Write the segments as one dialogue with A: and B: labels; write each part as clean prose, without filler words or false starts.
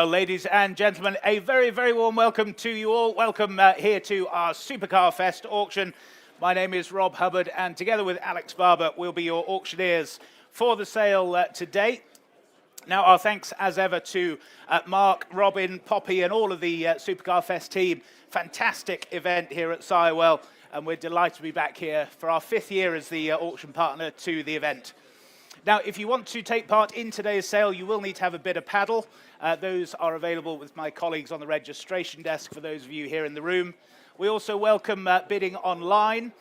A: Well, ladies and gentlemen, a very, very warm welcome to you all. Welcome here to our Supercar Fest auction. My name is Rob Hubbard, and together with Alex Barber, we'll be your auctioneers for the sale today. Now, our thanks as ever to Mark, Robin, Poppy, and all of the Supercar Fest team. Fantastic event here at Sirewell, and we're delighted to be back here for our 5th year as the auction partner to the event. Now, if you want to take part in today's sale, you will need to have a bid of paddle. Those are available with my colleagues on the registration desk for those of you here in the room. We also welcome bidding online,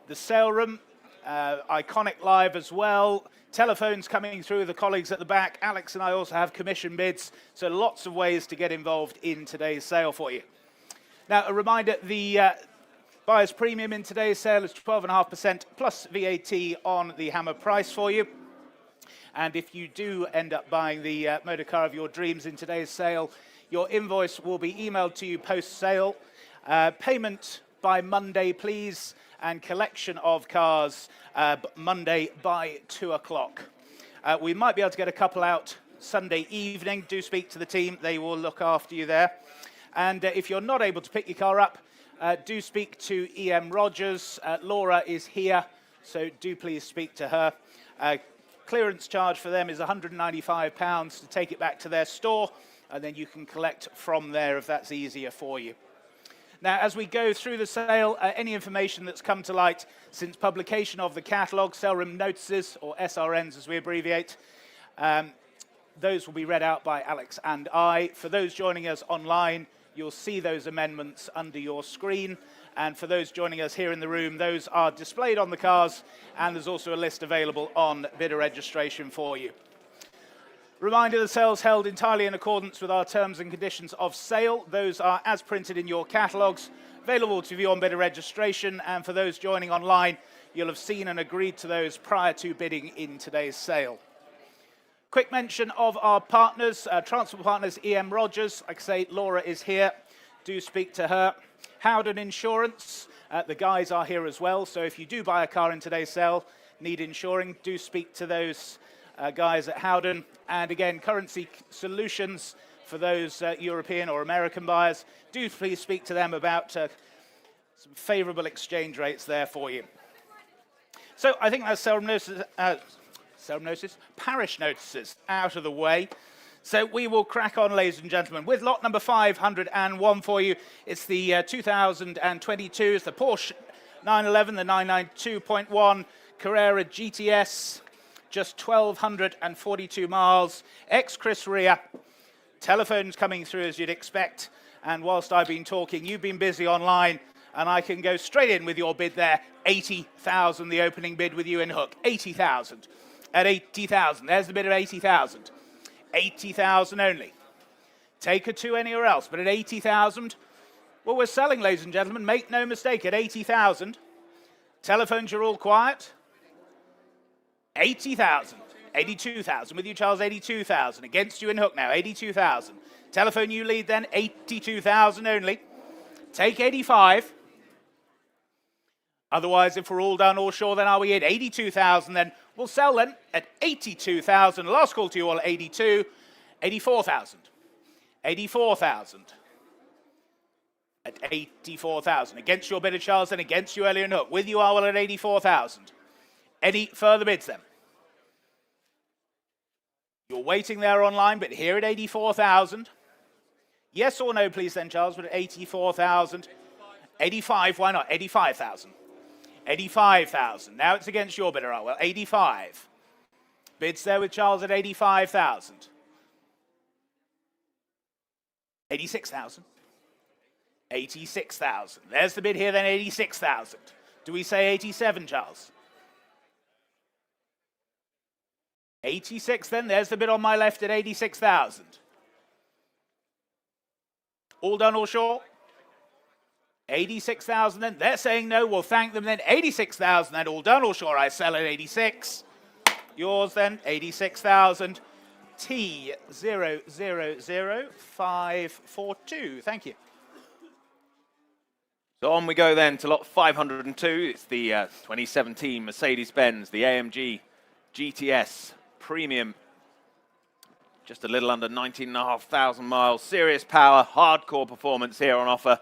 A: the sale room, Iconic Live as well, telephones coming through, the colleagues at the back. Alex and I also have commission bids, so lots of ways to get involved in today's sale for you. Now, a reminder, the buyer's premium in today's sale is 12.5% plus VAT on the hammer price for you. And if you do end up buying the motor car of your dreams in today's sale, your invoice will be emailed to you post-sale. Payment by Monday, please, and collection of cars Monday by 2 o'clock. We might be able to get a couple out Sunday evening. Do speak to the team. They will look after you there. And if you're not able to pick your car up, do speak to EM Rogers. Laura is here, so do please speak to her. Clearance charge for them is £195 to take it back to their store, and then you can collect from there if that's easier for you. Now, as we go through the sale, any information that's come to light since publication of the catalogue, sale room notices, or SRNs as we abbreviate, those will be read out by Alex and I. For those joining us online, you'll see those amendments under your screen. And for those joining us here in the room, those are displayed on the cars, and there's also a list available on bidder registration for you. Reminder, the sale's held entirely in accordance with our terms and conditions of sale. Those are as printed in your catalogues, available to view on bidder registration, and for those joining online, you'll have seen and agreed to those prior to bidding in today's sale. Quick mention of our partners, transport partners EM Rogers. Like I say, Laura is here. Do speak to her. Howden Insurance, the guys are here as well, so if you do buy a car in today's sale, need insuring, do speak to those guys at Howden. And again, Currency Solutions for those European or American buyers, do please speak to them about some favourable exchange rates there for you. So I think that's parish notices out of the way. So we will crack on, ladies and gentlemen, with lot number 501 for you. It's the 2022, it's the Porsche 911, the 992.1 Carrera GTS, just 1,242 miles, ex-Chris rear, telephones coming through as you'd expect, and whilst I've been talking, you've been busy online, and I can go straight in with your bid there, 80,000, the opening bid with you in hook, 80,000. At 80,000, there's the bid of 80,000. 80,000 only. Take her to anywhere else, but at 80,000, well, we're selling, ladies and gentlemen. Make no mistake, at 80,000, telephones are all quiet. 80,000, 82,000 with you, Charles. 82,000 against you in hook now. 82,000. Telephone you lead then. 82,000 only. Take 85. Otherwise, if we're all done or sure, then are we at 82,000 then? We'll sell then at 82,000. Last call to you all at 82. 84,000. 84,000. At 84,000. Against your bidder, Charles, and against you earlier in hook. With you, I will at 84,000. Any further bids then? You're waiting there online, but here at 84,000. Yes or no, please then, Charles, but at 84,000. 85, why not? 85,000. 85,000. Now it's against your bidder, well, 85. Bids there with Charles at 85,000. 86,000. 86,000. There's the bid here then, 86,000. Do we say 87, Charles? 86 then, there's the bid on my left at 86,000. All done, all sure? 86,000 then, they're saying no, we'll thank them then. 86,000 then, all done, all sure, I sell at 86. Yours then, 86,000. T000542, thank you.
B: So on we go then to lot 502. It's the 2017 Mercedes-Benz, the AMG GTS Premium Just a little under 19,500 miles. Serious power, hardcore performance here on offer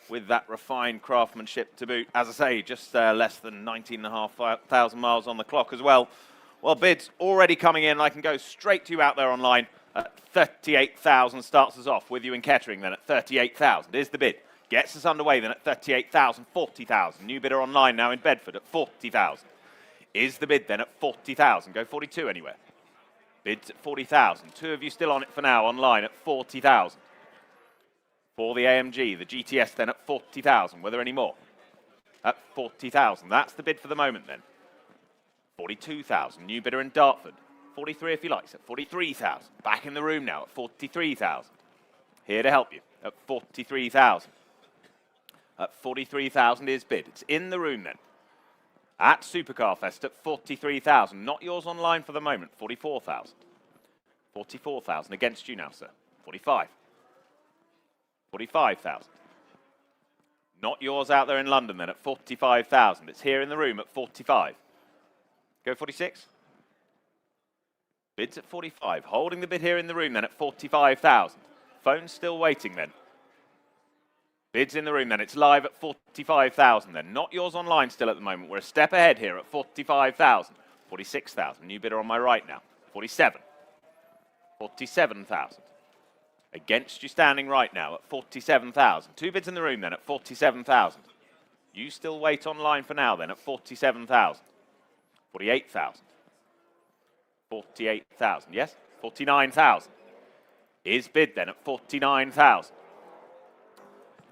B: with that refined craftsmanship to boot. As I say, just less than 19,500 miles on the clock as well. Well, bids already coming in. I can go straight to you out there online at 38,000. Starts us off with you in Kettering then at 38,000. Is the bid. Gets us underway then at 38,000, 40,000. New bidder online now in Bedford at 40,000. Is the bid then at 40,000. Go 42 anywhere. Bids at 40,000. Two of you still on it for now online at 40,000. For the AMG, the GTS then at 40,000. Were there any more? At 40,000. That's the bid for the moment then. 42,000. New bidder in Dartford. 43 if you like. At 43,000. Back in the room now at 43,000. Here to help you at 43,000. At 43,000 is bid. It's in the room then. At Supercar Fest at 43,000. Not yours online for the moment. 44,000. 44,000 against you now, sir. 45. 45,000. Not yours out there in London then at 45,000. It's here in the room at 45. Go 46. Bids at 45. Holding the bid here in the room then at 45,000. Phone's still waiting then. Bids in the room then. It's live at 45,000 then. Not yours online still at the moment. We're a step ahead here at 45,000. 46,000. New bidder on my right now. 47. 47,000. Against you standing right now at 47,000. Two bids in the room then at 47,000. You still wait online for now then at 47,000. 48,000. 48,000. Yes? 49,000. Is bid then at 49,000.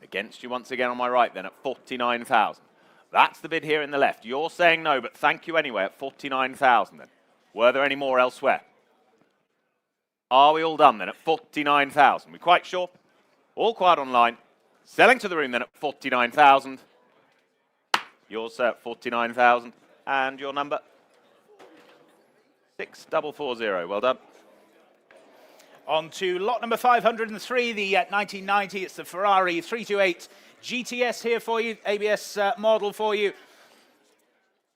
B: Against you once again on my right then at 49,000. That's the bid here in the left. You're saying no, but thank you anyway at 49,000 then. Were there any more elsewhere? Are we all done then at 49,000? We're quite sure? All quiet online. Selling to the room then at 49,000. Yours at 49,000. And your number? 6440. Well done.
A: On to lot number 503, the 1990. It's the Ferrari 328 GTS here for you. ABS model for you.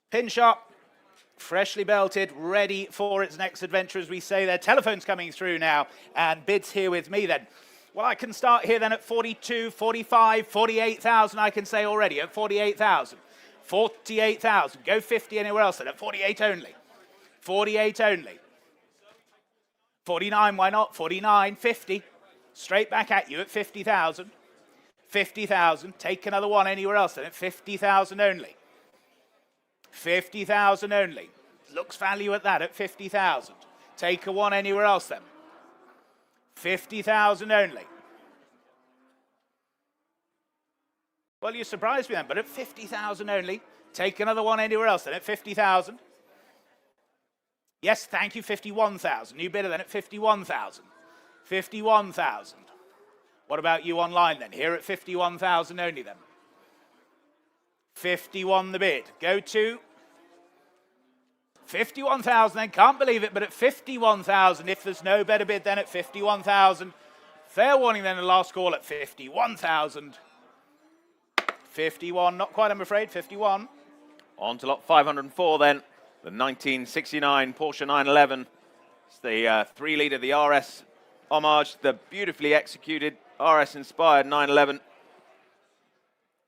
A: Pin sharp. Freshly belted, ready for its next adventure, as we say there. Telephone's coming through now, and bids here with me then. Well, I can start here then at 42, 45, 48,000, I can say already, at 48,000. 48,000. Go 50 anywhere else then, at 48 only. 48 only. 49, why not? 49, 50. Straight back at you at 50,000. 50,000. Take another one anywhere else then, at 50,000 only. 50,000 only. Looks value at that at 50,000. Take a one anywhere else then. 50,000 only. Well, you surprised me then, but at 50,000 only. Take another one anywhere else then at 50,000. Yes, thank you, 51,000. New bidder then at 51,000. 51,000. What about you online then? Here at 51,000 only then. 51 the bid. Go to 51,000 then. Can't believe it, but at 51,000, if there's no better bid then at 51,000. Fair warning then, the last call at 51,000. 51, not quite, I'm afraid, 51.
B: On to lot 504 then. The 1969 Porsche 911. It's the 3-litre, the RS homage, the beautifully executed RS-inspired 911.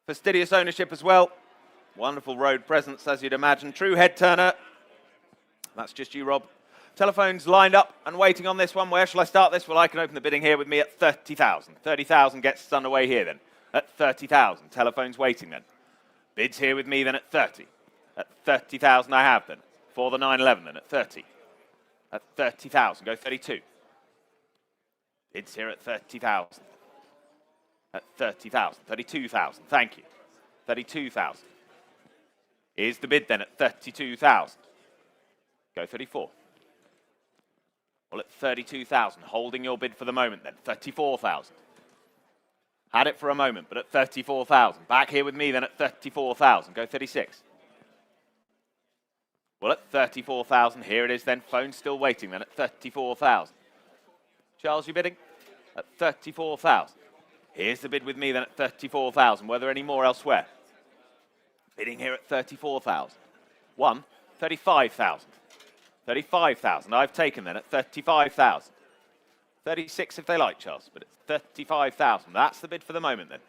B: Fastidious ownership as well. Wonderful road presence, as you'd imagine. True head turner. That's just you, Rob. Telephones lined up and waiting on this one. Where shall I start this? Well, I can open the bidding here with me at 30,000. 30,000 gets us underway here then. At 30,000. Telephones waiting then. Bids here with me then at 30. At 30,000 I have then. For the 911 then at 30. At 30,000. Go 32. Bids here at 30,000. At 30,000. 32,000. Thank you. 32,000. Is the bid then at 32,000. Go 34. Well, at 32,000. Holding your bid for the moment then. 34,000. Had it for a moment, but at 34,000. Back here with me then at 34,000. Go 36. Well, at 34,000. Here it is then. Phone still waiting then at 34,000. Charles, you bidding? At 34,000. Here's the bid with me then at 34,000. Were there any more elsewhere? Bidding here at 34,000. 35,000. 35,000. I've taken then at 35,000. 36 if they like, Charles, but it's 35,000. That's the bid for the moment then.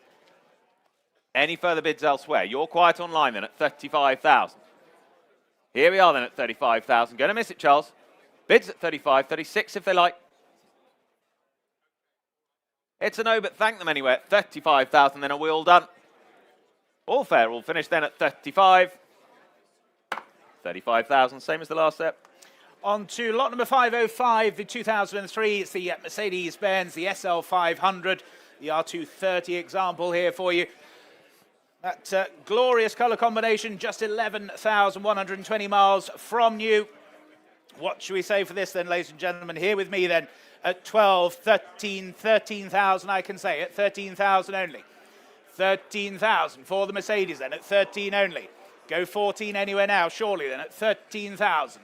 B: Any further bids elsewhere? You're quiet online then at 35,000. Here we are then at 35,000. Going to miss it, Charles. Bids at 35, 36 if they like. It's a no, but thank them anyway at 35,000. Then are we all done? All fair, all finished then at 35. 35,000, same as the last set.
A: On to lot number 505, the 2003. It's the Mercedes-Benz, the SL500, the R230 example here for you. That glorious colour combination, just 11,120 miles from new. What should we say for this then, ladies and gentlemen? Here with me then at 12, 13, 13,000 I can say, at 13,000 only. 13,000 for the Mercedes then, at 13 only. Go 14 anywhere now, surely then, at 13,000.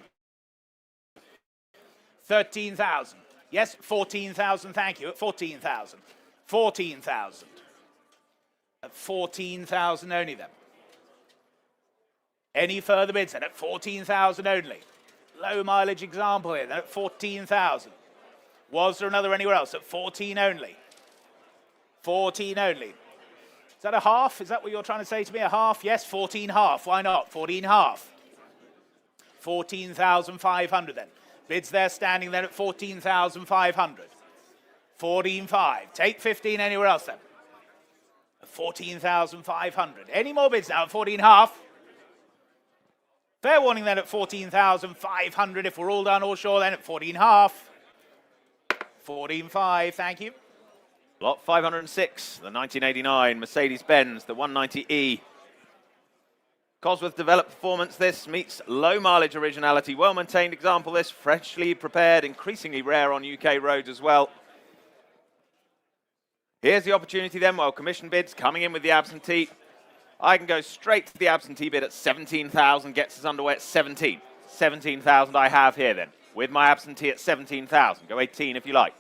A: 13,000. Yes, 14,000, thank you, at 14,000. 14,000. At 14,000 only then. Any further bids then, at 14,000 only. Low mileage example here then, at 14,000. Was there another anywhere else? At 14 only. 14 only. Is that a half? Is that what you're trying to say to me? A half? Yes, 14 half. Why not? 14 half. 14,500 then. Bids there standing there at 14,500. 14.5. Take 15 anywhere else then. 14,500. Any more bids now at 14 half? Fair warning then at 14,500. If we're all done, all sure then at 14 half. 14.5, thank you.
B: Lot 506, the 1989 Mercedes-Benz, the 190E. Cosworth developed performance, this meets low mileage originality. Well-maintained example, this freshly prepared, increasingly rare on UK roads as well. Here's the opportunity then, while commission bids coming in with the absentee. I can go straight to the absentee bid at 17,000, gets us underway at 17. 17,000 I have here then, with my absentee at 17,000. Go 18 if you like.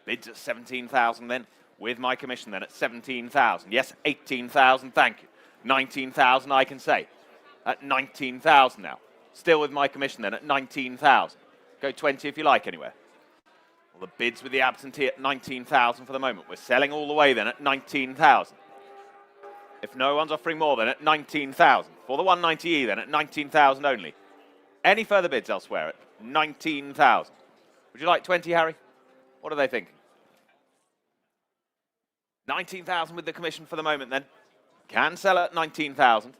B: Bids at 17,000 then, with my commission then at 17,000. Yes, 18,000, thank you. 19,000 I can say, at 19,000 now. Still with my commission then at 19,000. Go 20 if you like anywhere. Well, the bids with the absentee at 19,000 for the moment. We're selling all the way then at 19,000. If no one's offering more than at 19,000. For the 190E then at 19,000 only. Any further bids elsewhere at 19,000. Would you like 20, Harry? What are they thinking? 19,000 with the commission for the moment then. Can sell at 19,000.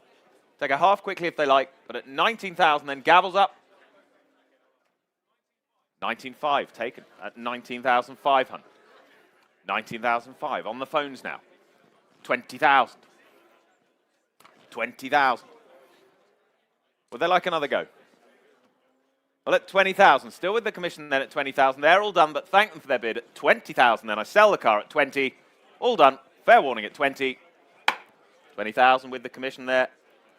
B: Take a half quickly if they like, but at 19,000 then gavels up. 19,500 taken at 19,500. 19,500 on the phones now. 20,000. 20,000. Would they like another go? Well, at 20,000, still with the commission then at 20,000. They're all done, but thank them for their bid at 20,000. Then I sell the car at 20. All done. Fair warning at 20. 20,000 with the commission there.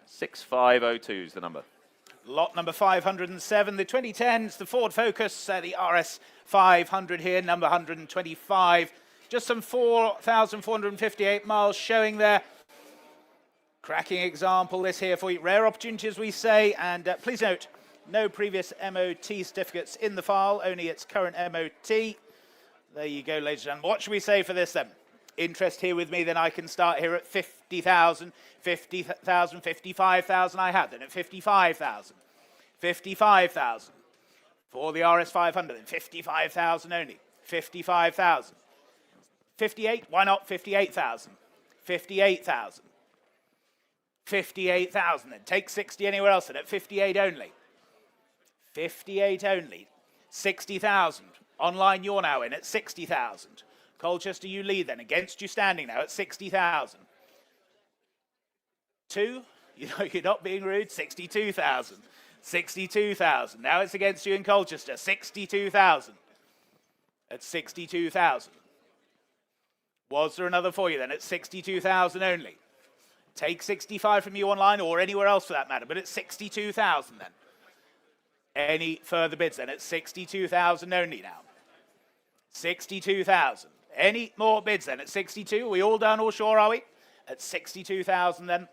B: 6502 is the number.
A: Lot number 507, the 2010s, the Ford Focus, the RS 500 here, number 125. Just some 4,458 miles showing there. Cracking example this here for you. Rare opportunity, as we say, and please note, no previous MOT certificates in the file, only its current MOT. There you go, ladies and gentlemen. What should we say for this then? Interest here with me, then I can start here at 50,000, 50,000, 55,000 I have, then at 55,000, 55,000 for the RS 500, then 55,000 only, 55,000, 58, why not 58,000, 58,000, 58,000 then, take 60 anywhere else then at 58 only, 58 only, 60,000, online you're now in at 60,000. Colchester, you lead then. Against you standing now at 60,000. 2, you know, you're not being rude, 62,000. 62,000. Now it's against you in Colchester, 62,000. At 62,000. Was there another for you then at 62,000 only? Take 65 from you online or anywhere else for that matter, but at 62,000 then. Any further bids then at 62,000 only now? 62,000. Any more bids then at 62? Are we all done, all sure, are we? At 62,000 then.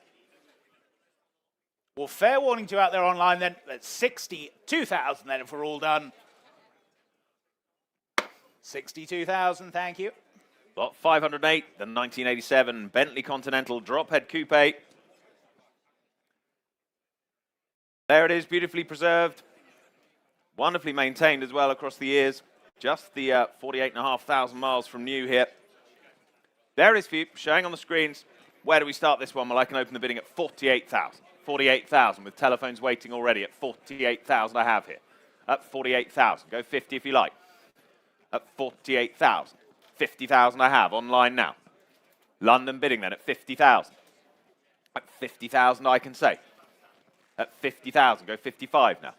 A: Well, fair warning to you out there online then. At 62,000 then if we're all done. 62,000, thank you.
B: Lot 508, the 1987 Bentley Continental Drophead Coupe. There it is, beautifully preserved, wonderfully maintained as well across the years. Just the 48,500 miles from new here. There it is for you, showing on the screens. Where do we start this one? Well, I can open the bidding at 48,000. 48,000 with telephones waiting already at 48,000 I have here. At 48,000, go 50 if you like. At 48,000. 50,000 I have online now. London bidding then at 50,000. At 50,000 I can say. At 50,000, go 55 now.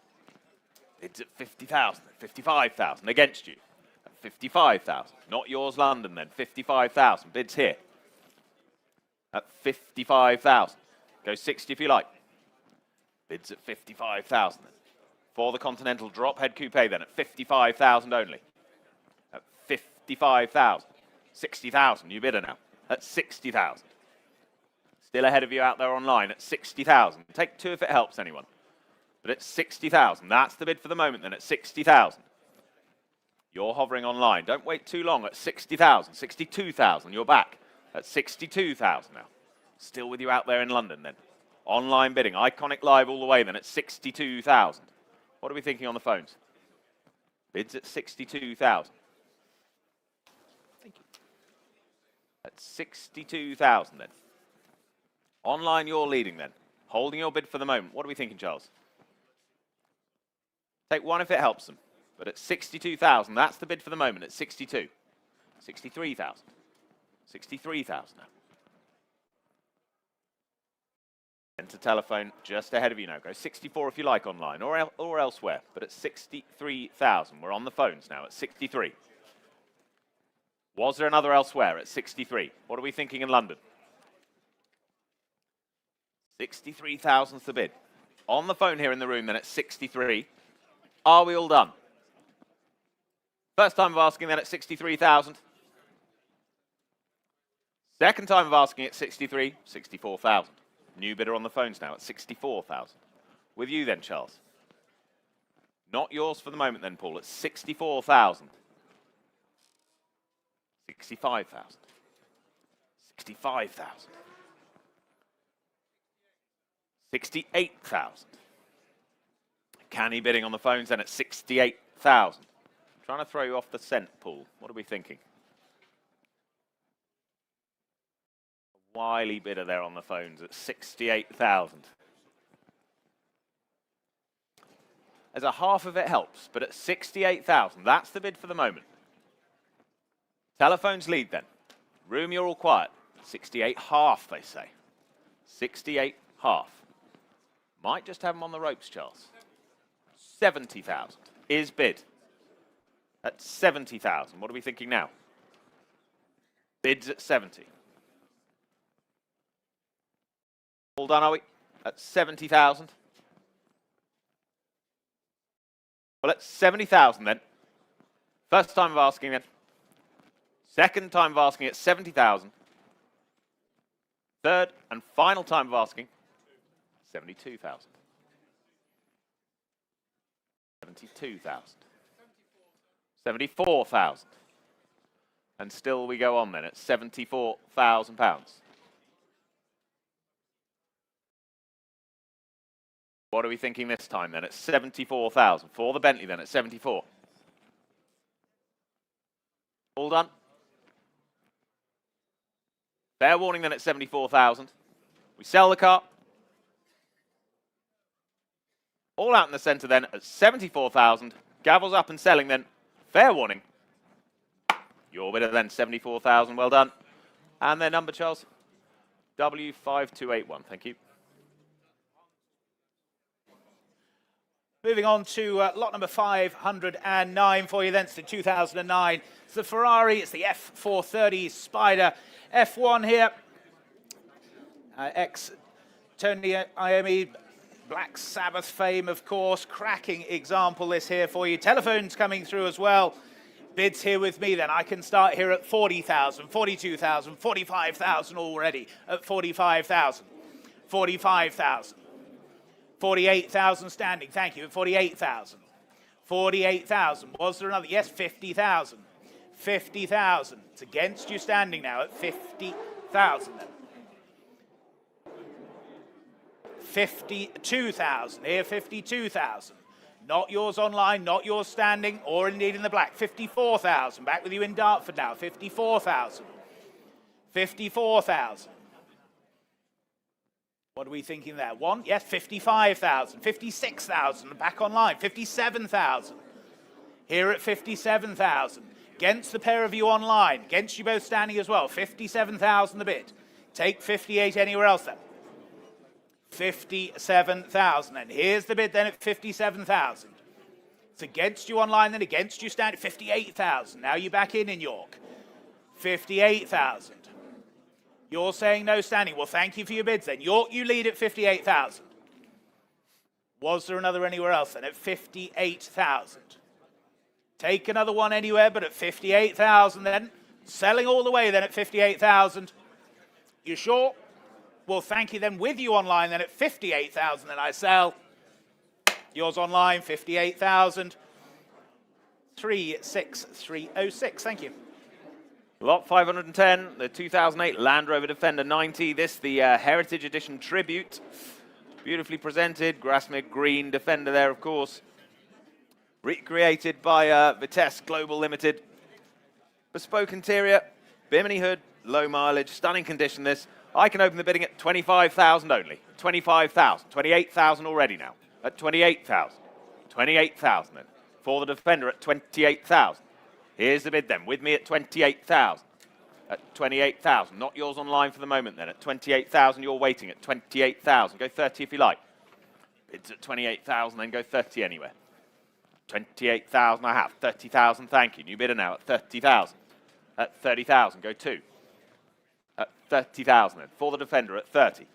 B: It's at 50,000, 55,000 against you. At 55,000, not yours London then, 55,000, bids here. At 55,000, go 60 if you like. Bids at 55,000 then. For the Continental Drophead Coupe then at 55,000 only. At 55,000, 60,000, you bidder now. At 60,000. Still ahead of you out there online at 60,000. Take two if it helps anyone. But at 60,000, that's the bid for the moment then, at 60,000. You're hovering online. Don't wait too long at 60,000, 62,000, you're back at 62,000 now. Still with you out there in London then. Online bidding, Iconic Live all the way then at 62,000. What are we thinking on the phones? Bids at 62,000. Thank you. At 62,000 then. Online, you're leading then. Holding your bid for the moment. What are we thinking, Charles? Take one if it helps them. But at 62,000, that's the bid for the moment at 62. 63,000. 63,000 now. Enter telephone just ahead of you now. Go 64 if you like online or elsewhere. But at 63,000, we're on the phones now at 63. Was there another elsewhere at 63? What are we thinking in London? 63,000's the bid. On the phone here in the room then at 63. Are we all done? First time of asking then at 63,000. Second time of asking at 63, 64,000. New bidder on the phones now at 64,000. With you then, Charles. Not yours for the moment then, Paul, at 64,000. 65,000. 65,000. 68,000. Canny bidding on the phones then at 68,000. Trying to throw you off the scent, Paul. What are we thinking? A wily bidder there on the phones at 68,000. As a half of it helps, but at 68,000, that's the bid for the moment. Telephones lead then. Room, you're all quiet. 68 half, they say. 68 half. Might just have them on the ropes, Charles. 70,000 is bid. At 70,000, what are we thinking now? Bids at 70. All done, are we? At 70,000. Well, at 70,000 then. First time of asking then. Second time of asking at 70,000. Third and final time of asking, 72,000. 72,000. 74,000. And still we go on then at £74,000. What are we thinking this time then at 74,000? For the Bentley then at 74. All done? Fair warning then at 74,000. We sell the car. All out in the centre then at 74,000. Gavels up and selling then. Fair warning. Your bidder then 74,000. Well done. And their number, Charles? W5281. Thank you.
A: Moving on to lot number 509 for you then. It's the 2009. It's the Ferrari. It's the F430 Spider F1 here. Ex-Tony Iommi, Black Sabbath fame, of course. Cracking example this here for you. Telephones coming through as well. Bids here with me then. I can start here at 40,000, 42,000, 45,000 already at 45,000. 45,000. 48,000 standing, thank you, at 48,000. 48,000, was there another? Yes, 50,000. 50,000. It's against you standing now at 50,000 then. 52,000. Here, 52,000. Not yours online, not yours standing, or indeed in the black. 54,000. Back with you in Dartford now. 54,000. 54,000. What are we thinking there? One? Yes, 55,000. 56,000. Back online. 57,000. Here at 57,000. Against the pair of you online. Against you both standing as well. 57,000 the bid. Take 58 anywhere else then. 57,000. And here's the bid then at 57,000. It's against you online, then against you standing. 58,000. Now you back in York. 58,000. You're saying no standing. Well, thank you for your bids then. York, you lead at 58,000. Was there another anywhere else then at 58,000? Take another one anywhere, but at 58,000 then. Selling all the way then at 58,000. You sure? Well, thank you then with you online then at 58,000 and I sell. Yours online, 58,000. 36306. Thank you.
B: Lot 510, the 2008 Land Rover Defender 90. This, the Heritage Edition Tribute. Beautifully presented, Grasmere Green Defender there, of course. Recreated by Vitesse Global Limited. Bespoke interior, bimini hood, low mileage, stunning condition this. I can open the bidding at 25,000 only. 25,000, 28,000 already now. At 28,000, 28,000 then. For the Defender at 28,000. Here's the bid then, with me at 28,000. At 28,000, not yours online for the moment then. At 28,000, you're waiting at 28,000. Go 30 if you like. Bids at 28,000, then go 30 anywhere. 28,000 I have. 30,000, thank you. New bidder now at 30,000. At 30,000, go 2. At 30,000 then. For the Defender at 30.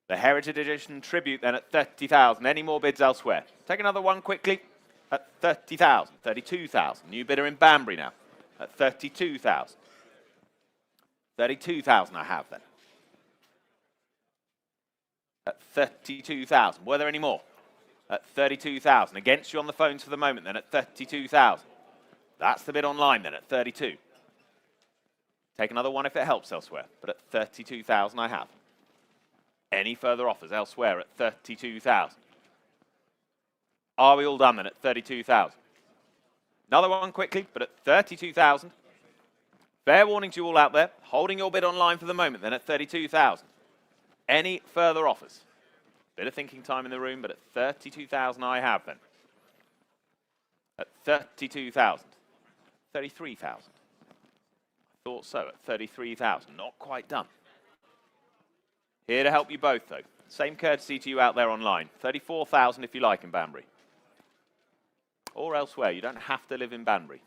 B: The Heritage Edition Tribute then at 30,000. Any more bids elsewhere? Take another one quickly. At 30,000, 32,000. New bidder in Banbury now. At 32,000. 32,000 I have then. At 32,000. Were there any more? At 32,000. Against you on the phones for the moment then at 32,000. That's the bid online then at 32. Take another one if it helps elsewhere. But at 32,000 I have. Any further offers elsewhere at 32,000? Are we all done then at 32,000? Another one quickly, but at 32,000. Fair warning to you all out there, holding your bid online for the moment then at 32,000. Any further offers? Bit of thinking time in the room, but at 32,000 I have then. At 32,000. 33,000. I thought so, at 33,000. Not quite done. Here to help you both though. Same courtesy to you out there online. 34,000 if you like in Banbury. Or elsewhere, you don't have to live in Banbury.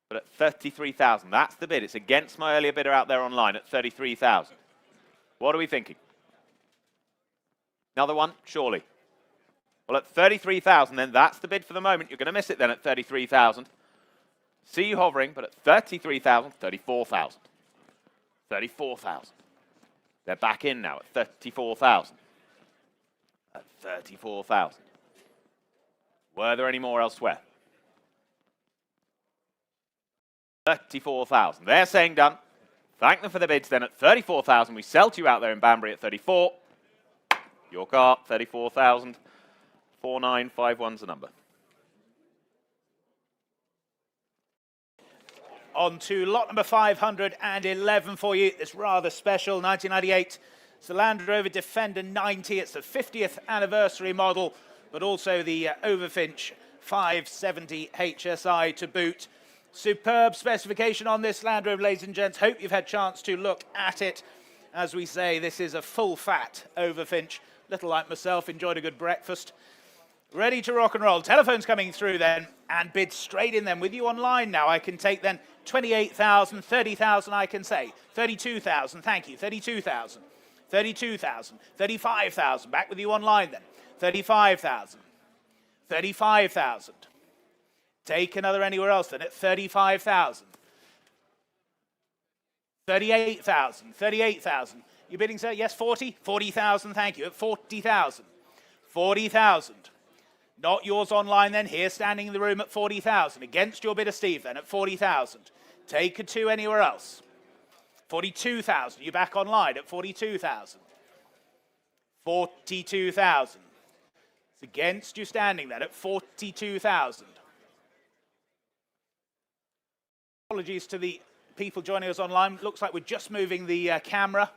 B: But at 33,000, that's the bid. It's against my earlier bidder out there online at 33,000. What are we thinking? Another one? Surely. Well, at 33,000 then, that's the bid for the moment. You're going to miss it then at 33,000. See you hovering, but at 33,000, 34,000. 34,000. They're back in now at 34,000. At 34,000. Were there any more elsewhere? 34,000. They're saying done. Thank them for the bids then at 34,000. We sell to you out there in Banbury at 34. Your car, 34,000. 4951's the number.
A: On to lot number 511 for you. It's rather special, 1998. It's the Land Rover Defender 90. It's the 50th anniversary model, but also the Overfinch 570 HSI to boot. Superb specification on this Land Rover, ladies and gents. Hope you've had a chance to look at it. As we say, this is a full-fat Overfinch. Little like myself, enjoyed a good breakfast. Ready to rock and roll. Telephones coming through then, and bid straight in then. With you online now, I can take then 28,000, 30,000 I can say. 32,000, thank you, 32,000. 32,000, 35,000, back with you online then. 35,000, 35,000. Take another anywhere else then at 35,000. 38,000, 38,000. You bidding, sir? Yes, 40? 40,000, thank you, at 40,000. 40,000. Not yours online then, here standing in the room at 40,000. Against your bidder, Steve, then at 40,000. Take a 2 anywhere else. 42,000, you're back online at 42,000. 42,000. It's against you standing then at 42,000. Apologies to the people joining us online. Looks like we're just moving the camera.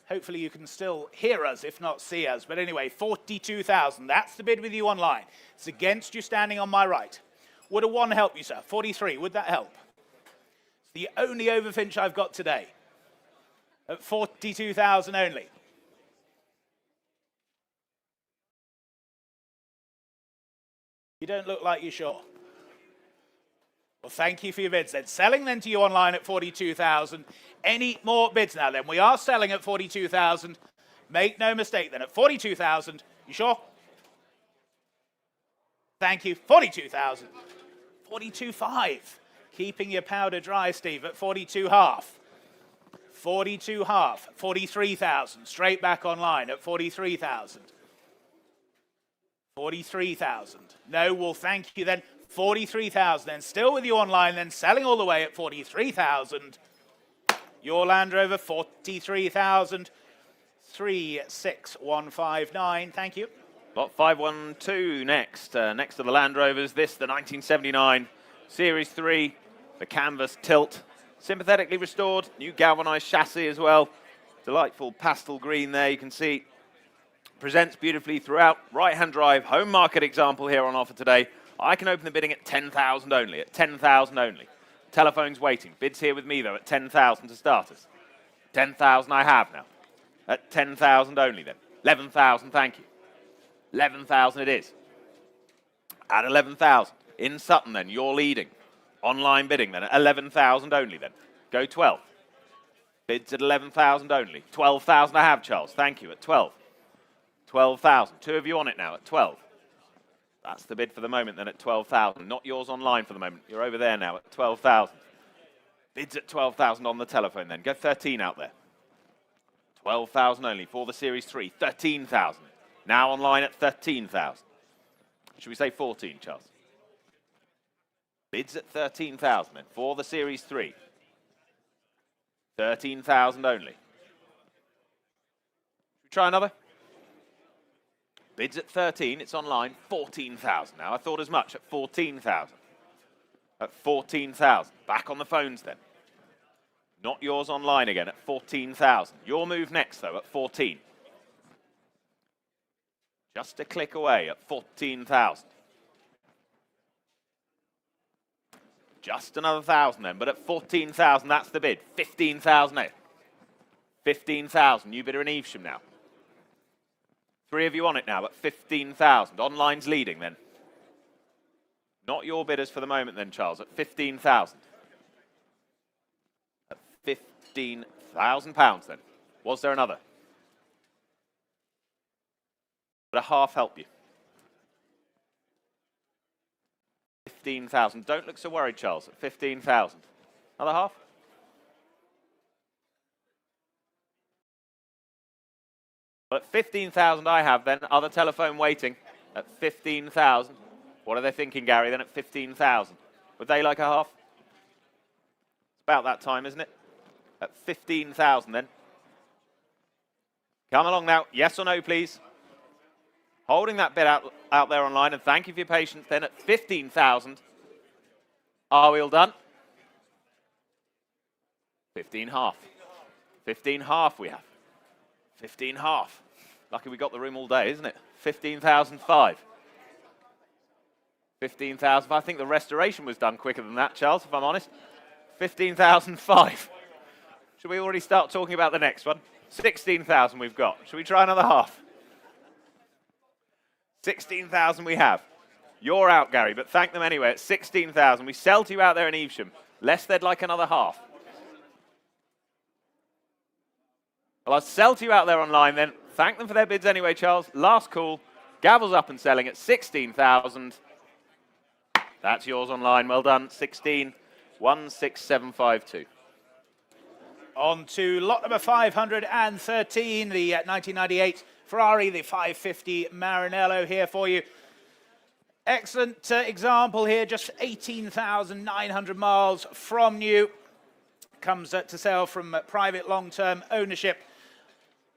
A: Hopefully you can still hear us, if not see us. But anyway, 42,000. That's the bid with you online. It's against you standing on my right. Would a 1 help you, sir? 43, would that help? It's the only overfinch I've got today. At 42,000 only. You don't look like you're sure. Well, thank you for your bids then. Selling then to you online at 42,000. Any more bids now then? We are selling at 42,000. Make no mistake then, at 42,000. You sure? Thank you. 42,000. 42.5. Keeping your powder dry, Steve, at 42.5. 42.5. 43,000. Straight back online at 43,000. 43,000. No, well, thank you then. 43,000 then. Still with you online then. Selling all the way at 43,000. Your Land Rover, 43,000. 36159. Thank you.
B: Lot 512 next. Next to the Land Rovers, this, the 1979 Series 3, the canvas tilt. Sympathetically restored, new galvanized chassis as well. Delightful pastel green there, you can see. Presents beautifully throughout. Right-hand drive, home market example here on offer today. I can open the bidding at 10,000 only, at 10,000 only. Telephone's waiting. Bids here with me, though, at 10,000 to starters. 10,000 I have now. At 10,000 only, then. 11,000, thank you. 11,000 it is. At 11,000. In Sutton, then, you're leading. Online bidding, then, at 11,000 only, then. Go 12. Bids at 11,000 only. 12,000 I have, Charles. Thank you, at 12. 12,000. 2 of you on it now at 12. That's the bid for the moment then at 12,000. Not yours online for the moment. You're over there now at 12,000. Bids at 12,000 on the telephone then. Go 13 out there. 12,000 only for the Series 3. 13,000. Now online at 13,000. Should we say 14, Charles? Bids at 13,000 then for the Series 3. 13,000 only. Should we try another? Bids at 13, it's online, 14,000 now. I thought as much at 14,000. At 14,000. Back on the phones then. Not yours online again at 14,000. Your move next though at 14. Just a click away at 14,000. Just another 1,000 then, but at 14,000 that's the bid. 15,000 out. 15,000, you bidder in Evesham now. 3 of you on it now at 15,000. Online's leading then. Not your bidders for the moment then, Charles, at 15,000. At £15,000 then. Was there another? But a half help you. 15,000. Don't look so worried, Charles, at 15,000. Another half? But 15,000 I have then, other telephone waiting at 15,000. What are they thinking, Gary, then at 15,000? Would they like a half? It's about that time, isn't it? At 15,000 then. Come along now. Yes or no, please? Holding that bid out there online, and thank you for your patience then at 15,000. Are we all done? 15 half. 15 half we have. 15 half. Lucky we got the room all day, isn't it? 15,005. 15,000. I think the restoration was done quicker than that, Charles, if I'm honest. 15,005. Should we already start talking about the next one? 16,000 we've got. Should we try another half? 16,000 we have. You're out, Gary, but thank them anyway. At 16,000. We sell to you out there in Evesham. Lest they'd like another half. Well, I'll sell to you out there online then. Thank them for their bids anyway, Charles. Last call. Gavels up and selling at 16,000. That's yours online. Well done. 16,16752.
A: On to lot number 513, the 1998 Ferrari, the 550 Maranello here for you. Excellent example here, just 18,900 miles from new. Comes to sale from private long-term ownership.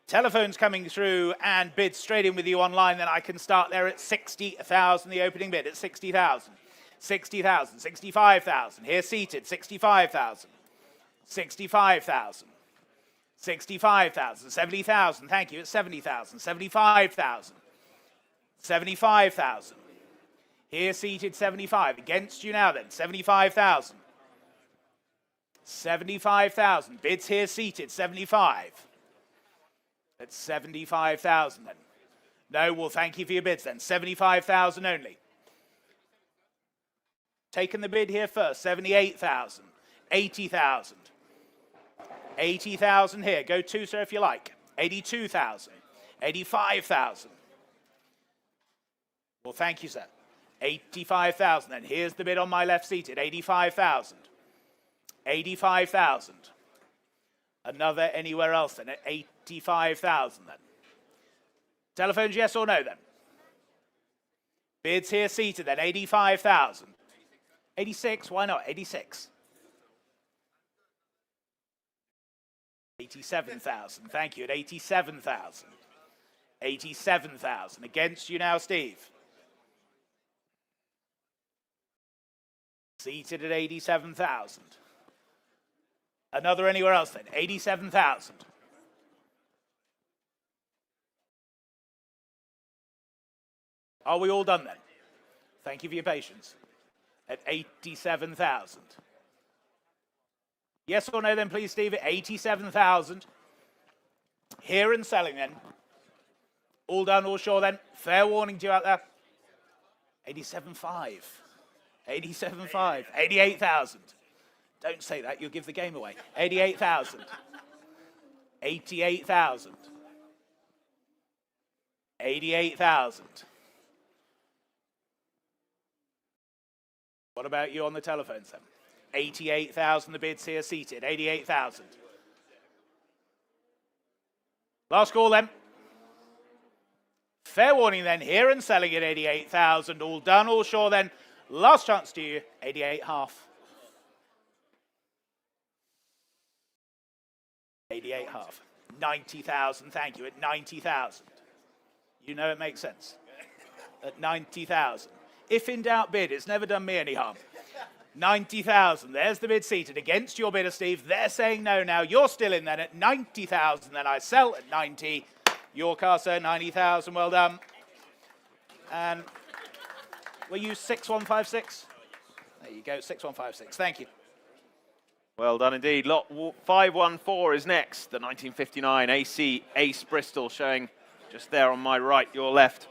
A: Telephones coming through and bids straight in with you online. Then I can start there at 60,000, the opening bid at 60,000. 60,000, 65,000. Here seated, 65,000. 65,000. 65,000, 70,000. Thank you, it's 70,000. 75,000. 75,000. Here seated 75. Against you now then, 75,000. 75,000. Bids here seated, 75. That's 75,000 then. No, well, thank you for your bids then. 75,000 only. Taking the bid here first, 78,000. 80,000. 80,000 here. Go two, sir, if you like. 82,000. 85,000. Well, thank you, sir. 85,000 then. Here's the bid on my left seated. 85,000. 85,000. Another anywhere else then at 85,000 then. Telephones yes or no then? Bids here seated then. 85,000. 86, why not? 86. 87,000. Thank you. At 87,000. 87,000. Against you now, Steve. Seated at 87,000. Another anywhere else then, 87,000. Are we all done then? Thank you for your patience. At 87,000. Yes or no then, please, Steve, at 87,000. Here and selling then. All done, all sure then. Fair warning to you out there. 87.5. 87.5. 88,000. Don't say that, you'll give the game away. 88,000. 88,000. 88,000. What about you on the telephones then? 88,000, the bids here seated. 88,000. Last call then. Fair warning then, here and selling at 88,000. All done, all sure then. Last chance to you, 88.5. 88.5. 90,000, thank you, at 90,000. You know it makes sense. At 90,000. If in doubt, bid. It's never done me any harm. 90,000. There's the bid seated. Against your bidder, Steve. They're saying no now. You're still in then at 90,000. Then I sell at 90. Your car, sir, 90,000. Well done. And were you 6156? There you go, 6156. Thank you.
B: Well done indeed. Lot 514 is next. The 1959 AC Ace Bristol, showing just there on my right, your left.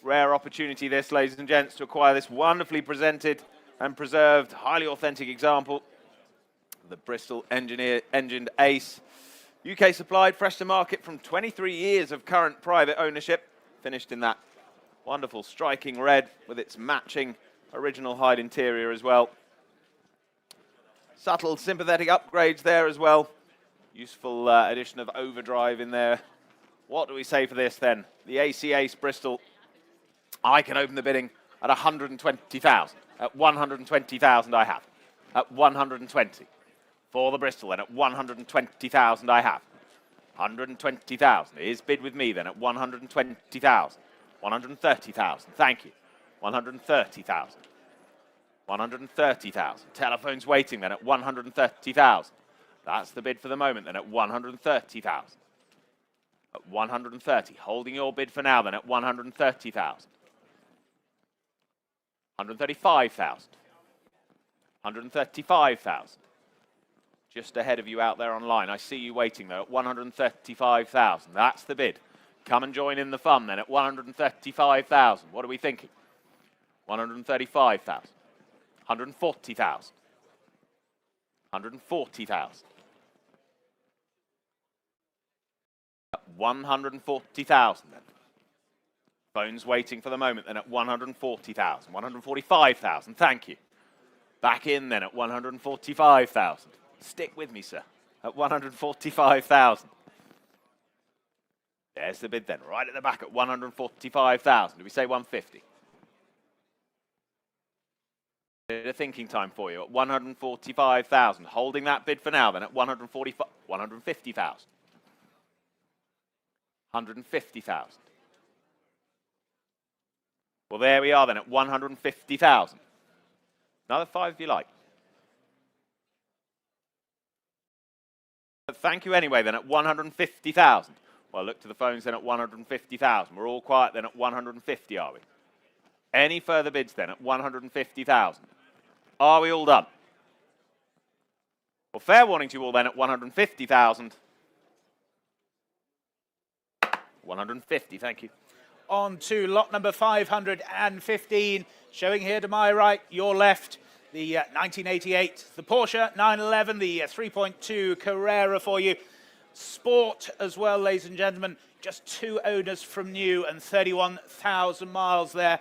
B: Rare opportunity this, ladies and gents, to acquire this wonderfully presented and preserved, highly authentic example. The Bristol engined Ace. UK supplied, fresh to market from 23 years of current private ownership. Finished in that wonderful striking red with its matching original hide interior as well. Subtle sympathetic upgrades there as well. Useful addition of overdrive in there. What do we say for this then? The AC Ace Bristol. I can open the bidding at 120,000. At 120,000 I have. At 120. For the Bristol then at 120,000 I have. 120,000 is bid with me then at 120,000. 130,000. Thank you. 130,000. 130,000. Telephones waiting then at 130,000. That's the bid for the moment then at 130,000. At 130. Holding your bid for now then at 130,000. 135,000. 135,000. Just ahead of you out there online. I see you waiting though at 135,000. That's the bid. Come and join in the fun then at 135,000. What are we thinking? 135,000. 140,000. 140,000. 140,000 then. Phones waiting for the moment then at 140,000. 145,000. Thank you. Back in then at 145,000. Stick with me, sir. At 145,000. There's the bid then. Right at the back at 145,000. Do we say 150? Bit of thinking time for you at 145,000. Holding that bid for now then at 145, 150,000. 150,000. Well, there we are then at 150,000. Another 5 if you like. But thank you anyway then at 150,000. Well, look to the phones then at 150,000. We're all quiet then at 150, are we? Any further bids then at 150,000? Are we all done? Well, fair warning to you all then at 150,000. 150, thank you.
A: On to lot number 515, showing here to my right, your left, the 1988, the Porsche 911, the 3.2 Carrera for you. Sport as well, ladies and gentlemen, just 2 owners from new and 31,000 miles there.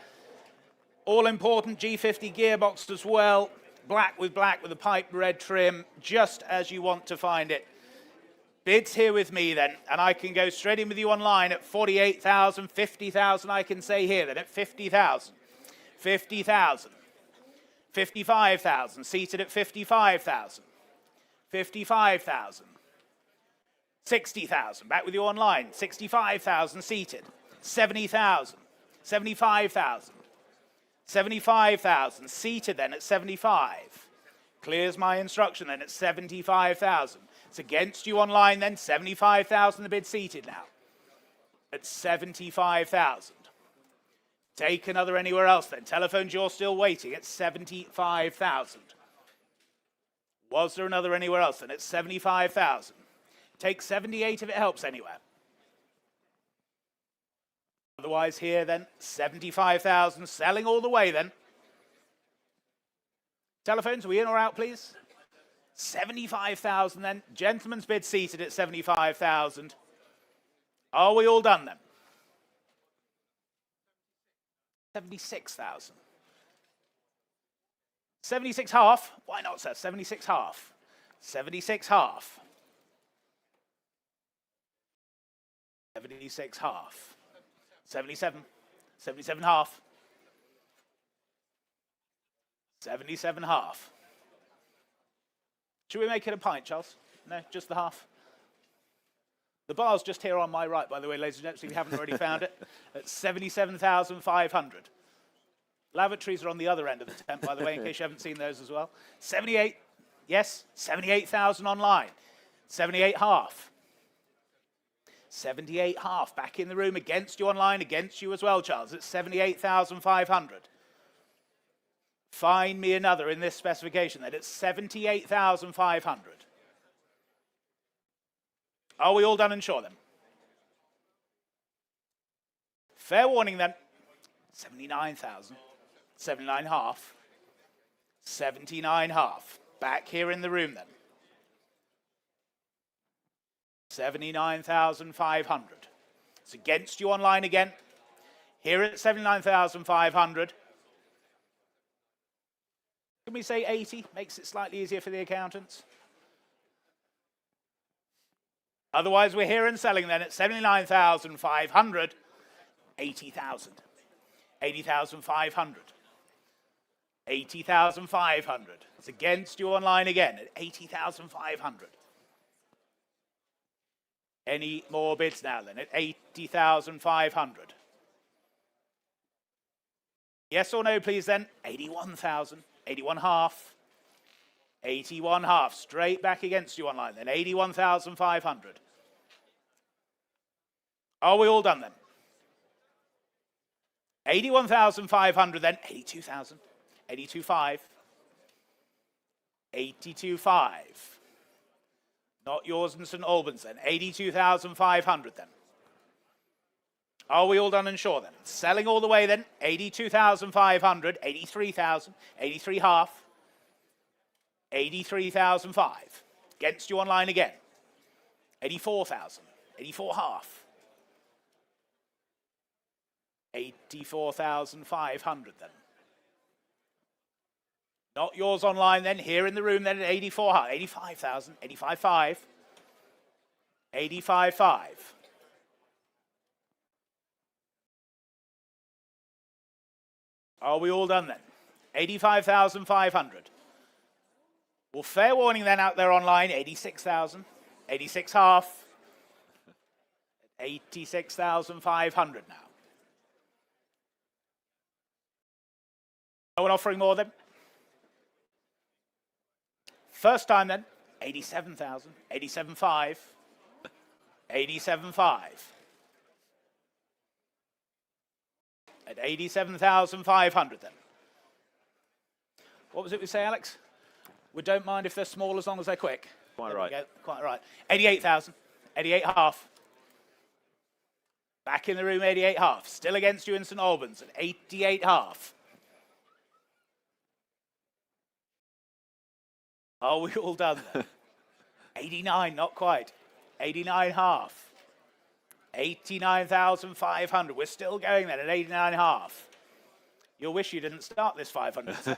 A: All important G50 gearbox as well, black with a pipe red trim, just as you want to find it. Bids here with me then, and I can go straight in with you online at 48,000, 50,000 I can say here then at 50,000, 50,000, 55,000, seated at 55,000, 55,000, 60,000, back with you online, 65,000 seated, 70,000, 75,000, 75,000, seated then at 75. Clears my instruction then at 75,000. It's against you online then, 75,000 the bid seated now. At 75,000. Take another anywhere else then. Telephones, you're still waiting at 75,000. Was there another anywhere else then at 75,000? Take 78 if it helps anywhere. Otherwise here then, 75,000, selling all the way then. Telephones, are we in or out, please? 75,000 then. Gentleman's bid seated at 75,000. Are we all done then? 76,000. 76 half. Why not, sir? 76 half. 76 half. 76 half. 77. 77 half. 77 half. Should we make it a pint, Charles? No, just the half. The bar's just here on my right, by the way, ladies and gentlemen, if you haven't already found it, at 77,500. Lavatories are on the other end of the tent, by the way, in case you haven't seen those as well. 78, yes, 78,000 online. 78 half. 78 half, back in the room, against you online, against you as well, Charles. It's 78,500. Find me another in this specification then. It's 78,500. Are we all done and sure then? Fair warning then. 79,000. 79 half. 79 half. Back here in the room then. 79,500. It's against you online again. Here at 79,500. Can we say 80? Makes it slightly easier for the accountants. Otherwise, we're here and selling then at 79,500. 80,000. 80,500. 80,500. It's against you online again at 80,500. Any more bids now then at 80,500? Yes or no, please then? 81,000. 81 half. 81 half. Straight back against you online then. 81,500. Are we all done then? 81,500 then. 82,000. 82.5. 82.5. Not yours and St Albans then. 82,500 then. Are we all done and sure then? Selling all the way then. 82,500. 83,000. 83 half. 83,005. Against you online again. 84,000. 84 half. 84,500 then. Not yours online then, here in the room then at 84 half. 85,000. 85.5. 85.5. Are we all done then? 85,500. Well, fair warning then out there online, 86,000, 86 half, 86,500 now. No one offering more then? First time then, 87,000, 87.5, 87.5. At 87,500 then. What was it we say, Alex? We don't mind if they're small as long as they're quick.
B: Quite right.
A: Quite right. 88,000, 88 half. Back in the room, 88 half. Still against you in St Albans at 88 half. Are we all done then? 89, not quite. 89 half. 89,500. We're still going then at 89 half. You'll wish you didn't start this 500.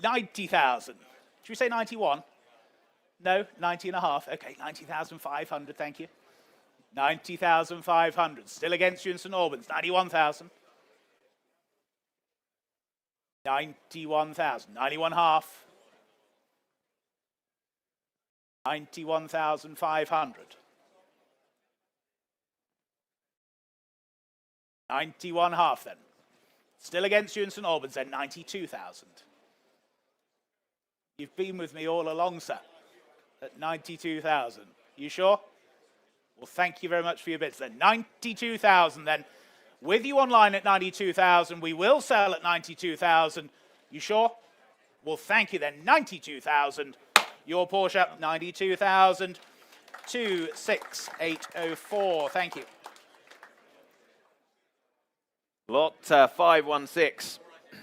A: 90,000. Should we say 91? No, 90 and a half. Okay, 90,500, thank you. 90,500. Still against you in St Albans. 91,000. 91,000. 91 half. 91,500. 91 half then. Still against you in St Albans then. 92,000. You've been with me all along, sir, at 92,000. You sure? Well, thank you very much for your bids then. 92,000 then. With you online at 92,000. We will sell at 92,000. You sure? Well, thank you then. 92,000. Your Porsche, 92,000. 26804. Thank you.
B: Lot 516,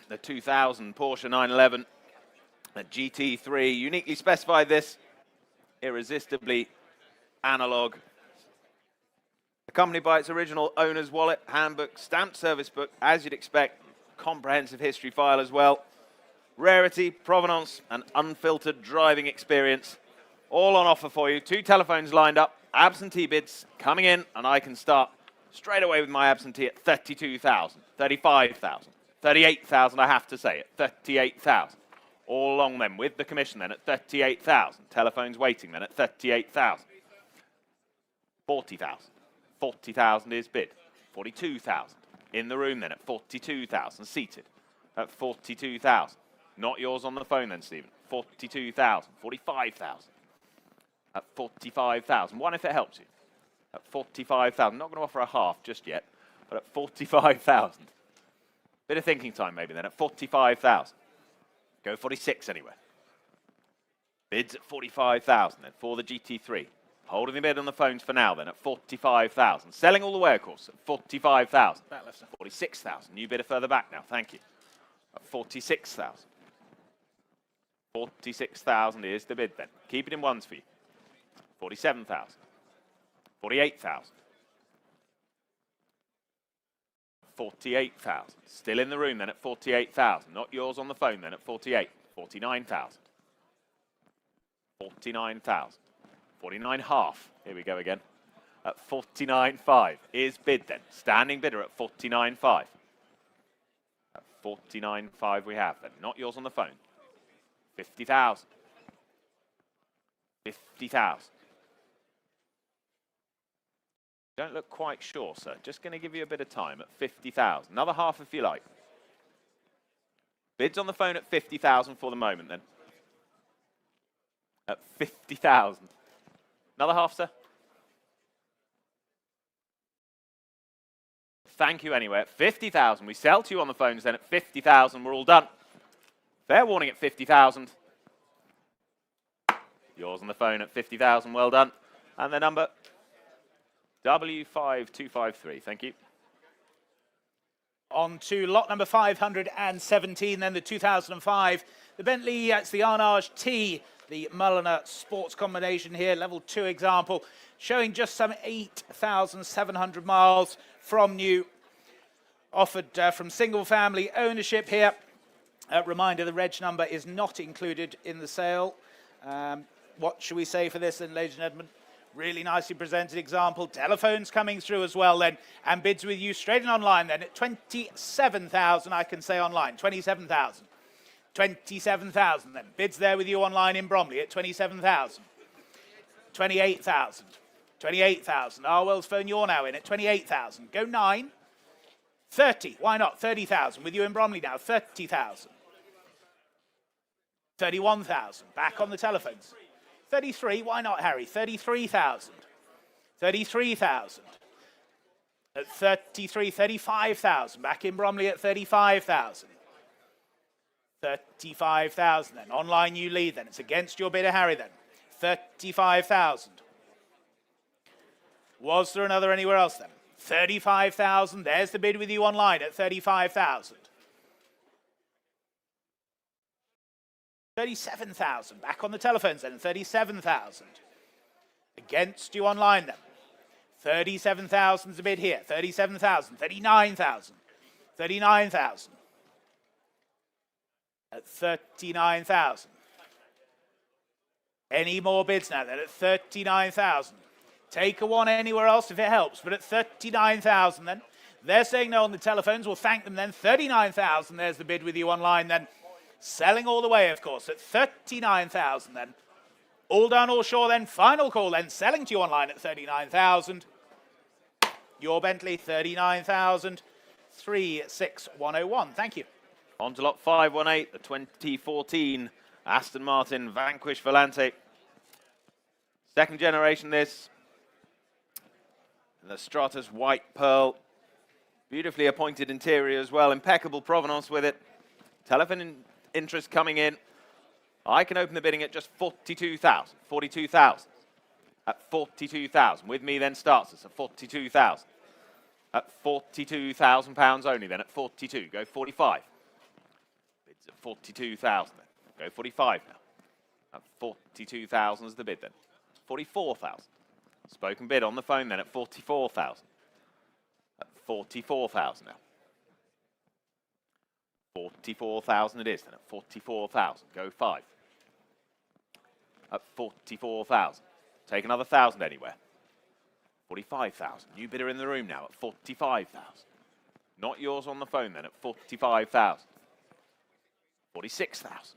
B: the 2000 Porsche 911. A GT3, uniquely specified this, irresistibly analog. Accompanied by its original owner's wallet, handbook, stamped service book, as you'd expect, comprehensive history file as well. Rarity, provenance, and unfiltered driving experience, all on offer for you. 2 telephones lined up, absentee bids coming in, and I can start straight away with my absentee at 32,000, 35,000, 38,000, I have to say it, 38,000. All along then, with the commission then at 38,000. Telephones waiting then at 38,000. 40,000. 40,000 is bid. 42,000. In the room then at 42,000. Seated at 42,000. Not yours on the phone then, Stephen. 42,000. 45,000. At 45,000. One if it helps you. At 45,000. Not going to offer a half just yet, but at 45,000. Bit of thinking time maybe then at 45,000. Go 46 anyway. Bids at 45,000 then for the GT3. Holding the bid on the phones for now then at 45,000. Selling all the way, of course, at 45,000. 46,000. New bidder further back now. Thank you. At 46,000. 46,000 is the bid then. Keep it in ones for you. 47,000. 48,000. 48,000. Still in the room then at 48,000. Not yours on the phone then at 48. 49,000. 49,000. 49 half. Here we go again. At 49.5 is bid then. Standing bidder at 49.5. At 49.5 we have then. Not yours on the phone. 50,000. 50,000. Don't look quite sure, sir. Just going to give you a bit of time at 50,000. Another half if you like. Bids on the phone at 50,000 for the moment then. At 50,000. Another half, sir. Thank you anyway. At 50,000. We sell to you on the phones then at 50,000. We're all done. Fair warning at 50,000. Yours on the phone at 50,000. Well done. And the number W5253. Thank you.
A: On to lot number 517, then the 2005. The Bentley, it's the Arnage T, the Mulliner Sports combination here, level 2 example, showing just some 8,700 miles from new. Offered from single family ownership here. Reminder, the reg number is not included in the sale. What should we say for this then, ladies and gentlemen? Really nicely presented example. Telephones coming through as well then. And bids with you straight in online then at 27,000, I can say online. 27,000. 27,000 then. Bids there with you online in Bromley at 27,000. 28,000. 28,000. Arwell's phone, you're now in at 28,000. Go 9. 30. Why not? 30,000. With you in Bromley now. 30,000. 31,000. Back on the telephones. 33. Why not, Harry? 33,000. 33,000. At 33, 35,000. Back in Bromley at 35,000. 35,000 then. Online you lead then. It's against your bidder, Harry then. 35,000. Was there another anywhere else then? 35,000. There's the bid with you online at 35,000. 37,000. Back on the telephones then. 37,000. Against you online then. 37,000 is the bid here. 37,000. 39,000. 39,000. At 39,000. Any more bids now then at 39,000. Take a one anywhere else if it helps, but at 39,000 then. They're saying no on the telephones. We'll thank them then. 39,000. There's the bid with you online then. Selling all the way, of course, at 39,000 then. All done, all sure then. Final call then. Selling to you online at 39,000. Your Bentley, 39,000. 36101. Thank you.
B: On to lot 518, the 2014 Aston Martin Vanquish Volante. Second generation this. The Stratus white pearl. Beautifully appointed interior as well. Impeccable provenance with it. Telephone interest coming in. I can open the bidding at just 42,000. 42,000. At 42,000. With me then starts us at 42,000. At 42,000 pounds only then at 42. Go 45. Bids at 42,000 then. Go 45 now. At 42,000 is the bid then. 44,000. Spoken bid on the phone then at 44,000. At 44,000 now. 44,000 it is then at 44,000. Go 5. At 44,000. Take another 1,000 anywhere. 45,000. New bidder in the room now at 45,000. Not yours on the phone then at 45,000. 46,000.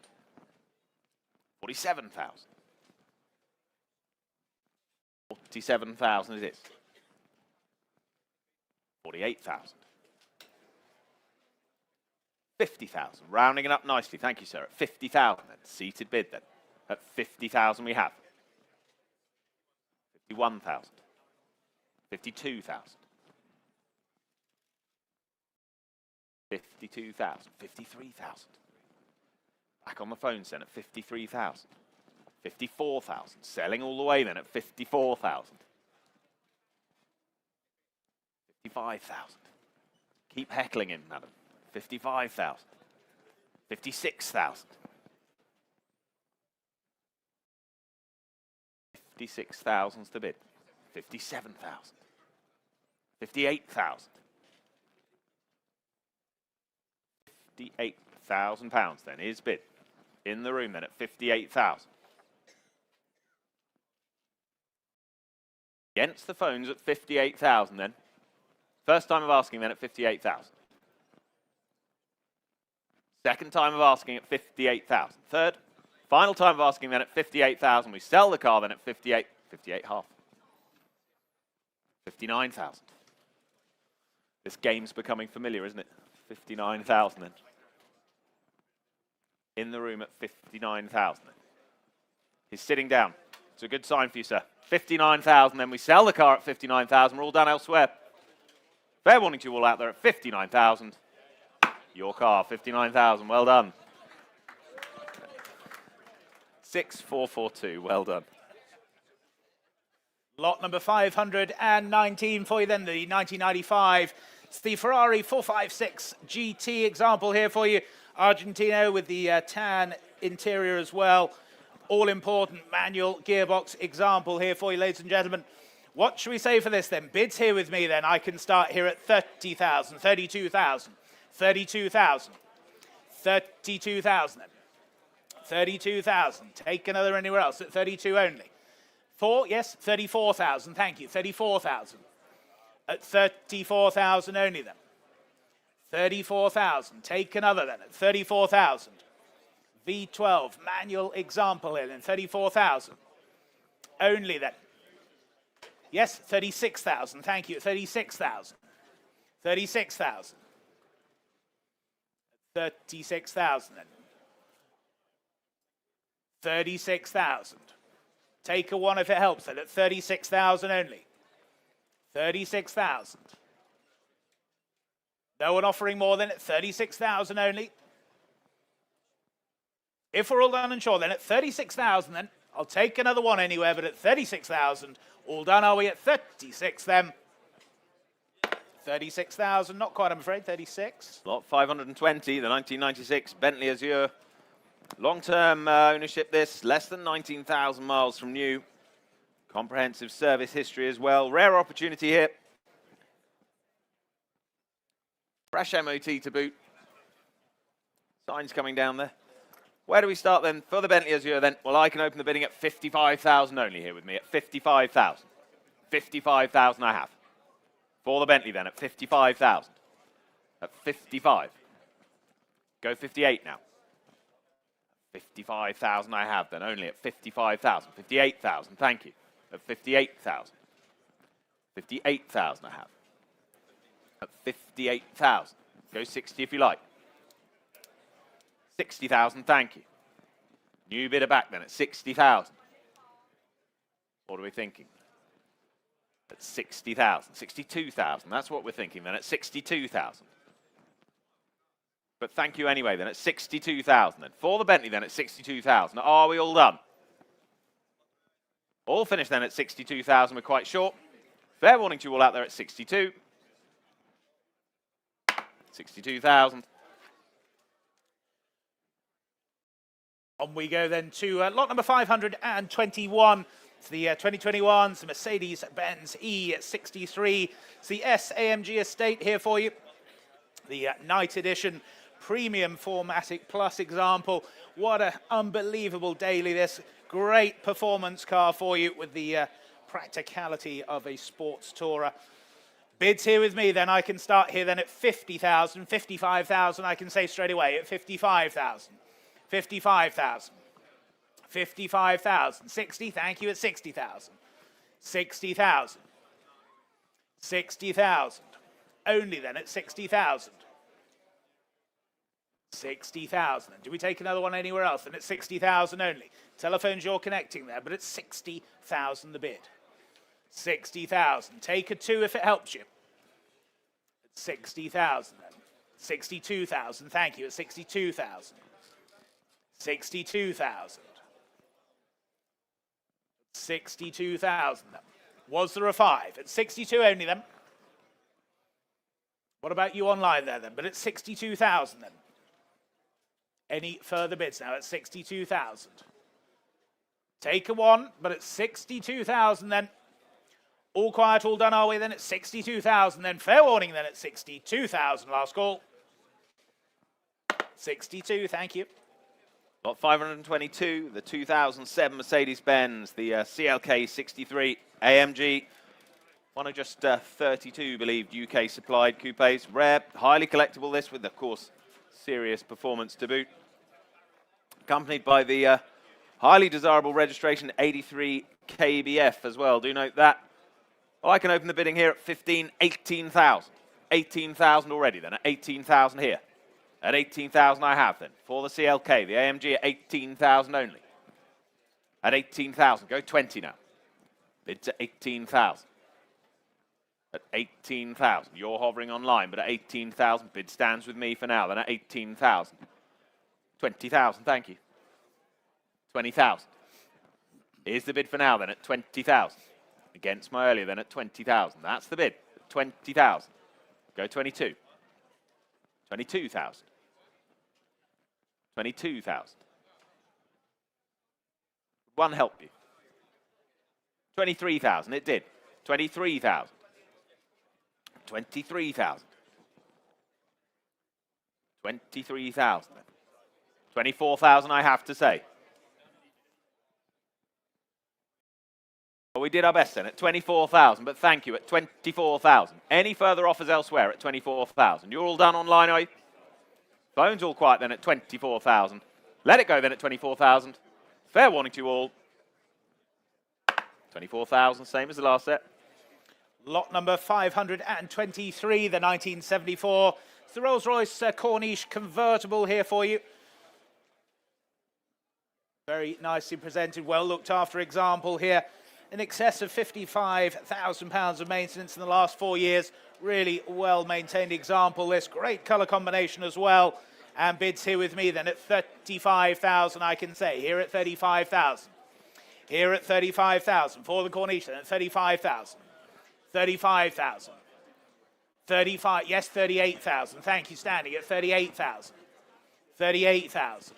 B: 47,000. 47,000 it is. 48,000. 50,000. Rounding it up nicely. Thank you, sir. At 50,000 then. Seated bid then. At 50,000 we have. 51,000. 52,000. 52,000. 53,000. Back on the phones then at 53,000. 54,000. Selling all the way then at 54,000. 55,000. Keep heckling him, madam. 55,000. 56,000. 56,000's the bid. 57,000. 58,000. 58,000 pounds then is bid. In the room then at 58,000. Against the phones at 58,000 then. First time of asking then at 58,000. Second time of asking at 58,000. Third, final time of asking then at 58,000. We sell the car then at 58, 58 half. 59,000. This game's becoming familiar, isn't it? 59,000 then. In the room at 59,000 then. He's sitting down. It's a good sign for you, sir. 59,000 then. We sell the car at 59,000. We're all done elsewhere. Fair warning to you all out there at 59,000. Your car, 59,000. Well done. 6442. Well done.
A: Lot number 519 for you then, the 1995. It's the Ferrari 456 GT example here for you. Argentino with the tan interior as well. All-important manual gearbox example here for you, ladies and gentlemen. What should we say for this then? Bids here with me then. I can start here at 30,000, 32,000, 32,000, 32,000 then. 32,000. Take another anywhere else at 32 only. 4, yes, 34,000. Thank you. 34,000. At 34,000 only then. 34,000. Take another then at 34,000. V12 manual example in 34,000. Only then. Yes, 36,000. Thank you. 36,000. 36,000. 36,000 then. 36,000. Take a one if it helps then at 36,000 only. 36,000. No one offering more than at 36,000 only. If we're all done and sure, then at 36,000 then, I'll take another one anywhere, but at 36,000, all done, are we at 36 then? 36,000, not quite, I'm afraid, 36.
B: Lot 520, the 1996 Bentley Azure. Long-term ownership this, less than 19,000 miles from new. Comprehensive service history as well. Rare opportunity here. Fresh MOT to boot. Signs coming down there. Where do we start then? For the Bentley Azure then, well, I can open the bidding at 55,000 only here with me, at 55,000. 55,000 I have. For the Bentley then, at 55,000. At 55. Go 58 now. 55,000 I have then, only at 55,000. 58,000, thank you. At 58,000. 58,000 I have. At 58,000. Go 60 if you like. 60,000, thank you. New bidder back then at 60,000. What are we thinking? At 60,000, 62,000, that's what we're thinking then, at 62,000. But thank you anyway then, at 62,000 then. For the Bentley then at 62,000. Are we all done? All finished then at 62,000, we're quite short. Fair warning to you all out there at 62. 62,000.
A: On we go then to lot number 521. It's the 2021 Mercedes-Benz E63. It's the S-AMG estate here for you. The Night Edition Premium 4MATIC Plus example. What an unbelievable daily this. Great performance car for you with the practicality of a sports tourer. Bids here with me, then I can start here then at 50,000, 55,000 I can say straight away at 55,000. 55,000. 55,000. 60, thank you, at 60,000. 60,000. 60,000. Only then at 60,000. 60,000. Do we take another one anywhere else? Then at 60,000 only. Telephones you're connecting there, but at 60,000 the bid. 60,000. Take a two if it helps you. At 60,000 then. 62,000, thank you, at 62,000. 62,000. 62,000 then. Was there a five? At 62 only then. What about you online there then? But at 62,000 then. Any further bids now at 62,000? Take a one, but at 62,000 then. All quiet, all done, are we then at 62,000 then? Fair warning then at 62,000. Last call. 62, thank you.
B: Lot 522, the 2007 Mercedes-Benz, the CLK 63 AMG. One of just 32 believed UK supplied coupes. Rare, highly collectible this with, of course, serious performance to boot. Accompanied by the highly desirable registration 83 KBF as well. Do note that. Well, I can open the bidding here at 18,000. 18,000 already then, at 18,000 here. At 18,000 I have then, for the CLK, the AMG at 18,000 only. At 18,000, go 20 now. Bid to 18,000. At 18,000, you're hovering online, but at 18,000, bid stands with me for now, then at 18,000. 20,000, thank you. 20,000. Here's the bid for now then, at 20,000. Against my earlier then at 20,000. That's the bid, 20,000. Go 22. 22,000. 22,000. One help you. 23,000, it did. 23,000. 23,000. 23,000. 24,000 I have to say. Well, we did our best then at 24,000, but thank you at 24,000. Any further offers elsewhere at 24,000? You're all done online, are you? Phone's all quiet then at 24,000. Let it go then at 24,000. Fair warning to you all. 24,000, same as the last set.
A: Lot number 523, the 1974. It's the Rolls-Royce Corniche convertible here for you. Very nicely presented, well looked after example here. In excess of £55,000 of maintenance in the last 4 years. Really well maintained example. This great colour combination as well. And bids here with me then at 35,000, I can say. Here at 35,000. Here at 35,000 for the Corniche then at 35,000. 35,000. 35, yes, 38,000. Thank you, standing at 38,000. 38,000.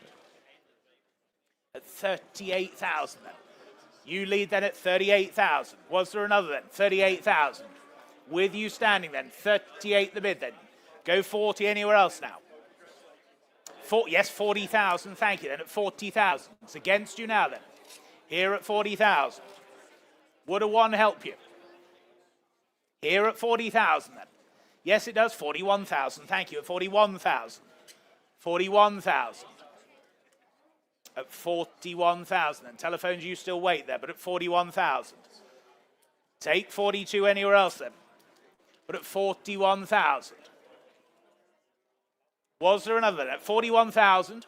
A: At 38,000 then. You lead then at 38,000. Was there another then? 38,000. With you standing then, 38 the bid then. Go 40 anywhere else now. Yes, 40,000, thank you then at 40,000. It's against you now then. Here at 40,000. Would a one help you? Here at 40,000 then. Yes, it does. 41,000. Thank you. At 41,000. 41,000. At 41,000. And telephones, you still wait there, but at 41,000. Take 42 anywhere else then. But at 41,000. Was there another then? At 41,000.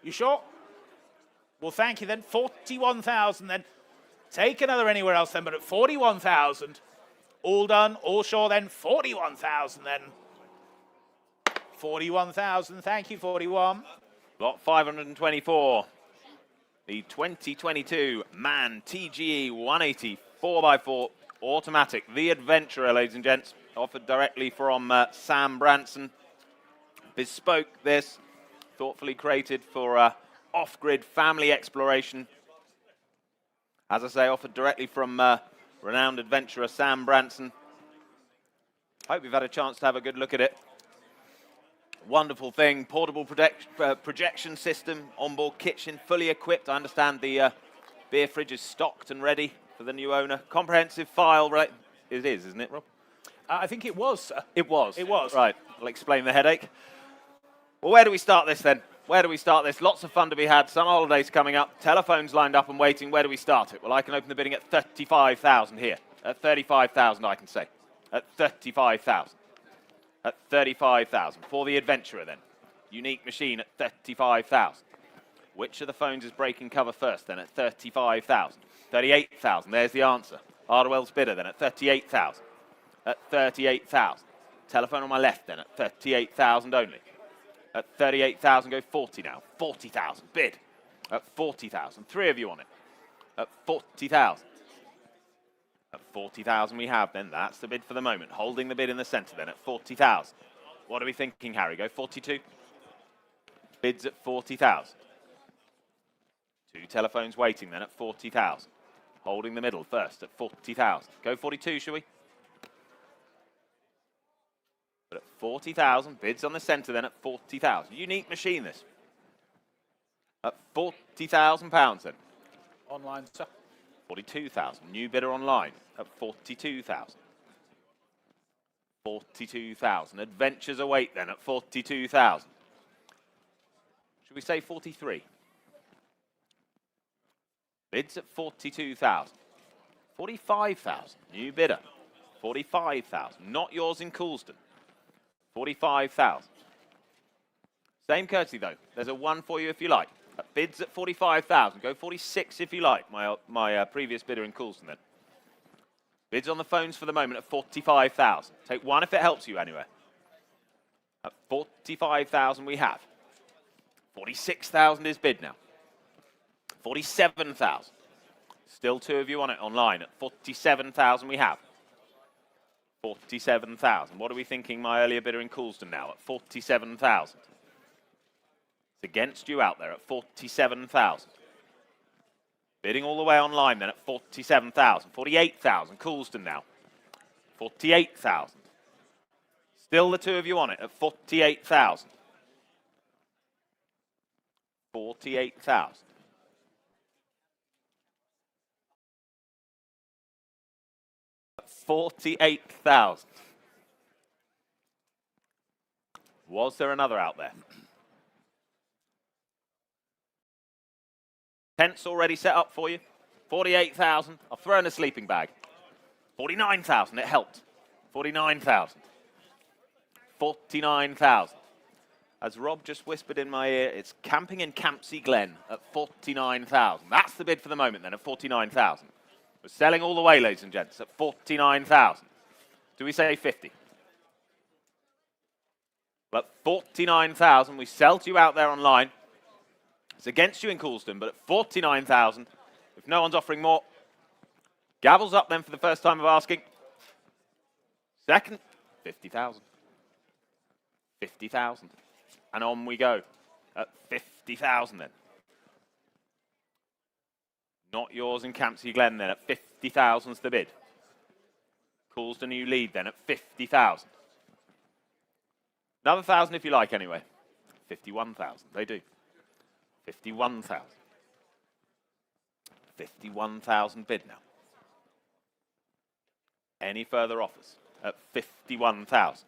A: You sure? Well, thank you then. 41,000 then. Take another anywhere else then, but at 41,000. All done, all sure then. 41,000 then. 41,000, thank you, 41.
B: Lot 524. The 2022 MAN TGE 180 4x4 automatic. The Adventurer, ladies and gents. Offered directly from Sam Branson. Bespoke this. Thoughtfully created for off-grid family exploration. As I say, offered directly from renowned adventurer Sam Branson. Hope you've had a chance to have a good look at it. Wonderful thing, portable projection system, onboard kitchen, fully equipped. I understand the beer fridge is stocked and ready for the new owner. Comprehensive file, right? It is, isn't it, Rob?
A: I think it was, sir.
B: It was?
A: It was.
B: Right, I'll explain the headache. Well, where do we start this then? Where do we start this? Lots of fun to be had. Summer holidays coming up. Telephones lined up and waiting. Where do we start it? Well, I can open the bidding at 35,000 here. At 35,000, I can say. At 35,000. At 35,000. For the Adventurer, then. Unique machine at 35,000. Which of the phones is breaking cover first, then, at 35,000? 38,000. There's the answer. Ardwell's bidder, then, at 38,000. At 38,000. Telephone on my left, then, at 38,000 only. At 38,000, go 40 now. 40,000, bid. At 40,000, 3 of you on it. At 40,000. At 40,000 we have then, that's the bid for the moment. Holding the bid in the centre then at 40,000. What are we thinking, Harry? Go 42. Bids at 40,000. 2 telephones waiting then at 40,000. Holding the middle first at 40,000. Go 42, shall we? But at 40,000, bids on the centre then at 40,000. Unique machine, this. At £40,000 then.
A: Online, sir.
B: 42,000. New bidder online at 42,000. 42,000. Adventures await then at 42,000. Should we say 43? Bids at 42,000. 45,000. New bidder. 45,000. Not yours in Coulsdon. 45,000. Same courtesy though. There's a 1 for you if you like. Bids at 45,000. Go 46 if you like. My previous bidder in Coulsdon then. Bids on the phones for the moment at 45,000. Take 1 if it helps you anyway. At 45,000 we have. 46,000 is bid now. 47,000. Still 2 of you on it online. At 47,000 we have. 47,000. What are we thinking, my earlier bidder in Coulsdon now? At 47,000. It's against you out there at 47,000. Bidding all the way online then at 47,000. 48,000. Coulsdon now. 48,000. Still the 2 of you on it at 48,000. 48,000. At 48,000. Was there another out there? Tents already set up for you. 48,000. I'll throw in a sleeping bag. 49,000. It helped. 49,000. 49,000. As Rob just whispered in my ear, it's camping in Campsie Glen at 49,000. That's the bid for the moment then, at 49,000. We're selling all the way, ladies and gents, at 49,000. Do we say 50? But 49,000, we sell to you out there online. It's against you in Coulsdon, but at 49,000, if no one's offering more, gavel's up then for the first time of asking. Second, 50,000. 50,000. And on we go at 50,000 then. Not yours in Campsie Glen then, at 50,000's the bid. Coulsdon you lead then at 50,000. Another 1,000 if you like anyway. 51,000, they do. 51,000. 51,000 bid now. Any further offers at 51,000?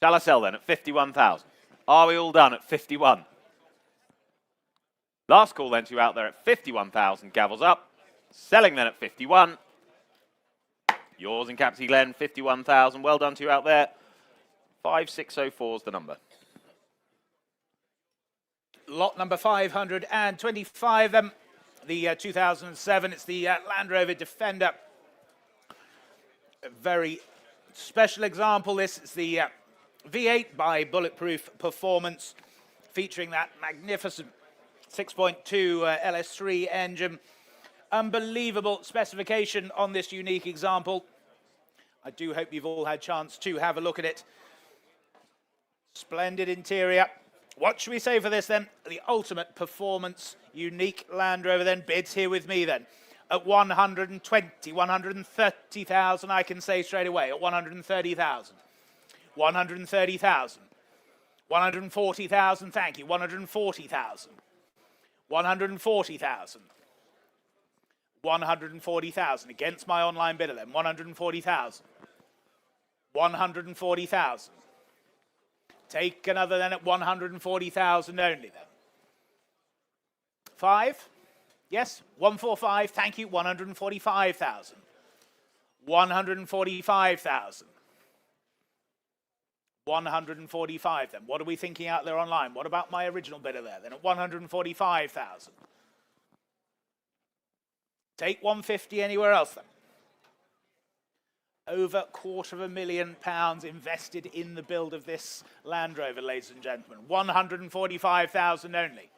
B: Shall I sell then at 51,000? Are we all done at 51? Last call then to you out there at 51,000. Gavels up. Selling then at 51. Yours in Campsie Glen, 51,000. Well done to you out there. 5604 is the number.
A: Lot number 525, the 2007. It's the Land Rover Defender. A very special example. This is the V8 by Bulletproof Performance, featuring that magnificent 6.2 LS3 engine. Unbelievable specification on this unique example. I do hope you've all had a chance to have a look at it. Splendid interior. What should we say for this then? The ultimate performance, unique Land Rover then. Bids here with me then. At 120, 130,000, I can say straight away. At 130,000. 130,000. 140,000, thank you. 140,000. 140,000. 140,000. Against my online bidder then. 140,000. 140,000. Take another then at 140,000 only then. 5? Yes? 145, thank you. 145,000. 145,000. 145 then. What are we thinking out there online? What about my original bidder there then at 145,000? Take 150 anywhere else then. Over £250,000 invested in the build of this Land Rover, ladies and gentlemen. 145,000 only.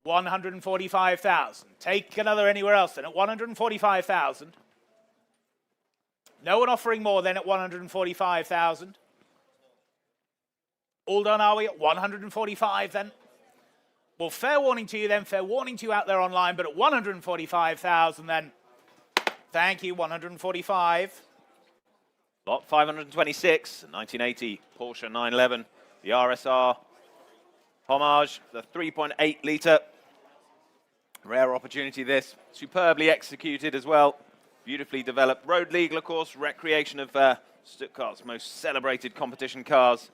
A: 145,000. Take another anywhere else then at 145,000. No one offering more then at 145,000. All done, are we? At 145 then. Well, fair warning to you then. Fair warning to you out there online. But at 145,000 then. Thank you, 145.
B: Lot 526, 1980 Porsche 911. The RSR Homage, the 3.8 litre. Rare opportunity this. Superbly executed as well. Beautifully developed. Road legal, of course. Recreation of Stuttgart's most celebrated competition cars.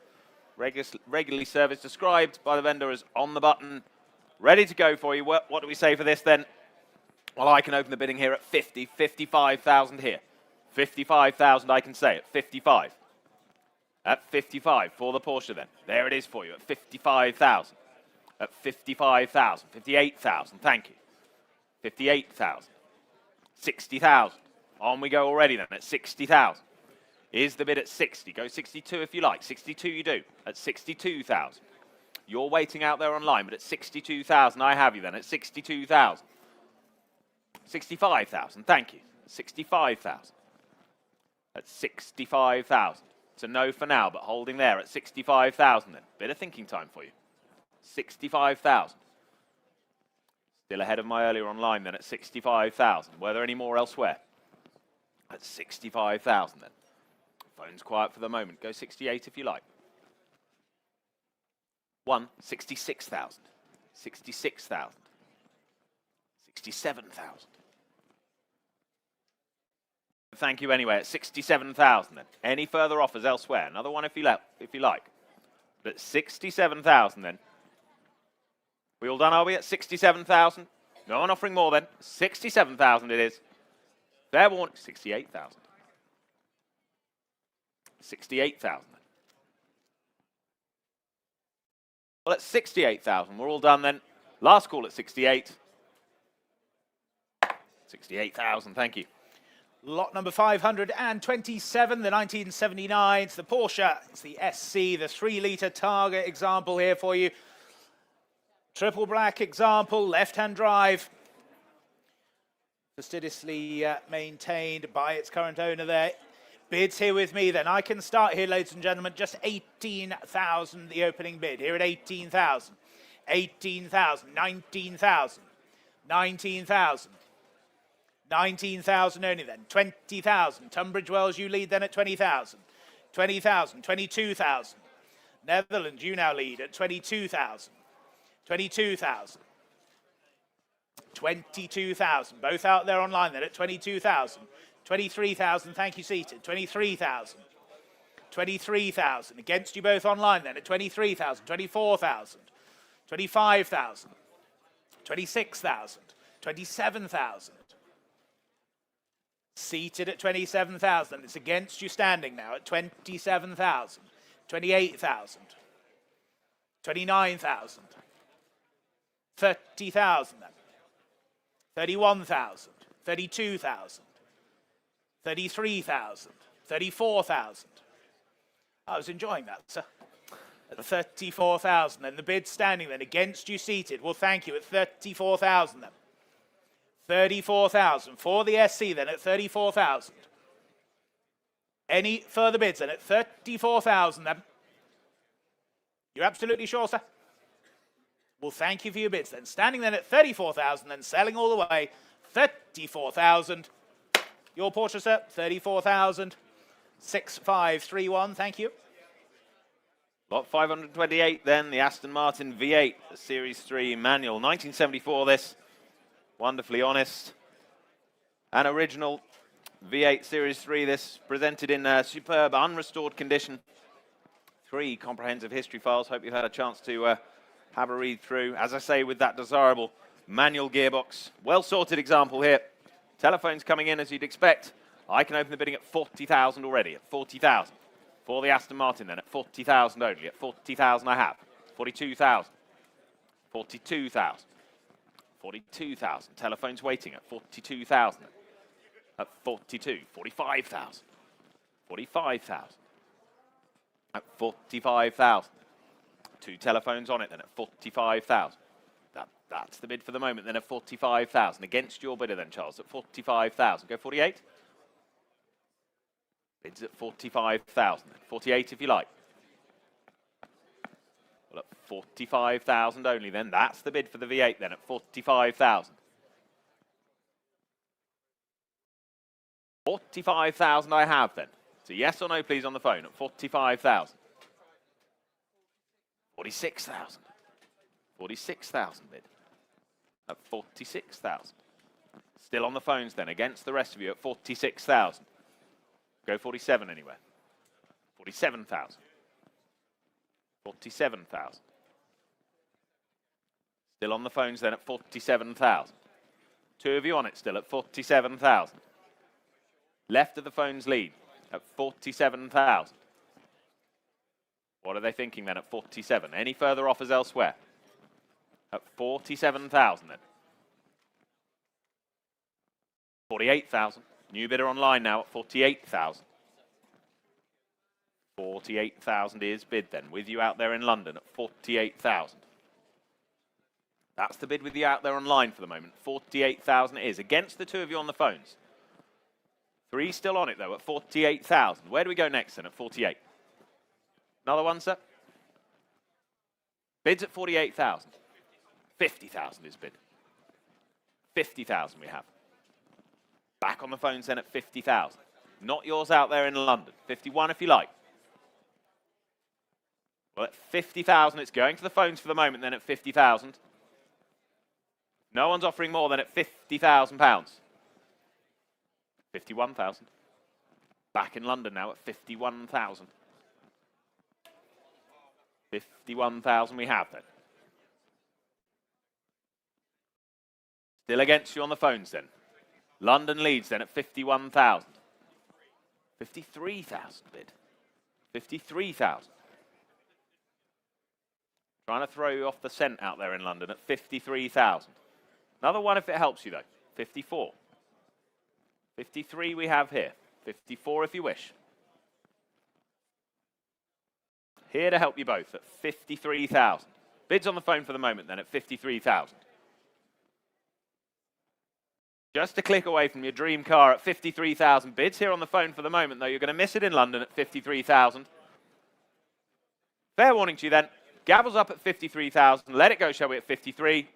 B: Regularly serviced, described by the vendor as on the button. Ready to go for you. What do we say for this then? Well, I can open the bidding here at 50, 55,000 here. 55,000 I can say at 55. At 55 for the Porsche then. There it is for you at 55,000. At 55,000. 58,000, thank you. 58,000. 60,000. On we go already then at 60,000. Is the bid at 60? Go 62 if you like. 62 you do. At 62,000. You're waiting out there online, but at 62,000 I have you then at 62,000. 65,000, thank you. 65,000. At 65,000. It's a no for now, but holding there at 65,000 then. Bit of thinking time for you. 65,000. Still ahead of my earlier online then at 65,000. Were there any more elsewhere? At 65,000 then. Phone's quiet for the moment. Go 68 if you like. 66,000. 66,000. 67,000. Thank you anyway, at 67,000 then. Any further offers elsewhere? Another one if you like. But 67,000 then. We all done, are we, at 67,000? No one offering more then. 67,000 it is. Fair warning, 68,000. 68,000. Well, at 68,000, we're all done then. Last call at 68. 68,000, thank you.
A: Lot number 527, the 1979. It's the Porsche, it's the SC, the 3-litre Targa example here for you. Triple black example, left-hand drive. Fastidiously maintained by its current owner there. Bids here with me then. I can start here, ladies and gentlemen. Just 18,000, the opening bid. Here at 18,000. 18,000, 19,000, 19,000. 19,000 only then. 20,000. Tunbridge Wells, you lead then at 20,000. 20,000, 22,000. Netherlands, you now lead at 22,000. 22,000. 22,000. Both out there online then at 22,000. 23,000, thank you, seated. 23,000. 23,000. Against you both online then at 23,000. 24,000. 25,000. 26,000. 27,000. Seated at 27,000. It's against you standing now at 27,000. 28,000. 29,000. 30,000 then. 31,000. 32,000. 33,000. 34,000. I was enjoying that, sir. At 34,000. Then the bid standing then against you seated. Well, thank you at 34,000 then. 34,000 for the SC then at 34,000. Any further bids then at 34,000 then? You're absolutely sure, sir? Well, thank you for your bids then. Standing then at 34,000 then selling all the way. 34,000. Your Porsche, sir, 34,000. 6531, thank you.
B: Lot 528 then, the Aston Martin V8, the Series 3 manual. 1974 this. Wonderfully honest and original V8 Series 3. This presented in superb unrestored condition. 3 comprehensive history files. Hope you've had a chance to have a read through. As I say, with that desirable manual gearbox. Well sorted example here. Telephones coming in as you'd expect. I can open the bidding at 40,000 already, at 40,000. For the Aston Martin then, at 40,000 only. At 40,000 I have. 42,000. 42,000. 42,000. Telephones waiting at 42,000. At 42. 45,000. 45,000. At 45,000. 2 telephones on it then at 45,000. That's the bid for the moment then at 45,000. Against your bidder then, Charles, at 45,000. Go 48. Bids at 45,000. 48 if you like. Well, at 45,000 only then. That's the bid for the V8 then at 45,000. 45,000 I have then. So yes or no, please, on the phone at 45,000. 46,000. 46,000 bid. At 46,000. Still on the phones then, against the rest of you at 46,000. Go 47 anywhere. 47,000. 47,000. Still on the phones then at 47,000. 2 of you on it still at 47,000. Left of the phones lead at 47,000. What are they thinking then at 47? Any further offers elsewhere? At 47,000 then. 48,000. New bidder online now at 48,000. 48,000 is bid then, with you out there in London at 48,000. That's the bid with you out there online for the moment. 48,000 it is. Against the 2 of you on the phones. 3 still on it though at 48,000. Where do we go next then at 48? Another one, sir? Bids at 48,000. 50,000 is bid. 50,000 we have. Back on the phones then at 50,000. Not yours out there in London. 51 if you like. Well, at 50,000, it's going to the phones for the moment then at 50,000. No one's offering more than at £50,000. 51,000. Back in London now at 51,000. 51,000 we have then. Still against you on the phones then. London leads then at 51,000. 53,000 bid. 53,000. Trying to throw you off the scent out there in London at 53,000. Another one if it helps you though. 54. 53 we have here. 54 if you wish. Here to help you both at 53,000. Bids on the phone for the moment then at 53,000. Just a click away from your dream car at 53,000 bids. Here on the phone for the moment, though, you're going to miss it in London at 53,000. Fair warning to you then. Gavels up at 53,000. Let it go, shall we, at 53.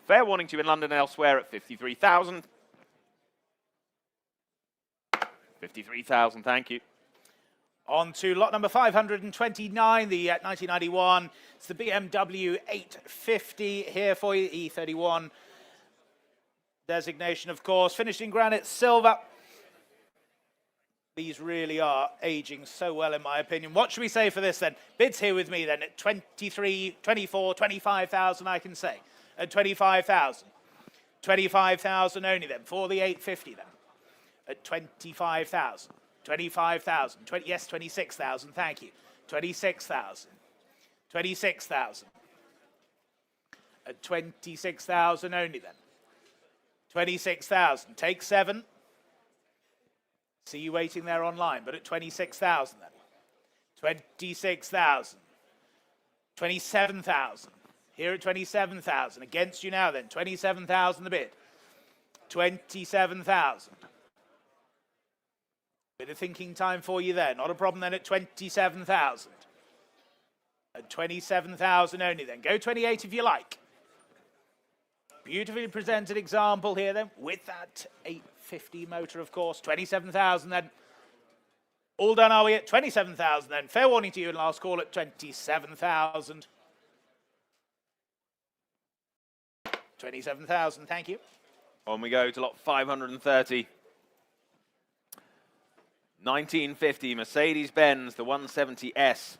B: Fair warning to you in London and elsewhere at 53,000. 53,000, thank you.
A: On to lot number 529, the 1991. It's the BMW 850 here for you, E31. Designation, of course, finished in granite silver. These really are aging so well, in my opinion. What should we say for this, then? Bids here with me, then, at 23, 24, 25,000, I can say. At 25,000. 25,000 only, then, for the 850, then. At 25,000. 25,000. Yes, 26,000, thank you. 26,000. 26,000. At 26,000 only, then. 26,000. Take 7. See you waiting there online, but at 26,000 then. 26,000. 27,000. Here at 27,000. Against you now then. 27,000 the bid. 27,000. Bit of thinking time for you there. Not a problem then at 27,000. At 27,000 only then. Go 28 if you like. Beautifully presented example here then, with that 850 motor, of course. 27,000 then. All done are we at 27,000 then. Fair warning to you and last call at 27,000. 27,000, thank you.
B: On we go to lot 530. 1950 Mercedes-Benz, the 170S.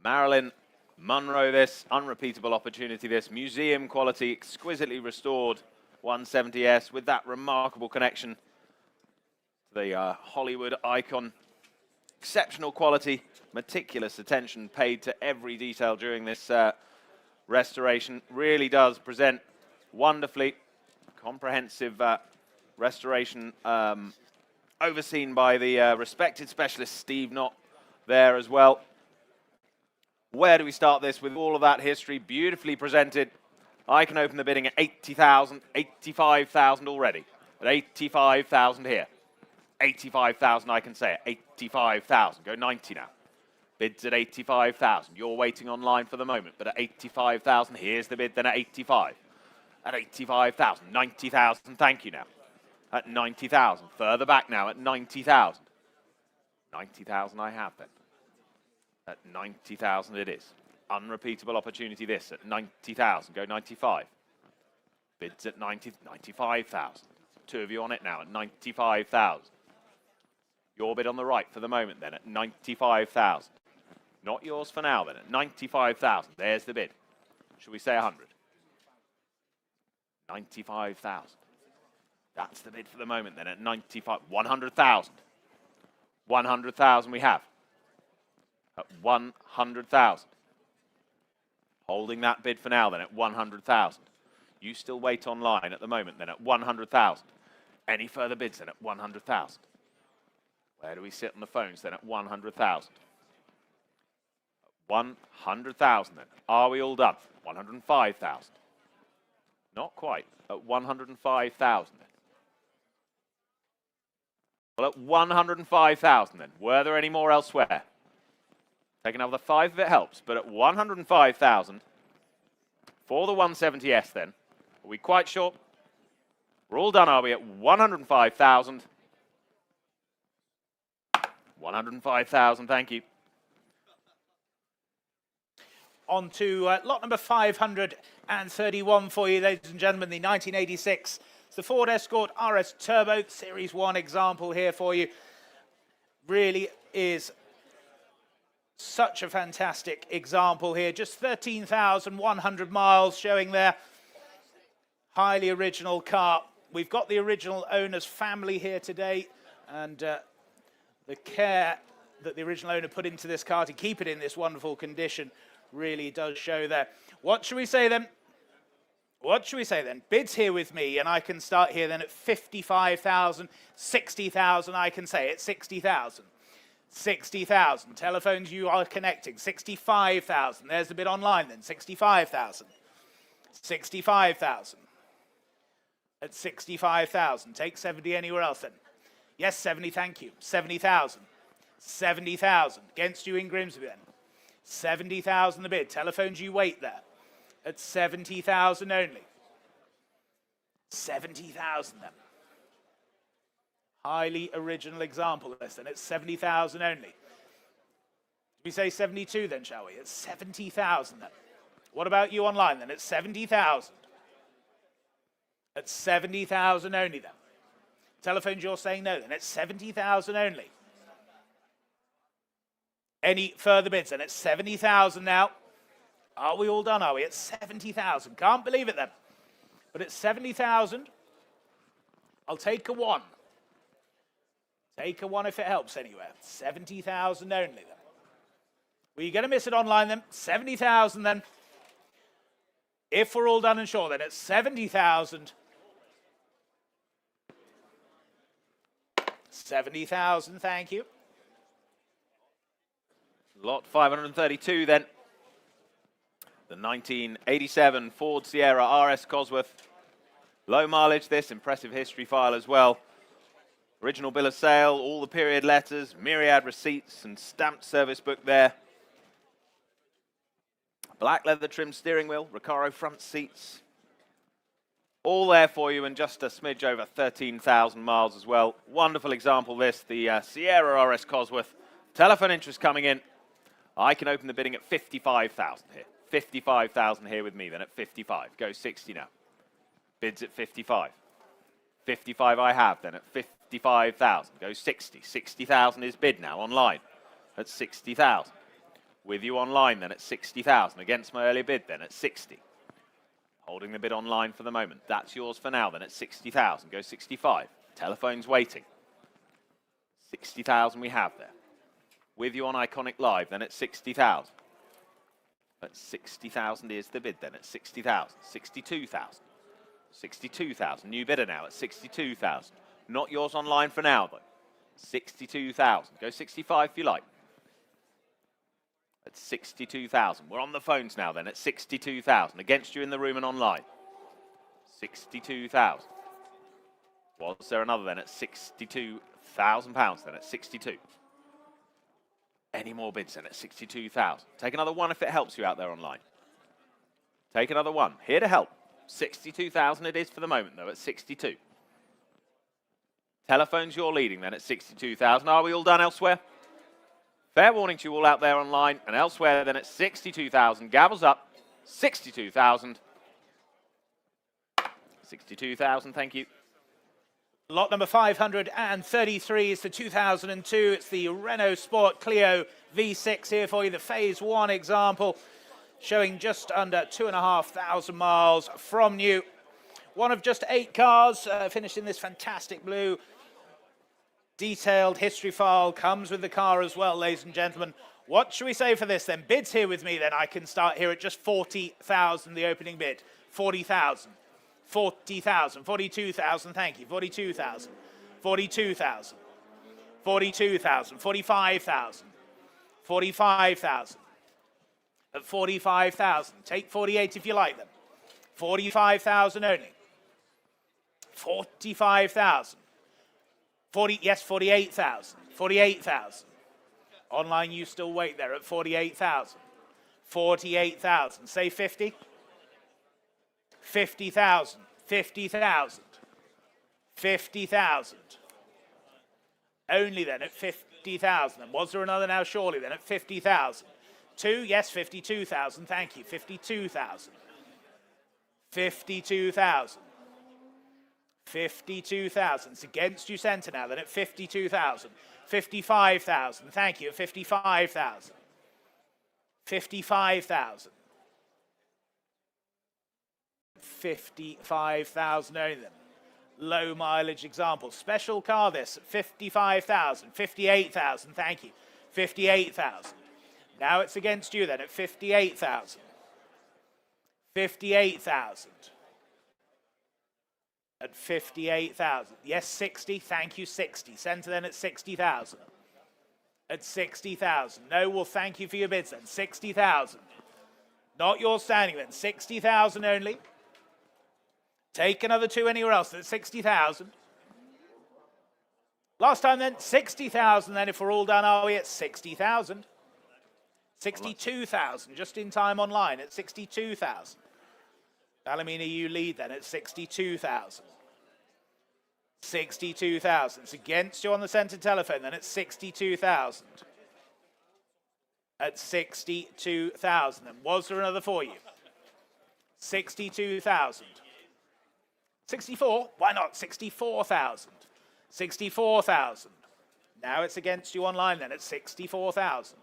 B: Marilyn Monroe, this unrepeatable opportunity, this museum quality, exquisitely restored 170S with that remarkable connection to the Hollywood icon. Exceptional quality, meticulous attention paid to every detail during this restoration. Really does present wonderfully. Comprehensive restoration overseen by the respected specialist Steve Knott there as well. Where do we start this with all of that history beautifully presented? I can open the bidding at 80,000, 85,000 already. At 85,000 here. 85,000 I can say it. 85,000. Go 90 now. Bids at 85,000. You're waiting online for the moment, but at 85,000, here's the bid then at 85. At 85,000, 90,000, thank you now. At 90,000, further back now at 90,000. 90,000 I have then. At 90,000 it is. Unrepeatable opportunity this at 90,000. Go 95. Bids at 95,000. Two of you on it now at 95,000. Your bid on the right for the moment then at 95,000. Not yours for now then at 95,000. There's the bid. Should we say 100? 95,000. That's the bid for the moment then at 95. 100,000. 100,000 we have. At 100,000. Holding that bid for now then at 100,000. You still wait online at the moment then at 100,000. Any further bids then at 100,000? Where do we sit on the phones then at 100,000? 100,000 then. Are we all done? 105,000. Not quite. At 105,000 then. Well, at 105,000 then. Were there any more elsewhere? Take another 5 if it helps, but at 105,000 for the 170S then. Are we quite sure? We're all done, are we, at 105,000? 105,000, thank you.
A: On to lot number 531 for you, ladies and gentlemen, the 1986. It's the Ford Escort RS Turbo, Series 1 example here for you. Really is such a fantastic example here. Just 13,100 miles showing there. highly original car. We've got the original owner's family here today, and the care that the original owner put into this car to keep it in this wonderful condition really does show there. What should we say then? What should we say then? Bids here with me, and I can start here then at 55,000, 60,000, I can say it, 60,000. 60,000. Telephones you are connecting, 65,000. There's the bid online then, 65,000. 65,000. At 65,000. Take 70 anywhere else then. Yes, 70, thank you. 70,000. 70,000. Against you in Grimsby then. 70,000 the bid. Telephones you wait there. At 70,000 only. 70,000 then. Highly original example of this then. At 70,000 only. Do we say 72 then, shall we? At 70,000 then. What about you online then? At 70,000. At 70,000 only then. Telephones you're saying no then. At 70,000 only. Any further bids then? At 70,000 now. Are we all done, are we? At 70,000. Can't believe it then. But at 70,000, I'll take a 1. Take a 1 if it helps anywhere. 70,000 only then. Were you going to miss it online then? 70,000 then. If we're all done and sure then, at 70,000. 70,000, thank you.
B: Lot 532 then. The 1987 Ford Sierra RS Cosworth. Low mileage this, impressive history file as well. Original bill of sale, all the period letters, myriad receipts and stamped service book there. Black leather trimmed steering wheel, Recaro front seats. All there for you in just a smidge over 13,000 miles as well. Wonderful example this, the Sierra RS Cosworth. Telephone interest coming in. I can open the bidding at 55,000 here. 55,000 here with me then at 55. Go 60 now. Bids at 55. 55 I have then at 55,000. Go 60. 60,000 is bid now online at 60,000. With you online then at 60,000. Against my earlier bid then at 60. Holding the bid online for the moment. That's yours for now then at 60,000. Go 65. Telephone's waiting. 60,000 we have there. With you on Iconic Live then at 60,000. At 60,000 is the bid then at 60,000. 62,000. 62,000. New bidder now at 62,000. Not yours online for now though. 62,000. Go 65 if you like. At 62,000. We're on the phones now then at 62,000. Against you in the room and online. 62,000. Was there another then at £62,000 then at 62? Any more bids then at 62,000? Take another 1 if it helps you out there online. Take another 1. Here to help. 62,000 it is for the moment though at 62. Telephones you're leading then at 62,000. Are we all done elsewhere? Fair warning to you all out there online and elsewhere then at 62,000. Gavels up. 62,000. 62,000, thank you.
A: Lot number 533 is the 2002. It's the Renault Sport Clio V6 here for you, the Phase 1 example, showing just under 2,500 miles from new. One of just 8 cars finished in this fantastic blue. Detailed history file comes with the car as well, ladies and gentlemen. What should we say for this then? Bids here with me then. I can start here at just 40,000, the opening bid. 40,000. 40,000, 42,000, thank you, 42,000, 42,000, 42,000, 45,000, 45,000, at 45,000, take 48 if you like them, 45,000 only, 45,000, 40, yes, 48,000, 48,000, online you still wait there at 48,000, 48,000, say 50, 50,000, 50,000, 50,000. Only then at 50,000. And was there another now? Surely then at 50,000. 2, yes, 52,000. Thank you. 52,000. 52,000. 52,000. It's against you centre now then at 52,000. 55,000. Thank you. 55,000. 55,000. 55,000 only then. Low mileage example. Special car this, 55,000, 58,000, thank you. 58,000. Now it's against you then at 58,000. 58,000. At 58,000. Yes, 60, thank you, 60. Centre then at 60,000. At 60,000. No, well, thank you for your bids then. 60,000. Not your standing then. 60,000 only. Take another two anywhere else at 60,000. Last time then, 60,000 then if we're all done, are we at 60,000? 62,000, just in time online at 62,000. Ballymena, you lead then at 62,000. 62,000. It's against you on the centre telephone then at 62,000. At 62,000. And was there another for you? 62,000. 64? Why not? 64,000. 64,000. Now it's against you online then at 64,000.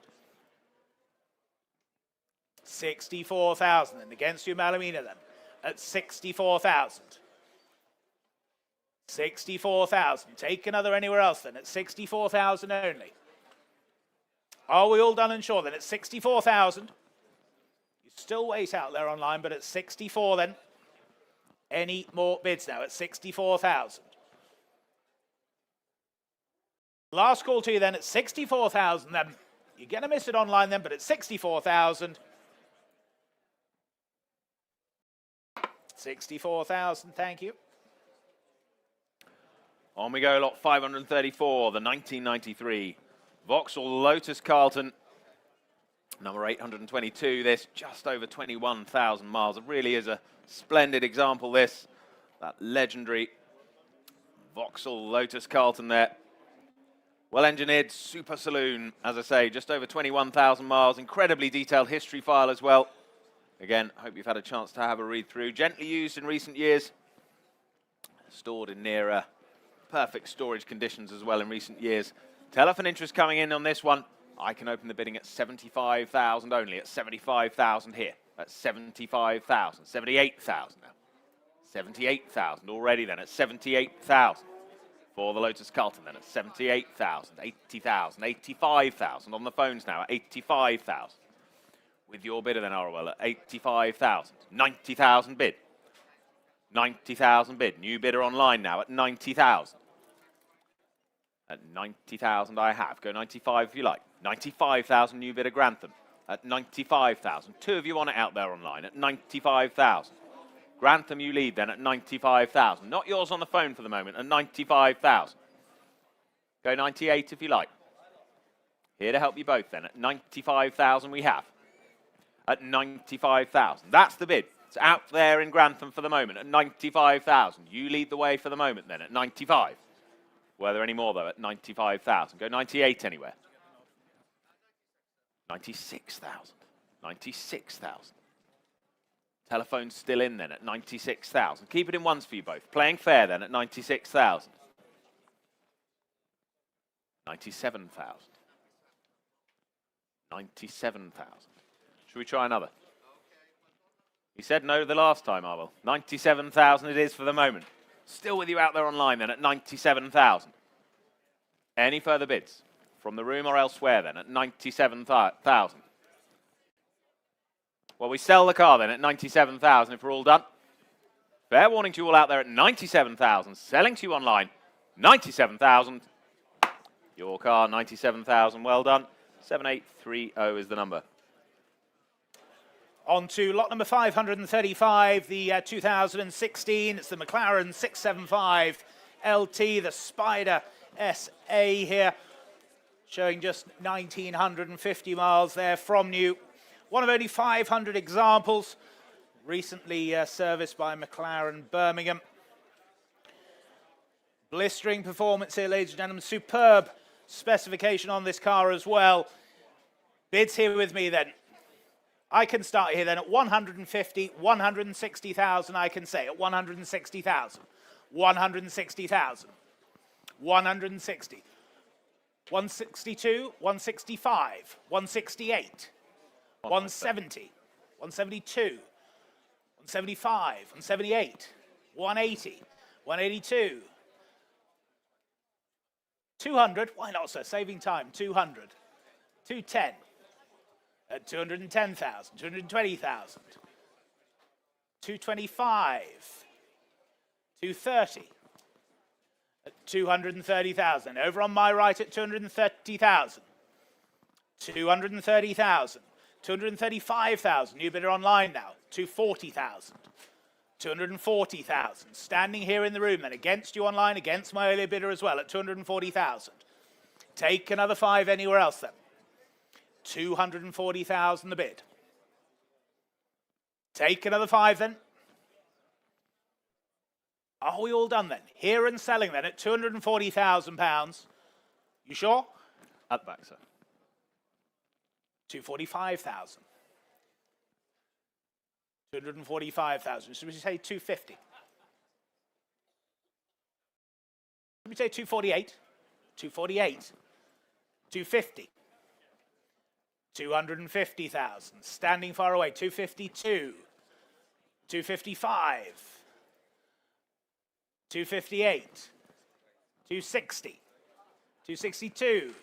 A: 64,000. And against you, Ballymena then at 64,000. 64,000. Take another anywhere else then at 64,000 only. Are we all done and sure then at 64,000? You still wait out there online, but at 64 then. Any more bids now at 64,000? Last call to you then at 64,000 then. You're going to miss it online then, but at 64,000. 64,000, thank you.
B: On we go, lot 534, the 1993 Vauxhall Lotus Carlton. Number 822, this just over 21,000 miles. It really is a splendid example, this. That legendary Vauxhall Lotus Carlton there. Well-engineered super saloon, as I say, just over 21,000 miles. Incredibly detailed history file as well. Again, hope you've had a chance to have a read through. Gently used in recent years. Stored in near perfect storage conditions as well in recent years. Telephone interest coming in on this one. I can open the bidding at 75,000 only, at 75,000 here. That's 75,000, 78,000 now. 78,000 already then, at 78,000. For the Lotus Carlton then, at 78,000, 80,000, 85,000 on the phones now, at 85,000. With your bidder then, Orwell, at 85,000. 90,000 bid. 90,000 bid. New bidder online now at 90,000. At 90,000 I have. Go 95 if you like. 95,000 new bidder Grantham. At 95,000. Two of you want it out there online at 95,000. Grantham you lead then at 95,000. Not yours on the phone for the moment at 95,000. Go 98 if you like. Here to help you both then at 95,000 we have. At 95,000. That's the bid. It's out there in Grantham for the moment at 95,000. You lead the way for the moment then at 95. Were there any more though at 95,000? Go 98 anywhere. 96,000. 96,000. Telephone's still in then at 96,000. Keep it in ones for you both. Playing fair then at 96,000. 97,000. 97,000. Should we try another? You said no the last time, I will. 97,000 it is for the moment. Still with you out there online then at 97,000. Any further bids? From the room or elsewhere then at 97,000. Well, we sell the car then at 97,000 if we're all done. Fair warning to you all out there at 97,000. Selling to you online, 97,000. Your car, 97,000. Well done. 7830 is the number.
A: On to lot number 535, the 2016. It's the McLaren 675 LT, the Spider SA here, showing just 1,950 miles there from new. One of only 500 examples, recently serviced by McLaren Birmingham. Blistering performance here, ladies and gentlemen. Superb specification on this car as well. Bids here with me then. I can start here then at 150, 160,000 I can say, at 160,000. 160,000. 160. 162, 165, 168, 170, 172, 175, 178, 180, 182, 200, why not, sir? Saving time, 200, 210, at 210,000, 220,000, 225, 230, at 230,000. Over on my right at 230,000, 230,000, 235,000. New bidder online now, 240,000, 240,000. Standing here in the room then, against you online, against my earlier bidder as well at 240,000. Take another 5 anywhere else then. 240,000 the bid. Take another 5 then. Are we all done then? Here and selling then at £240,000. You sure?
B: At the back, sir.
A: 245,000. 245,000. Should we say 250? Should we say 248? 248. 250. 250,000. Standing far away. 252. 255. 258. 260. 262.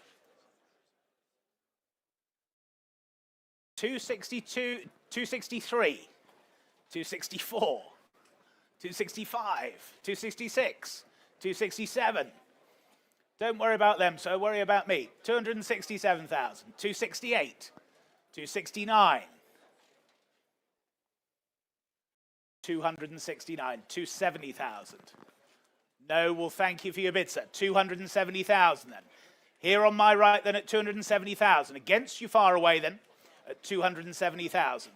A: 262, 263, 264, 265, 266, 267. Don't worry about them, so worry about me. 267,000, 268, 269, 269, 270,000. No, well, thank you for your bid, sir. 270,000 then. Here on my right then at 270,000. Against you far away then at 270,000.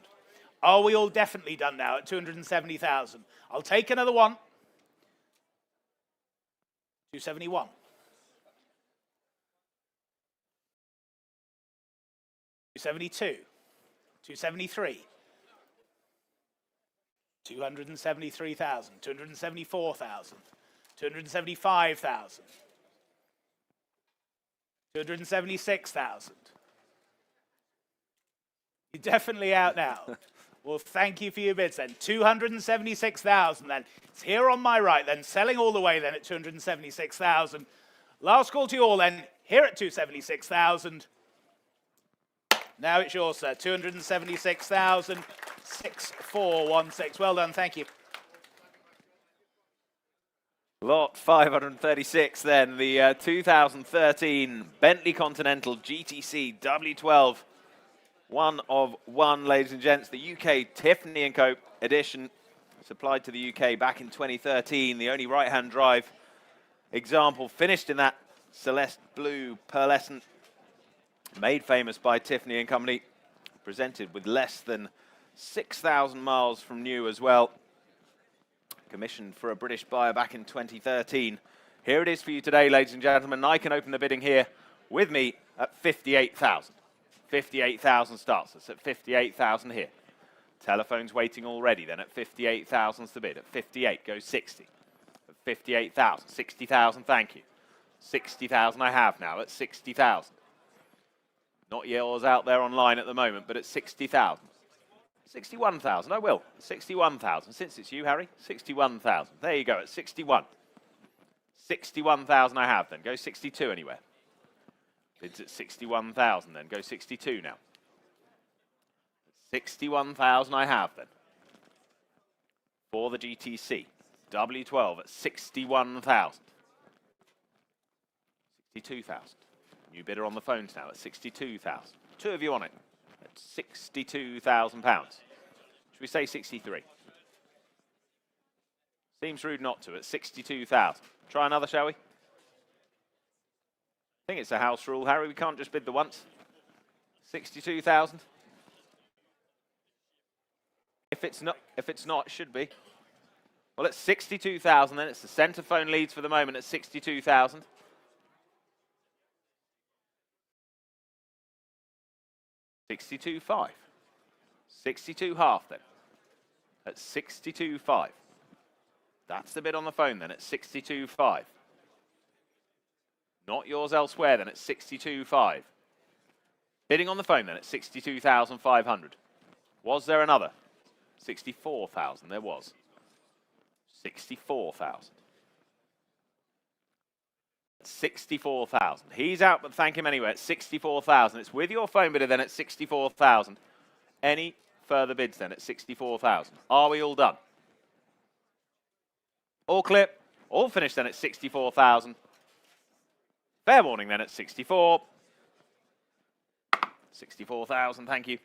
A: Are we all definitely done now at 270,000? I'll take another one. 271. 272. 273. 273,000. 274,000. 275,000. 276,000. You're definitely out now. Well, thank you for your bids then. 276,000 then. It's here on my right then, selling all the way then at 276,000. Last call to you all then, here at 276,000. Now it's yours, sir. 276,000, 6416. Well done, thank you.
B: Lot 536 then, the 2013 Bentley Continental GTC W12. One of one, ladies and gents, the UK Tiffany & Co. edition, supplied to the UK back in 2013. The only right-hand drive example finished in that Celeste blue pearlescent, made famous by Tiffany & Company, presented with less than 6,000 miles from new as well. Commissioned for a British buyer back in 2013. Here it is for you today, ladies and gentlemen. I can open the bidding here with me at 58,000. 58,000 starts us at 58,000 here. Telephone's waiting already then at 58,000's the bid. At 58 goes 60. At 58,000, 60,000, thank you. 60,000 I have now at 60,000. Not yours out there online at the moment, but at 60,000. 61,000, I will. 61,000, since it's you, Harry. 61,000, there you go, at 61. 61,000 I have then, go 62 anywhere. Bids at 61,000 then, go 62 now. 61,000 I have then. For the GTC, W12 at 61,000. 62,000. New bidder on the phones now at 62,000. Two of you on it at £62,000. Should we say 63? Seems rude not to at 62,000. Try another, shall we? I think it's a house rule, Harry. We can't just bid the once. 62,000. If it's not, it should be. Well, it's 62,000 then. It's the centre phone leads for the moment at 62,000. 62.5. 62.5 then. At 62.5. That's the bid on the phone then at 62.5. Not yours elsewhere then at 62.5. Bidding on the phone then at 62,500. Was there another? 64,000, there was. 64,000. 64,000. He's out, but thank him anyway. At 64,000. It's with your phone bidder then at 64,000. Any further bids then at 64,000? Are we all done? All clear. All finished then at 64,000. Fair warning then at 64. 64,000, thank you.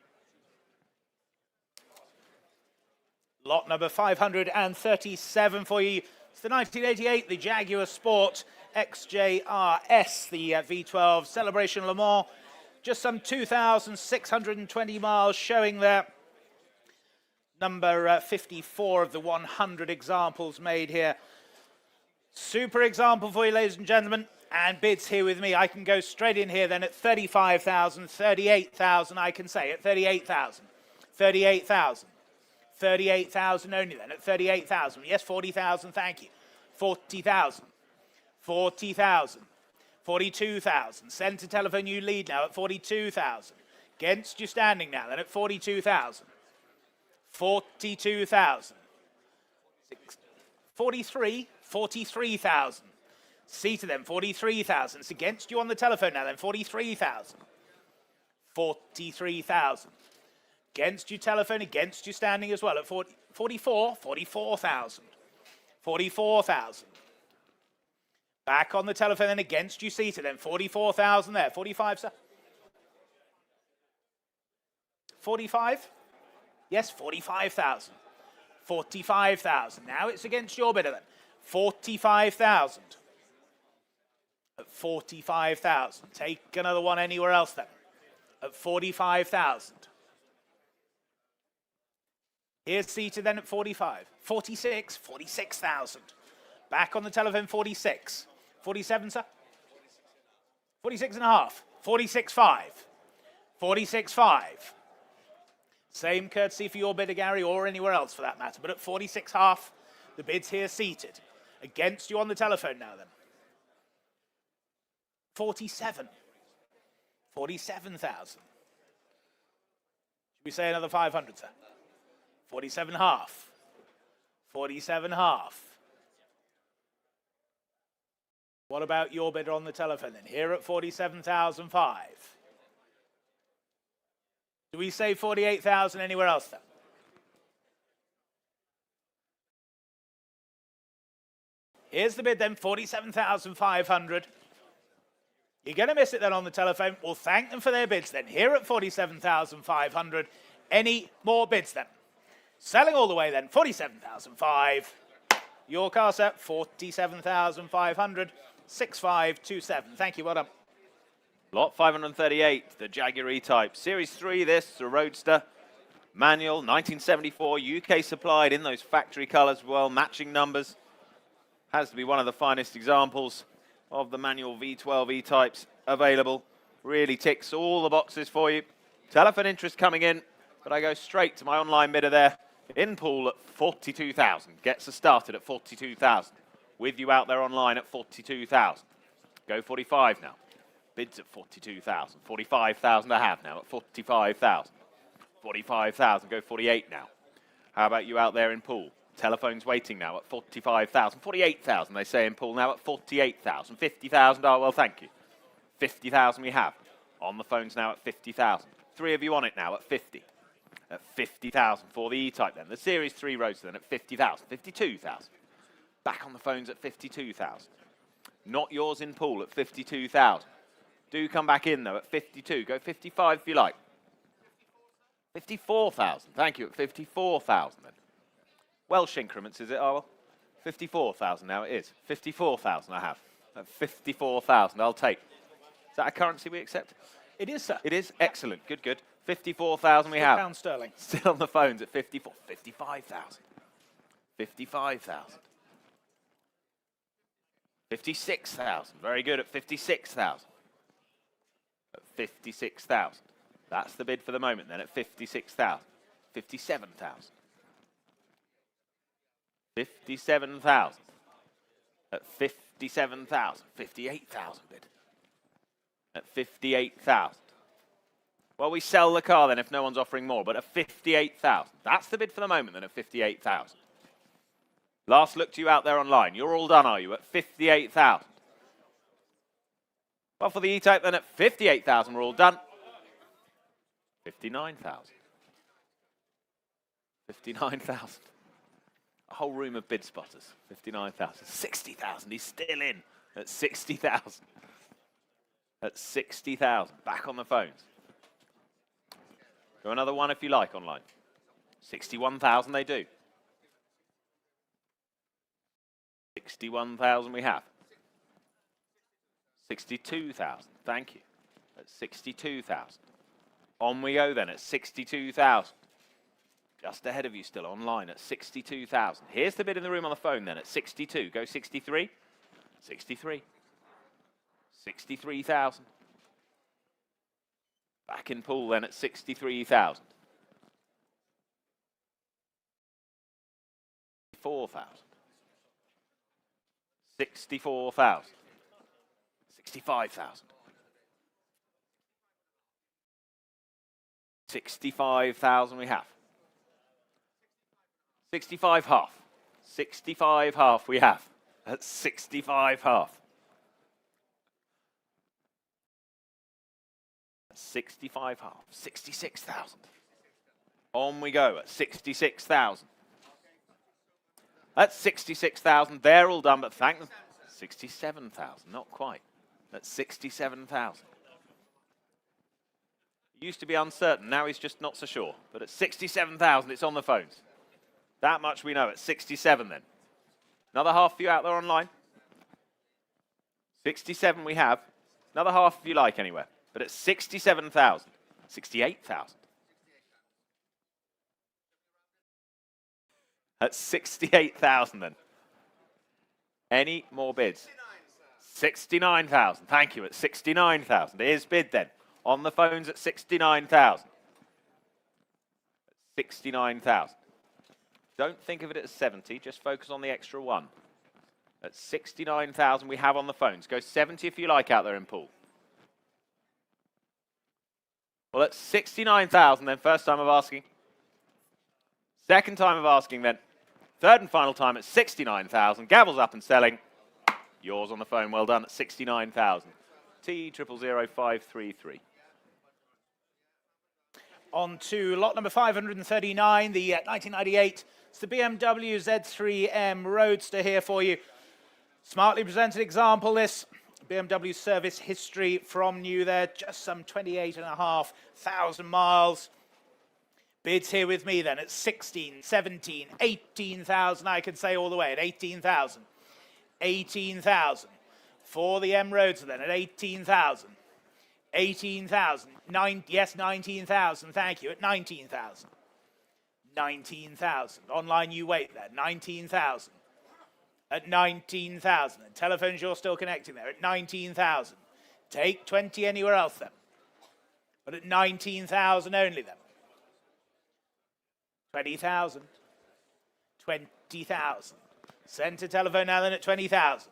A: Lot number 537 for you. It's the 1988, the Jaguar Sport XJRS, the V12 Celebration Le Mans. Just some 2,620 miles showing there. Number 54 of the 100 examples made here. Super example for you, ladies and gentlemen. And bids here with me. I can go straight in here then at 35,000, 38,000, I can say at 38,000, 38,000, 38,000 only then at 38,000. Yes, 40,000, thank you. 40,000, 40,000, 42,000. Centre telephone, you lead now at 42,000. Against you standing now then at 42,000. 42,000. 43, 43,000. See to them, 43,000. It's against you on the telephone now then, 43,000. 43,000. Against you telephone, against you standing as well at 44, 44,000. 44,000. Back on the telephone then against you seated then, 44,000 there. 45, sir? 45? Yes, 45,000. 45,000. Now it's against your bidder then. 45,000. At 45,000. Take another one anywhere else then. At 45,000. Here's seated then at 45. 46, 46,000. Back on the telephone, 46. 47, sir? 46 and a half. 46.5. 46.5. Same courtesy for your bidder, Gary, or anywhere else for that matter. But at 46.5, the bid's here seated. Against you on the telephone now then. 47. 47,000. Should we say another 500, sir? 47.5. 47.5. What about your bidder on the telephone then? Here at 47,005. Do we say 48,000 anywhere else then? Here's the bid then, 47,500. You're going to miss it then on the telephone. We'll thank them for their bids then. Here at 47,500. Any more bids then? Selling all the way then, 47,005. Your car set, 47,500. 6527. Thank you, well done.
B: Lot 538, the Jaguar E-Type. Series 3, this, the Roadster. Manual, 1974, UK supplied in those factory colours, well, matching numbers. Has to be one of the finest examples of the manual V12 E-Types available. Really ticks all the boxes for you. Telephone interest coming in, but I go straight to my online bidder there. In pool at 42,000. Gets us started at 42,000. With you out there online at 42,000. Go 45 now. Bids at 42,000. 45,000 I have now at 45,000. 45,000. Go 48 now. How about you out there in pool? Telephone's waiting now at 45,000. 48,000 they say in pool now at 48,000. 50,000. Oh, well, thank you. 50,000 we have. On the phones now at 50,000. Three of you on it now at 50. At 50,000 for the E-Type then. The Series 3 Roadster then at 50,000. 52,000. Back on the phones at 52,000. Not yours in pool at 52,000. Do come back in though at 52. Go 55 if you like. 54,000. Thank you at 54,000 then. Welsh increments is it, Arwell? 54,000 now it is. 54,000 I have. At 54,000 I'll take. Is that a currency we accept?
A: It is, sir.
B: It is? Excellent. Good, good. 54,000 we have.
A: £1 sterling.
B: Still on the phones at 54. 55,000. 55,000. 56,000. Very good at 56,000. At 56,000. That's the bid for the moment then at 56,000. 57,000. 57,000. At 57,000. 58,000 bid. At 58,000. Well, we sell the car then if no one's offering more, but at 58,000. That's the bid for the moment then at 58,000. Last look to you out there online. You're all done, are you, at 58,000? Well, for the E-Type then at 58,000, we're all done. 59,000. 59,000. A whole room of bid spotters. 59,000. 60,000. He's still in at 60,000. At 60,000. Back on the phones. Go another one if you like online. 61,000 they do. 61,000 we have. 62,000. Thank you. At 62,000. On we go then at 62,000. Just ahead of you still online at 62,000. Here's the bid in the room on the phone then at 62. Go 63. 63. 63,000. Back in pool then at 63,000. 64,000. 64,000. 65,000. 65,000 we have. 65 half. 65 half we have. At 65 half. 65 half. 66,000. On we go at 66,000. That's 66,000. They're all done, but thank them. 67,000. Not quite. That's 67,000. Used to be uncertain. Now he's just not so sure. But at 67,000, it's on the phones. That much we know at 67 then. Another half for you out there online. 67 we have. Another half if you like anywhere. But at 67,000. 68,000. At 68,000 then. Any more bids? 69,000. Thank you. At 69,000. Here's bid then. On the phones at 69,000. 69,000. Don't think of it as 70. Just focus on the extra one. At 69,000 we have on the phones. Go 70 if you like out there in pool. Well, that's 69,000 then. First time of asking. Second time of asking then. Third and final time at 69,000. Gavels up and selling. Yours on the phone. Well done at 69,000. T000533.
A: On to lot number 539, the 1998. It's the BMW Z3M Roadster here for you. Smartly presented example, this. BMW service history from new there, just some 28,500 miles. Bids here with me then at 16, 17, 18,000, I can say all the way at 18,000. 18,000. For the M Roadster then at 18,000. 18,000. Yes, 19,000, thank you, at 19,000. 19,000. Online you wait there, 19,000. At 19,000. And telephones you're still connecting there at 19,000. Take 20 anywhere else then. But at 19,000 only then. 20,000. 20,000. Centre telephone now then at 20,000.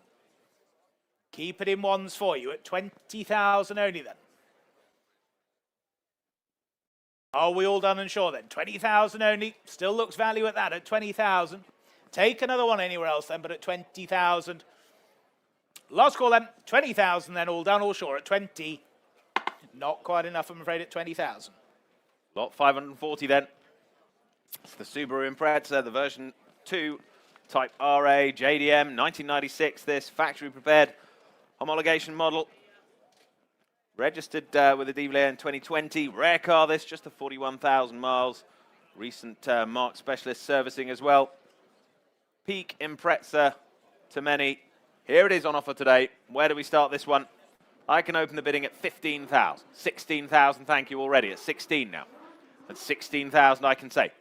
A: Keep it in ones for you at 20,000 only then. Are we all done and sure then? 20,000 only. Still looks value at that at 20,000. Take another one anywhere else then, but at 20,000. Last call then. 20,000 then, all done, all sure at 20. Not quite enough, I'm afraid, at 20,000.
B: Lot 540 then. It's the Subaru Impreza, the version 2, Type RA, JDM, 1996. This factory prepared homologation model. Registered with the dealer in 2020. Rare car this, just the 41,000 miles. Recent Mark Specialist servicing as well. Peak Impreza to many. Here it is on offer today. Where do we start this one? I can open the bidding at 15,000. 16,000, thank you already. At 16 now. At 16,000 I can say.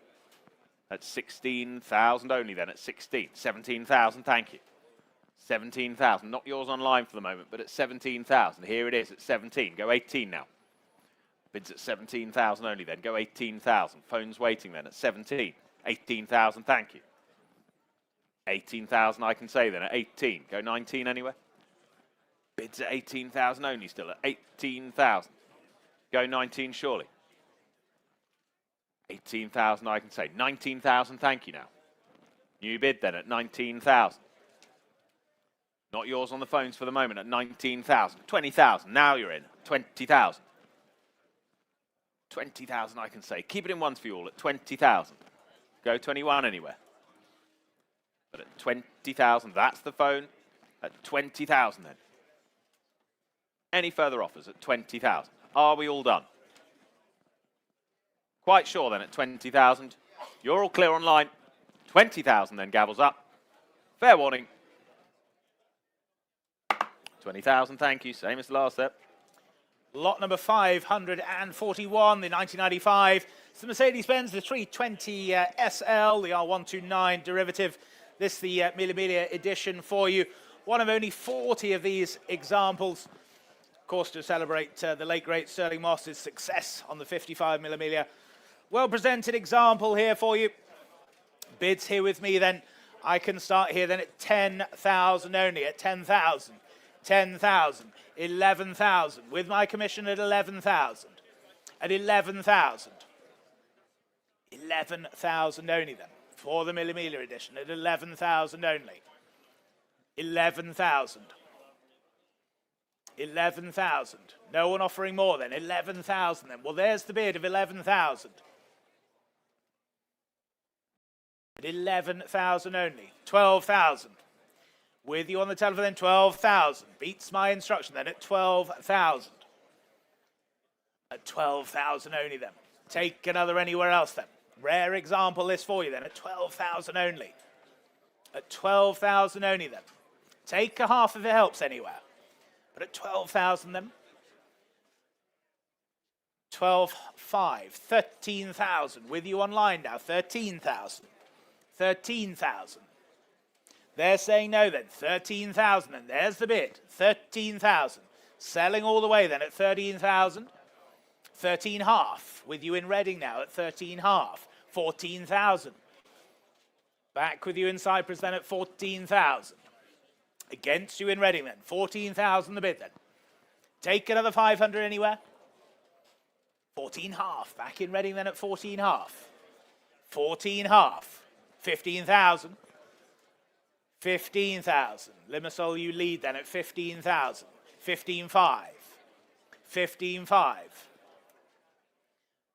B: At 16,000 only then, at 16. 17,000, thank you. 17,000, not yours online for the moment, but at 17,000. Here it is at 17. Go 18 now. Bids at 17,000 only then. Go 18,000. Phone's waiting then at 17. 18,000, thank you. 18,000 I can say then at 18. Go 19 anywhere. Bids at 18,000 only still at 18,000. Go 19 surely. 19,000, I can say. 19,000, thank you now. New bid then at 19,000. Not yours on the phones for the moment at 19,000. 20,000, now you're in. 20,000. 20,000, I can say. Keep it in ones for you all at 20,000. Go 21 anywhere. But at 20,000, that's the phone. At 20,000 then. Any further offers at 20,000? Are we all done? Quite sure then at 20,000. You're all clear online. 20,000 then, gavels up. Fair warning. 20,000, thank you. Same as the last step.
A: Lot number 541, the 1995. It's the Mercedes-Benz, the 320 SL, the R129 derivative. This the Mille Miglia edition for you. One of only 40 of these examples. Of course, to celebrate the late, great Sterling Moss's success on the 55 Mille Miglia. Well-presented example here for you. Bids here with me then. I can start here then at 10,000 only, at 10,000. 10,000, 11,000, with my commission at 11,000, at 11,000, 11,000 only then, for the Mille Miglia edition, at 11,000 only, 11,000, 11,000, no one offering more then, 11,000 then, well there's the bid of 11,000, at 11,000 only, 12,000. With you on the telephone then, 12,000. Beats my instruction then at 12,000. At 12,000 only then. Take another anywhere else then. Rare example this for you then at 12,000 only. At 12,000 only then. Take a half if it helps anywhere. But at 12,000 then. 12,500. 13,000. With you online now, 13,000. 13,000. They're saying no then, 13,000, and there's the bid, 13,000. Selling all the way then at 13,000. 13 half, with you in Reading now at 13 half. 14,000. Back with you in Cyprus then at 14,000. Against you in Reading then, 14,000 the bid then. Take another 500 anywhere. 14 half, back in Reading then at 14 half. 14 half, 15,000. 15,000. Limassol, you lead then at 15,000. 15,500. 15,500.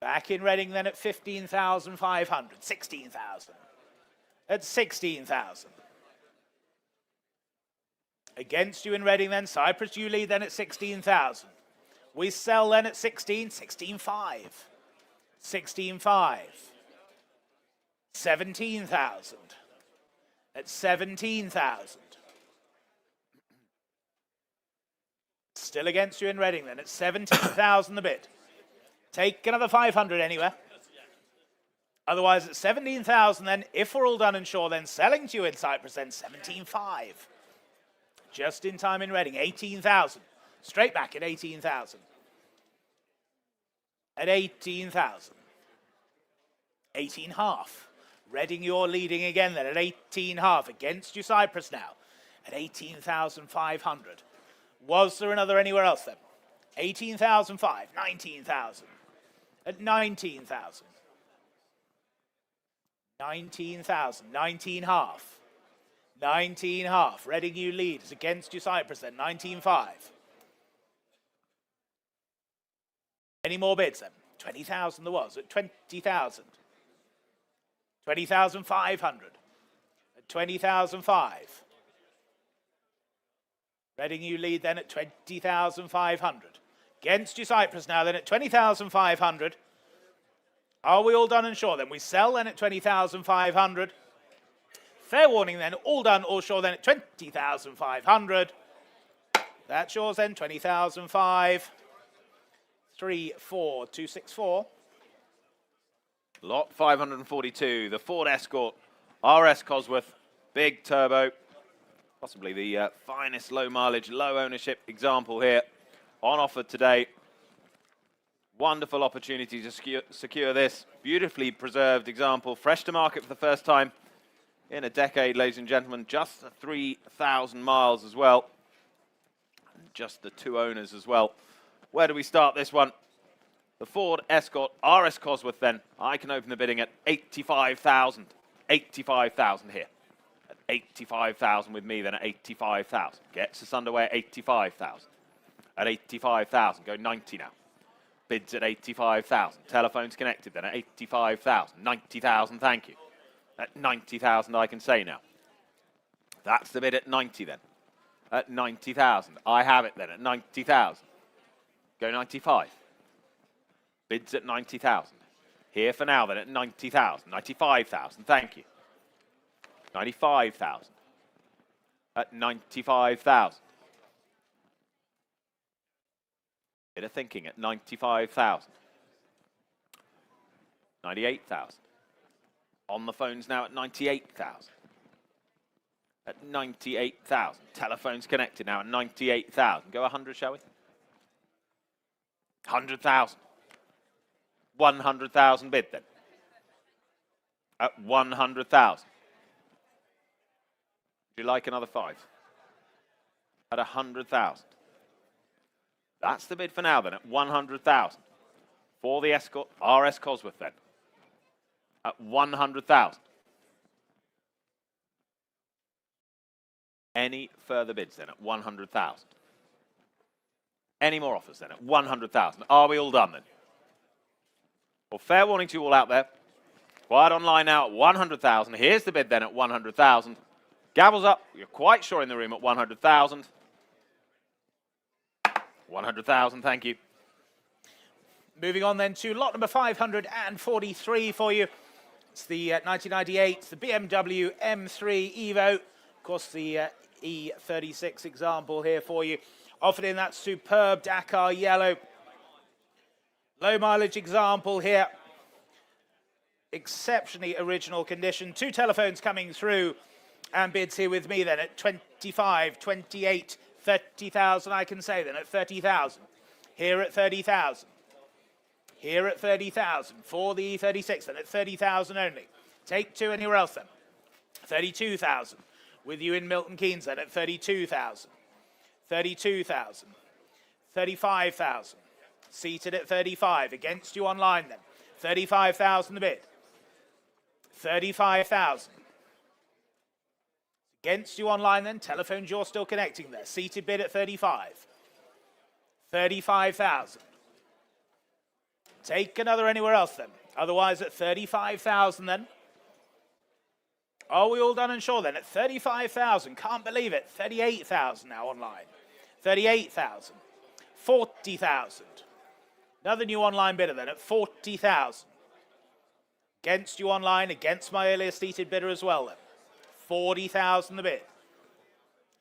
A: Back in Reading then at 15,500. 16,000. At 16,000. Against you in Reading then, Cyprus, you lead then at 16,000. We sell then at 16, 16,500. 16,500. 17,000. At 17,000. Still against you in Reading then, at 17,000 the bid. Take another 500 anywhere. Otherwise at 17,000 then, if we're all done and sure, then selling to you in Cyprus then, 17,500. Just in time in Reading, 18,000. Straight back at 18,000. At 18,000. 18 half. Reading, you're leading again then at 18 half. Against you, Cyprus now at 18,500. Was there another anywhere else then? 18,500, 19,000. At 19,000. 19,000, 19 half. 19 half. Reading, you lead. It's against you, Cyprus then, 19,500. Any more bids then? 20,000 there was at 20,000. 20,500. At 20,500. Reading, you lead then at 20,500. Against you, Cyprus now then at 20,500. Are we all done and sure then? We sell then at 20,500. Fair warning then, all done, all sure then at 20,500. That's yours then, 20,500. 34264.
B: Lot 542, the Ford Escort RS Cosworth, big turbo, possibly the finest low mileage, low ownership example here on offer today. Wonderful opportunity to secure this beautifully preserved example, fresh to market for the first time in a decade, ladies and gentlemen. Just 3,000 miles as well, and just the two owners as well. Where do we start this one? The Ford Escort RS Cosworth then, I can open the bidding at 85,000. 85,000 here. At 85,000 with me then at 85,000. Gets us underway at 85,000. At 85,000, go 90 now. Bids at 85,000. Telephones connected then at 85,000. 90,000, thank you. At 90,000 I can say now. That's the bid at 90 then. At 90,000. I have it then at 90,000. Go 95. Bids at 90,000. Here for now then at 90,000. 95,000, thank you. 95,000. At 95,000. Bit of thinking at 95,000. 98,000. On the phones now at 98,000. At 98,000. Telephones connected now at 98,000. Go 100, shall we? 100,000. 100,000 bid then. At 100,000. Would you like another 5? At 100,000. That's the bid for now then, at 100,000. For the Escort RS Cosworth then. At 100,000. Any further bids then at 100,000? Any more offers then at 100,000? Are we all done then? Well, fair warning to you all out there. Quiet online now at 100,000. Here's the bid then at 100,000. Gavels up. You're quite sure in the room at 100,000. 100,000, thank you.
A: Moving on then to lot number 543 for you. It's the 1998, the BMW M3 Evo. Of course, the E36 example here for you. Offered in that superb Dakar yellow. Low mileage example here. Exceptionally original condition. 2 telephones coming through. And bids here with me then at 25, 28, 30,000, I can say then at 30,000. Here at 30,000. Here at 30,000. For the E36 then at 30,000 only. Take 2 anywhere else then. 32,000. With you in Milton Keynes then at 32,000. 32,000. 35,000. Seated at 35. Against you online then. 35,000 the bid. 35,000. Against you online then, telephones you're still connecting there. Seated bid at 35. 35,000. Take another anywhere else then. Otherwise at 35,000 then. Are we all done and sure then? At 35,000, can't believe it. 38,000 now online. 38,000. 40,000. Another new online bidder then at 40,000. Against you online, against my earlier seated bidder as well then. 40,000 the bid.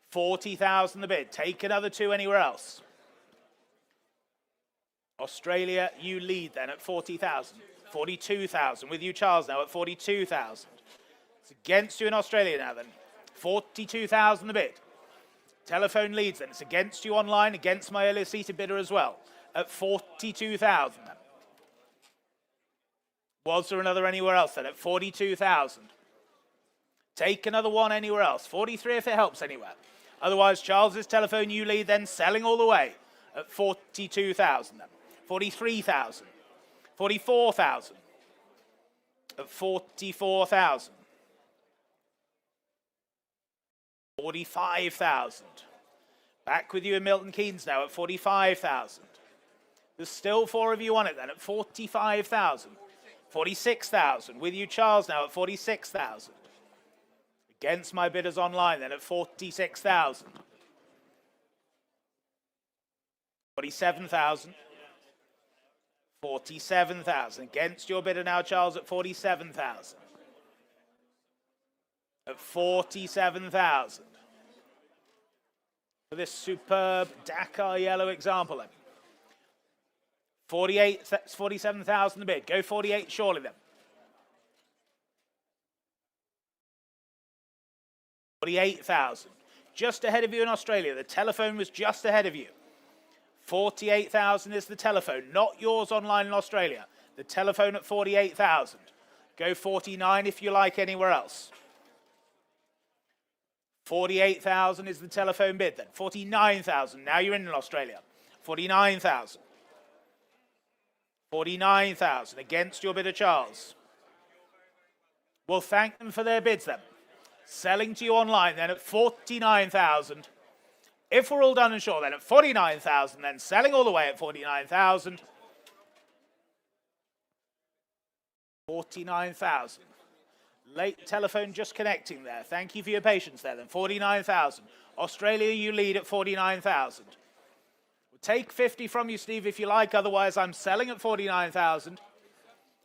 A: 40,000 the bid. Take another 2 anywhere else. Australia, you lead then at 40,000. 42,000. With you, Charles, now at 42,000. It's against you in Australia now then. 42,000 the bid. Telephone leads then. It's against you online, against my earlier seated bidder as well. At 42,000. Was there another anywhere else then? At 42,000. Take another 1 anywhere else. 43 if it helps anywhere. Otherwise, Charles's telephone, you lead then, selling all the way at 42,000 then. 43,000. 44,000. At 44,000. 45,000. Back with you in Milton Keynes now at 45,000. There's still 4 of you on it then at 45,000. 46,000. With you, Charles, now at 46,000. Against my bidders online then at 46,000. 47,000. 47,000. Against your bidder now, Charles, at 47,000. At 47,000. For this superb Dakar yellow example then. 47,000 the bid. Go 48 surely then. 48,000. Just ahead of you in Australia. The telephone was just ahead of you. 48,000 is the telephone, not yours online in Australia. The telephone at 48,000. Go 49 if you like anywhere else. 48,000 is the telephone bid then. 49,000. Now you're in Australia. 49,000. 49,000 against your bidder, Charles. We'll thank them for their bids then. Selling to you online then at 49,000. If we're all done and sure then at 49,000, then selling all the way at 49,000. 49,000. Late telephone just connecting there. Thank you for your patience there then. 49,000. Australia, you lead at 49,000. We'll take 50 from you, Steve, if you like. Otherwise, I'm selling at 49,000.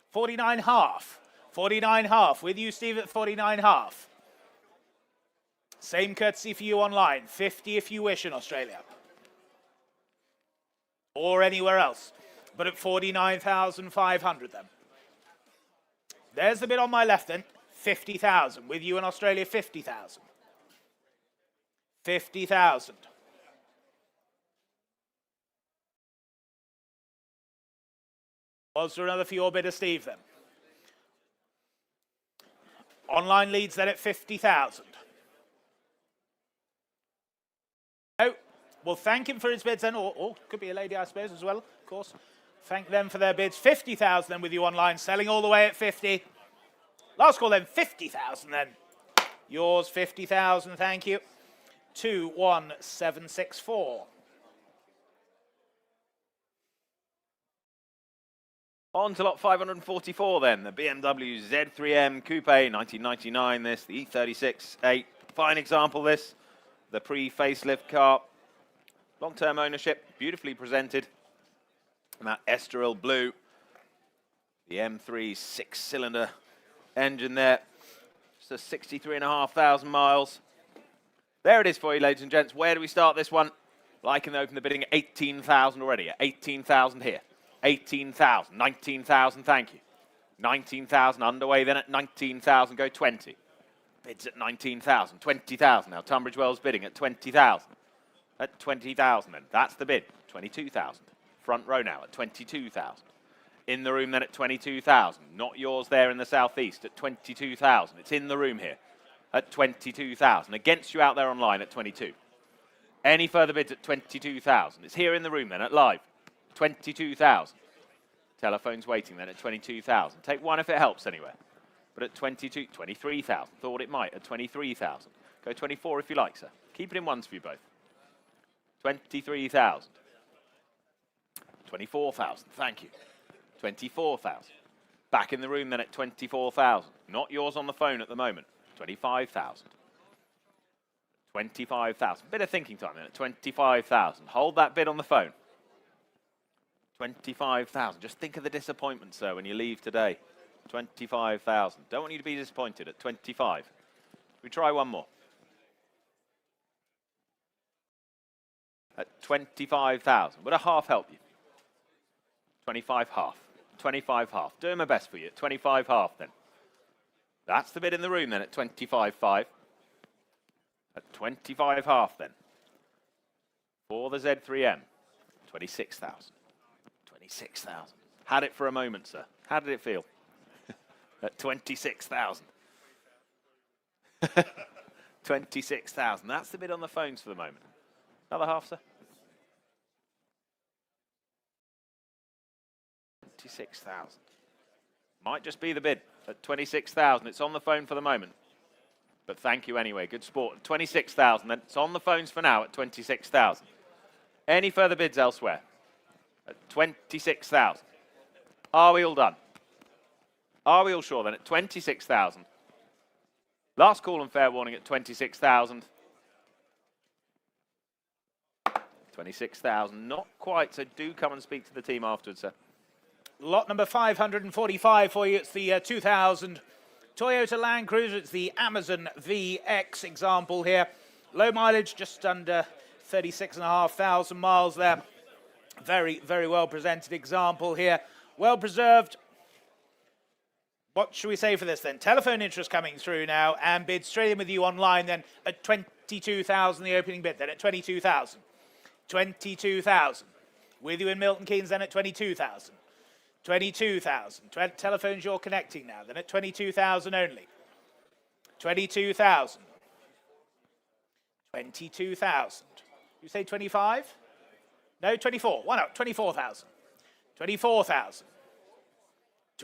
A: 49 half. 49 half. With you, Steve, at 49 half. Same courtesy for you online. 50 if you wish in Australia. Or anywhere else. But at 49,500 then. There's the bid on my left then. 50,000. With you in Australia, 50,000. 50,000. Was there another for your bidder, Steve, then? Online leads then at 50,000. Oh, we'll thank him for his bids then, or could be a lady, I suppose, as well, of course. Thank them for their bids. 50,000 then with you online, selling all the way at 50. Last call then, 50,000 then. Yours, 50,000, thank you. 21764.
B: On to lot 544 then, the BMW Z3M Coupe, 1999 this, the E36 fine example this, the pre-facelift car, long-term ownership, beautifully presented, and that Estoril blue, the M3 six-cylinder engine there, just a 63,500 miles. There it is for you, ladies and gents. Where do we start this one? Like in the open, the bidding at 18,000 already, at 18,000 here. 18,000, 19,000, thank you. 19,000 underway, then at 19,000, go 20. Bids at 19,000, 20,000 now. Tunbridge Wells bidding at 20,000. At 20,000 then, that's the bid, 22,000. Front row now at 22,000. In the room then at 22,000. Not yours there in the southeast at 22,000. It's in the room here at 22,000. Against you out there online at 22. Any further bids at 22,000. It's here in the room then at live. 22,000. Telephone's waiting then at 22,000. Take one if it helps anywhere. But at 23,000. Thought it might at 23,000. Go 24 if you like, sir. Keep it in ones for you both. 23,000. 24,000. Thank you. 24,000. Back in the room then at 24,000. Not yours on the phone at the moment. 25,000. 25,000. Bit of thinking time then at 25,000. Hold that bid on the phone. 25,000. Just think of the disappointment, sir, when you leave today. 25,000. Don't want you to be disappointed at 25. We try one more. At 25,000. Would a half help you? 25 half. 25 half. Doing my best for you at 25 half then. That's the bid in the room then at 25.5. At 25 half then. For the Z3M. 26,000. 26,000. Had it for a moment, sir. How did it feel? At 26,000. 26,000. That's the bid on the phones for the moment. Another half, sir. 26,000. Might just be the bid at 26,000. It's on the phone for the moment. But thank you anyway. Good sport. 26,000. Then it's on the phones for now at 26,000. Any further bids elsewhere? At 26,000. Are we all done? Are we all sure then at 26,000? Last call and fair warning at 26,000. 26,000. Not quite, so do come and speak to the team afterwards, sir.
A: Lot number 545 for you. It's the 2000 Toyota Land Cruiser. It's the Amazon VX example here. Low mileage, just under 36,500 miles there. Very, very well presented example here. Well preserved. What should we say for this then? Telephone interest coming through now and bid straight in with you online then at 22,000, the opening bid then at 22,000. 22,000. With you in Milton Keynes then at 22,000. 22,000. Telephones you're connecting now then at 22,000 only. 22,000. 22,000. You say 25? No, 24. Why not? 24,000. 24,000.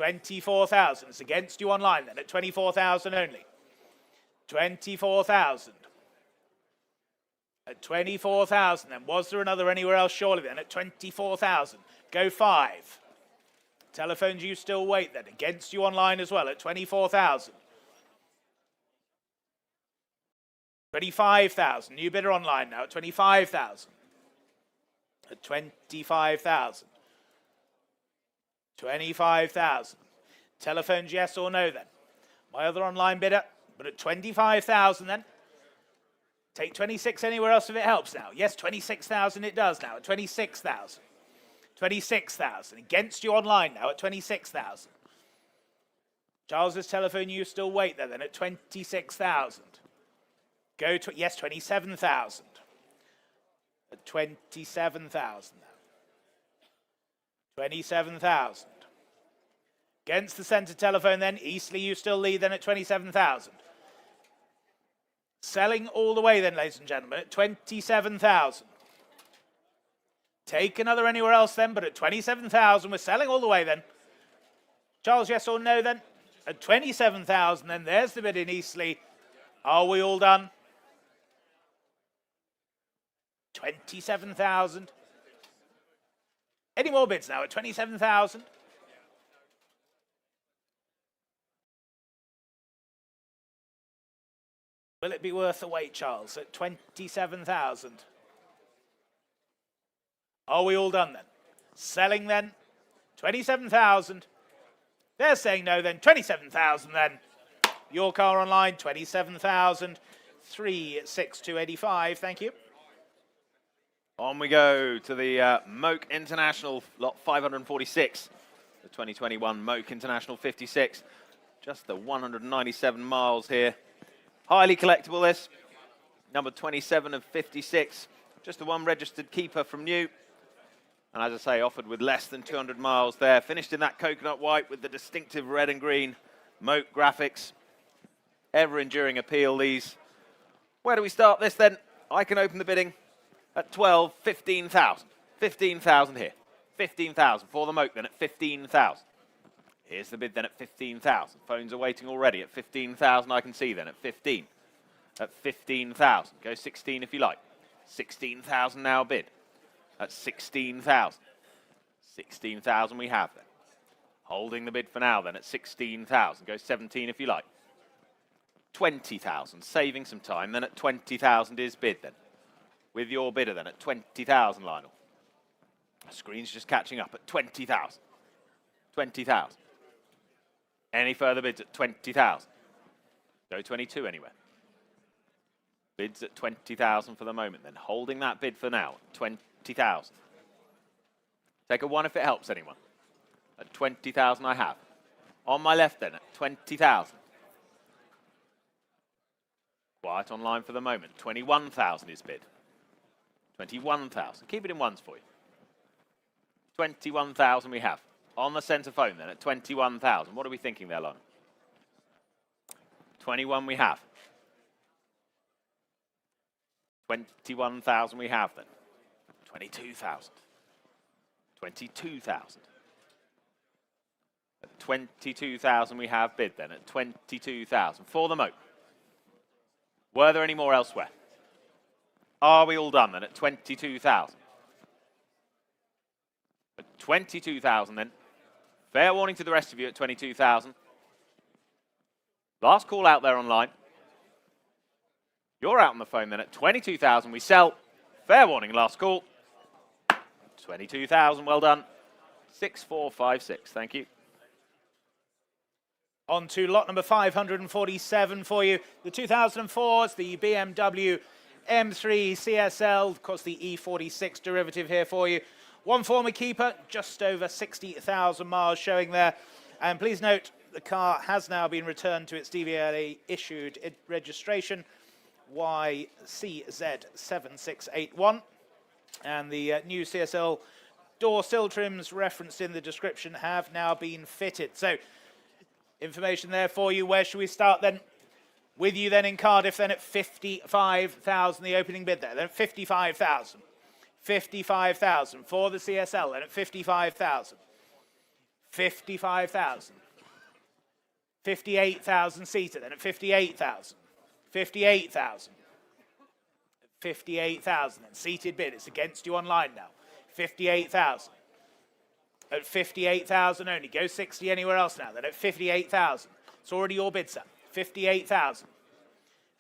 A: 24,000. It's against you online then at 24,000 only. 24,000. At 24,000 then. Was there another anywhere else surely then at 24,000? Go 5. Telephones you still wait then. Against you online as well at 24,000. 25,000. New bidder online now at 25,000. At 25,000. 25,000. Telephones yes or no then. My other online bidder, but at 25,000 then. Take 26 anywhere else if it helps now. Yes, 26,000 it does now at 26,000. 26,000. Against you online now at 26,000. Charles's telephone you still wait there then at 26,000. Go to, yes, 27,000. At 27,000 now. 27,000. Against the centre telephone then, Eastleigh you still lead then at 27,000. Selling all the way then, ladies and gentlemen, at 27,000. Take another anywhere else then, but at 27,000, we're selling all the way then. Charles, yes or no then? At 27,000 then, there's the bid in Eastleigh. Are we all done? 27,000. Any more bids now at 27,000? Will it be worth the wait, Charles, at 27,000? Are we all done then? Selling then? 27,000. They're saying no then. 27,000 then. Your car online, 27,000. 36285, thank you.
B: On we go to the Moke International Lot 546, the 2021 Moke International 56. Just the 197 miles here. Highly collectible this. Number 27 of 56. Just the one registered keeper from new. And as I say, offered with less than 200 miles there. Finished in that coconut white with the distinctive red and green Moke graphics. Ever-enduring appeal, these. Where do we start this then? I can open the bidding at 12, 15,000. 15,000 here. 15,000 for the Moke then at 15,000. Here's the bid then at 15,000. Phones are waiting already at 15,000. I can see then at 15. At 15,000. Go 16 if you like. 16,000 now bid. At 16,000. 16,000 we have then. Holding the bid for now then at 16,000. Go 17 if you like. 20,000. Saving some time then at 20,000 is bid then. With your bidder then at 20,000, Lionel. The screen's just catching up at 20,000. 20,000. Any further bids at 20,000? Go 22 anywhere. Bids at 20,000 for the moment then. Holding that bid for now, 20,000. Take a 1 if it helps anyone. At 20,000 I have. On my left then at 20,000. Quiet online for the moment. 21,000 is bid. 21,000. Keep it in ones for you. 21,000 we have. On the centre phone then at 21,000. What are we thinking there, Lon? 21 we have. 21,000 we have then. 22,000. 22,000. At 22,000 we have bid then at 22,000 for the Moke. Were there any more elsewhere? Are we all done then at 22,000? At 22,000 then. Fair warning to the rest of you at 22,000. Last call out there online. You're out on the phone then at 22,000. We sell. Fair warning, last call. 22,000, well done. 6456, thank you.
A: On to lot number 547 for you. The 2004 is the BMW M3 CSL, of course the E46 derivative here for you. One former keeper, just over 60,000 miles showing there. And please note, the car has now been returned to its DVLA issued registration, YCZ7681. And the new CSL door sill trims referenced in the description have now been fitted. So, information there for you. Where should we start then? With you then in Cardiff then at 55,000, the opening bid there. Then at 55,000. 55,000 for the CSL then at 55,000. 55,000. 58,000 seated, then at 58,000. 58,000. 58,000, then seated bid. It's against you online now. 58,000. At 58,000 only. Go 60 anywhere else now. Then at 58,000. It's already your bid, sir. 58,000.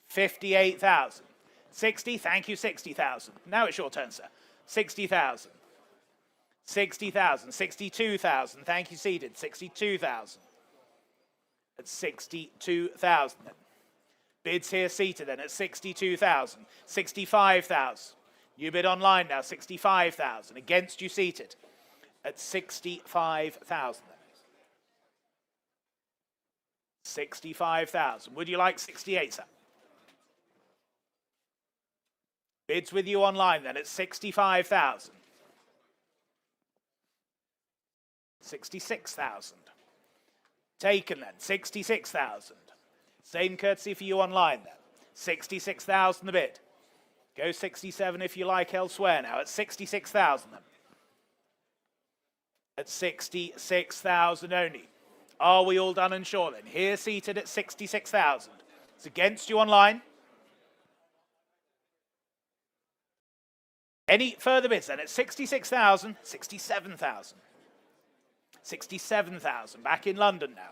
A: 58,000. 60, thank you, 60,000. Now it's your turn, sir. 60,000. 60,000. 62,000, thank you, seated. 62,000. At 62,000 then. Bids here seated then at 62,000. 65,000. You bid online now, 65,000. Against you seated at 65,000. 65,000. Would you like 68, sir? Bids with you online then at 65,000. 66,000. Taken then, 66,000. Same courtesy for you online then. 66,000 the bid. Go 67 if you like elsewhere now at 66,000 then. At 66,000 only. Are we all done and sure then? Here seated at 66,000. It's against you online. Any further bids then at 66,000, 67,000. 67,000, back in London now.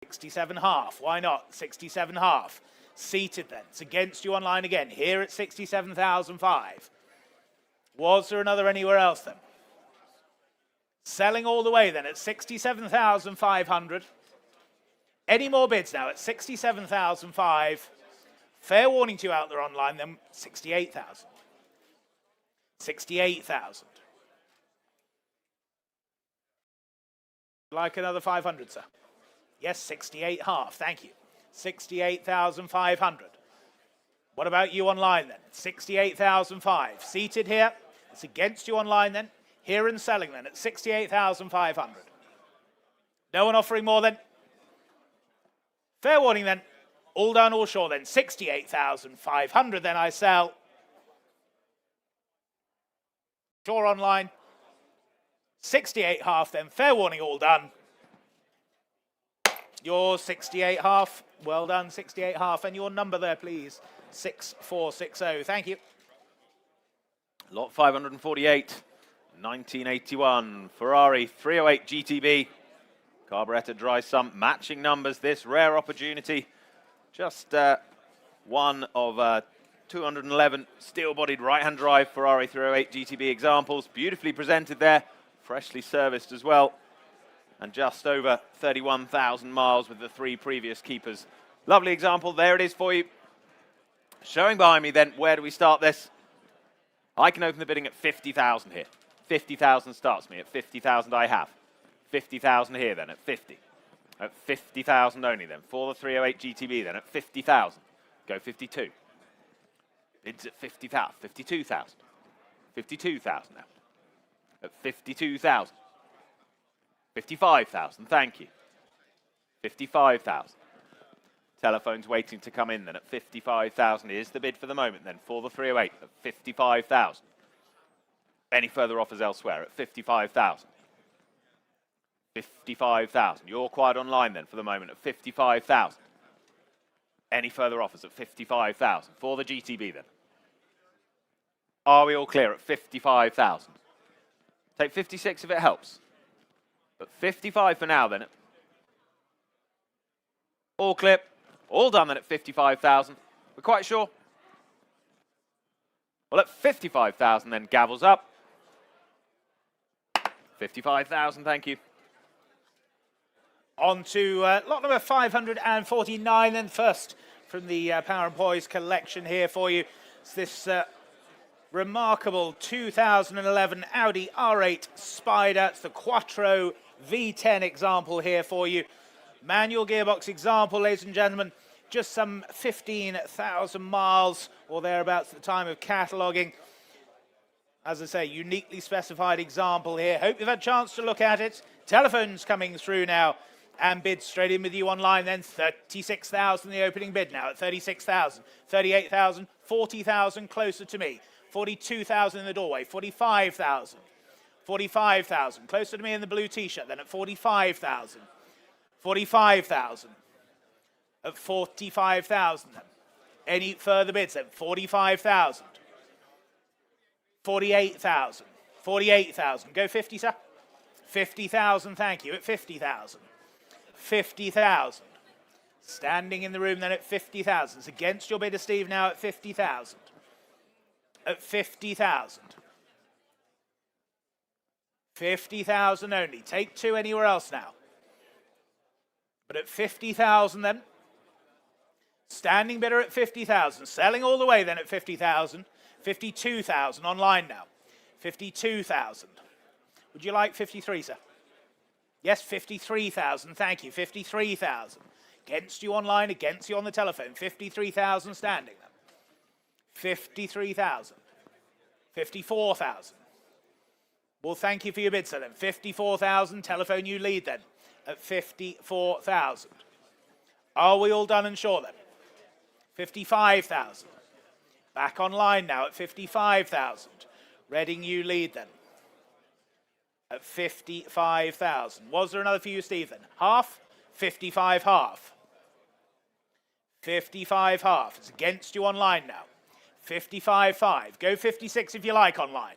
A: 67.5, why not? 67.5, seated then. It's against you online again, here at 67,005. Was there another anywhere else then? Selling all the way then at 67,500. Any more bids now at 67,005. Fair warning to you out there online then, 68,000. 68,000. Like another 500, sir? Yes, 68.5, thank you. 68,500. What about you online then? 68,005. Seated here. It's against you online then. Here and selling then at 68,500. No one offering more then? Fair warning then. All done, all sure then. 68,500 then I sell. Sure online. 68.5 then. Fair warning, all done. Your 68.5. Well done, 68.5. And your number there, please. 6460. Thank you.
B: Lot 548. 1981 Ferrari 308 GTB. Carburettor dry sump. Matching numbers. This rare opportunity. Just one of 211 steel-bodied right-hand drive Ferrari 308 GTB examples. Beautifully presented there. Freshly serviced as well. And just over 31,000 miles with the three previous keepers. Lovely example. There it is for you. Showing behind me then, where do we start this? I can open the bidding at 50,000 here. 50,000 starts me. At 50,000 I have. 50,000 here then at 50. At 50,000 only then. For the 308 GTB then at 50,000. Go 52. Bids at 50,000. 52,000. 52,000 now. At 52,000. 55,000, thank you. 55,000. Telephone's waiting to come in then at 55,000. Here's the bid for the moment then for the 308 at 55,000. Any further offers elsewhere at 55,000. 55,000. You're quiet online then for the moment at 55,000. Any further offers at 55,000 for the GTB then? Are we all clear at 55,000? Take 56 if it helps. But 55 for now then. All clear. All done then at 55,000. We're quite sure. Well, at 55,000 then, gavels up. 55,000, thank you.
A: On to lot number 549 then, first from the Power and Poise collection here for you. It's this remarkable 2011 Audi R8 Spider. It's the Quattro V10 example here for you. Manual gearbox example, ladies and gentlemen. Just some 15,000 miles or thereabouts at the time of cataloguing. As I say, uniquely specified example here. Hope you've had a chance to look at it. Telephones coming through now. And bid straight in with you online then. 36,000 the opening bid now at 36,000. 38,000, 40,000 closer to me. 42,000 in the doorway. 45,000. 45,000. Closer to me in the blue t-shirt then at 45,000. 45,000. At 45,000 then. Any further bids then? 45,000. 48,000. 48,000. Go 50, sir. 50,000, thank you. At 50,000. 50,000. Standing in the room then at 50,000. It's against your bidder, Steve, now at 50,000. At 50,000. 50,000 only. Take two anywhere else now. But at 50,000 then. Standing bidder at 50,000. Selling all the way then at 50,000. 52,000 online now. 52,000. Would you like 53, sir? Yes, 53,000. Thank you. 53,000. Against you online, against you on the telephone. 53,000 standing then. 53,000. 54,000. Well, thank you for your bid, sir, then. 54,000. Telephone you lead then at 54,000. Are we all done and sure then? 55,000. Back online now at 55,000. Reading you lead then at 55,000. Was there another for you, Steve, then? Half? 55 half. 55 half. It's against you online now. 55.5. Go 56 if you like online.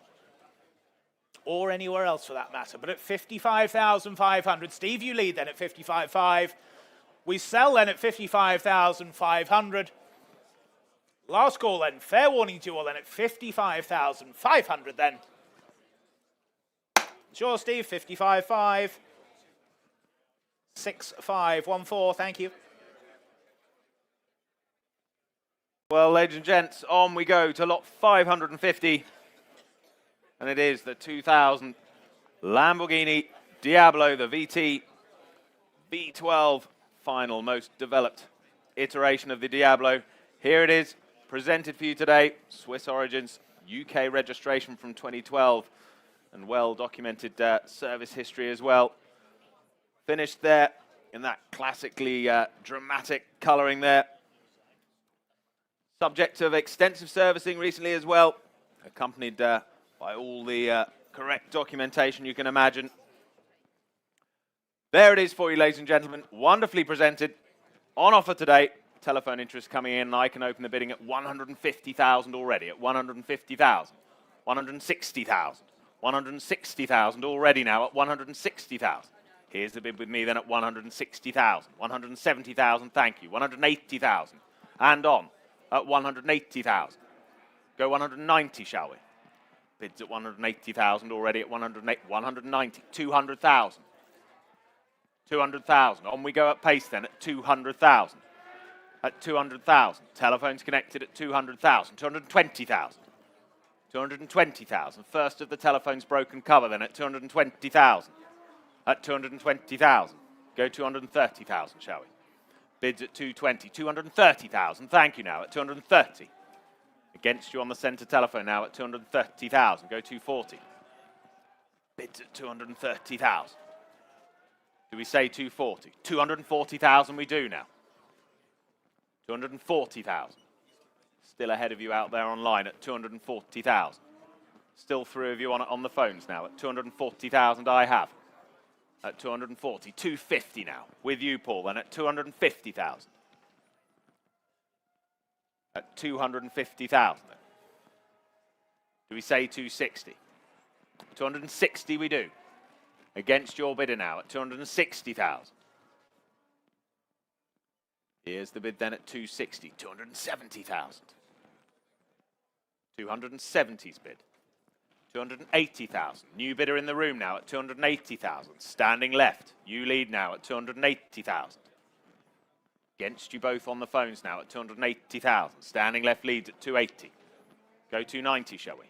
A: Or anywhere else for that matter. But at 55,500. Steve, you lead then at 55.5. We sell then at 55,500. Last call then. Fair warning to you all then at 55,500 then. Sure, Steve. 55.5. 6514. Thank you.
B: Well, ladies and gents, on we go to lot 550. And it is the 2000 Lamborghini Diablo, the VT V12 final, most developed iteration of the Diablo. Here it is, presented for you today. Swiss origins, UK registration from 2012, and well-documented service history as well. Finished there in that classically dramatic colouring there. Subject of extensive servicing recently as well, accompanied by all the correct documentation you can imagine. There it is for you, ladies and gentlemen. Wonderfully presented. On offer today. Telephone interest coming in, and I can open the bidding at 150,000 already, at 150,000, 160,000, 160,000 already now at 160,000. Here's the bid with me then at 160,000, 170,000, thank you, 180,000, and on at 180,000. Go 190, shall we? Bids at 180,000 already at 190, 200,000. 200,000. On we go at pace then at 200,000. At 200,000. Telephones connected at 200,000. 220,000. 220,000. First of the telephones broken cover then at 220,000. At 220,000. Go 230,000, shall we? Bids at 220. 230,000. Thank you now at 230. Against you on the centre telephone now at 230,000. Go 240. Bids at 230,000. Do we say 240? 240,000 we do now. 240,000. Still ahead of you out there online at 240,000. Still three of you on the phones now at 240,000 I have. At 240. 250 now. With you, Paul, then at 250,000. At 250,000. Do we say 260? 260 we do. Against your bidder now at 260,000. Here's the bid then at 260. 270,000. 270's bid. 280,000. New bidder in the room now at 280,000. Standing left. You lead now at 280,000. Against you both on the phones now at 280,000. Standing left leads at 280. Go 290, shall we?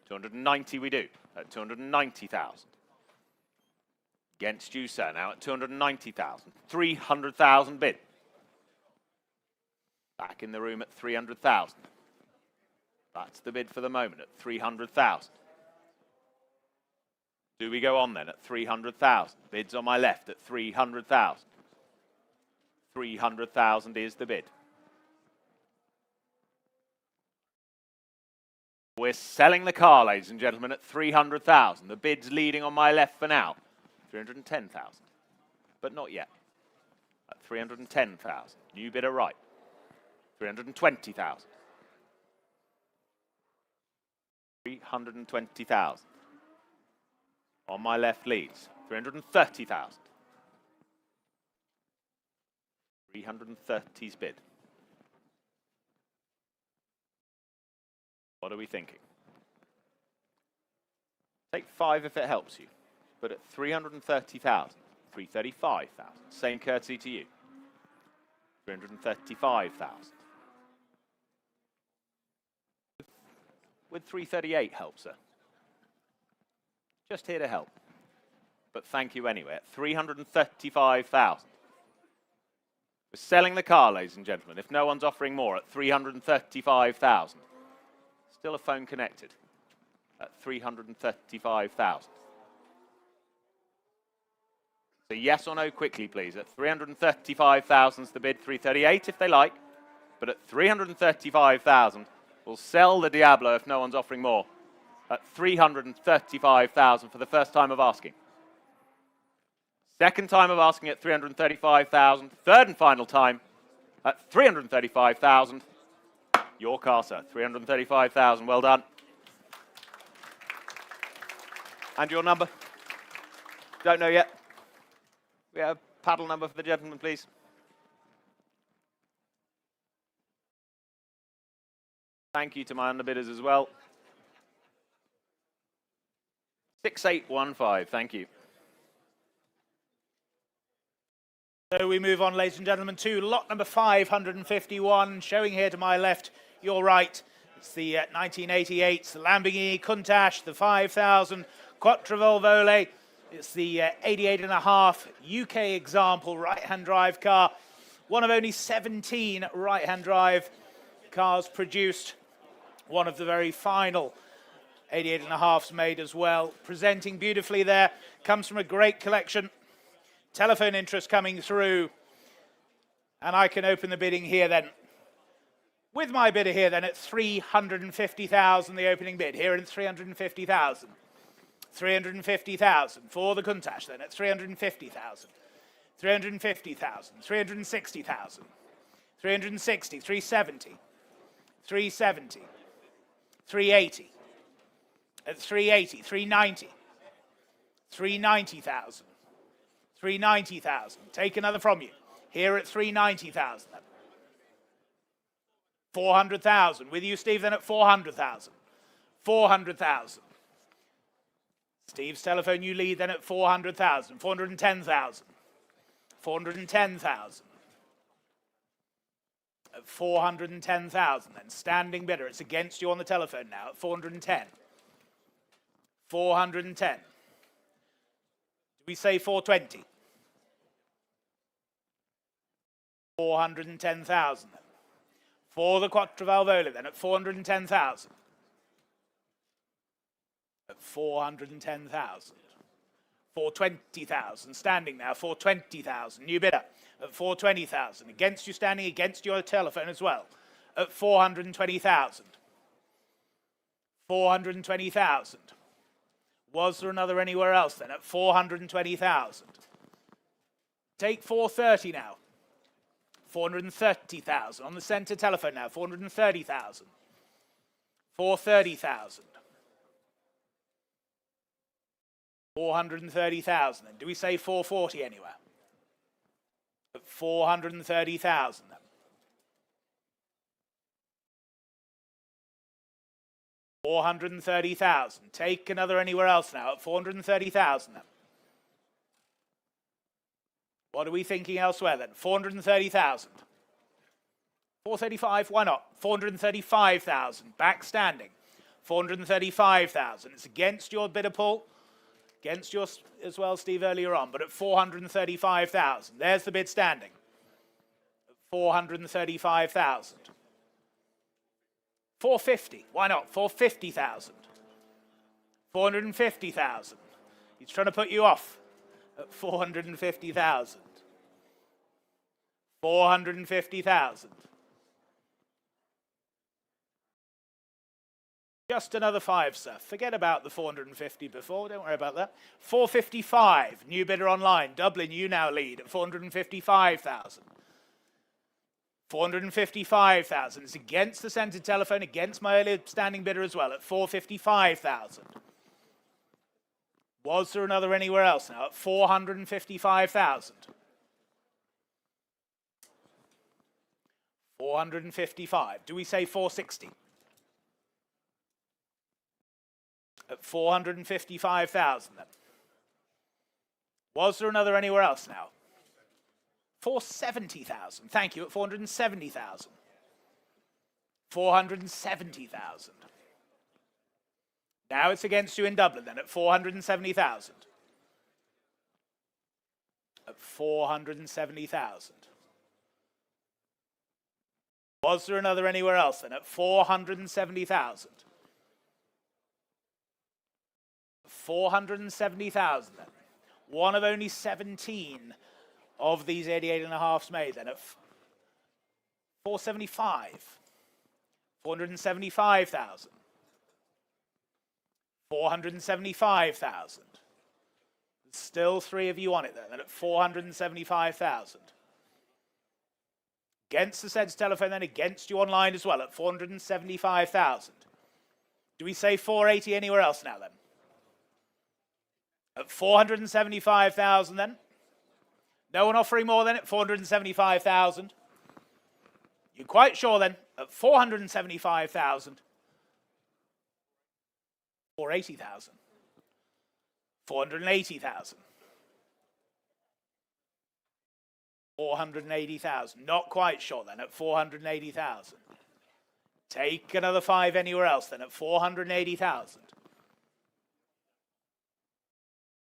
B: 290 we do at 290,000. Against you, sir, now at 290,000. 300,000 bid. Back in the room at 300,000. That's the bid for the moment at 300,000. Do we go on then at 300,000? Bids on my left at 300,000. 300,000 is the bid. we're selling the car, ladies and gentlemen, at 300,000. The bid's leading on my left for now. 310,000. But not yet. At 310,000. New bidder right. 320,000. 320,000. On my left leads. 330,000. 330's bid. What are we thinking? Take 5 if it helps you. But at 330,000, 335,000. Same courtesy to you. 335,000. Would 338 help, sir? Just here to help. But thank you anyway. At 335,000. We're selling the car, ladies and gentlemen. If no one's offering more, at 335,000. Still a phone connected. At 335,000. So yes or no quickly, please. At 335,000 is the bid. 338 if they like. But at 335,000, we'll sell the Diablo if no one's offering more. At 335,000 for the first time of asking. Second time of asking at 335,000. Third and final time at 335,000. Your car, sir. 335,000. Well done. And your number? Don't know yet. We have a paddle number for the gentleman, please. Thank you to my underbidders as well. 6815. Thank you.
A: So we move on, ladies and gentlemen, to lot number 551, showing here to my left, your right. It's the 1988 Lamborghini Countach, the 5000 Quattrovalvole. It's the 88.5 UK example right-hand drive car. One of only 17 right-hand drive cars produced. One of the very final 88.5s made as well. Presenting beautifully there. Comes from a great collection. Telephone interest coming through. And I can open the bidding here then. With my bidder here then at 350,000, the opening bid. Here at 350,000. 350,000 for the Countach then at 350,000. 350,000. 360,000. 360. 370. 370. 380. At 380. 390. 390,000. 390,000. Take another from you. Here at 390,000. 400,000. With you, Steve, then at 400,000. 400,000. Steve's telephone, you lead then at 400,000. 410,000. 410,000. At 410,000 then. Standing bidder. It's against you on the telephone now at 410. 410. Do we say 420? 410,000 then. For the Quattrovalvole then at 410,000. At 410,000. 420,000. Standing now, 420,000. New bidder at 420,000. Against you, standing against your telephone as well. At 420,000. 420,000. Was there another anywhere else then? At 420,000. Take 430 now. 430,000. On the centre telephone now, 430,000. 430,000. 430,000 then. Do we say 440 anywhere? At 430,000 then. 430,000. Take another anywhere else now at 430,000 then. What are we thinking elsewhere then? 430,000. 435, why not? 435,000. Back standing. 435,000. It's against your bidder, Paul. Against yours as well, Steve, earlier on, but at 435,000. There's the bid standing. At 435,000. 450. Why not? 450,000. 450,000. He's trying to put you off at 450,000. 450,000. Just another 5, sir. Forget about the 450 before. Don't worry about that. 455. New bidder online. Dublin, you now lead at 455,000. 455,000. It's against the centred telephone, against my earlier standing bidder as well at 455,000. Was there another anywhere else now at 455,000? 455. Do we say 460? At 455,000 then. Was there another anywhere else now? 470,000. Thank you, at 470,000. 470,000. Now it's against you in Dublin then at 470,000. At 470,000. Was there another anywhere else then at 470,000? 470,000 then. One of only 17 of these 88.5s made then at 475. 475,000. 475,000. Still 3 of you on it then at 475,000. Against the said telephone then, against you online as well at 475,000. Do we say 480 anywhere else now then? At 475,000 then. No one offering more than at 475,000. You're quite sure then at 475,000. 480,000. 480,000. 480,000. Not quite sure then at 480,000. Take another 5 anywhere else then at 480,000.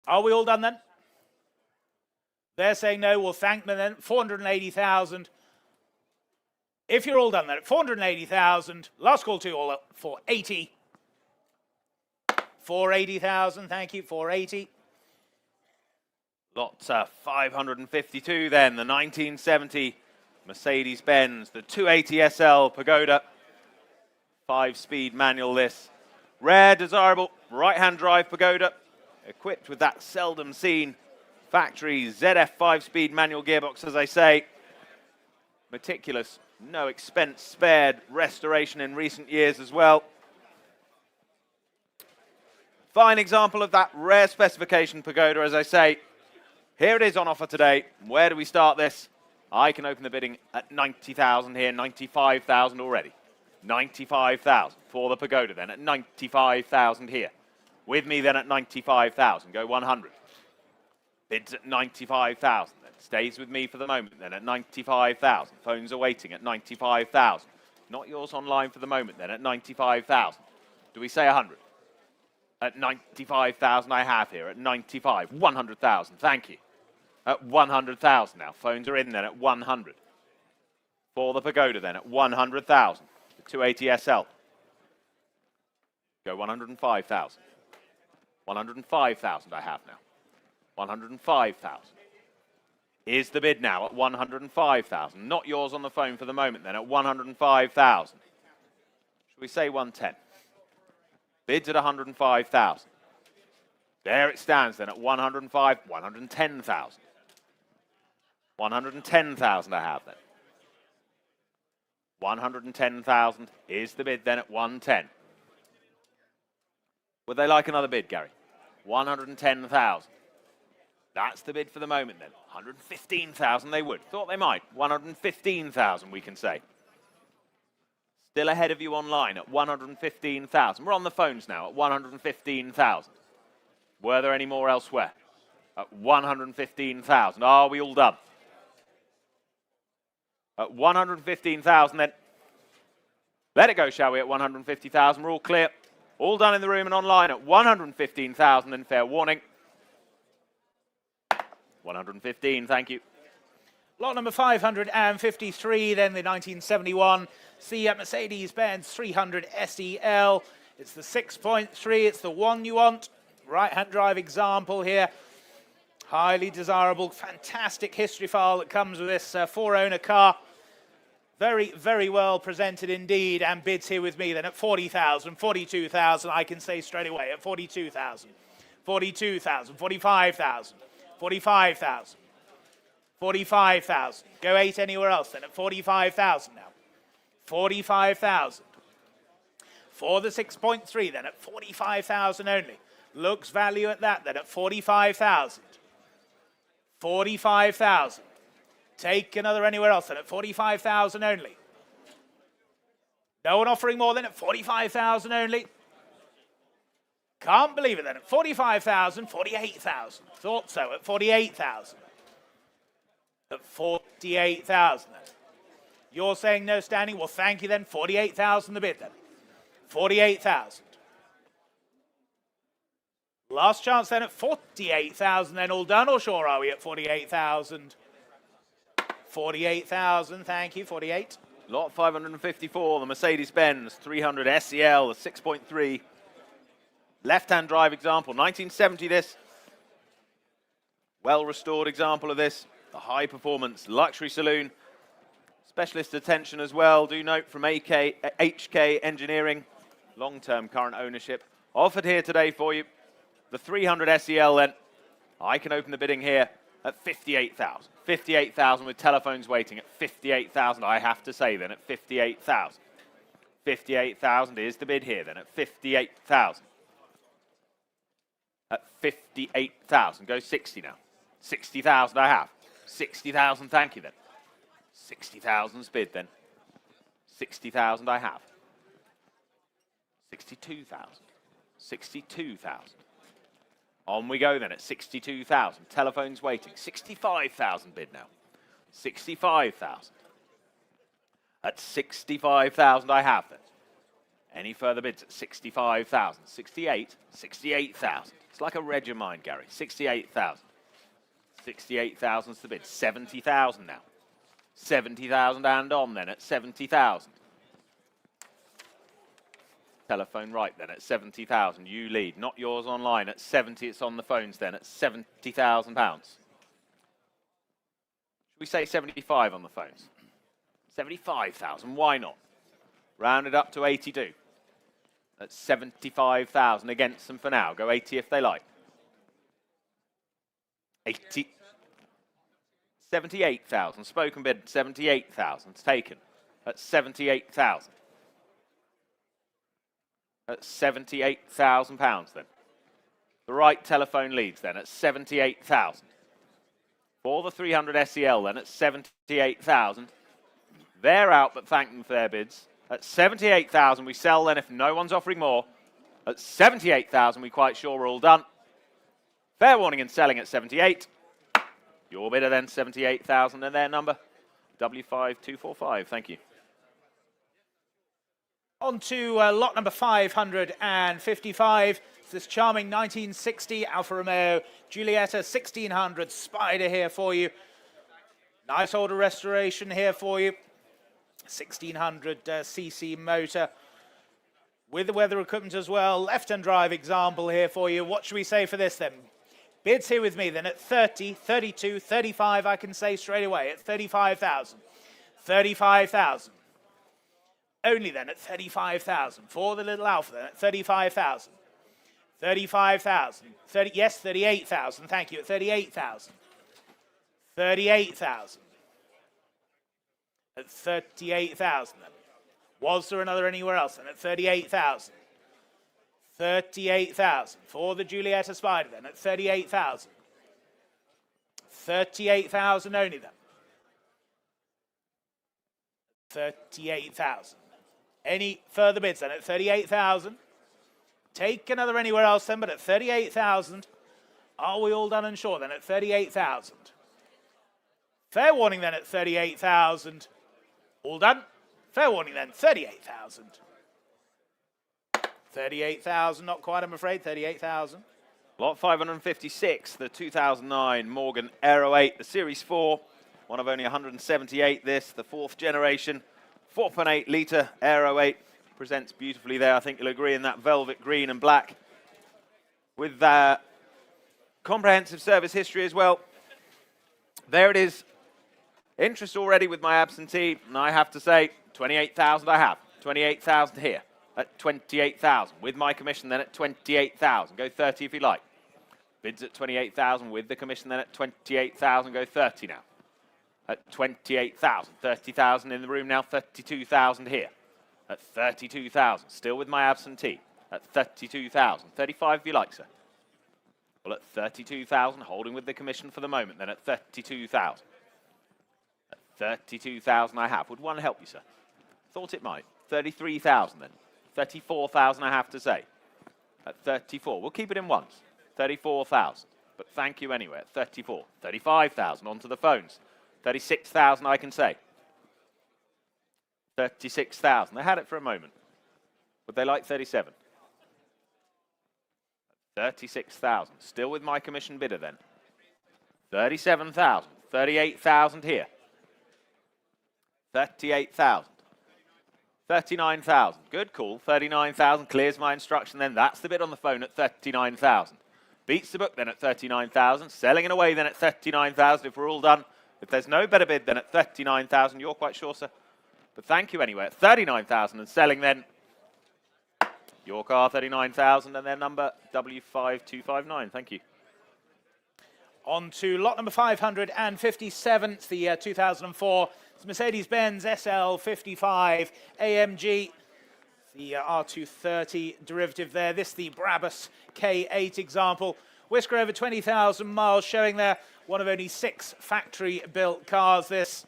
A: Are we all done then? They're saying no. We'll thank them then. 480,000. If you're all done then at 480,000, last call to all up for 80. 480,000. Thank you. 480.
B: Lot 552 then, the 1970 Mercedes-Benz, the 280 SL Pagoda. 5-speed manual this. Rare, desirable, right-hand drive Pagoda, equipped with that seldom seen factory ZF 5-speed manual gearbox, as I say. Meticulous, no expense spared restoration in recent years as well. Fine example of that rare specification Pagoda, as I say. Here it is on offer today. Where do we start this? I can open the bidding at 90,000 here, 95,000 already. 95,000 for the Pagoda then, at 95,000 here. With me then at 95,000, go 100. Bids at 95,000 then, stays with me for the moment then at 95,000. Phones are waiting at 95,000. Not yours online for the moment then at 95,000. Do we say 100? At 95,000 I have here, at 95, 100,000, thank you. At 100,000 now, phones are in then at 100. For the Pagoda then at 100,000, the 280 SL. Go 105,000. 105,000 I have now. 105,000. Is the bid now at 105,000. Not yours on the phone for the moment then at 105,000. Should we say 110? Bids at 105,000. There it stands then at 105, 110,000. 110,000 I have then. 110,000 is the bid then at 110. Would they like another bid, Gary? 110,000. That's the bid for the moment then. 115,000 they would. Thought they might. 115,000 we can say. Still ahead of you online at 115,000. We're on the phones now at 115,000. Were there any more elsewhere? At 115,000. Are we all done? At 115,000 then. Let it go, shall we, at 150,000. We're all clear. All done in the room and online at 115,000 then, fair warning. 115, thank you.
A: Lot number 553, then the 1971 Fiat Mercedes-Benz 300 SEL. It's the 6.3, it's the one you want. Right-hand drive example here. Highly desirable, fantastic history file that comes with this 4-owner car. Very, very well presented indeed, and bids here with me then at 40,000, 42,000, I can say straight away at 42,000, 42,000, 45,000, 45,000, 45,000. Go 8 anywhere else then at 45,000 now. 45,000. For the 6.3 then at 45,000 only. Looks value at that then at 45,000. 45,000. Take another anywhere else then at 45,000 only. No one offering more than at 45,000 only. Can't believe it then at 45,000, 48,000. Thought so at 48,000. At 48,000 then. You're saying no standing? Well, thank you then. 48,000 the bid then. 48,000. Last chance then at 48,000 then. All done or sure are we at 48,000? 48,000, thank you, 48.
B: Lot 554, the Mercedes-Benz 300 SEL, the 6.3. Left-hand drive example, 1970 this. Well-restored example of this. The high-performance luxury saloon. Specialist attention as well. Do note from HK Engineering. Long-term current ownership. Offered here today for you. The 300 SEL then. I can open the bidding here at 58,000. 58,000 with telephones waiting at 58,000, I have to say then at 58,000. 58,000 is the bid here then at 58,000. At 58,000, go 60 now. 60,000 I have. 60,000, thank you then. 60,000's bid then. 60,000 I have. 62,000. 62,000. On we go then at 62,000. Telephones waiting. 65,000 bid now. 65,000. At 65,000 I have then. Any further bids at 65,000? 68? 68,000. It's like a reg of mine, Gary. 68,000. 68,000's the bid. 70,000 now. 70,000 and on then at 70,000. Telephone right then at 70,000. You lead. Not yours online at 70. It's on the phones then at £70,000. Should we say 75 on the phones? 75,000. Why not? Round it up to 82. That's 75,000 against them for now. Go 80 if they like. 80. 78,000. Spoken bid. 78,000. It's taken. That's 78,000. At £78,000 then. The right telephone leads then at 78,000. For the 300 SEL then at 78,000. They're out, but thank them for their bids. At 78,000 we sell then if no one's offering more. At 78,000 we're quite sure we're all done. Fair warning and selling at 78. Your bidder then 78,000 and their number W5245. Thank you.
A: On to lot number 555. It's this charming 1960 Alfa Romeo Giulietta 1600 Spider here for you. Nice older restoration here for you. 1600 cc motor with the weather equipment as well. Left-hand drive example here for you. What should we say for this then? Bids here with me then at 30, 32, 35, I can say straight away at 35,000. 35,000. Only then at 35,000. For the little Alfa then at 35,000. 35,000. Yes, 38,000. Thank you. At 38,000. 38,000. At 38,000 then. Was there another anywhere else then? At 38,000. 38,000. For the Giulietta Spider then at 38,000. 38,000 only then. 38,000. Any further bids then at 38,000? Take another anywhere else then, but at 38,000. Are we all done and sure then at 38,000? Fair warning then at 38,000. All done? Fair warning then, 38,000. 38,000, not quite I'm afraid, 38,000.
B: Lot 556, the 2009 Morgan Aero 8, the Series 4. One of only 178 this, the fourth generation. 4.8 litre Aero 8. Presents beautifully there, I think you'll agree, in that velvet green and black. With comprehensive service history as well. There it is Interest already with my absentee, and I have to say, 28,000 I have. 28,000 here at 28,000. With my commission then at 28,000. Go 30 if you like. Bids at 28,000 with the commission then at 28,000. Go 30 now. At 28,000. 30,000 in the room now. 32,000 here. At 32,000. Still with my absentee. At 32,000. 35 if you like, sir. Well, at 32,000, holding with the commission for the moment then at 32,000. At 32,000 I have. Would one help you, sir? Thought it might. 33,000 then. 34,000 I have to say. At 34. We'll keep it in ones. 34,000. But thank you anyway at 34. 35,000 onto the phones. 36,000 I can say. 36,000. They had it for a moment. Would they like 37? 36,000. Still with my commission bidder then. 37,000. 38,000 here. 38,000. 39,000. Good call. 39,000 clears my instruction then. That's the bid on the phone at 39,000. Beats the book then at 39,000. Selling it away then at 39,000 if we're all done. If there's no better bid than at 39,000, you're quite sure, sir? But thank you anyway at 39,000 and selling then. Your car 39,000 and their number W5259. Thank you.
A: On to lot number 557, the 2004 it's Mercedes-Benz SL55 AMG, the R230 derivative there. This the Brabus K8 example. Whisker over 20,000 miles, showing there one of only 6 factory-built cars. This.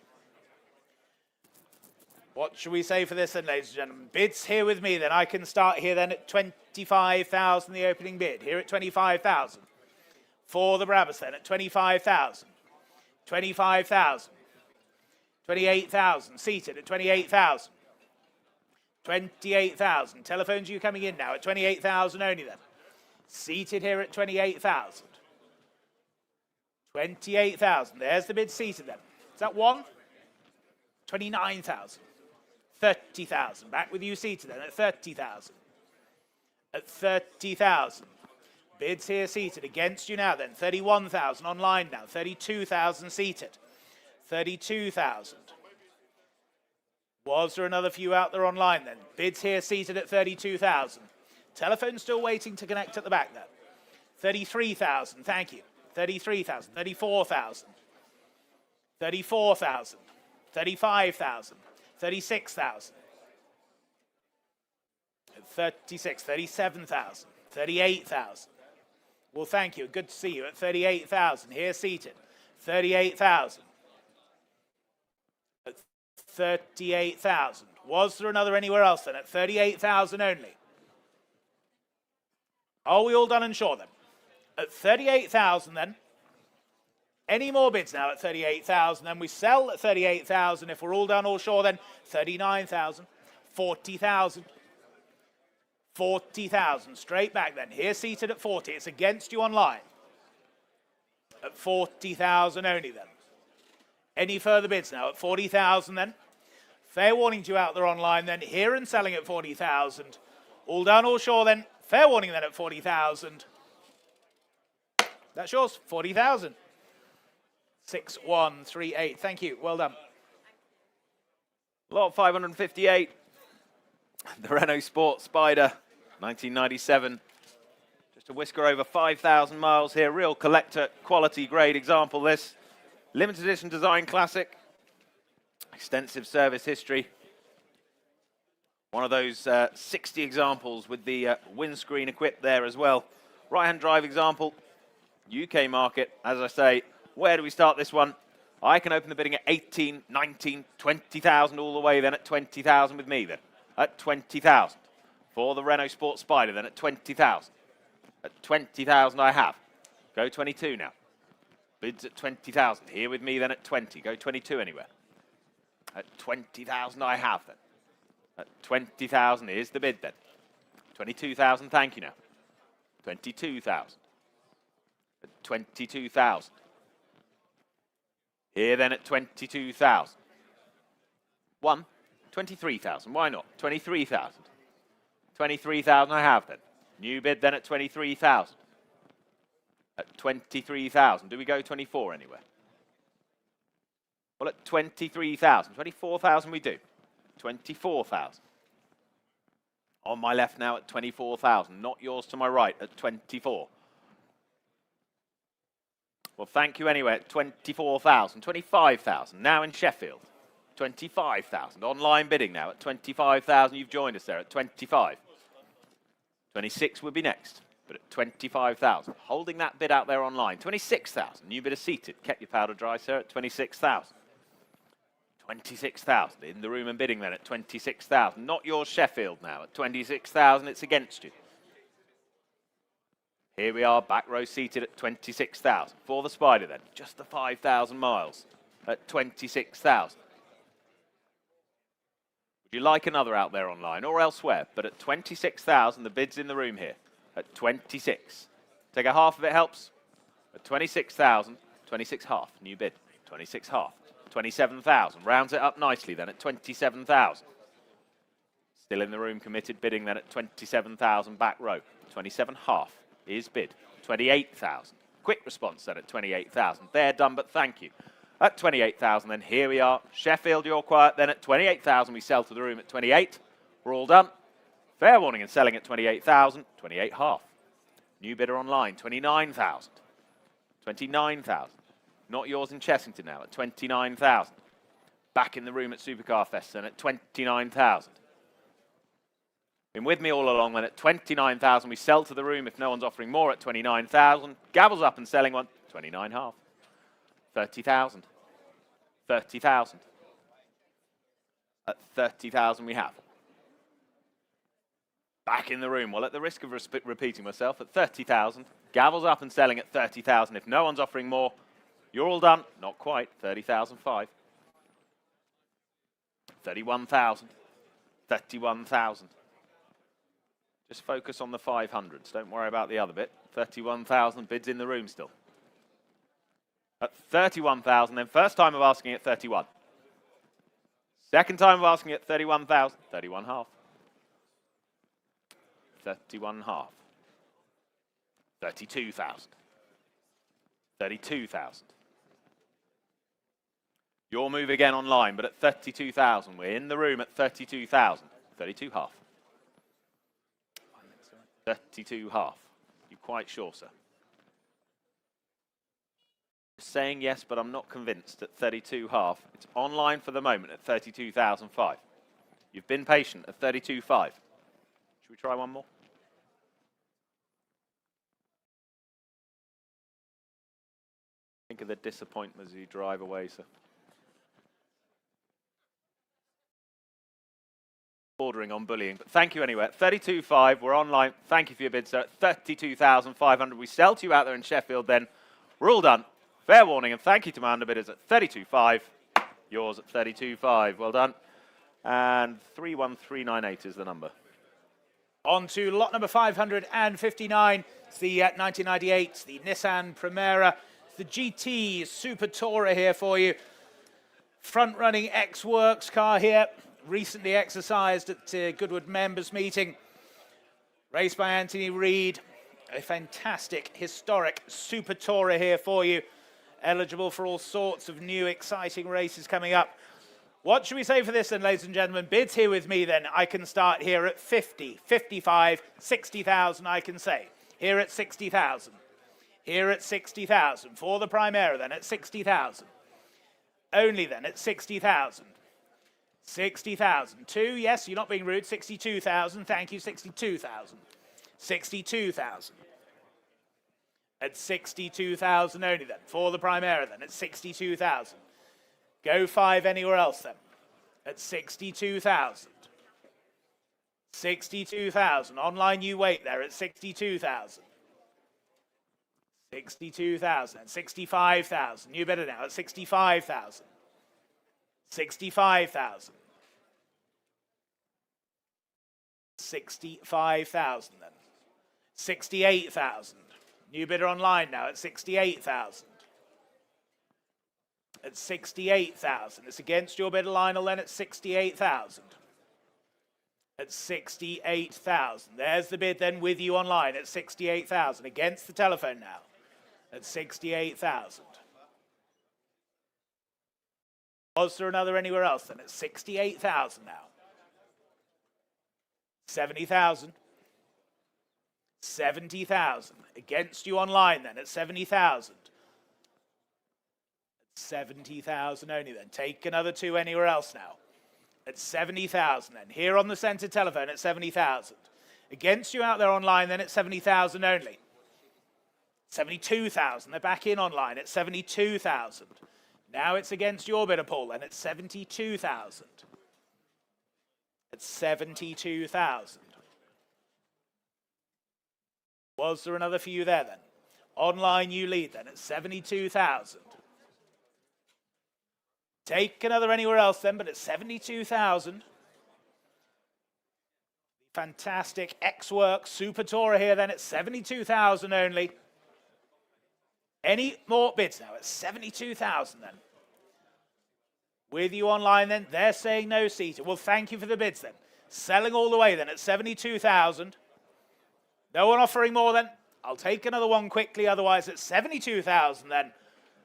A: What should we say for this then, ladies and gentlemen? Bids here with me then. I can start here then at 25,000, the opening bid. Here at 25,000. For the Brabus then at 25,000. 25,000. 28,000. Seated at 28,000. 28,000. Telephones you coming in now at 28,000 only then. Seated here at 28,000. 28,000. There's the bid seated then. Is that one? 29,000. 30,000. Back with you seated then at 30,000. At 30,000. Bids here seated against you now then. 31,000 online now. 32,000 seated. 32,000. Was there another few out there online then? Bids here seated at 32,000. Telephone still waiting to connect at the back there. 33,000. Thank you. 33,000. 34,000. 34,000. 35,000. 36,000. 36, 37,000. 38,000. Well, thank you. Good to see you at 38,000. Here seated. 38,000. At 38,000. Was there another anywhere else then? At 38,000 only. Are we all done and sure then? At 38,000 then. Any more bids now at 38,000? Then we sell at 38,000. If we're all done, all sure, then 39,000, 40,000, 40,000. Straight back then. Here seated at 40. It's against you online. At 40,000 only then. Any further bids now at 40,000 then? Fair warning to you out there online then. Here and selling at 40,000. All done, all sure then. Fair warning then at 40,000. That's yours. 40,000. 6138. Thank you. Well done.
B: Lot 558. The Renault Sport Spider, 1997. Just a whisker over 5,000 miles here. Real collector quality grade example this. Limited edition design classic. Extensive service history. One of those 60 examples with the windscreen equipped there as well. Right-hand drive example. UK market, as I say. Where do we start this one? I can open the bidding at 18, 19, 20,000 all the way, then at 20,000 with me then. At 20,000. For the Renault Sport Spider then at 20,000. At 20,000 I have. Go 22 now. Bids at 20,000. Here with me then at 20. Go 22 anywhere. At 20,000 I have then. At 20,000 is the bid then. 22,000, thank you now. 22,000. At 22,000. Here then at 22,000. 23,000, why not? 23,000. 23,000 I have then. New bid then at 23,000. At 23,000. Do we go 24 anywhere? Well, at 23,000, 24,000 we do. 24,000. On my left now at 24,000, not yours to my right at 24. Well, thank you anyway at 24,000, 25,000, now in Sheffield. 25,000, online bidding now at 25,000, you've joined us there at 25. 26 would be next, but at 25,000, holding that bid out there online. 26,000, new bidder seated, kept your powder dry, sir, at 26,000. 26,000, in the room and bidding then at 26,000, not yours Sheffield now, at 26,000, it's against you. Here we are, back row seated at 26,000. For the Spider then, just the 5,000 miles at 26,000. Would you like another out there online or elsewhere? But at 26,000, the bid's in the room here at 26. Take a half of it helps. At 26,000, 26 half, new bid, 26 half. 27,000, rounds it up nicely then at 27,000. Still in the room, committed bidding then at 27,000, back row. 27 half is bid. 28,000. Quick response then at 28,000. They're done, but thank you. At 28,000, then here we are. Sheffield, you're quiet. Then at 28,000, we sell to the room at 28. We're all done. Fair warning and selling at 28,000. 28 half. New bidder online, 29,000. 29,000. Not yours in Chessington now at 29,000. Back in the room at Supercar Fest then at 29,000. Been with me all along then at 29,000. We sell to the room if no one's offering more at 29,000. Gavels up and selling one. 29 half. 30,000. 30,000. At 30,000 we have. Back in the room. Well, at the risk of repeating myself, at 30,000. Gavels up and selling at 30,000. If no one's offering more, you're all done. Not quite. 30,005. 31,000. 31,000. Just focus on the 500s. Don't worry about the other bit. 31,000 bids in the room still. At 31,000, then first time of asking at 31. Second time of asking at 31,000. 31 half. 31 half. 32,000. 32,000. Your move again online, but at 32,000. We're in the room at 32,000. 32 half. 32 half. You quite sure, sir? Saying yes, but I'm not convinced at 32 half. It's online for the moment at 32,005. You've been patient at 32.5. Should we try one more? Think of the disappointment as you drive away, sir. Bordering on bullying, but thank you anyway. At 32.5, we're online. Thank you for your bid, sir. At 32,500, we sell to you out there in Sheffield then. We're all done. Fair warning, and thank you to my underbidders at 32.5. Yours at 32.5. Well done. And 31398 is the number.
A: On to lot number 559. It's the 1998, the Nissan Primera. It's the GT Super Tourer here for you. Front-running X-Works car here. Recently exercised at Goodwood members meeting. Raced by Anthony Reid. A fantastic, historic Super Tourer here for you. Eligible for all sorts of new, exciting races coming up. What should we say for this then, ladies and gentlemen? Bids here with me then. I can start here at 50, 55, 60,000 I can say. Here at 60,000. Here at 60,000. For the Primera then at 60,000. Only then at 60,000. 60,000. Two, yes, you're not being rude. 62,000. Thank you. 62,000. 62,000. At 62,000 only then. For the Primera then at 62,000. Go 5 anywhere else then. At 62,000. 62,000. Online you wait there at 62,000. 62,000. 65,000. New bidder now at 65,000. 65,000. 65,000 then. 68,000. New bidder online now at 68,000. At 68,000. It's against your bidder, Lionel, then at 68,000. At 68,000. There's the bid then with you online at 68,000. Against the telephone now at 68,000. Was there another anywhere else then? It's 68,000 now. 70,000. 70,000. Against you online then at 70,000. 70,000 only then. Take another 2 anywhere else now. At 70,000 then. Here on the centre telephone at 70,000. Against you out there online then at 70,000 only. 72,000. They're back in online at 72,000. Now it's against your bidder pool then at 72,000. At 72,000. Was there another for you there then? Online you lead then at 72,000. Take another anywhere else then, but at 72,000. Fantastic X-Work Super Tourer here then at 72,000 only. Any more bids now at 72,000 then? With you online then, they're saying no seater. Well, thank you for the bids then. Selling all the way then at 72,000. No one offering more then? I'll take another one quickly, otherwise at 72,000 then.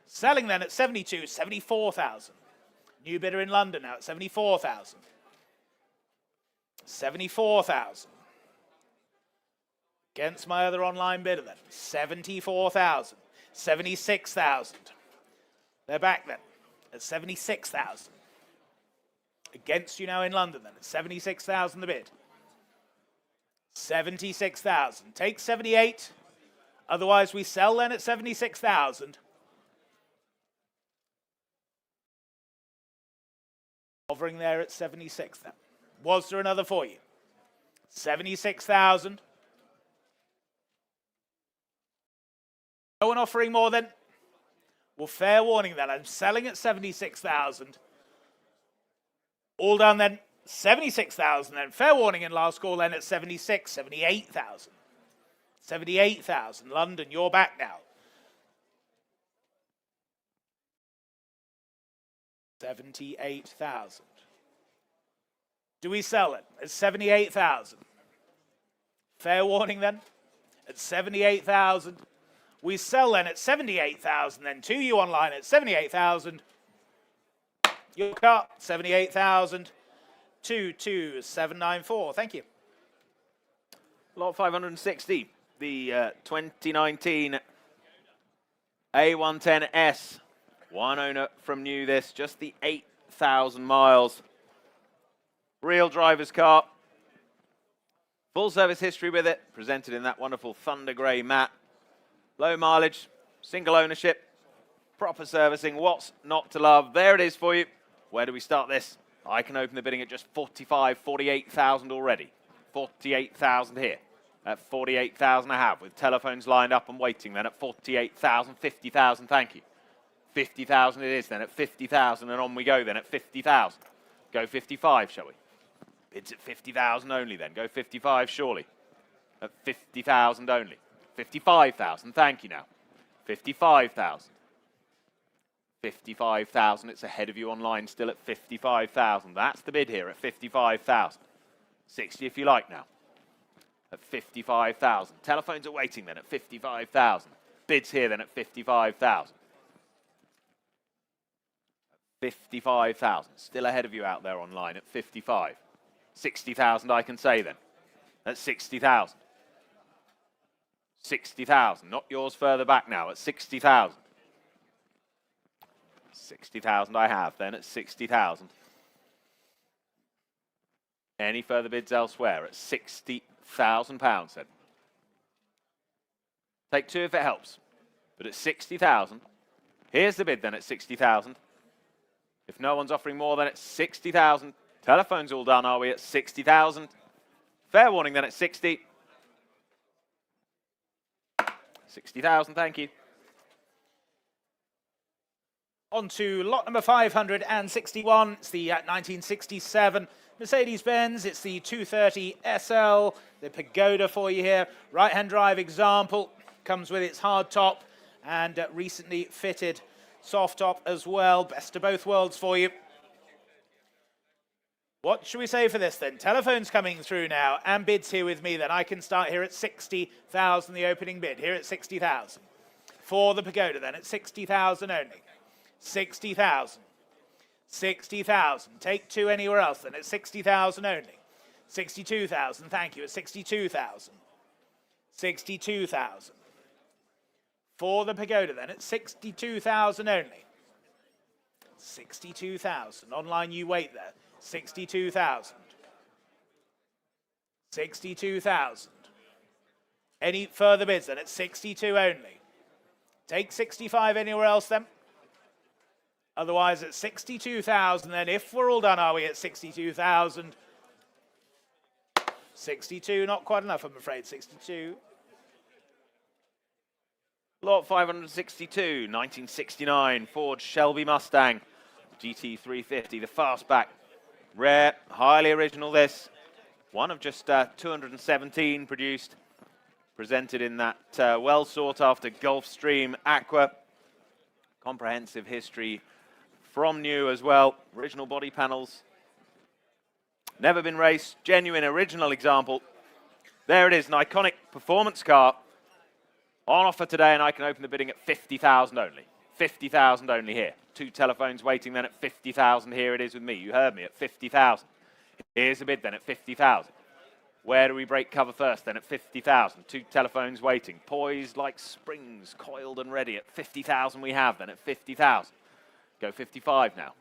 A: Selling then at 72, 74,000. New bidder in London now at 74,000. 74,000. Against my other online bidder then. 74,000. 76,000. They're back then at 76,000. Against you now in London then at 76,000 the bid. 76,000. Take 78. Otherwise we sell then at 76,000. Hovering there at 76 then. Was there another for you? 76,000. No one offering more then? Well, fair warning then. I'm selling at 76,000. All done then. 76,000 then. Fair warning in last call then at 76, 78,000. 78,000. London, you're back now. 78,000. Do we sell it at 78,000? Fair warning then at 78,000. We sell then at 78,000 then to you online at 78,000. Your car, 78,000. 22794. Thank you.
B: Lot 560, the 2019 A110S. One owner from new this, just the 8,000 miles. Real driver's car. Full service history with it, presented in that wonderful thunder grey matte. Low mileage, single ownership, proper servicing, what's not to love? There it is for you. Where do we start this? I can open the bidding at just 48,000 already. 48,000 here. At 48,000 I have, with telephones lined up and waiting then at 48,000, 50,000, thank you. 50,000 it is then at 50,000, and on we go then at 50,000. Go 55, shall we? Bids at 50,000 only then. Go 55, surely. At 50,000 only. 55,000, thank you now. 55,000. 55,000, it's ahead of you online still at 55,000. That's the bid here at 55,000. 60 if you like now. At 55,000. Telephones are waiting then at 55,000. Bids here then at 55,000. 55,000. Still ahead of you out there online at 55. 60,000 I can say then. At 60,000. 60,000. Not yours further back now at 60,000. 60,000 I have then at 60,000. Any further bids elsewhere at £60,000 then? Take two if it helps. But at 60,000, here's the bid then at 60,000. If no one's offering more than at 60,000, telephones all done, are we at 60,000? Fair warning then at 60. 60,000, thank you.
A: On to lot number 561. It's the 1967 Mercedes-Benz. It's the 230 SL, the Pagoda for you here. Right-hand drive example. Comes with its hard top and recently fitted soft top as well. Best of both worlds for you. What should we say for this then? Telephones coming through now and bids here with me then. I can start here at 60,000, the opening bid. Here at 60,000. For the Pagoda then at 60,000 only. 60,000. 60,000. Take 2 anywhere else then at 60,000 only. 62,000, thank you, at 62,000. 62,000. For the Pagoda then at 62,000 only. 62,000. Online you wait there. 62,000. 62,000. Any further bids then at 62 only. Take 65 anywhere else then. Otherwise at 62,000 then, if we're all done, are we at 62,000? 62, not quite enough, I'm afraid. 62.
B: Lot 562, 1969 Ford Shelby Mustang GT350, the fastback. Rare, highly original this. One of just 217 produced. Presented in that well sought after Gulfstream Aqua. Comprehensive history from new as well. Original body panels. Never been raced. Genuine original example. There it is, an iconic performance car. On offer today, and I can open the bidding at 50,000 only. 50,000 only here. 2 telephones waiting then at 50,000. Here it is with me. You heard me at 50,000. Here's the bid then at 50,000. Where do we break cover first then at 50,000? 2 telephones waiting. Poised like springs, coiled and ready. At 50,000 we have then at 50,000. Go 55 now.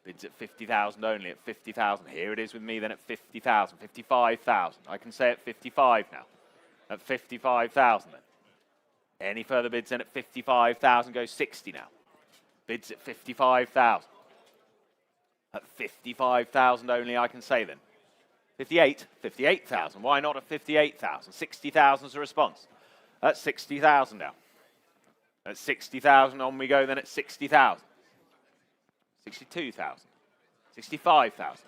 B: Bids at 50,000 only at 50,000. Here it is with me then at 50,000. 55,000. I can say at 55 now. At 55,000 then. Any further bids then at 55,000, go 60 now. Bids at 55,000. At 55,000 only, I can say then. 58,000. Why not at 58,000? 60,000 is a response. At 60,000 now. At 60,000 on we go then at 60,000. 62,000. 65,000.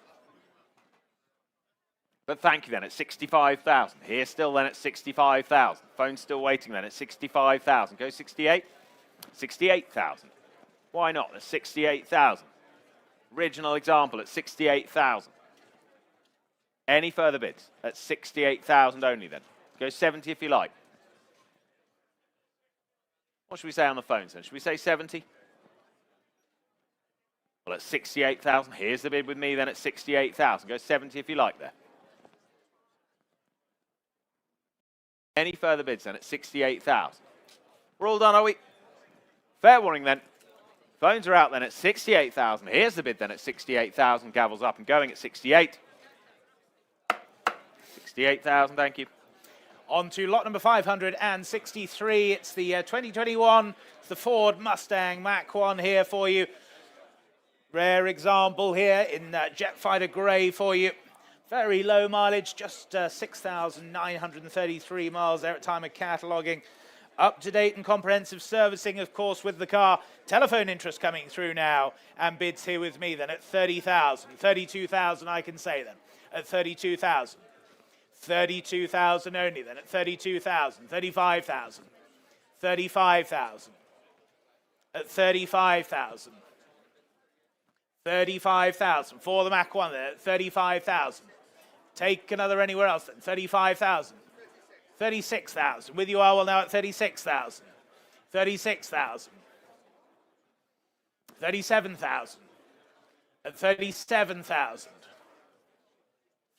B: But thank you then at 65,000. Here still then at 65,000. Phone still waiting then at 65,000. Go 68. 68,000. Why not at 68,000? Original example at 68,000. Any further bids at 68,000 only then. Go 70 if you like. What should we say on the phones then? Should we say 70? Well, at 68,000, here's the bid with me then at 68,000. Go 70 if you like there. Any further bids then at 68,000? We're all done, are we? Fair warning then. Phones are out then at 68,000. Here's the bid then at 68,000. Gavels up and going at 68. 68,000, thank you.
A: On to lot number 563. It's the 2021. It's the Ford Mustang Mach 1 here for you. Rare example here in Jet Fighter Grey for you. Very low mileage, just 6,933 miles there at time of cataloguing. Up to date and comprehensive servicing, of course, with the car. Telephone interest coming through now. And bids here with me then at 30,000. 32,000 I can say then at 32,000. 32,000 only then at 32,000. 35,000. 35,000. At 35,000. 35,000 for the Mach 1 then at 35,000. Take another anywhere else then. 35,000. 36,000. With you I will now at 36,000. 36,000. 37,000. At 37,000.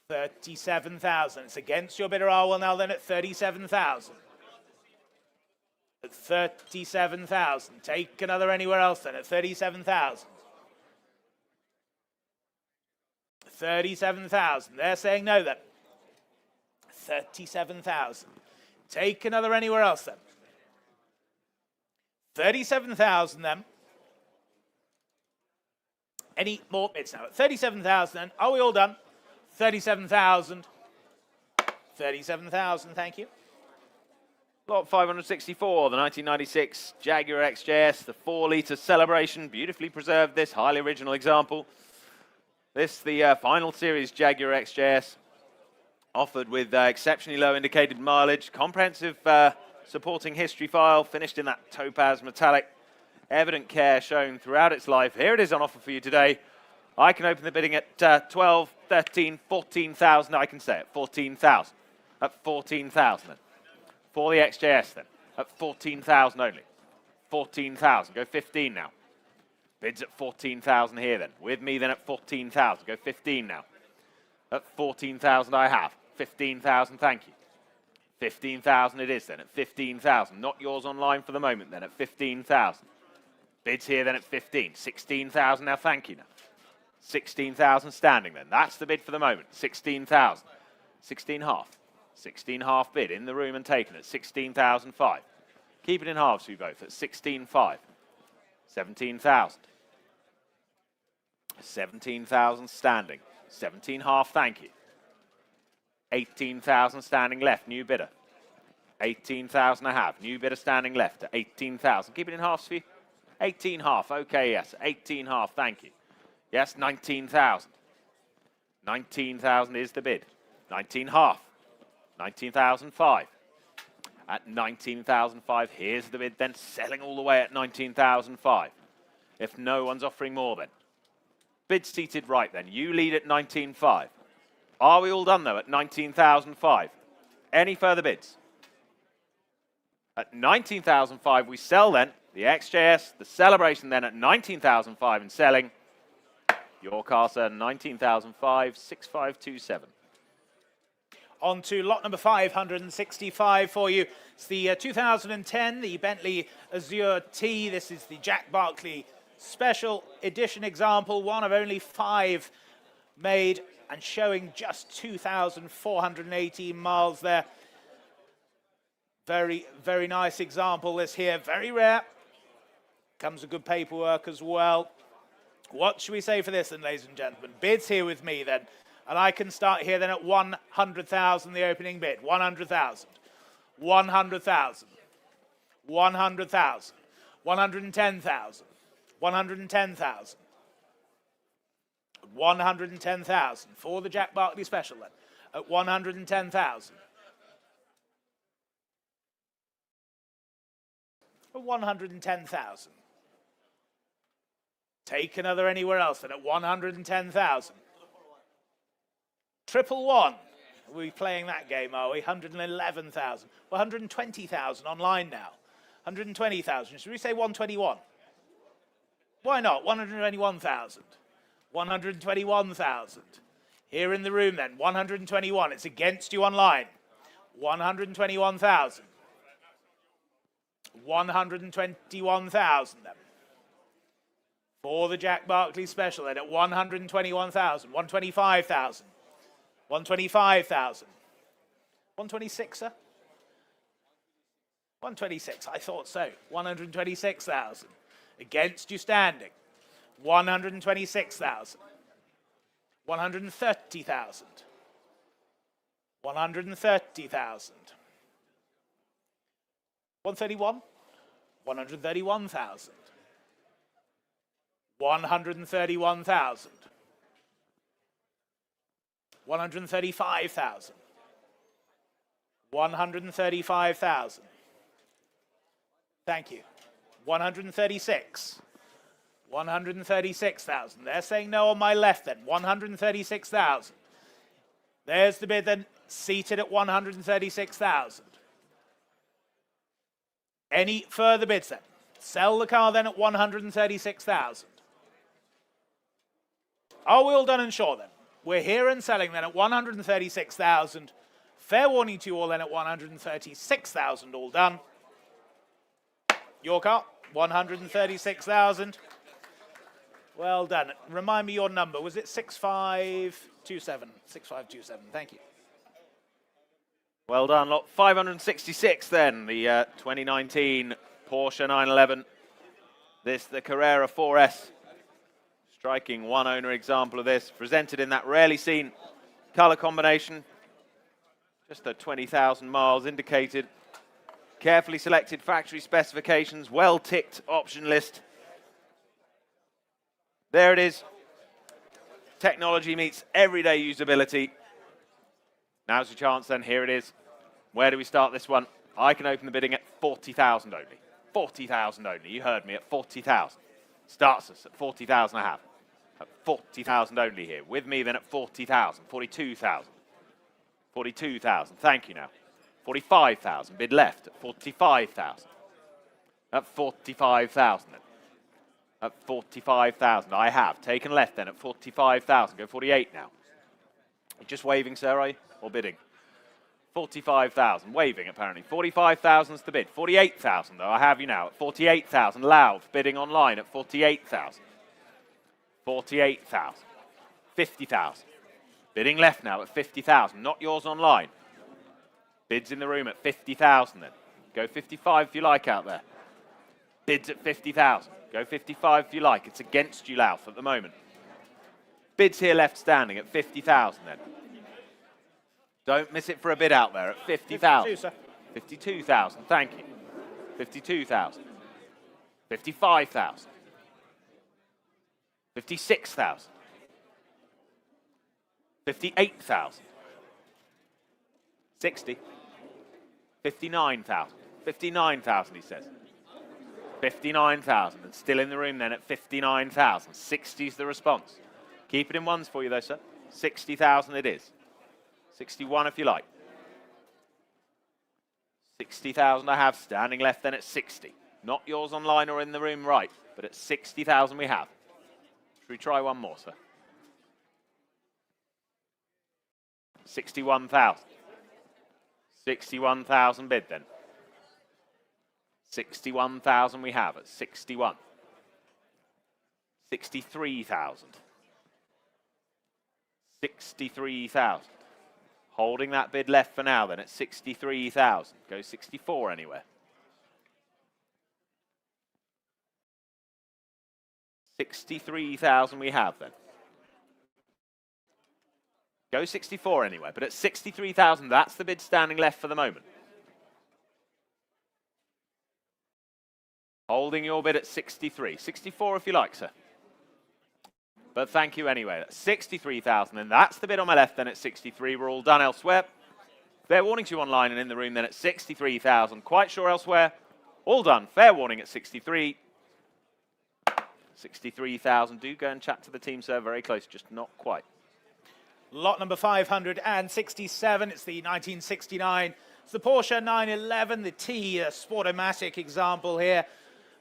A: 37,000. It's against your bidder I will now then at 37,000. At 37,000. Take another anywhere else then at 37,000. 37,000. They're saying no then. 37,000. Take another anywhere else then. 37,000 then. Any more bids now? 37,000 then. Are we all done? 37,000. 37,000, thank you.
B: Lot 564, the 1996 Jaguar XJS, the 4-litre celebration. Beautifully preserved this, highly original example. This, the final series Jaguar XJS, offered with exceptionally low indicated mileage, comprehensive supporting history file, finished in that topaz metallic, evident care shown throughout its life. Here it is on offer for you today. I can open the bidding at 12, 13, 14,000. I can say it, 14,000. At 14,000 then. For the XJS then, at 14,000 only. 14,000, go 15 now. Bids at 14,000 here then. With me then at 14,000. Go 15 now. At 14,000 I have. 15,000, thank you. 15,000 it is then at 15,000. Not yours online for the moment then at 15,000. Bids here then at 15. 16,000 now, thank you now. 16,000 standing then. That's the bid for the moment. 16,000. 16 half. 16 half bid in the room and taken at 16,005. Keep it in halves for you both at 16,5. 17,000. 17,000 standing. 17 half, thank you. 18,000 standing left, new bidder. 18,000 I have. New bidder standing left at 18,000. Keep it in halves for you. 18 half, okay, yes. 18 half, thank you. Yes, 19,000. 19,000 is the bid. 19 half. 19,005. At 19,005, here's the bid then, selling all the way at 19,005. If no one's offering more then. Bid seated right then. You lead at 19,500. Are we all done though at 19,005? Any further bids? At 19,005 we sell then. The XJS, the celebration then at 19,005 and selling. Your car, sir, 19,005, 6527.
A: On to lot number 565 for you. It's the 2010, the Bentley Azure T. This is the Jack Barkley Special Edition example, one of only 5 made and showing just 2,418 miles there. Very, very nice example this here. Very rare. Comes with good paperwork as well. What should we say for this then, ladies and gentlemen? Bids here with me then. And I can start here then at 100,000, the opening bid. 100,000. 100,000. 100,000. 110,000. 110,000. 110,000 for the Jack Barkley Special then. At 110,000. At 110,000. Take another anywhere else then at 110,000. 111. We're playing that game, are we? 111,000. 120,000 online now. 120,000. Should we say 121? Why not? 121,000. 121,000. Here in the room then, 121. It's against you online. 121,000. 121,000 then. For the Jack Barkley Special then at 121,000. 125,000. 125,000. 126, sir? 126, I thought so. 126,000. Against you standing. 126,000. 130,000. 130,000. 131. 131,000. 131,000. 135,000. 135,000. Thank you. 136. 136,000. They're saying no on my left then. 136,000. There's the bid then, seated at 136,000. Any further bids then? Sell the car then at 136,000. Are we all done and sure then? We're here and selling then at 136,000. Fair warning to you all then at 136,000, all done. Your car, 136,000. Well done. Remind me your number. Was it 6527? 6527. Thank you.
B: Well done, lot 566 then, the 2019 Porsche 911. This, the Carrera 4S. Striking one owner example of this, presented in that rarely seen colour combination. Just the 20,000 miles indicated. Carefully selected factory specifications, well ticked option list. There it is. Technology meets everyday usability. Now's your chance then, here it is. Where do we start this one? I can open the bidding at 40,000 only. 40,000 only, you heard me, at 40,000. Starts us at 40,000 I have. At 40,000 only here. With me then at 40,000, 42,000. 42,000, thank you now. 45,000, bid left at 45,000. At 45,000 then. at 45,000. I have. Taken left then at 45,000. Go 48 now. You're just waving, sir, are you? Or bidding? 45,000. Waving, apparently. 45,000 is the bid. 48,000, though. I have you now at 48,000. Loud. Bidding online at 48,000. 48,000. 50,000. Bidding left now at 50,000. Not yours online. Bids in the room at 50,000 then. Go 55 if you like out there. Bids at 50,000. Go 55 if you like. It's against you, Louth, at the moment. Bids here left standing at 50,000 then. Don't miss it for a bid out there at 50,000. 52,000, thank you. 52,000. 55,000. 56,000. 58,000. 60. 59,000. 59,000, he says. 59,000, and still in the room then at 59,000. 60 is the response. Keep it in ones for you though, sir. 60,000 it is. 61 if you like. 60,000 I have, standing left then at 60. Not yours online or in the room right, but at 60,000 we have. Should we try one more, sir? 61,000. 61,000 bid then. 61,000 we have at 61. 63,000. 63,000. Holding that bid left for now then at 63,000. Go 64 anywhere. 63,000 we have then. Go 64 anywhere, but at 63,000, that's the bid standing left for the moment. Holding your bid at 63. 64 if you like, sir. But thank you anyway. That's 63,000, and that's the bid on my left then at 63. We're all done elsewhere. Fair warning to you online and in the room then at 63,000. Quite sure elsewhere. All done. Fair warning at 63. 63,000. Do go and chat to the team, sir. Very close, just not quite.
A: Lot number 567. It's the 1969. It's the Porsche 911, the T Sportomatic example here.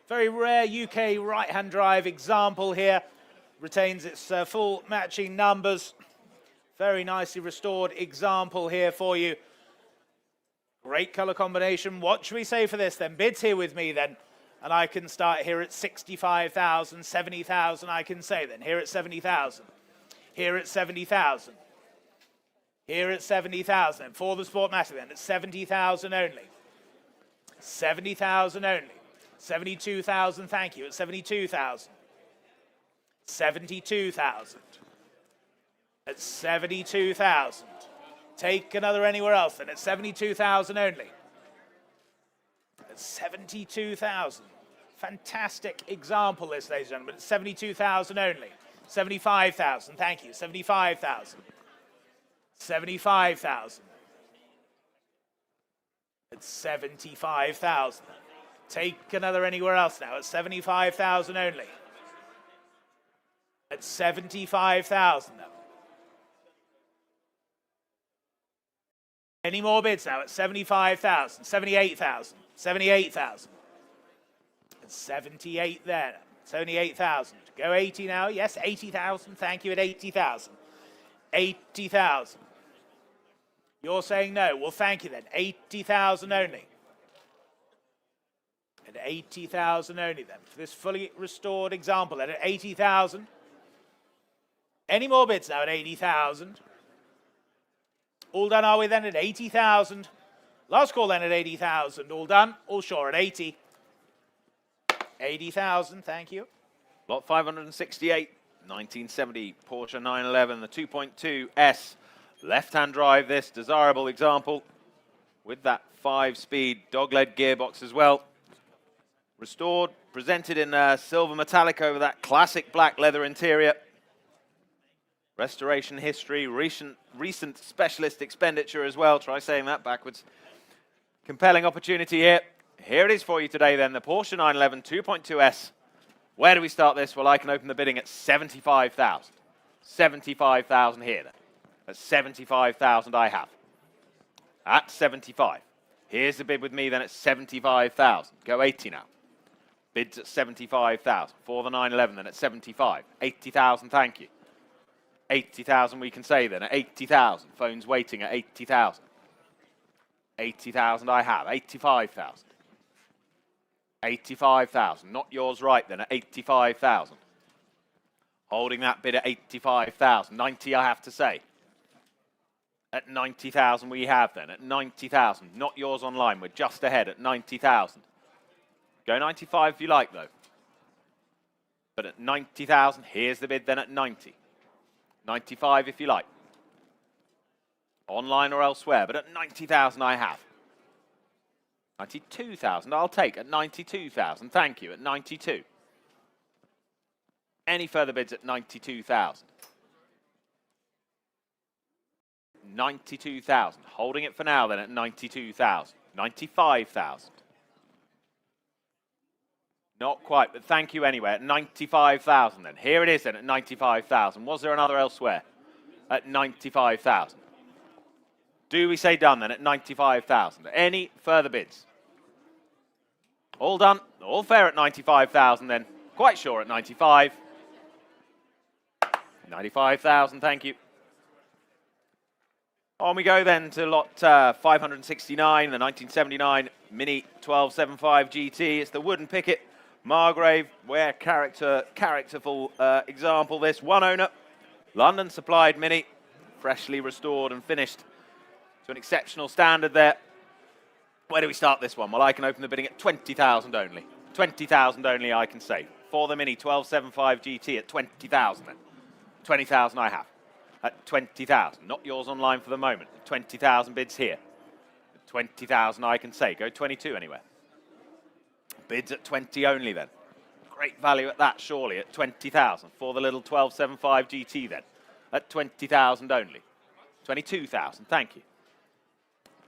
A: Very rare UK right-hand drive example here. Retains its full matching numbers. Very nicely restored example here for you. Great colour combination. What should we say for this then? Bids here with me then. And I can start here at 65,000, 70,000 I can say then. Here at 70,000. Here at 70,000. Here at 70,000. For the Sportmatic then, at 70,000 only. 70,000 only. 72,000, thank you, at 72,000. 72,000. At 72,000. Take another anywhere else then, at 72,000 only. At 72,000. Fantastic example this, ladies and gentlemen, at 72,000 only. 75,000, thank you, 75,000. 75,000. At 75,000. Take another anywhere else now, at 75,000 only. At 75,000 now. Any more bids now at 75,000, 78,000, 78,000. At 78 there, 78,000. Go 80 now, yes, 80,000, thank you, at 80,000. 80,000. You're saying no, well thank you then, 80,000 only. At 80,000 only then, for this fully restored example then, at 80,000. Any more bids now at 80,000? All done are we then at 80,000? Last call then at 80,000. All done, all sure at 80. 80,000, thank you.
B: Lot 568, 1970 Porsche 911, the 2.2 S. Left-hand drive this, desirable example. With that 5-speed dog-led gearbox as well. Restored, presented in silver metallic over that classic black leather interior. Restoration history, recent specialist expenditure as well. Try saying that backwards. Compelling opportunity here. Here it is for you today then, the Porsche 911 2.2S. Where do we start this? Well, I can open the bidding at 75,000. 75,000 here then. At 75,000 I have. At 75. Here's the bid with me then at 75,000. Go 80 now. Bids at 75,000. For the 911 then at 75. 80,000, thank you. 80,000 we can say then at 80,000. Phone's waiting at 80,000. 80,000 I have. 85,000. 85,000. Not yours right then at 85,000. Holding that bid at 85,000. 90 I have to say. At 90,000 we have then. At 90,000. Not yours online. We're just ahead at 90,000. Go 95 if you like though. But at 90,000, here's the bid then at 90. 95 if you like. Online or elsewhere, but at 90,000 I have. 92,000 I'll take at 92,000. Thank you at 92. Any further bids at 92,000? 92,000. Holding it for now then at 92,000. 95,000. Not quite, but thank you anyway at 95,000 then. Here it is then at 95,000. Was there another elsewhere? At 95,000. Do we say done then at 95,000? Any further bids? All done. All fair at 95,000 then. Quite sure at 95. 95,000, thank you. On we go then to lot 569, the 1979 Mini 1275 GT. It's the wooden picket. Margrave, where characterful example this. One owner, London supplied Mini, freshly restored and finished to an exceptional standard there. Where do we start this one? Well, I can open the bidding at 20,000 only. 20,000 only, I can say. For the Mini 1275 GT at 20,000 then. 20,000 I have. At 20,000. Not yours online for the moment. 20,000 bids here. At 20,000 I can say. Go 22 anywhere. Bids at 20 only then. Great value at that, surely, at 20,000. For the little 1275 GT then. At 20,000 only. 22,000, thank you.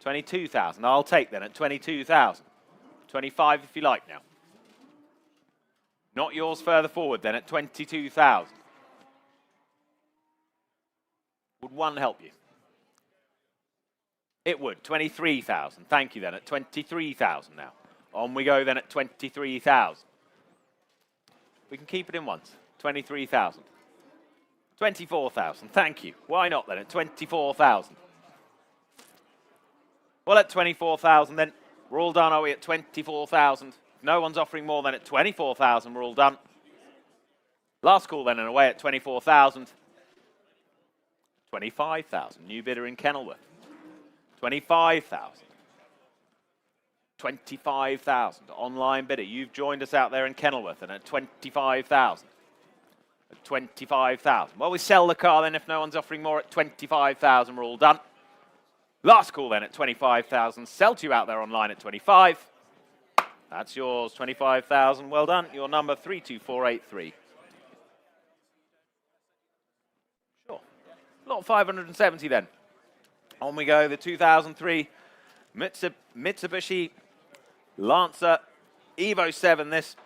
B: 22,000, I'll take then at 22,000. 25 if you like now. Not yours further forward then at 22,000. Would one help you? It would. 23,000. Thank you then at 23,000 now. On we go then at 23,000. We can keep it in once. 23,000. 24,000. Thank you. Why not then at 24,000? Well, at 24,000 then. We're all done, are we, at 24,000? No one's offering more than at 24,000. We're all done. Last call then and away at 24,000. 25,000. New bidder in Kenilworth. 25,000. 25,000. Online bidder. You've joined us out there in Kenilworth and at 25,000. At 25,000. Well, we sell the car then if no one's offering more at 25,000. We're all done. Last call then at 25,000. Sell to you out there online at 25. That's yours. 25,000. Well done. Your number 32483. Sure. Lot 570 then. On we go. The 2003 Mitsubishi Lancer Evo 7 this.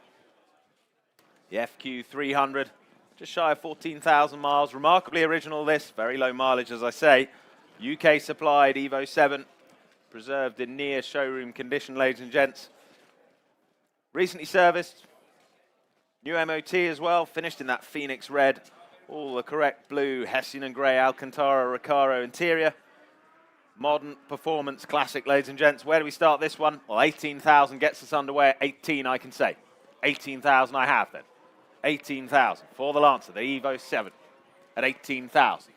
B: The FQ 300. Just shy of 14,000 miles. Remarkably original this. Very low mileage as I say. UK supplied Evo 7. Preserved in near showroom condition, ladies and gents. Recently serviced. New MOT as well. Finished in that Phoenix red. All the correct blue Hessian and grey Alcantara Recaro interior. Modern performance classic, ladies and gents. Where do we start this one? Well, 18,000 gets us underway at 18, I can say. 18,000 I have then. 18,000 for the Lancer, the Evo 7 at 18,000.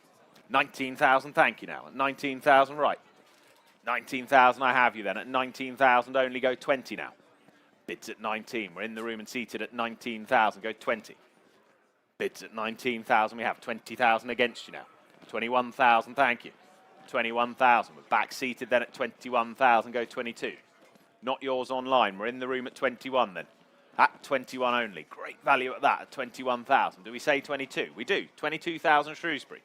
B: 19,000, thank you now. At 19,000, right. 19,000 I have you then. At 19,000 only, go 20 now. Bids at 19. We're in the room and seated at 19,000. Go 20. Bids at 19,000. We have 20,000 against you now. 21,000, thank you. 21,000. We're back seated then at 21,000. Go 22. Not yours online. We're in the room at 21 then. At 21 only. Great value at that at 21,000. Do we say 22? We do. 22,000 Shrewsbury.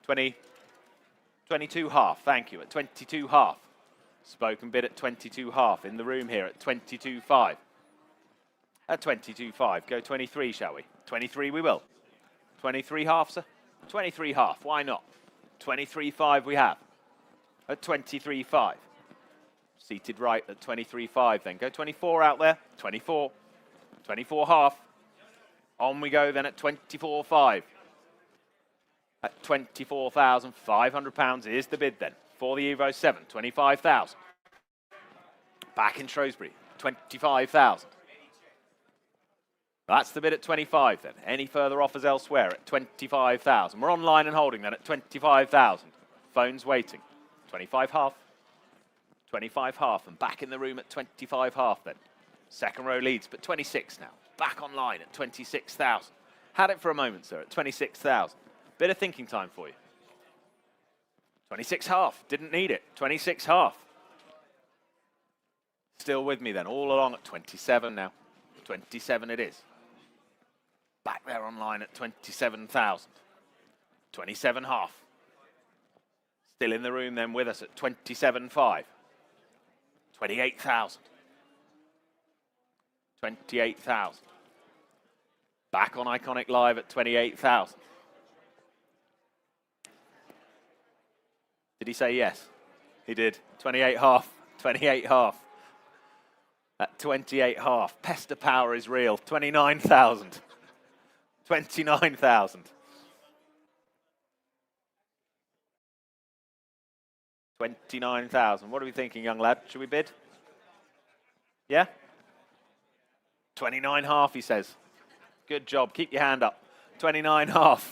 B: 22 half. Thank you. At 22 half. Spoken bid at 22 half. In the room here at 22.5. At 22.5. Go 23, shall we? 23 we will. 23 half, sir? 23 half. Why not? 23.5 we have. At 23.5. Seated right at 23.5 then. Go 24 out there. 24. 24.5. On we go then at 24.5. At £24,500 is the bid then for the Evo 7, 25,000. Back in Shrewsbury, 25,000. That's the bid at 25 then. Any further offers elsewhere at 25,000. We're online and holding then at 25,000. Phones waiting. 25.5. 25.5 and back in the room at 25.5 then. Second row leads, but 26 now. Back online at 26,000. Had it for a moment, sir, at 26,000. Bit of thinking time for you. 26.5. Didn't need it. 26.5. Still with me then, all along at 27 now. 27 it is. Back there online at 27,000. 27.5. Still in the room then with us at 27.5. 28,000. 28,000. Back on Iconic Live at 28,000. Did he say yes? He did. 28.5. 28.5. At 28.5. Pester power is real. 29,000. 29,000. 29,000. What are we thinking, young lad? Should we bid? Yeah? 29.5, he says. Good job. Keep your hand up. 29.5.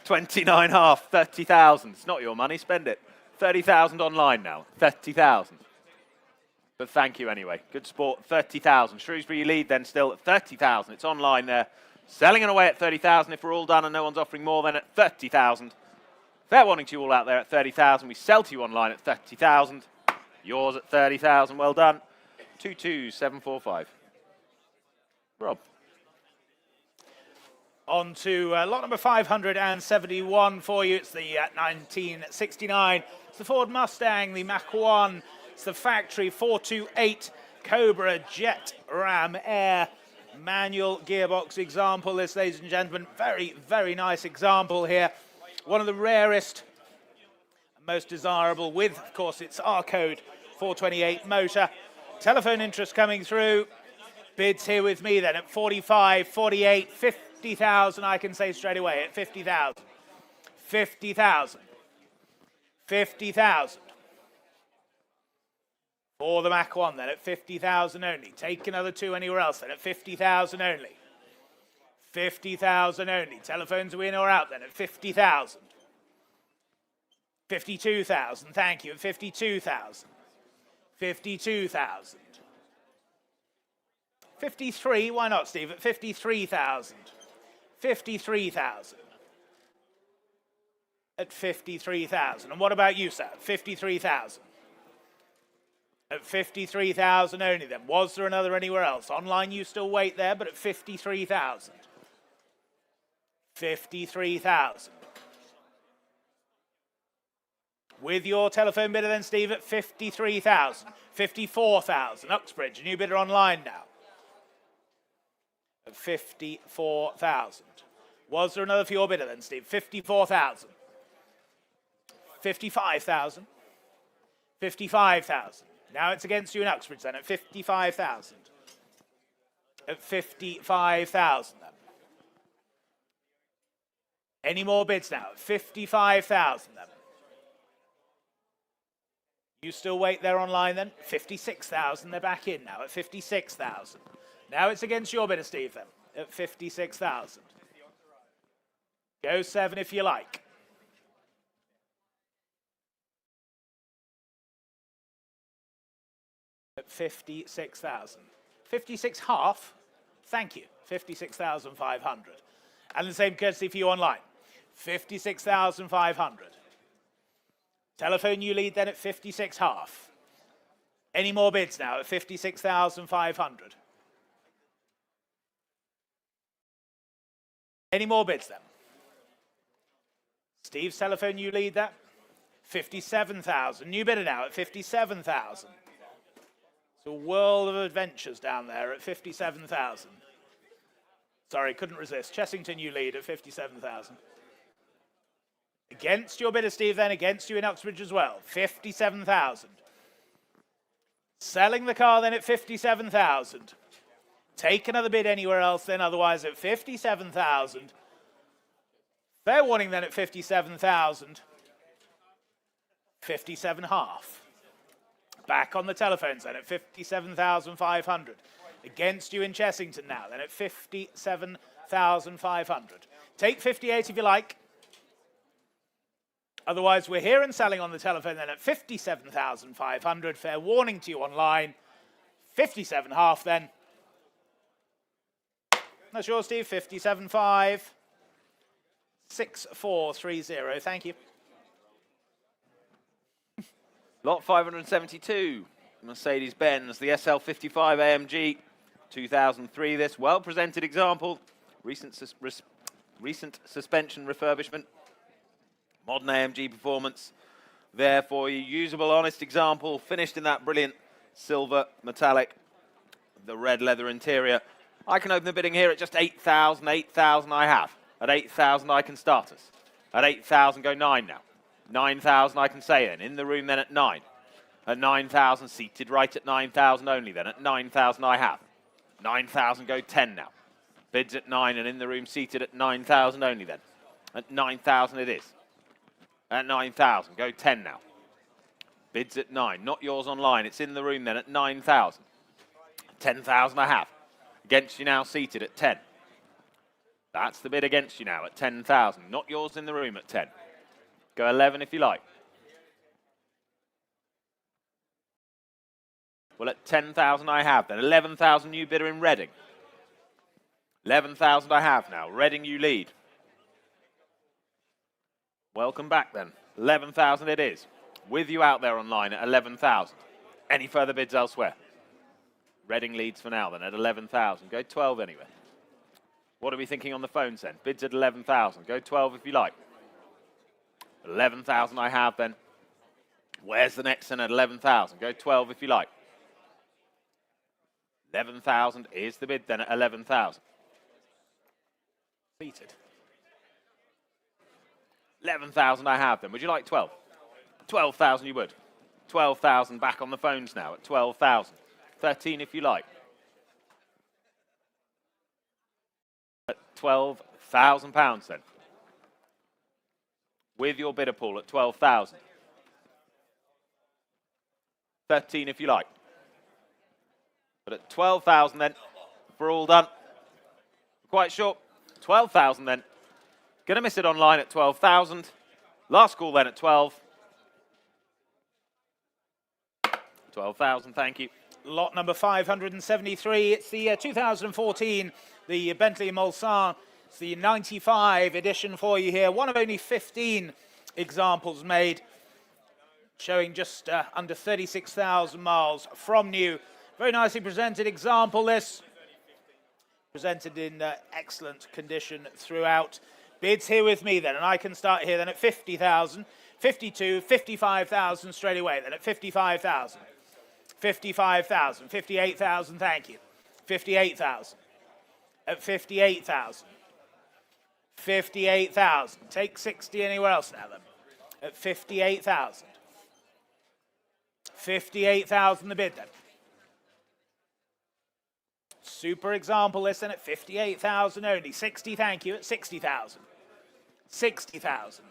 B: 29.5. 30,000. It's not your money. Spend it. 30,000 online now. 30,000. But thank you anyway. Good sport. 30,000. Shrewsbury, you lead then still at 30,000. It's online there. Selling it away at 30,000. If we're all done and no one's offering more, then at 30,000. Fair warning to you all out there at 30,000. We sell to you online at 30,000. Yours at 30,000. Well done. 22745. Rob.
A: On to lot number 571 for you. It's the 1969. It's the Ford Mustang, the Mach 1. It's the factory 428 Cobra Jet Ram Air manual gearbox example. This, ladies and gentlemen, very, very nice example here. One of the rarest and most desirable with, of course, its R-code 428 motor. Telephone interest coming through. Bids here with me then at 45, 48, 50,000. I can say straight away at 50,000. 50,000. 50,000. For the Mach 1 then at 50,000 only. Take another two anywhere else then at 50,000 only. 50,000 only. Telephones are in or out then at 50,000. 52,000. Thank you. At 52,000. 52,000. 53. Why not, Steve? At 53,000. 53,000. At 53,000. And what about you, sir? 53,000. At 53,000 only then. Was there another anywhere else? Online you still wait there, but at 53,000. 53,000. With your telephone bidder then, Steve, at 53,000. 54,000. Uxbridge, a new bidder online now. At 54,000. Was there another for your bidder then, Steve? 54,000. 55,000. 55,000. Now it's against you in Uxbridge then at 55,000. At 55,000 then. Any more bids now? 55,000 then. You still wait there online then? 56,000, they're back in now at 56,000. Now it's against your bidder, Steve, then, at 56,000. Go 7 if you like. At 56,000. 56 half, thank you, 56,500. And the same courtesy for you online, 56,500. Telephone you lead then at 56 half. Any more bids now at 56,500? Any more bids then? Steve's telephone you lead that. 57,000. New bidder now at 57,000. It's a world of adventures down there at 57,000. Sorry, couldn't resist. Chessington you lead at 57,000. Against your bidder, Steve, then against you in Uxbridge as well. 57,000. Selling the car then at 57,000. Take another bid anywhere else then, otherwise at 57,000. Fair warning then at 57,000. 57.5. Back on the telephones then at 57,500. Against you in Chessington now then at 57,500. Take 58 if you like. Otherwise, we're here and selling on the telephone then at 57,500. Fair warning to you online. 57.5 then. That's yours, Steve. 57.5. 6430. Thank you.
B: Lot 572, Mercedes-Benz, the SL55 AMG, 2003. This well-presented example, recent suspension refurbishment, modern AMG performance. There for you, usable, honest example, finished in that brilliant silver metallic, the red leather interior. I can open the bidding here at just 8,000. 8,000 I have. At 8,000 I can start us. At 8,000 go 9 now. 9,000 I can say then. In the room then at 9. At 9,000 seated right at 9,000 only then. At 9,000 I have. 9,000 go 10 now. Bids at 9 and in the room seated at 9,000 only then. At 9,000 it is. At 9,000 go 10 now. Bids at 9. Not yours online. It's in the room then at 9,000. 10,000 I have. Against you now seated at 10. That's the bid against you now at 10,000. Not yours in the room at 10. Go 11 if you like. Well, at 10,000 I have then. 11,000 new bidder in Reading. 11,000 I have now. Reading you lead. Welcome back then. 11,000 it is. With you out there online at 11,000. Any further bids elsewhere? Reading leads for now then at 11,000. Go 12 anyway. What are we thinking on the phones then? Bids at 11,000. Go 12 if you like. 11,000 I have then. Where's the next one at 11,000? Go 12 if you like. 11,000 is the bid then at 11,000.
A: Seated.
B: 11,000 I have then. Would you like 12? 12,000 you would. 12,000 back on the phones now at 12,000. 13 if you like. At £12,000 then. With your bidder pool at 12,000. 13 if you like. But at 12,000 then, we're all done. Quite short. 12,000 then. Going to miss it online at 12,000. Last call then at 12. 12,000, thank you.
A: Lot number 573. It's the 2014, the Bentley Mulsanne. It's the 95 edition for you here. One of only 15 examples made, showing just under 36,000 miles from new. Very nicely presented example, this. Presented in excellent condition throughout. Bids here with me then, and I can start here then at 50,000, 52, 55,000 straight away then at 55,000. 55,000, 58,000, thank you. 58,000. At 58,000. 58,000. Take 60 anywhere else now then. At 58,000. 58,000 the bid then. Super example listen at 58,000 only. 60, thank you, at 60,000. 60,000.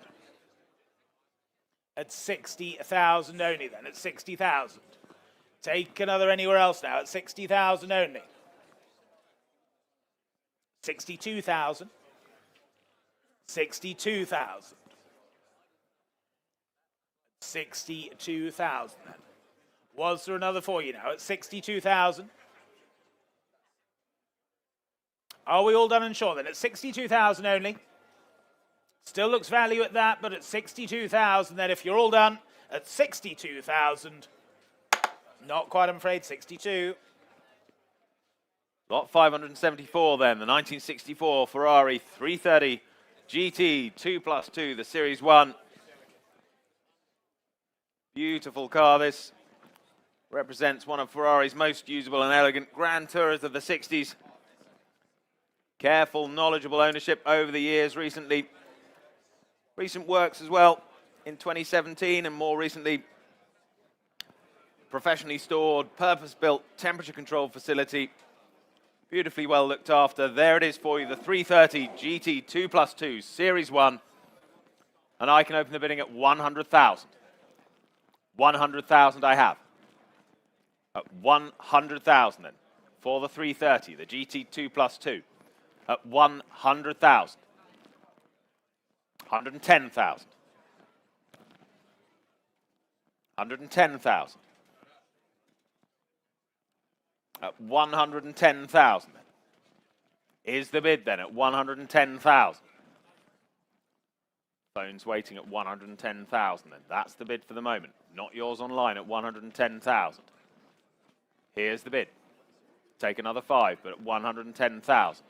A: At 60,000 only then, at 60,000. Take another anywhere else now at 60,000 only. 62,000. 62,000. 62,000 then. Was there another for you now at 62,000? Are we all done and sure then? At 62,000 only. Still looks value at that, but at 62,000 then if you're all done, at 62,000. Not quite, I'm afraid, 62.
B: Lot 574 then, the 1964 Ferrari 330 GT 2+2, the Series 1. Beautiful car, this. Represents one of Ferrari's most usable and elegant Grand Tourers of the 60s. Careful, knowledgeable ownership over the years recently. Recent works as well in 2017 and more recently professionally stored, purpose-built, temperature-controlled facility. Beautifully well looked after. There it is for you, the 330 GT 2+2 Series 1. And I can open the bidding at 100,000. 100,000 I have. At 100,000 then, for the 330, the GT 2+2. At 100,000. 110,000. 110,000. At 110,000 then. Is the bid then at 110,000. Phone's waiting at 110,000 then. That's the bid for the moment. Not yours online at 110,000. Here's the bid. Take another 5, but at 110,000.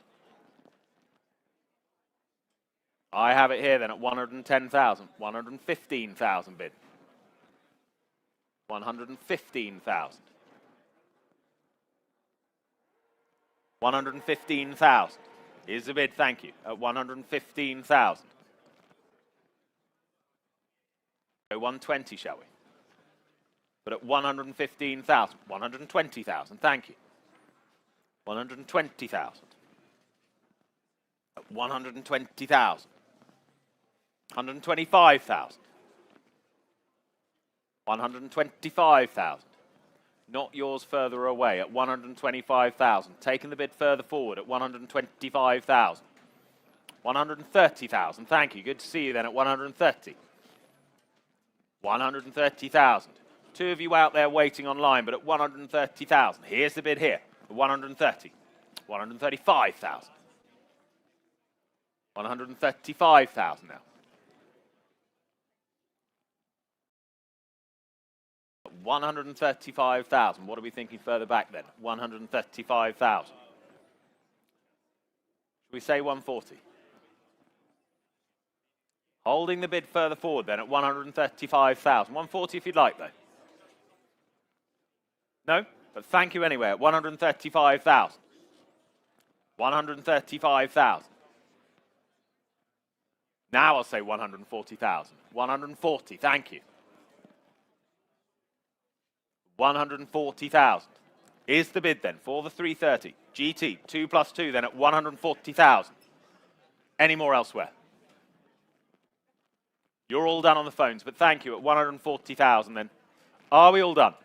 B: I have it here then at 110,000. 115,000 bid. 115,000. 115,000 is the bid, thank you, at 115,000. Go 120, shall we? But at 115,000, 120,000, thank you. 120,000. At 120,000. 125,000. 125,000. Not yours further away at 125,000. Taking the bid further forward at 125,000. 130,000. Thank you. Good to see you then at 130. 130,000. Two of you out there waiting online, but at 130,000. Here's the bid here at 130. 135,000. 135,000 now. 135,000. What are we thinking further back then? 135,000. Should we say 140? Holding the bid further forward then at 135,000. 140 if you'd like though. No? But thank you anyway at 135,000. 135,000. Now I'll say 140,000. 140, thank you. 140,000 is the bid then for the 330 GT 2+2 then at 140,000. Any more elsewhere? You're all done on the phones, but thank you at 140,000 then. Are we all done?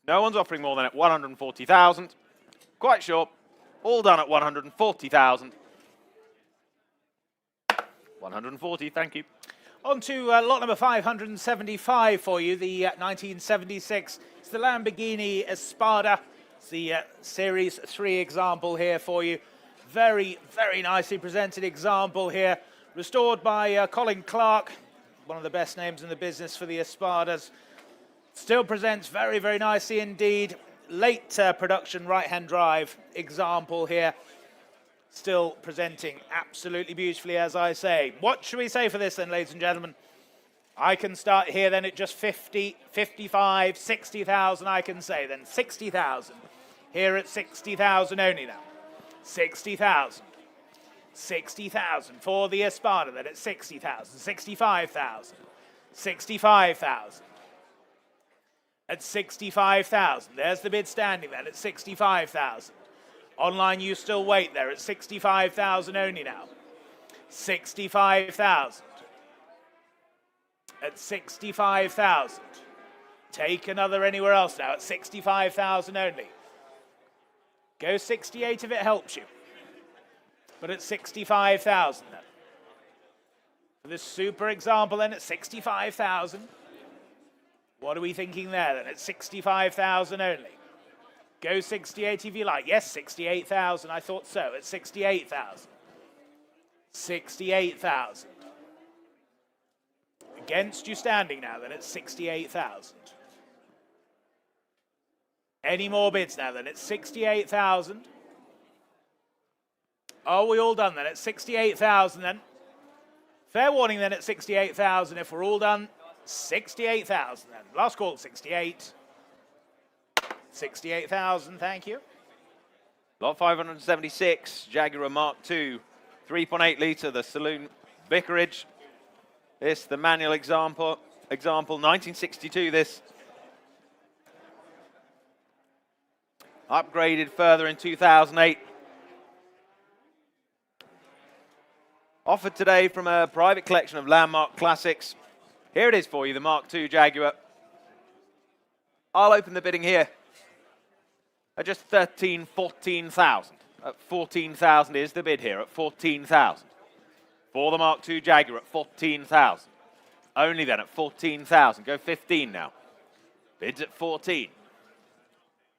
B: No one's offering more than at 140,000. Quite sure. All done at 140,000. 140, thank you.
A: On to lot number 575 for you, the 1976. It's the Lamborghini Espada. It's the Series 3 example here for you. Very, very nicely presented example here. Restored by Colin Clark, one of the best names in the business for the Espadas. Still presents very, very nicely indeed. Late production right-hand drive example here. Still presenting absolutely beautifully, as I say. What should we say for this then, ladies and gentlemen? I can start here then at just 50, 55, 60,000 I can say then. 60,000. Here at 60,000 only now. 60,000. 60,000 for the Espada then at 60,000. 65,000. 65,000. At 65,000. There's the bid standing then at 65,000. Online, you still wait there at 65,000 only now. 65,000. At 65,000. Take another anywhere else now at 65,000 only. Go 68 if it helps you. But at 65,000 then. For this super example then at 65,000. What are we thinking there then at 65,000 only? Go 68 if you like. Yes, 68,000. I thought so. At 68,000. 68,000. Against you standing now then at 68,000. Any more bids now then at 68,000. Are we all done then at 68,000 then? Fair warning then at 68,000 if we're all done. 68,000 then. Last call, 68. 68,000, thank you.
B: Lot 576, Jaguar Mark II, 3.8 litre, the saloon Vicarage. This, the manual example, 1962 this. Upgraded further in 2008. Offered today from a private collection of landmark classics. Here it is for you, the Mark II Jaguar. I'll open the bidding here at just 14,000. At 14,000 is the bid here, at 14,000. For the Mark II Jaguar at 14,000. Only then at 14,000. Go 15 now. Bids at 14.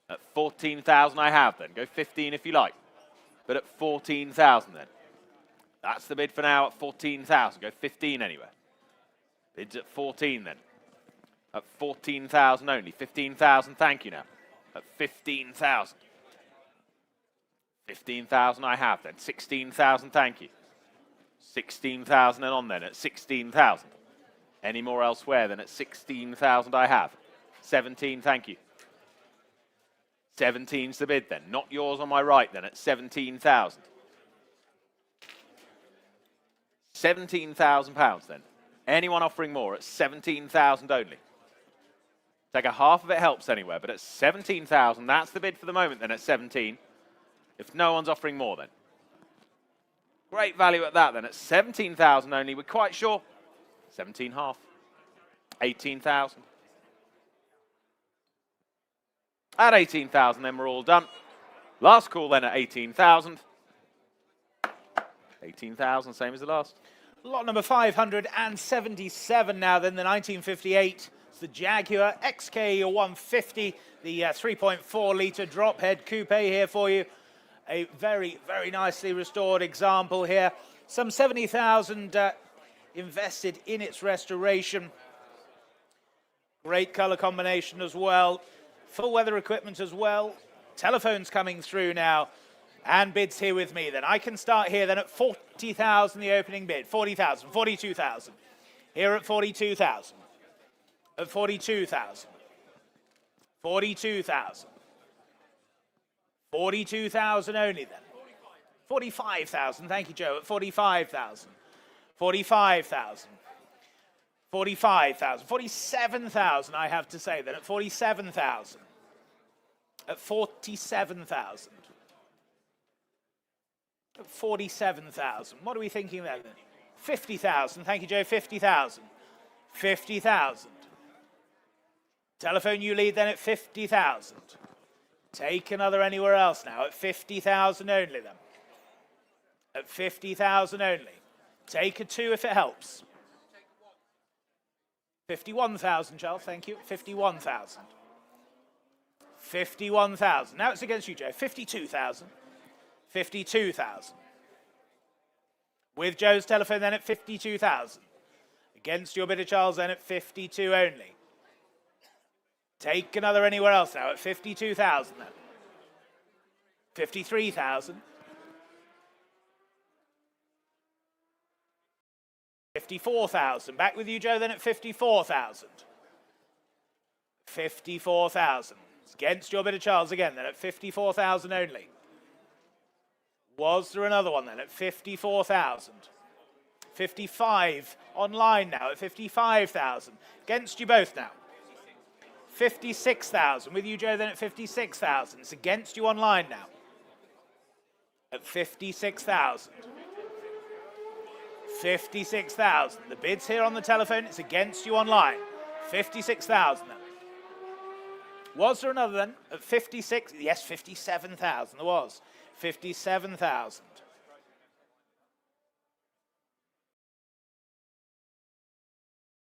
B: At 14,000 I have then. Go 15 if you like. But at 14,000 then. That's the bid for now at 14,000. Go 15 anywhere. Bids at 14 then. At 14,000 only. 15,000, thank you now. At 15,000. 15,000 I have then. 16,000, thank you. 16,000 and on then at 16,000. Any more elsewhere than at 16,000 I have. 17, thank you. 17's the bid then. Not yours on my right then at 17,000. £17,000 then. Anyone offering more at 17,000 only. Take a half of it helps anywhere, but at 17,000, that's the bid for the moment then at 17. If no one's offering more then. Great value at that then at 17,000 only. We're quite sure. 17 half. 18,000. At 18,000 then we're all done. Last call then at 18,000. 18,000, same as the last.
A: Lot number 577 now, then the 1958. It's the Jaguar XK150, the 3.4 litre drop head coupe here for you. A very, very nicely restored example here. Some 70,000 invested in its restoration. Great colour combination as well. Full weather equipment as well. Telephones coming through now. And bids here with me then. I can start here then at 40,000, the opening bid. 40,000, 42,000. Here at 42,000. At 42,000. 42,000. 42,000 only then. 45,000, thank you, Joe, at 45,000. 45,000. 45,000. 47,000, I have to say then, at 47,000. At 47,000. At 47,000. What are we thinking there then? 50,000, thank you, Joe, 50,000. 50,000. Telephone you lead then at 50,000. Take another anywhere else now at 50,000 only then. At 50,000 only. Take a two if it helps. 51,000, Charles, thank you. 51,000. 51,000. Now it's against you, Joe. 52,000. 52,000. With Joe's telephone then at 52,000. Against your bidder, Charles, then at 52 only. Take another anywhere else now at 52,000 then. 53,000. 54,000. Back with you, Joe, then at 54,000. 54,000. It's against your bidder, Charles, again, then at 54,000 only. Was there another one then at 54,000? 55 online now at 55,000. Against you both now. 56,000. With you, Joe, then at 56,000. It's against you online now. At 56,000. 56,000. The bid's here on the telephone. It's against you online. 56,000 then. Was there another then at 56? Yes, 57,000. There was. 57,000.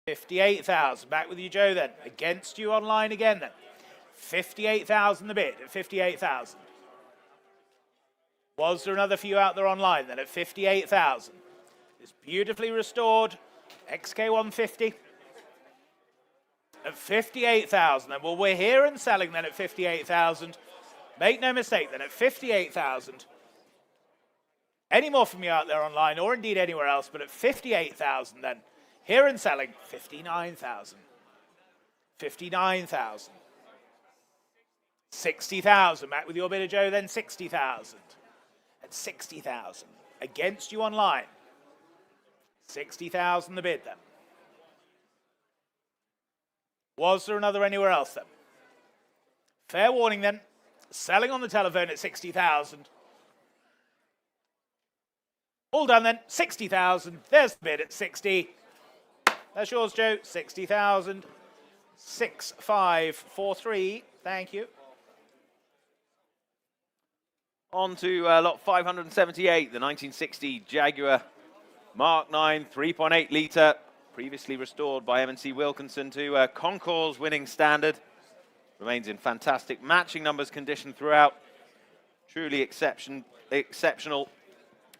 A: 58,000. Back with you, Joe, then. Against you online again, then. 58,000 the bid at 58,000. Was there another few out there online, then, at 58,000? It's beautifully restored XK150 at 58,000. And well, we're here and selling then at 58,000. Make no mistake, then, at 58,000. Any more from you out there online, or indeed anywhere else, but at 58,000, then. Here and selling, 59,000. 59,000. 60,000. Back with your bidder, Joe, then 60,000. At 60,000. Against you online. 60,000 the bid, then. Was there another anywhere else, then? Fair warning, then. selling on the telephone at 60,000. All done then, 60,000. There's the bid at 60. That's yours, Joe. 60,000. 6543. Thank you.
B: On to lot 578, the 1960 Jaguar Mark 9 3.8 litre, previously restored by M&C Wilkinson to Concours winning standard. Remains in fantastic matching numbers condition throughout. Truly exceptional.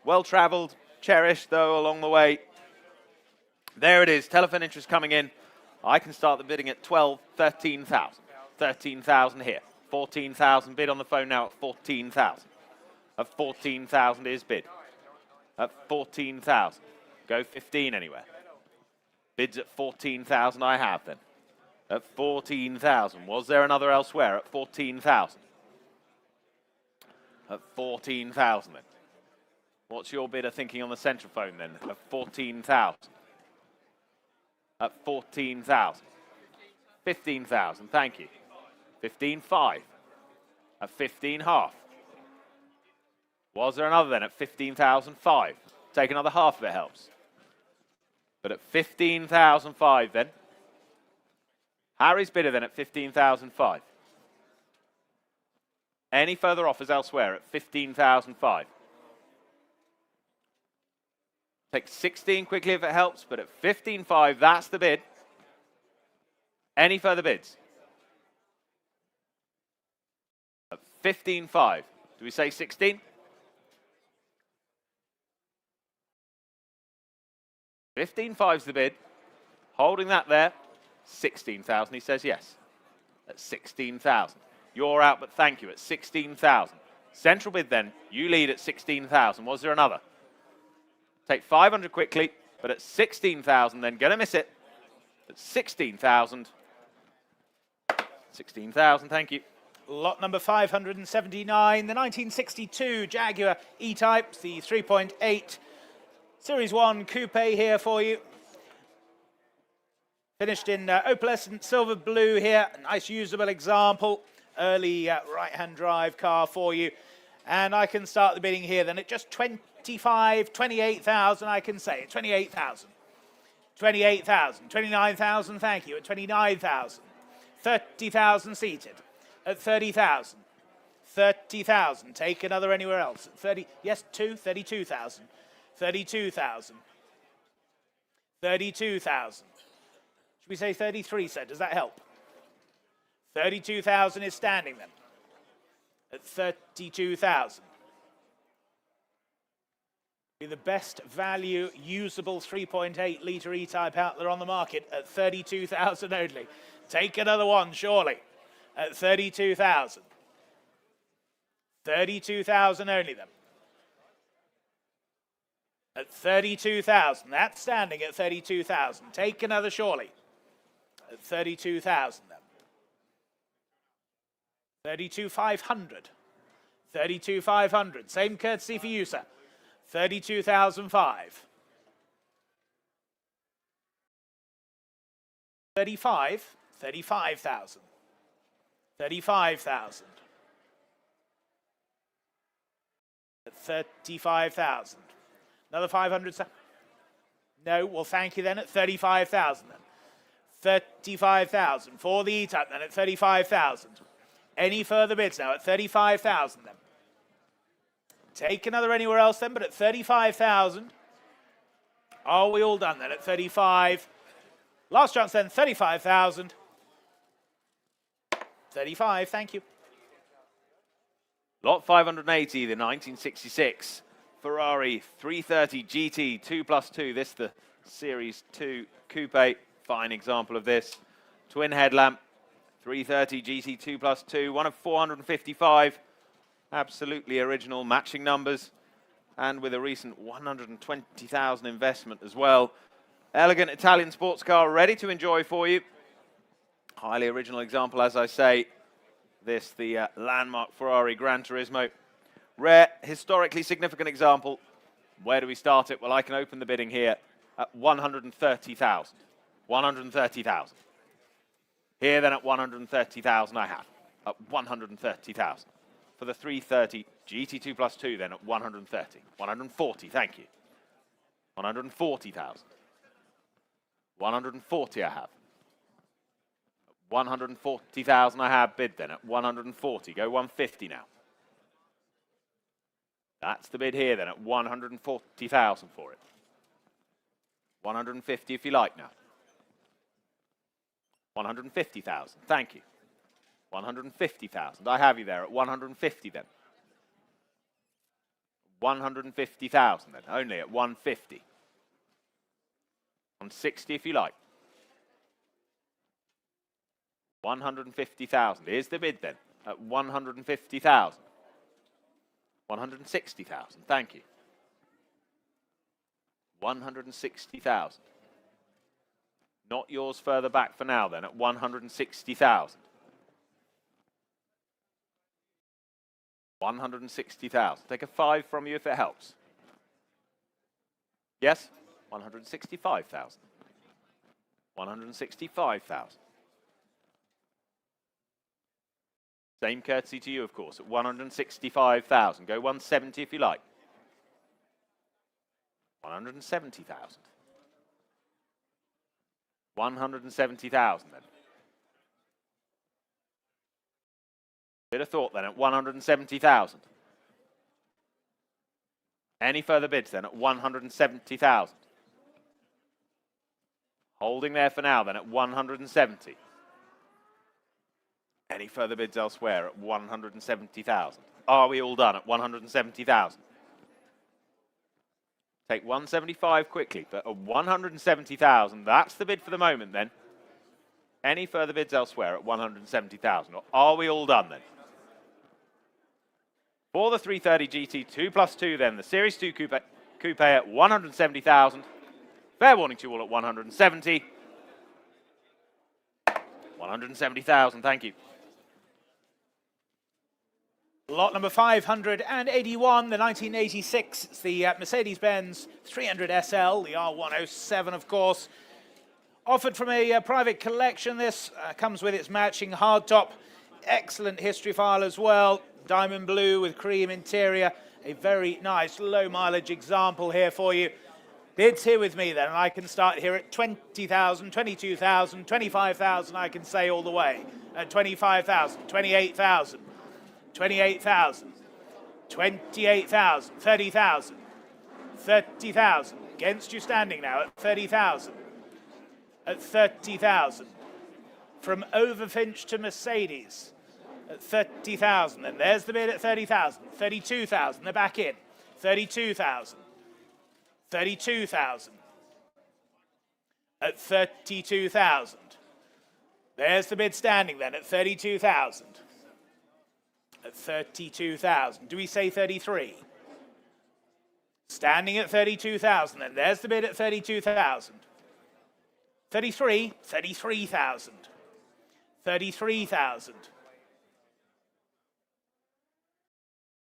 B: Well-travelled, cherished, though, along the way. There it is, telephone interest coming in. I can start the bidding at 13,000. 13,000 here. 14,000 bid on the phone now at 14,000. At 14,000 is bid. At 14,000. Go 15 anywhere. Bids at 14,000 I have then. At 14,000. Was there another elsewhere at 14,000? At 14,000 then. What's your bidder thinking on the central phone then? At 14,000. At 14,000. 15,000, thank you. 15.5. At 15.5. Was there another then at 15,005? Take another half if it helps. But at 15,005 then. Harry's bidder then at 15,005. Any further offers elsewhere at 15,005? Take 16 quickly if it helps, but at 15.5, that's the bid. Any further bids? At 15.5. Do we say 16? 15.5's the bid. Holding that there. 16,000, he says yes. At 16,000. You're out, but thank you, at 16,000. Central bid then. You lead at 16,000. Was there another? Take 500 quickly, but at 16,000 then. Gonna miss it. At 16,000. 16,000, thank you.
A: Lot number 579, the 1962 Jaguar E-Type, the 3.8 Series 1 Coupe here for you. Finished in opalescent silver blue here. A nice usable example. Early right-hand drive car for you. And I can start the bidding here then at just 28,000 I can say. 28,000. 28,000. 29,000, thank you. At 29,000. 30,000 seated. At 30,000. 30,000. Take another anywhere else. At 30, yes, 32,000. 32,000. 32,000. Should we say 33, sir? Does that help? 32,000 is standing then. At 32,000. Be the best value usable 3.8 litre E-Type out there on the market at 32,000 only. Take another one, surely. At 32,000. 32,000 only then. At 32,000. That's standing at 32,000. Take another, surely. At 32,000 then. 32,500. 32,500. Same courtesy for you, sir. 32,005. 35. 35,000. 35,000. At 35,000. Another 500, sir? No, well, thank you then at 35,000 then. 35,000 for the E-Type then at 35,000. Any further bids now at 35,000 then? Take another anywhere else then, but at 35,000. Are we all done then at 35? Last chance then, 35,000. 35, thank you.
B: Lot 580, the 1966 Ferrari 330 GT 2+2. This the Series 2 Coupe. Fine example of this. Twin headlamp, 330 GT 2+2, one of 455. Absolutely original matching numbers. And with a recent 120,000 investment as well. Elegant Italian sports car ready to enjoy for you. Highly original example, as I say. This, the landmark Ferrari Gran Turismo. Rare, historically significant example. Where do we start it? Well, I can open the bidding here at 130,000. 130,000. Here then at 130,000 I have. At 130,000. for the 330 GT2 plus 2 then at 130. 140, thank you. 140,000. 140 I have. 140,000 I have bid then at 140. Go 150 now. That's the bid here then at 140,000 for it. 150 if you like now. 150,000, thank you. 150,000, I have you there at 150 then. 150,000 then, only at 150. 160 if you like. 150,000, here's the bid then, at 150,000. 160,000, thank you. 160,000. Not yours further back for now then, at 160,000. 160,000. Take a 5 from you if it helps. Yes? 165,000. 165,000. Same courtesy to you, of course, at 165,000. Go 170 if you like. 170,000. 170,000 then. Bit of thought then at 170,000. Any further bids then at 170,000. Holding there for now then at 170. Any further bids elsewhere at 170,000. Are we all done at 170,000? Take 175 quickly, but at 170,000, that's the bid for the moment then. Any further bids elsewhere at 170,000? Or are we all done then? For the 330 GT 2 plus 2 then, the Series 2 Coupe at 170,000. Fair warning to you all at 170. 170,000, thank you.
A: Lot number 581, the 1986. It's the Mercedes-Benz 300 SL, the R107, of course. Offered from a private collection. This comes with its matching hardtop. Excellent history file as well. Diamond blue with cream interior. A very nice low mileage example here for you. Bids here with me then, and I can start here at 20,000, 22,000, 25,000, I can say all the way. At 25,000, 28,000, 28,000, 28,000, 30,000, 30,000. Against you standing now at 30,000. At 30,000. From Overfinch to Mercedes at 30,000. And there's the bid at 30,000. 32,000, they're back in. 32,000. 32,000. At 32,000. There's the bid standing then at 32,000. At 32,000. Do we say 33? Standing at 32,000 then. There's the bid at 32,000. 33, 33,000. 33,000.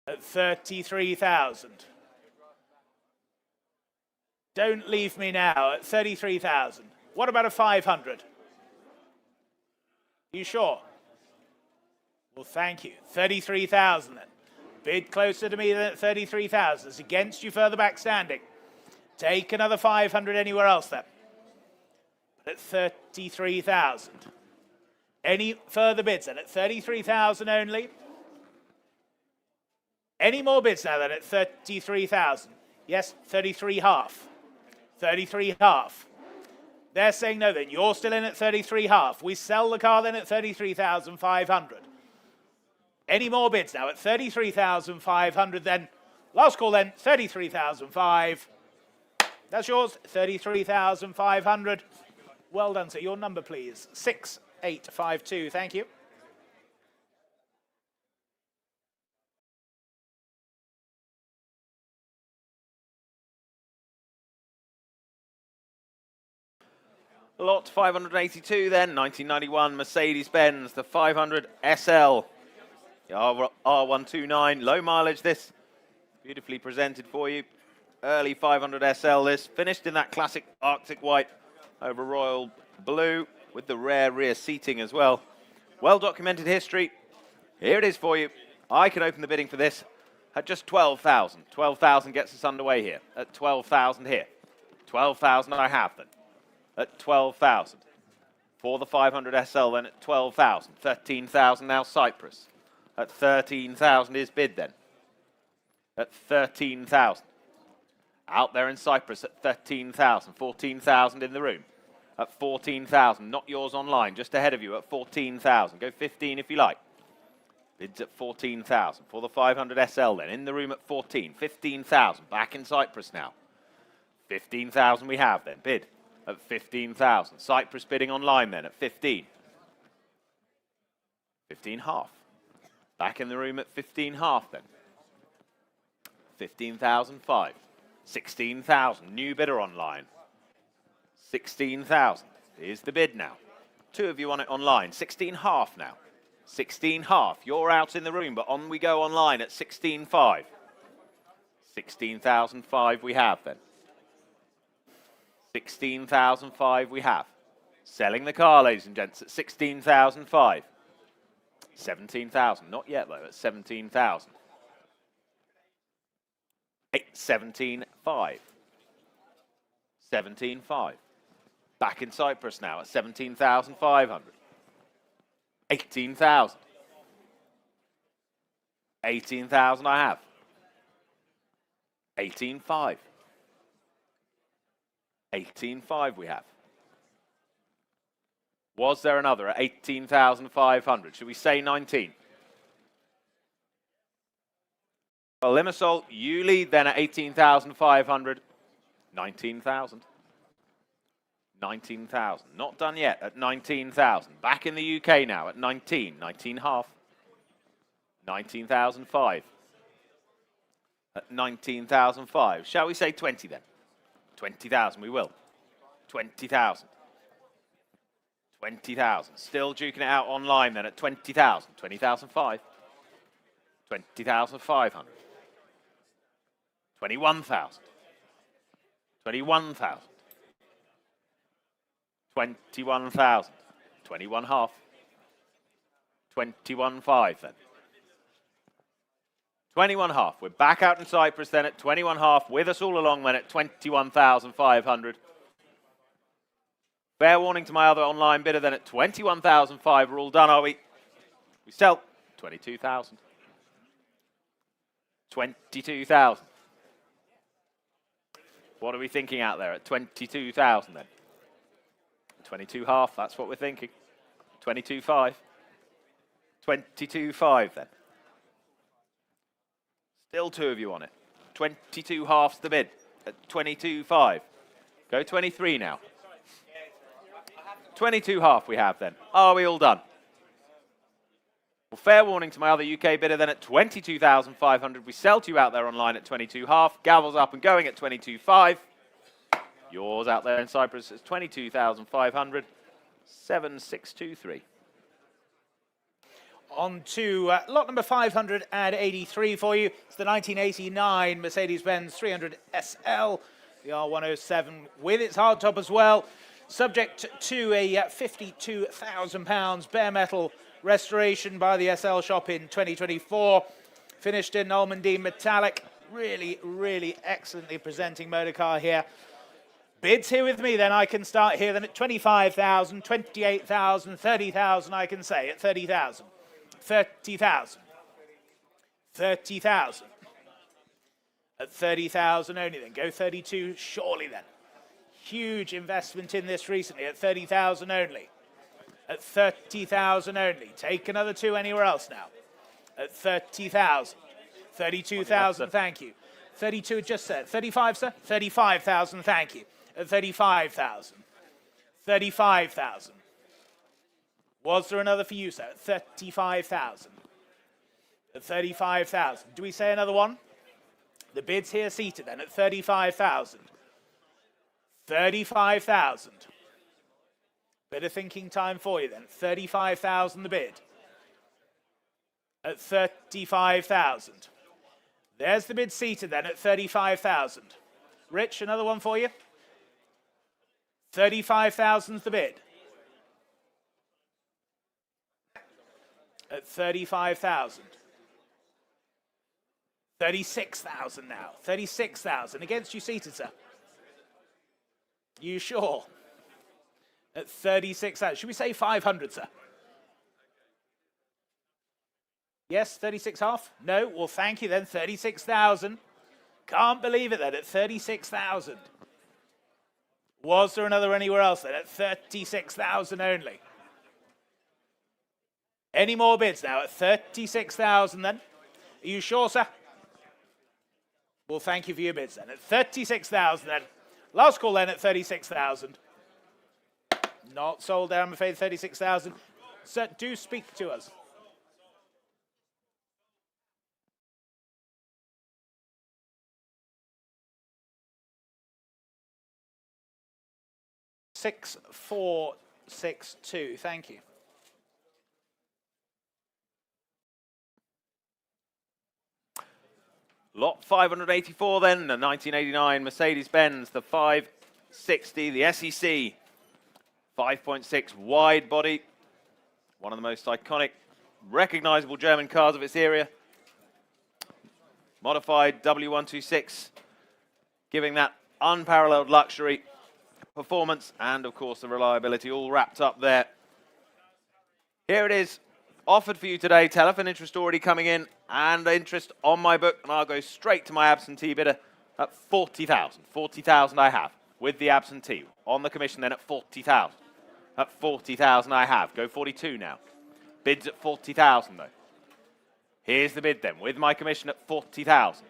A: At 33,000. Don't leave me now at 33,000. What about a 500? You sure? Well, thank you. 33,000 then. Bid closer to me than at 33,000. It's against you further back standing. Take another 500 anywhere else then. But at 33,000. Any further bids then at 33,000 only? Any more bids now then at 33,000? Yes, 33 half. 33 half. They're saying no then. You're still in at 33 half. We sell the car then at 33,500. Any more bids now at 33,500 then? Last call then, 33,500. That's yours, 33,500. Well done, sir. Your number, please. 6852. Thank you.
B: Lot 582 then, 1991 Mercedes-Benz, the 500 SL. The R129, low mileage this. Beautifully presented for you. Early 500 SL this. Finished in that classic Arctic white over royal blue with the rare rear seating as well. Well documented history. Here it is for you I can open the bidding for this at just 12,000. 12,000 gets us underway here. At 12,000 here. 12,000 I have then. At 12,000. For the 500 SL then at 12,000. 13,000 now Cyprus. At 13,000 is bid then. At 13,000. Out there in Cyprus at 13,000. 14,000 in the room. At 14,000. Not yours online. Just ahead of you at 14,000. Go 15 if you like. Bids at 14,000 for the 500 SL then. In the room at 14. 15,000. Back in Cyprus now. 15,000 we have then. Bid at 15,000. Cyprus bidding online then at 15. 15 half. Back in the room at 15 half then. 15,005. 16,000. New bidder online. 16,000. Here's the bid now. Two of you on it online. 16 half now. 16 half. You're out in the room, but on we go online at 16.5. 16,005 we have then. 16,005 we have. Selling the car, ladies and gents, at 16,005. 17,000. Not yet, though, at 17,000. 17.5. 17.5. Back in Cyprus now at 17,500. 18,000. 18,000 I have. 18.5. 18.5 we have. Was there another at 18,500? Should we say 19? Well, Limassol, you lead then at 18,500. 19,000. 19,000. Not done yet at 19,000. Back in the UK now at 19. 19 half. 19,005. At 19,005. Shall we say 20 then? 20,000 we will. 20,000. 20,000. Still duking it out online then at 20,000. 20,005. 20,500. 21,000. 21,000. 21,000. 21 half. 21.5 then. 21 half. We're back out in Cyprus then at 21 half. With us all along then at 21,500. Fair warning to my other online bidder then at 21,005. We're all done, are we? We sell 22,000. 22,000. What are we thinking out there at 22,000 then? 22 half, that's what we're thinking. 22.5. 22.5 then. Still two of you on it. 22 halves the bid at 22.5. Go 23 now. 22 half we have then. Are we all done? Well, fair warning to my other UK bidder then at 22,500. We sell to you out there online at 22 half. Gavels up and going at 22.5. Yours out there in Cyprus is 22,500. 7623.
A: On to lot number 583 for you. It's the 1989 Mercedes-Benz 300 SL, the R107 with its hardtop as well. Subject to a £52,000 bare metal restoration by the SL shop in 2024. Finished in Almondine metallic. Really, really excellently presenting motor car here. Bids here with me, then I can start here then at 25,000, 28,000, 30,000 I can say at 30,000. 30,000. 30,000. At 30,000 only then. Go 32 surely then. Huge investment in this recently at 30,000 only. At 30,000 only. Take another two anywhere else now. At 30,000. 32,000, thank you. 32 just said. 35, sir? 35,000, thank you. At 35,000. 35,000. Was there another for you, sir? At 35,000. At 35,000. Do we say another one? The bid's here seated then at 35,000. 35,000. Bit of thinking time for you then. 35,000 the bid. At 35,000. There's the bid seated then at 35,000. Rich, another one for you. 35,000's the bid. At 35,000. 36,000 now. 36,000. Against you seated, sir. You sure? At 36,000. Should we say 500, sir? Yes, 36 half? No? Well, thank you then. 36,000. Can't believe it then at 36,000. Was there another anywhere else then at 36,000 only? Any more bids now at 36,000 then? Are you sure, sir? Well, thank you for your bids then. At 36,000 then. Last call then at 36,000. Not sold there, I'm afraid, 36,000. Sir, do speak to us. Six, 4, 6, 2. Thank you.
B: Lot 584 then, the 1989 Mercedes-Benz, the 560, the SEC, 5.6 wide body, one of the most iconic, recognizable German cars of its era. Modified W126, giving that unparalleled luxury, performance, and of course the reliability all wrapped up there. Here it is, offered for you today. Telephone interest already coming in, and interest on my book, and I'll go straight to my absentee bidder at 40,000. 40,000 I have, with the absentee. On the commission then at 40,000. At 40,000 I have. Go 42 now. Bids at 40,000 though. Here's the bid then, with my commission at 40,000.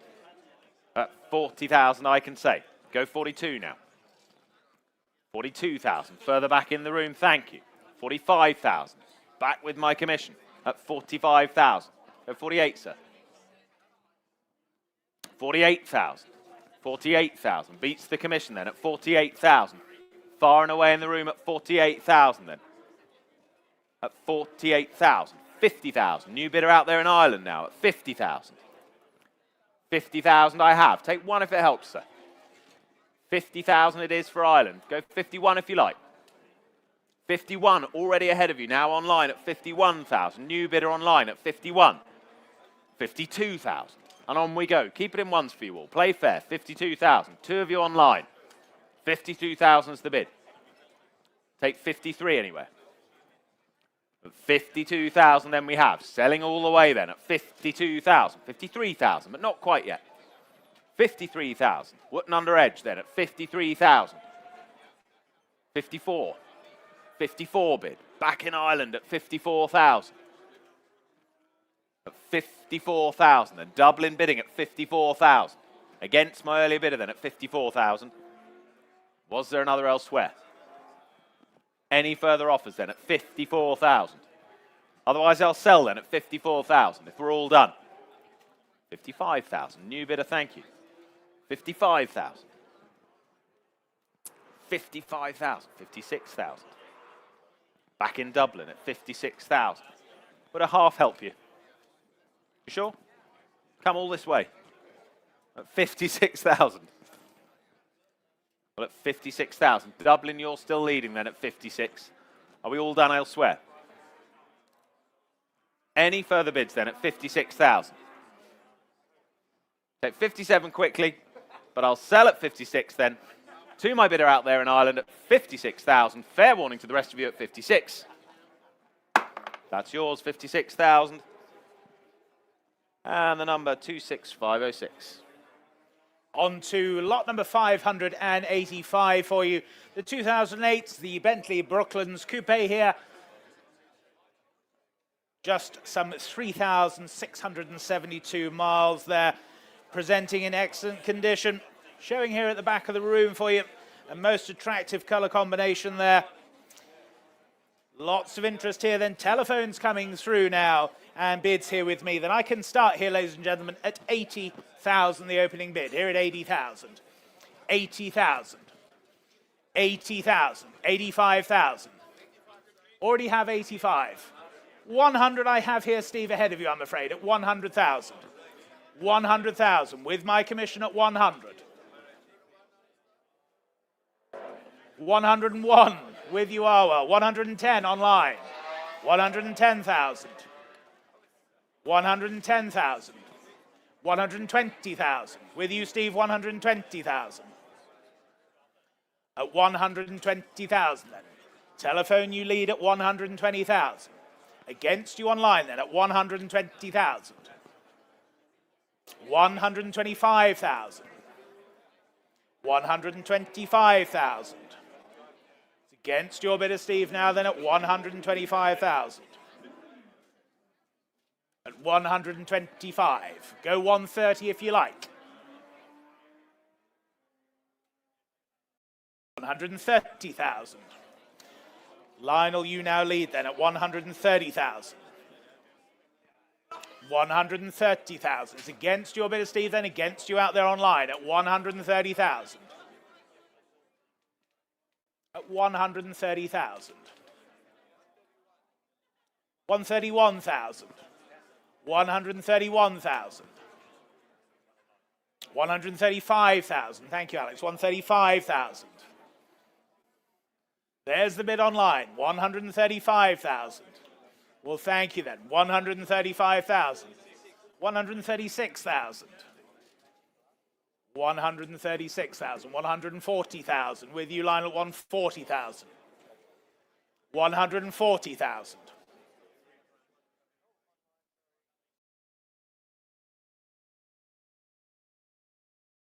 B: At 40,000 I can say. Go 42 now. 42,000. Further back in the room, thank you. 45,000. Back with my commission at 45,000. Go 48, sir. 48,000. 48,000. Beats the commission then at 48,000. Far and away in the room at 48,000 then. At 48,000. 50,000. New bidder out there in Ireland now at 50,000. 50,000 I have. Take one if it helps, sir. 50,000 it is for Ireland. Go 51 if you like. 51 already ahead of you now online at 51,000. New bidder online at 51. 52,000. And on we go. Keep it in ones for you all. Play fair. 52,000. Two of you online. 52,000 is the bid. Take 53 anywhere. 52,000 then we have. Selling all the way then at 52,000. 53,000, but not quite yet. 53,000. Wooden under edge then at 53,000. 54. 54 bid. Back in Ireland at 54,000. At 54,000. Then Dublin bidding at 54,000. Against my earlier bidder then at 54,000. Was there another elsewhere? Any further offers then at 54,000? Otherwise I'll sell then at 54,000 if we're all done. 55,000. New bidder, thank you. 55,000. 55,000. 56,000. Back in Dublin at 56,000. Would a half help you? You sure? Come all this way. At 56,000. Well, at 56,000. Dublin, you're still leading then at 56. Are we all done elsewhere? Any further bids then at 56,000? Take 57 quickly, but I'll sell at 56 then. To my bidder out there in Ireland at 56,000. Fair warning to the rest of you at 56. That's yours, 56,000. And the number 26506.
A: On to lot number 585 for you. The 2008, the Bentley Brooklands Coupe here. Just some 3,672 miles there. Presenting in excellent condition. Showing here at the back of the room for you. A most attractive colour combination there. Lots of interest here. Then telephones coming through now. And bids here with me. Then I can start here, ladies and gentlemen, at 80,000, the opening bid. Here at 80,000. 80,000. 80,000. 85,000. Already have 85. 100 I have here, Steve, ahead of you, I'm afraid, at 100,000. 100,000 with my commission at 100. 101 with you, Arwell. 110 online. 110,000. 110,000. 120,000. With you, Steve, 120,000. At 120,000 then. Telephone, you lead at 120,000. Against you online then at 120,000. 125,000. 125,000. It's against your bidder, Steve, now then at 125,000. At 125. Go 130 if you like. 130,000. Lionel, you now lead then at 130,000. 130,000. It's against your bidder, Steve, then against you out there online at 130,000. At 130,000. 131,000. 131,000. 135,000. Thank you, Alex. 135,000. There's the bid online. 135,000. Well, thank you then. 135,000. 136,000. 136,000. 140,000. With you, Lionel, 140,000. 140,000.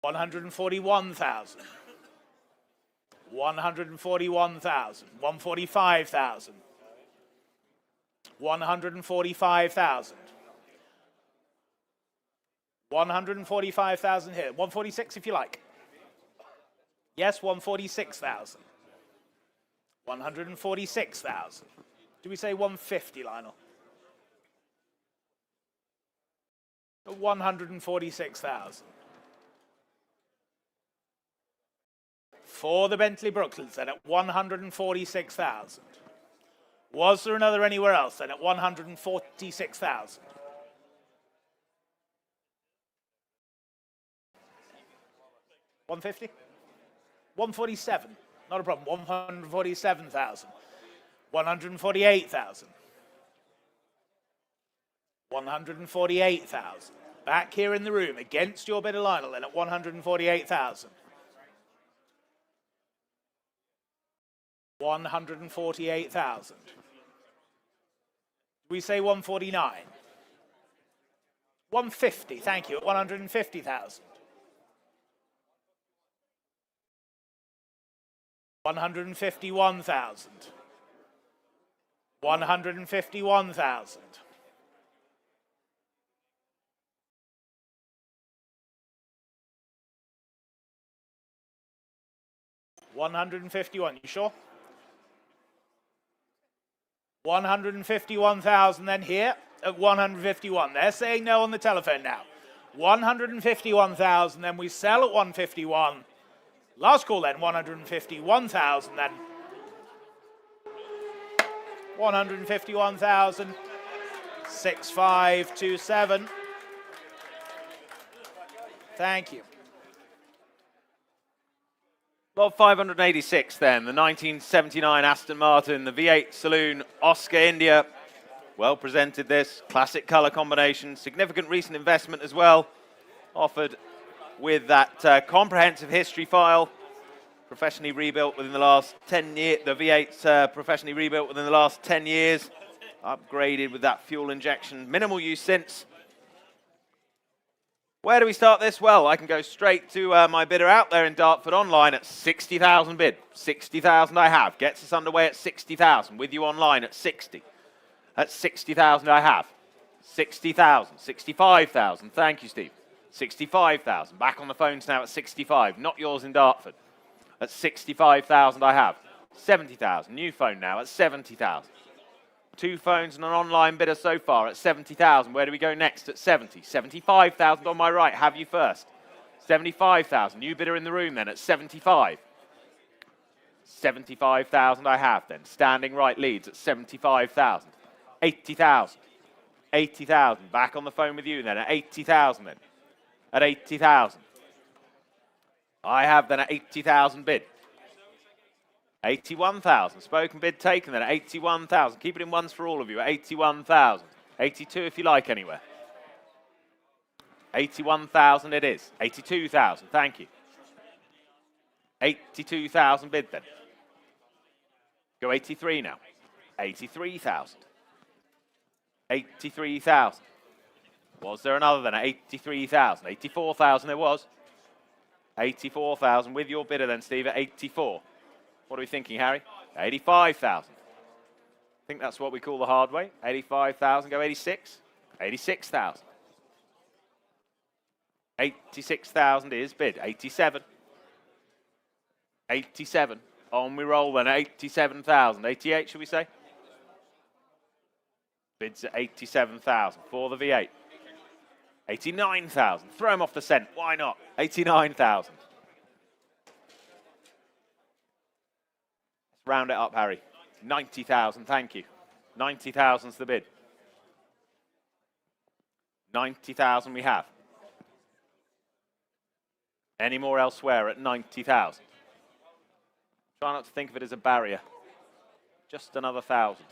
A: 141,000. 141,000. 145,000. 145,000. 145,000 here. 146 if you like. Yes, 146,000. 146,000. Do we say 150, Lionel? 146,000. For the Bentley Brooklands then at 146,000. Was there another anywhere else then at 146,000? $150? 147. Not a problem. 147,000. 148,000. 148,000. Back here in the room against your bidder, Lionel, then at 148,000. 148,000. We say 149. 150, thank you, at 150,000. 151,000. 151,000. 151, you sure? 151,000 then here at 151. They're saying no on the telephone now. 151,000, then we sell at 151. Last call then, 151,000 then. 151,000. 6527. Thank you.
B: Lot 586 then, the 1979 Aston Martin, the V8 Saloon, Oscar India. Well presented this, classic colour combination, significant recent investment as well, offered with that comprehensive history file, professionally rebuilt within the last 10 years, the V8's professionally rebuilt within the last 10 years, upgraded with that fuel injection, minimal use since. Where do we start this? Well, I can go straight to my bidder out there in Dartford online at 60,000 bid. 60,000 I have. Gets us underway at 60,000. With you online at 60. At 60,000 I have. 60,000. 65,000. Thank you, Steve. 65,000. Back on the phones now at 65. Not yours in Dartford. At 65,000 I have. 70,000. New phone now at 70,000. Two phones and an online bidder so far at 70,000. Where do we go next at 70? 75,000 on my right. Have you first? 75,000. New bidder in the room then at 75. 75,000 I have then. Standing right leads at 75,000. 80,000. 80,000. Back on the phone with you then at 80,000 then. At 80,000. I have then at 80,000 bid. 81,000. Spoken bid taken then at 81,000. Keep it in ones for all of you at 81,000. 82 if you like anywhere. 81,000 it is. 82,000, thank you. 82,000 bid then. Go 83 now. 83,000. 83,000. Was there another then at 83,000? 84,000 there was. 84,000 with your bidder then, Steve, at 84. What are we thinking, Harry? 85,000. I think that's what we call the hard way. 85,000, go 86. 86,000. 86,000 is bid. 87. 87. On we roll then. 87,000. 88, should we say? Bids at 87,000 for the V8. 89,000. Throw him off the scent. Why not? 89,000. Let's round it up, Harry. 90,000, thank you. 90,000's the bid. 90,000 we have. Any more elsewhere at 90,000? Try not to think of it as a barrier. Just another 1,000.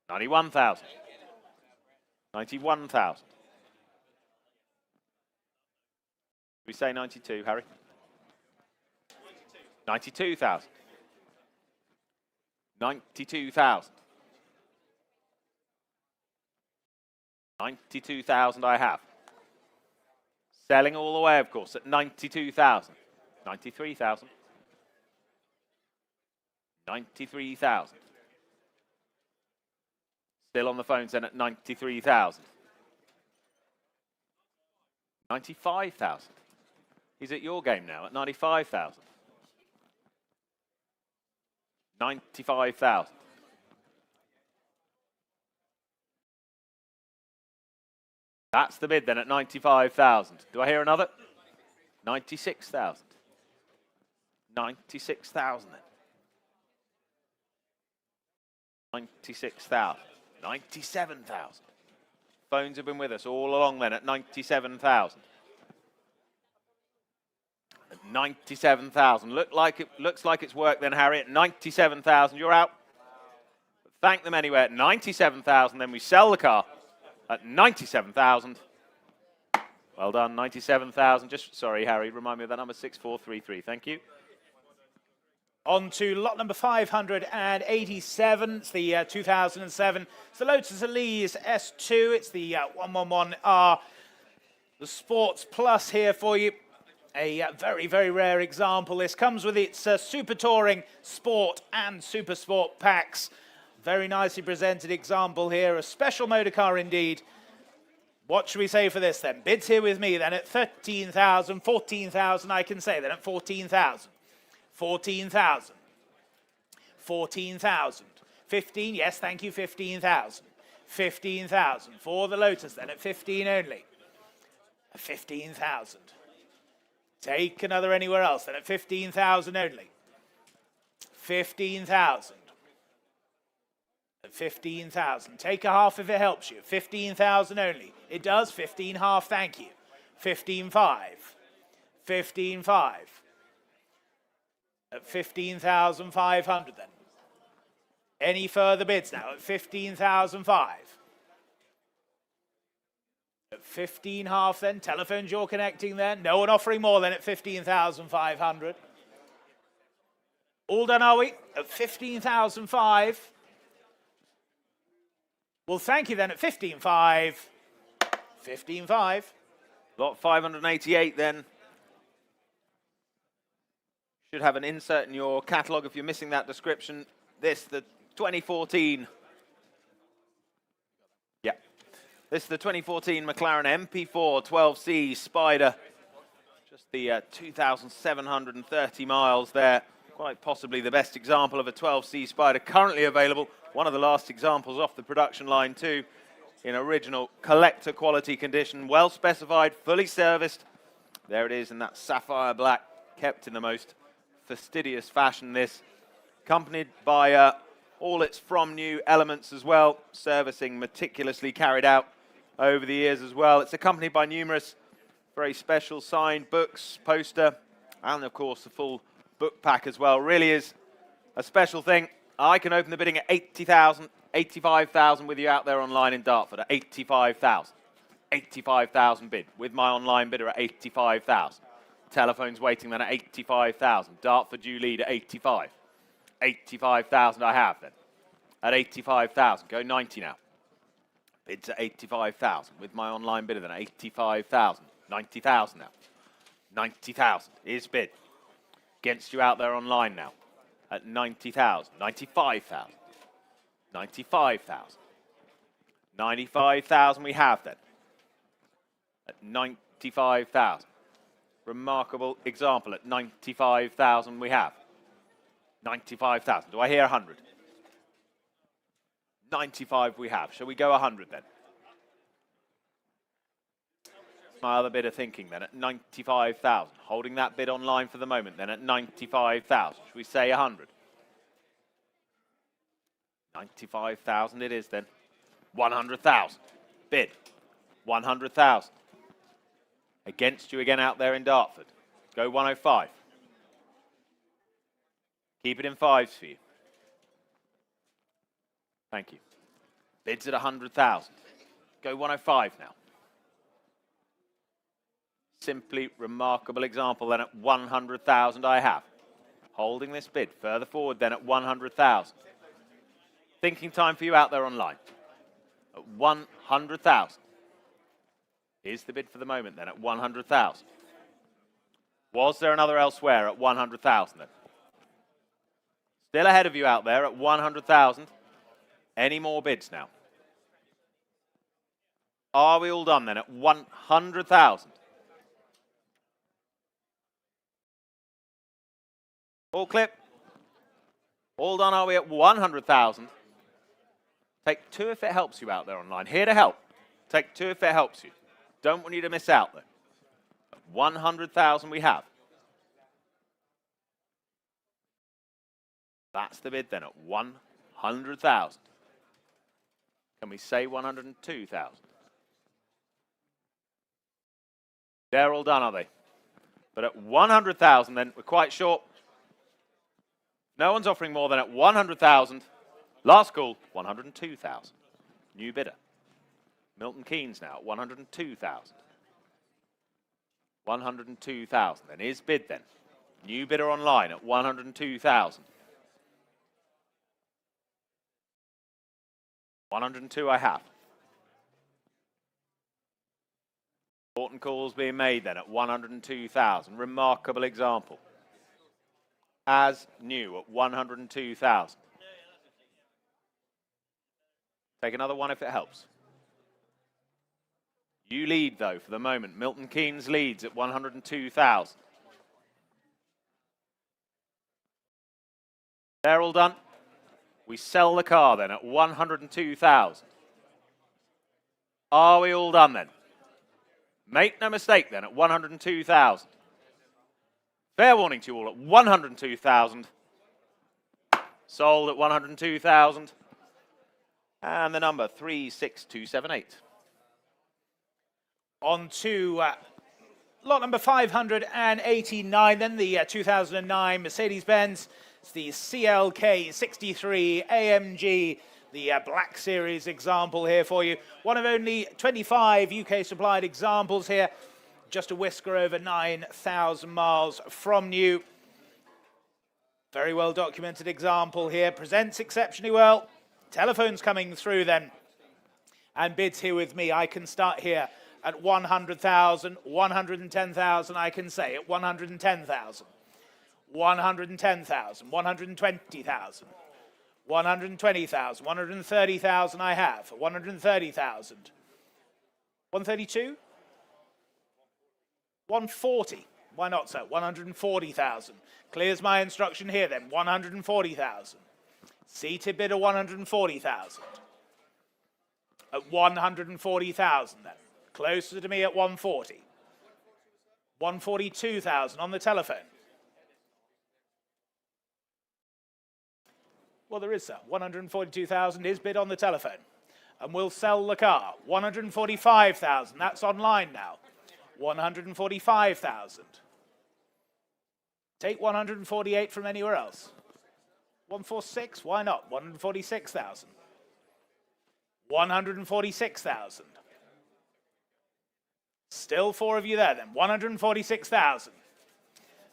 B: 91,000. 91,000. We say 92, Harry? 92,000. 92,000. 92,000 I have. Selling all the way, of course, at 92,000. 93,000. 93,000. Still on the phones then at 93,000. 95,000. He's at your game now at 95,000. 95,000. That's the bid then at 95,000. Do I hear another? 96,000. 96,000 then. 96,000. 97,000. Phones have been with us all along then at 97,000. 97,000. Looks like it's worked then, Harry. At 97,000, you're out. But thank them anyway. At 97,000, then we sell the car at 97,000. Well done, 97,000. Just sorry, Harry. Remind me of that number 6433. Thank you.
A: On to lot number 587. It's the 2007. It's the Lotus Elise S2. It's the 111R. The Sports Plus here for you. A very, very rare example. This comes with its Super Touring Sport and Super Sport packs. Very nicely presented example here. A special motor car indeed. What should we say for this then? Bids here with me then at 13,000, 14,000 I can say then at 14,000. 14,000. 14,000. 15, yes, thank you, 15,000. 15,000 for the Lotus then at 15 only. 15,000. Take another anywhere else then at 15,000 only. 15,000. At 15,000. Take a half if it helps you. 15,000 only. It does. 15 half, thank you. 15.5. 15.5. At 15,500 then. Any further bids now at 15,005. At 15 half then. Telephones you're connecting then. No one offering more than at 15,500. All done, are we? At 15,005. Well, thank you then at 15.5. 15.5.
B: Lot 588 then. Should have an insert in your catalogue if you're missing that description. This, the 2014. Yeah. This is the 2014 McLaren MP4 12C Spider. Just the 2,730 miles there. Quite possibly the best example of a 12C Spider currently available. One of the last examples off the production line too. In original collector quality condition. Well specified, fully serviced. There it is in that sapphire black. Kept in the most fastidious fashion, this. Accompanied by all its from new elements as well. Servicing meticulously carried out over the years as well. It's accompanied by numerous very special signed books, poster, and of course the full book pack as well. Really is a special thing. I can open the bidding at 80,000, 85,000 with you out there online in Dartford at 85,000. 85,000 bid with my online bidder at 85,000. Telephone's waiting then at 85,000. Dartford, you lead at 85. 85,000 I have then. At 85,000, go 90 now. Bids at 85,000 with my online bidder then at 85,000. 90,000 now. 90,000 is bid. Against you out there online now at 90,000. 95,000. 95,000. 95,000 we have then. At 95,000. Remarkable example at 95,000 we have. 95,000. Do I hear 100? 95 we have. Shall we go 100 then? My other bidder thinking then at 95,000. Holding that bid online for the moment then at 95,000. Should we say 100? 95,000 it is then. 100,000. Bid. 100,000. Against you again out there in Dartford. Go 105. Keep it in fives for you. Thank you. Bids at 100,000. Go 105 now. Simply remarkable example then at 100,000 I have. Holding this bid further forward then at 100,000. Thinking time for you out there online. At 100,000. Here's the bid for the moment then at 100,000. Was there another elsewhere at 100,000 then? Still ahead of you out there at 100,000. Any more bids now? Are we all done then at 100,000? All clip. All done, are we at 100,000? Take two if it helps you out there online. Here to help. Take two if it helps you. Don't want you to miss out though. 100,000 we have. That's the bid then at 100,000. Can we say 102,000? They're all done, are they? But at 100,000 then, we're quite short. No one's offering more than at 100,000. Last call, 102,000. New bidder. Milton Keynes now at 102,000. 102,000 then is bid then. New bidder online at 102,000. 102 I have. Important calls being made then at 102,000. Remarkable example. As new at 102,000. Take another one if it helps. You lead though for the moment. Milton Keynes leads at 102,000. They're all done. We sell the car then at 102,000. Are we all done then? Make no mistake then at 102,000. Fair warning to you all at 102,000. Sold at 102,000. And the number 36278.
A: On to lot number 589, then the 2009 Mercedes-Benz. It's the CLK 63 AMG, the Black Series example here for you. One of only 25 UK supplied examples here. Just a whisker over 9,000 miles from new. Very well documented example here. Presents exceptionally well. Telephone's coming through then. And bids here with me. I can start here at 100,000, 110,000 I can say at 110,000. 110,000, 120,000, 120,000, 130,000 I have, 130,000. 132? 140. Why not, sir? 140,000. Clears my instruction here then. 140,000. Seated bidder 140,000. At 140,000 then. Closer to me at 140. 142,000 on the telephone. Well, there is, sir. 142,000 is bid on the telephone. And we'll sell the car. 145,000. That's online now. 145,000. Take 148 from anywhere else. 146, why not? 146,000. 146,000. Still 4 of you there then. 146,000.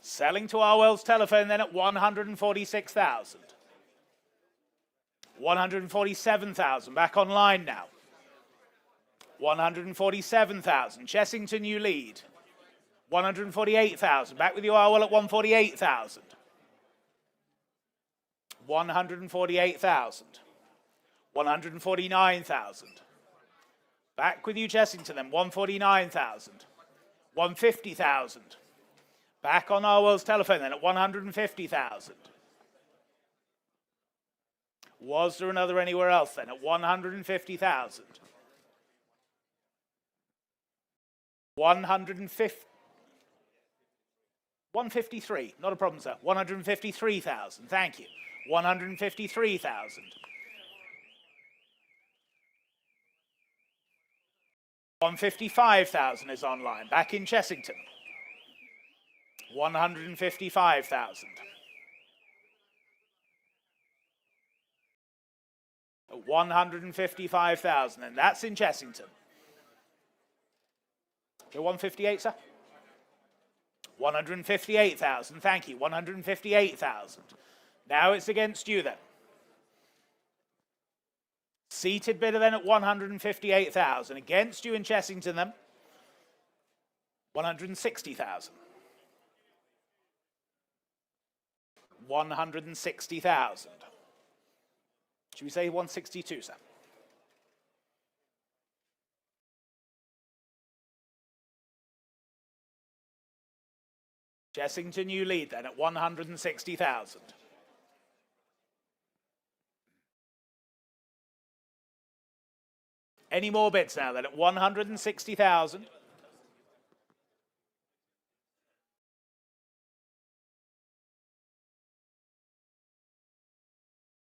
A: Selling to our world's telephone then at 146,000. 147,000. Back online now. 147,000. Chessington, you lead. 148,000. Back with you, Arwell, at 148,000. 148,000. 149,000. Back with you, Chessington, then. 149,000. 150,000. Back on our world's telephone then at 150,000. Was there another anywhere else then at 150,000? 153, not a problem, sir. 153,000, thank you. 153,000. 155,000 is online, back in Chessington. 155,000. 155,000, and that's in Chessington. You're 158, sir? 158,000, thank you. 158,000. Now it's against you then. Seated bidder then at 158,000. Against you in Chessington then. 160,000. 160,000. Should we say 162, sir? Chessington, you lead then at 160,000. Any more bids now then at 160,000?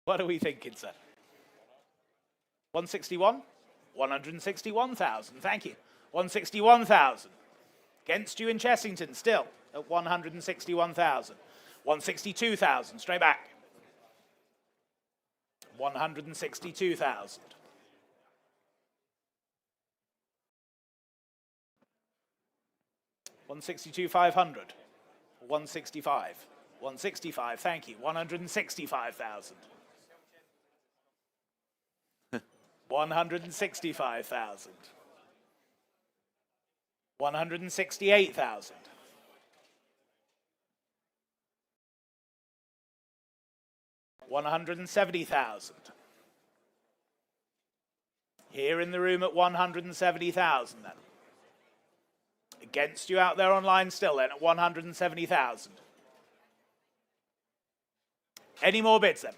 A: What are we thinking, sir? 161? 161,000, thank you. 161,000. Against you in Chessington, still at 161,000. 162,000, straight back. 162,000. 162,500. 165. 165, thank you. 165,000. 165,000. 168,000. 170,000. Here in the room at 170,000 then. Against you out there online still then at 170,000. Any more bids then?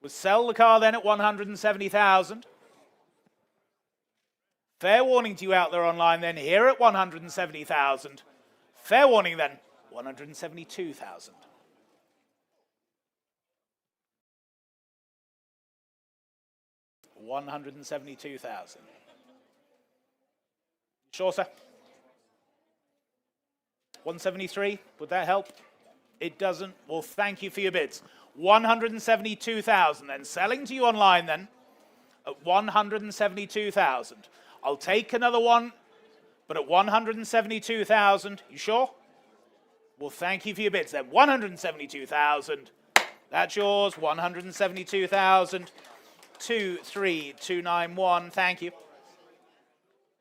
A: We'll sell the car then at 170,000. Fair warning to you out there online then, here at 170,000. Fair warning then, 172,000. $172,000. Sure, sir? 173, would that help? It doesn't. Well, thank you for your bids. 172,000 then. Selling to you online then at 172,000. I'll take another one, but at 172,000. You sure? Well, thank you for your bids then. 172,000. That's yours. 172,000. 23291. Thank you.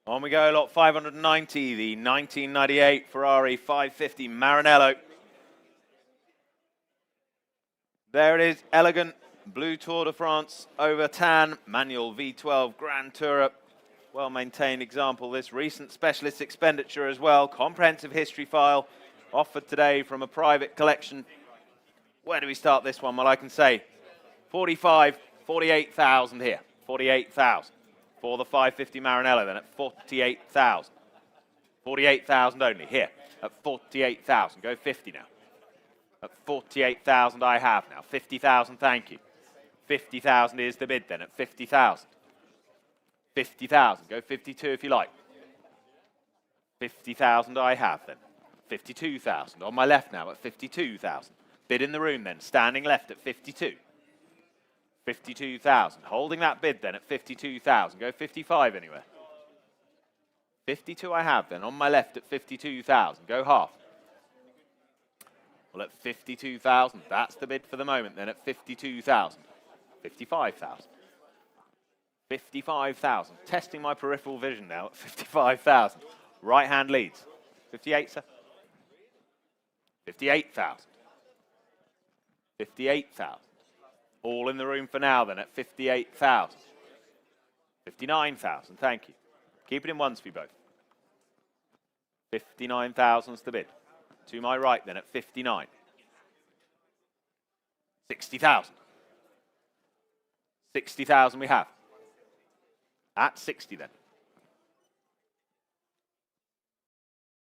B: On we go, lot 590, the 1998 Ferrari 550 Maranello. There it is, elegant blue Tour de France over tan, manual V12 Grand Tourer. Well-maintained example, this recent specialist expenditure as well. Comprehensive history file offered today from a private collection. Where do we start this one? Well, I can say 48,000 here. 48,000 for the 550 Maranello then at 48,000. 48,000 only here at 48,000. Go 50 now. At 48,000 I have now. 50,000, thank you. 50,000 is the bid then at 50,000. 50,000, go 52 if you like. 50,000 I have then. 52,000 on my left now at 52,000. Bid in the room then, standing left at 52. 52,000, holding that bid then at 52,000. Go 55 anywhere. 52 I have then, on my left at 52,000. Go half. Well, at 52,000, that's the bid for the moment then, at 52,000. 55,000. 55,000. Testing my peripheral vision now at 55,000. Right hand leads. 58, sir. 58,000. 58,000. All in the room for now then at 58,000. 59,000, thank you. Keep it in ones for you both. 59,000's the bid. To my right then at 59. 60,000. 60,000 we have. At 60 then.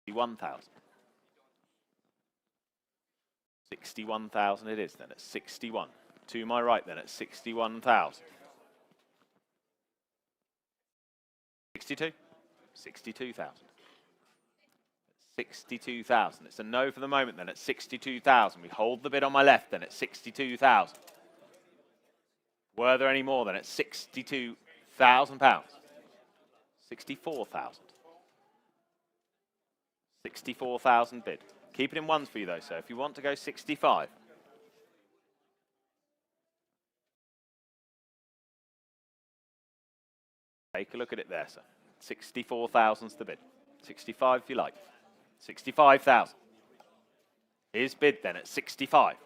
B: 61,000. 61,000 it is then at 61. To my right then at 61,000. 62? 62,000. 62,000. It's a no for the moment then at 62,000. We hold the bid on my left then at 62,000. Were there any more then at 62,000 pounds? 64,000. 64,000 bid. Keep it in ones for you though, sir, if you want to go 65. Take a look at it there, sir. 64,000's the bid. 65 if you like. 65,000. His bid then at 65.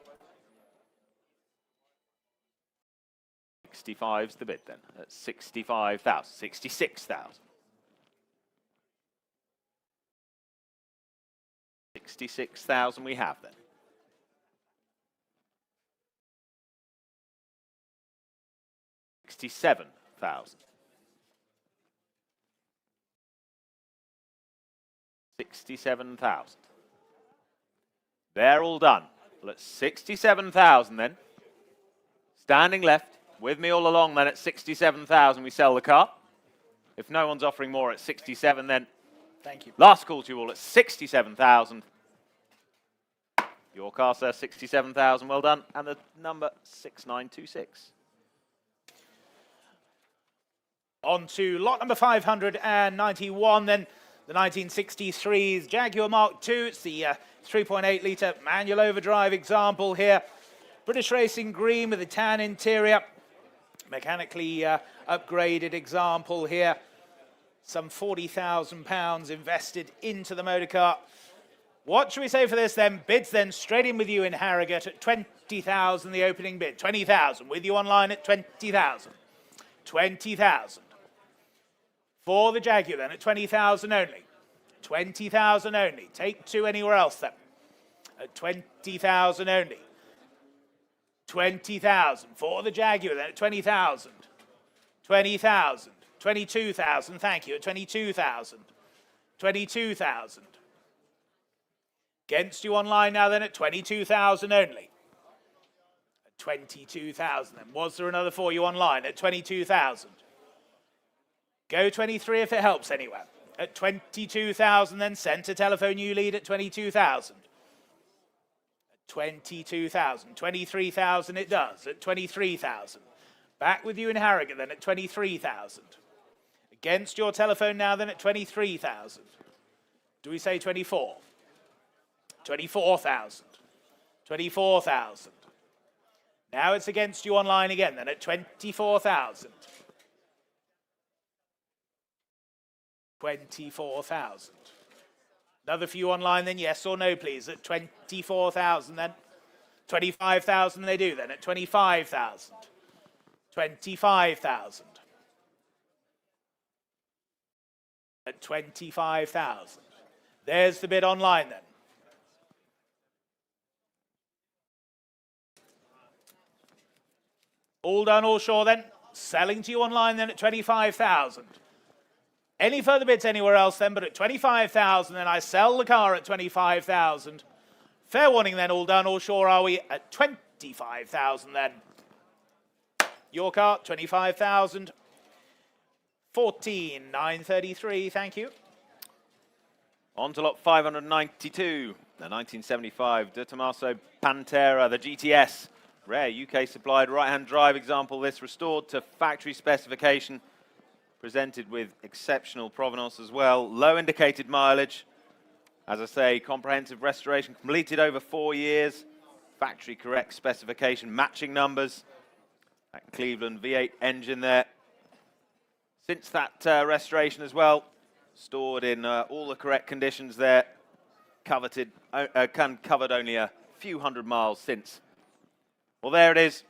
B: 65's the bid then at 65,000. 66,000. 66,000 we have then. 67,000. 67,000. They're all done. Well, at 67,000 then. Standing left, with me all along then at 67,000 we sell the car. If no one's offering more at 67 then.
A: Thank you.
B: Last call to you all at 67,000. Your car, sir, 67,000. Well done. And the number 6926.
A: On to lot number 591 then. The 1963's Jaguar Mark II. It's the 3.8 litre manual overdrive example here. British Racing Green with a tan interior. Mechanically upgraded example here. Some £40,000 invested into the motor car. What should we say for this then? Bids then straight in with you in Harrogate at 20,000, the opening bid. 20,000 with you online at 20,000. 20,000. For the Jaguar then at 20,000 only. 20,000 only. Take two anywhere else then. At 20,000 only. 20,000. For the Jaguar then at 20,000. 20,000. 22,000, thank you, at 22,000. 22,000. Against you online now then at 22,000 only. At 22,000 then. Was there another for you online at 22,000? Go 23 if it helps anywhere. At 22,000 then, centre telephone you lead at 22,000. At 22,000. 23,000 it does at 23,000. Back with you in Harrogate then at 23,000. Against your telephone now then at 23,000. Do we say 24? 24,000. 24,000. Now it's against you online again then at 24,000. 24,000. Another few online then, yes or no please, at 24,000 then. 25,000 they do then at 25,000. 25,000. At 25,000. There's the bid online then. All done, all sure then. Selling to you online then at 25,000. Any further bids anywhere else then, but at 25,000 then I sell the car at 25,000. Fair warning then, all done, all sure are we at 25,000 then. Your car, 25,000. 14,933, thank you.
B: On to lot 592, the 1975 De Tomaso Pantera, the GTS. Rare UK supplied right-hand drive example, this restored to factory specification. presented with exceptional provenance as well. Low indicated mileage. As I say, comprehensive restoration completed over 4 years. Factory correct specification, matching numbers. That Cleveland V8 engine there. Since that restoration as well, stored in all the correct conditions there. Covered only a few hundred miles since. Well, there it is.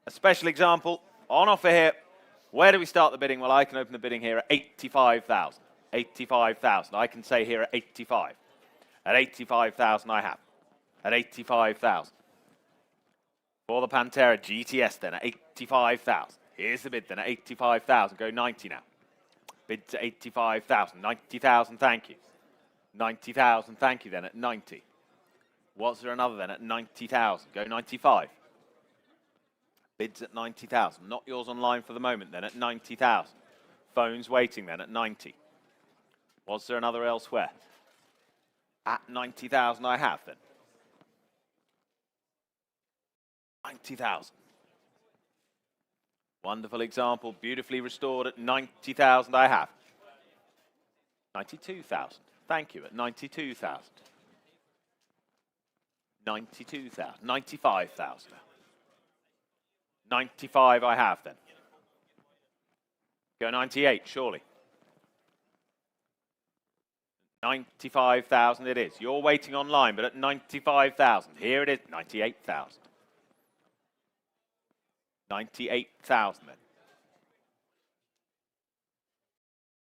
B: A special example on offer here. Where do we start the bidding? Well, I can open the bidding here at 85,000. 85,000. I can say here at 85. At 85,000 I have. At 85,000. For the Pantera GTS then at 85,000. Here's the bid then at 85,000. Go 90 now. Bid to 85,000. 90,000, thank you. 90,000, thank you then at 90. Was there another then at 90,000? Go 95. Bids at 90,000. Not yours online for the moment then at 90,000. Phones waiting then at 90. Was there another elsewhere? At 90,000 I have then. 90,000. Wonderful example, beautifully restored at 90,000 I have. 92,000. Thank you at 92,000. 92,000. 95,000. 95 I have then. Go 98, surely. 95,000 it is. You're waiting online, but at 95,000. Here it is, 98,000. 98,000 then.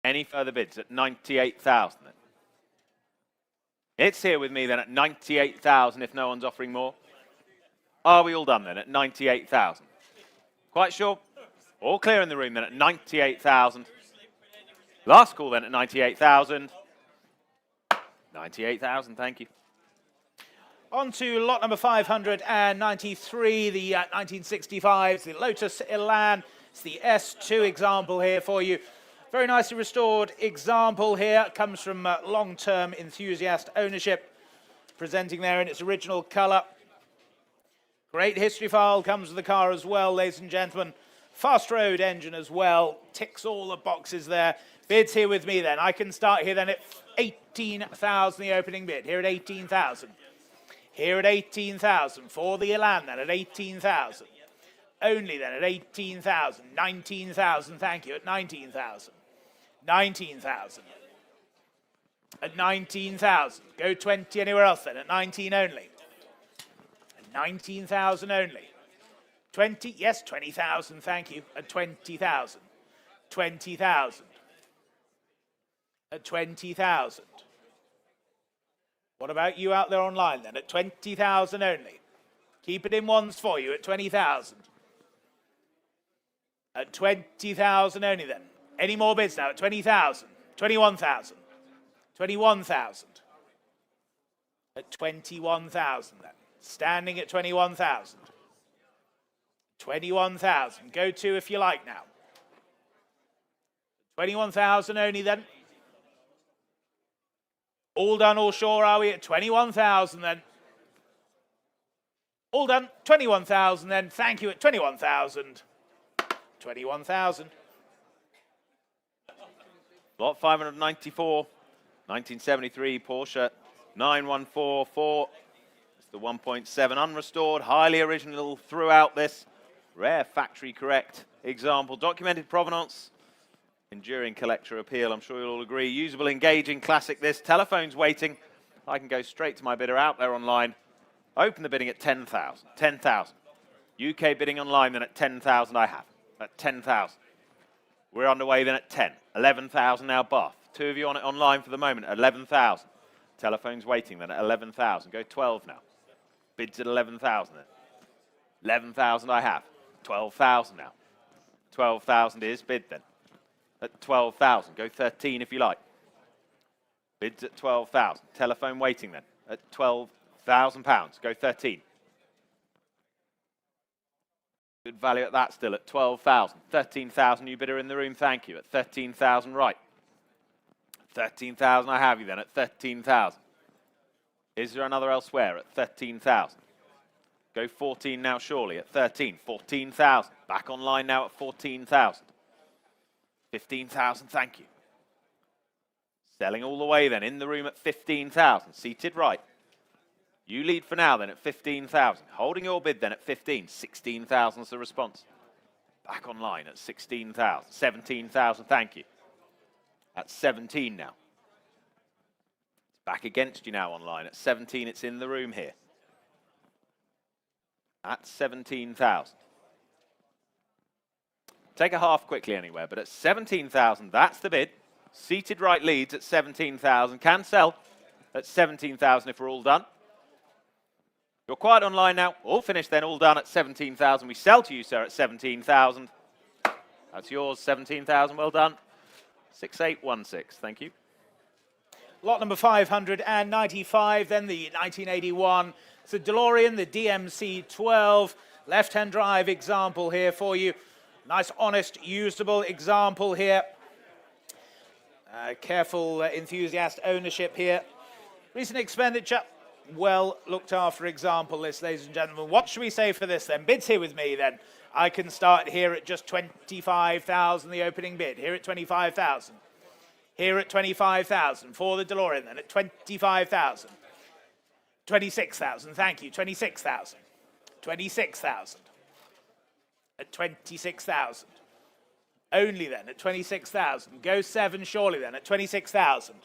B: Any further bids at 98,000 then? It's here with me then at 98,000 if no one's offering more. Are we all done then at 98,000? Quite sure? All clear in the room then at 98,000. Last call then at 98,000. 98,000, thank you.
A: On to lot number 593, the 1965s, the Lotus Elan. It's the S2 example here for you. Very nicely restored example here. Comes from long-term enthusiast ownership. Presenting there in its original colour. Great history file comes with the car as well, ladies and gentlemen. Fast road engine as well. Ticks all the boxes there. Bids here with me then. I can start here then at 18,000, the opening bid. Here at 18,000. Here at 18,000 for the Elan then at 18,000. Only then at 18,000. 19,000, thank you, at 19,000. 19,000. At 19,000. Go 20 anywhere else then at 19 only. At 19,000 only. 20, yes, 20,000, thank you, at 20,000. 20,000. At 20,000. What about you out there online then? At 20,000 only. Keep it in ones for you at 20,000. At 20,000 only then. Any more bids now at 20,000? 21,000. 21,000. At 21,000 then. Standing at 21,000. 21,000. Go to if you like now. 21,000 only then. All done, all sure, are we at 21,000 then? All done, 21,000 then. Thank you at 21,000. 21,000.
B: Lot 594, 1973 Porsche 9144. It's the 1.7 unrestored, highly original throughout this. Rare factory correct example. Documented provenance. Enduring collector appeal, I'm sure you'll all agree. Usable, engaging, classic this. Telephone's waiting. I can go straight to my bidder out there online. Open the bidding at 10,000. 10,000. UK bidding online then at 10,000 I have. At 10,000. We're underway then at 10. 11,000 now Bath. Two of you on it online for the moment at 11,000. Telephone's waiting then at 11,000. Go 12 now. Bids at 11,000 then. 11,000 I have. 12,000 now. 12,000 is bid then. At 12,000. Go 13 if you like. Bids at 12,000. Telephone waiting then. At £12,000. Go 13. Good value at that still at 12,000. 13,000 you bidder in the room, thank you. At 13,000 right. 13,000 I have you then at 13,000. Is there another elsewhere at 13,000? Go 14 now surely at 13. 14,000. Back online now at 14,000. 15,000, thank you. Selling all the way then, in the room at 15,000, seated right. You lead for now then at 15,000. Holding your bid then at 15. 16,000 is the response. Back online at 16,000. 17,000, thank you. At 17 now. It's back against you now online. At 17, it's in the room here. At 17,000. Take a half quickly anywhere, but at 17,000, that's the bid. Seated right leads at 17,000. Can sell at 17,000 if we're all done. You're quiet online now. All finished then, all done at 17,000. We sell to you, sir, at 17,000. That's yours, 17,000. Well done. 6816. Thank you.
A: Lot number 595, then the 1981. It's a DeLorean, the DMC 12. Left-hand drive example here for you. Nice, honest, usable example here. Careful enthusiast ownership here. Recent expenditure. Well looked after example list, ladies and gentlemen. What should we say for this then? Bids here with me then. I can start here at just 25,000, the opening bid. Here at 25,000. Here at 25,000 for the DeLorean then at 25,000. 26,000, thank you. 26,000. 26,000. At 26,000. Only then at 26,000. Go 7 surely then at 26,000.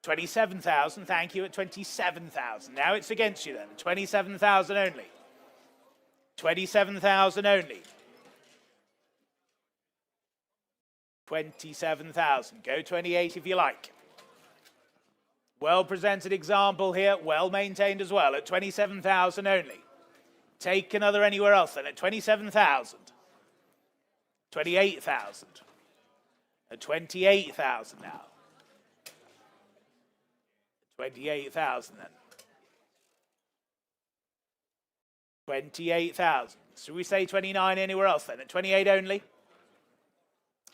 A: 27,000, thank you, at 27,000. Now it's against you then, 27,000 only. 27,000 only. 27,000, go 28 if you like. Well presented example here, well maintained as well, at 27,000 only. Take another anywhere else then, at 27,000. 28,000. At 28,000 now. 28,000 then. 28,000. Should we say 29 anywhere else then? At 28 only?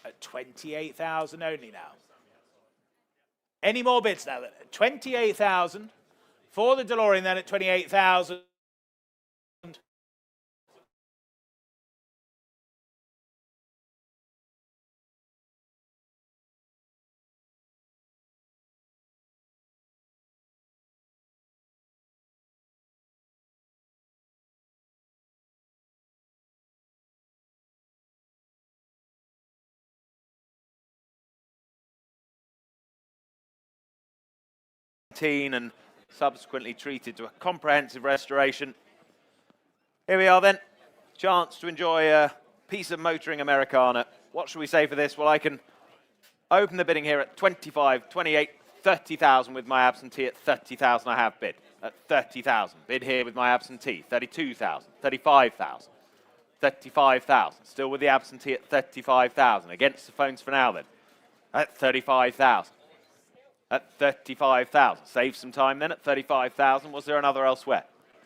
A: At 28,000 only now. Any more bids now then? At 28,000 for the DeLorean then at 28,000.
B: And subsequently treated to a comprehensive restoration. Here we are then. Chance to enjoy a piece of motoring Americana. What should we say for this? Well, I can open the bidding here at 25, 28, 30,000 with my absentee. At 30,000 I have bid. At 30,000. Bid here with my absentee. 32,000, 35,000, 35,000. Still with the absentee at 35,000. Against the phones for now then. At 35,000. At 35,000. Save some time then at 35,000. Was there another elsewhere?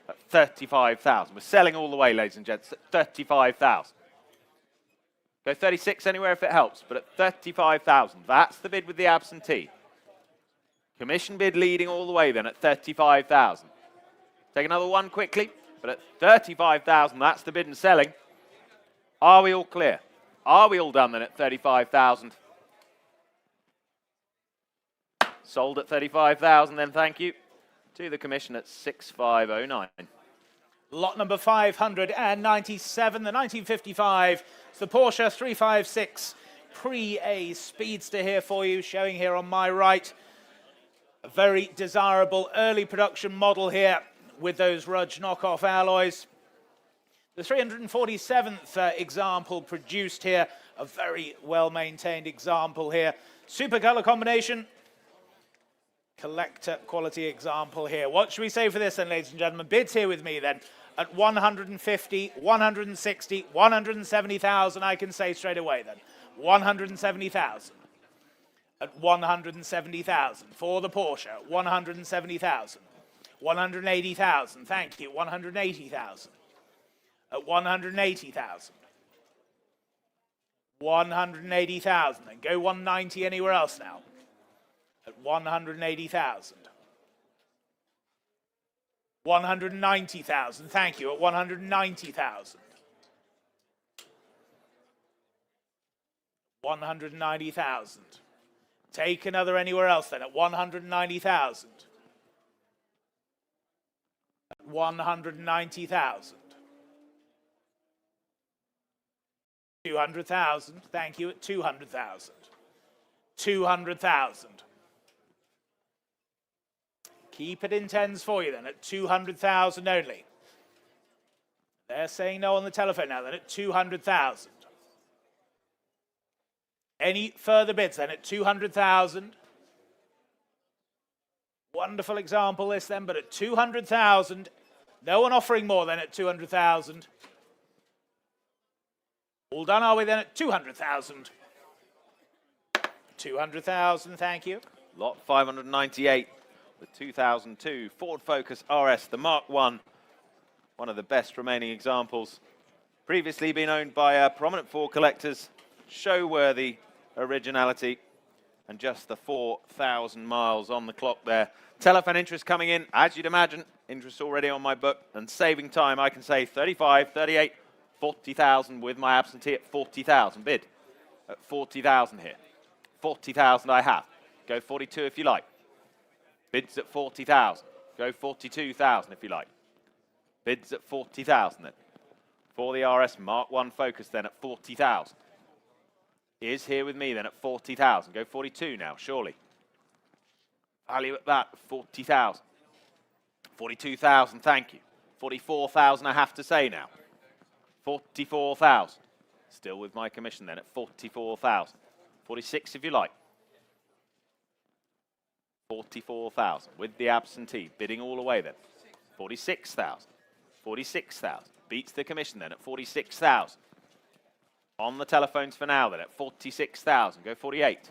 B: At 35,000. We're selling all the way, ladies and gents, at 35,000. Go 36 anywhere if it helps, but at 35,000. That's the bid with the absentee. Commission bid leading all the way then at 35,000. Take another one quickly, but at 35,000, that's the bid and selling. Are we all clear? Are we all done then at 35,000? Sold at 35,000 then, thank you. To the commission at 6509.
A: Lot number 597, the 1955. It's the Porsche 356 Pre-A Speedster here for you, showing here on my right. A very desirable early production model here with those Rudge knockoff alloys. The 347th example produced here, a very well-maintained example here. Super color combination. Collector quality example here. What should we say for this then, ladies and gentlemen? Bids here with me then at 150, 160, 170,000. I can say straight away then. 170,000. At 170,000 for the Porsche. 170,000. 180,000. Thank you. 180,000. At 180,000. 180,000. Then go 190 anywhere else now. At 180,000. 190,000, thank you, at 190,000. 190,000. Take another anywhere else then at 190,000. 190,000. 200,000. Thank you at 200,000. 200,000. Keep it in tens for you then at 200,000 only. They're saying no on the telephone now then at 200,000. Any further bids then at 200,000? Wonderful example this then, but at 200,000, no one offering more than at 200,000. All done are we then at 200,000? 200,000, thank you.
B: Lot 598, the 2002 Ford Focus RS, the Mark I, one of the best remaining examples. Previously been owned by prominent Ford collectors, show-worthy originality, and just the 4,000 miles on the clock there. Telephone interest coming in, as you'd imagine, interest already on my book, and saving time, I can say 35, 38, 40,000 with my absentee at 40,000. Bid at 40,000 here. 40,000 I have. Go 42 if you like. Bids at 40,000. Go 42,000 if you like. Bids at 40,000 then. For the RS Mark I Focus then at 40,000. Is here with me then at 40,000. Go 42 now, surely. Value at that, 40,000. 42,000, thank you. 44,000 I have to say now. 44,000. Still with my commission then at 44,000. 46 if you like. 44,000 with the absentee, bidding all the way then. 46,000. 46,000. Beats the commission then at 46,000. On the telephones for now then at 46,000. Go 48.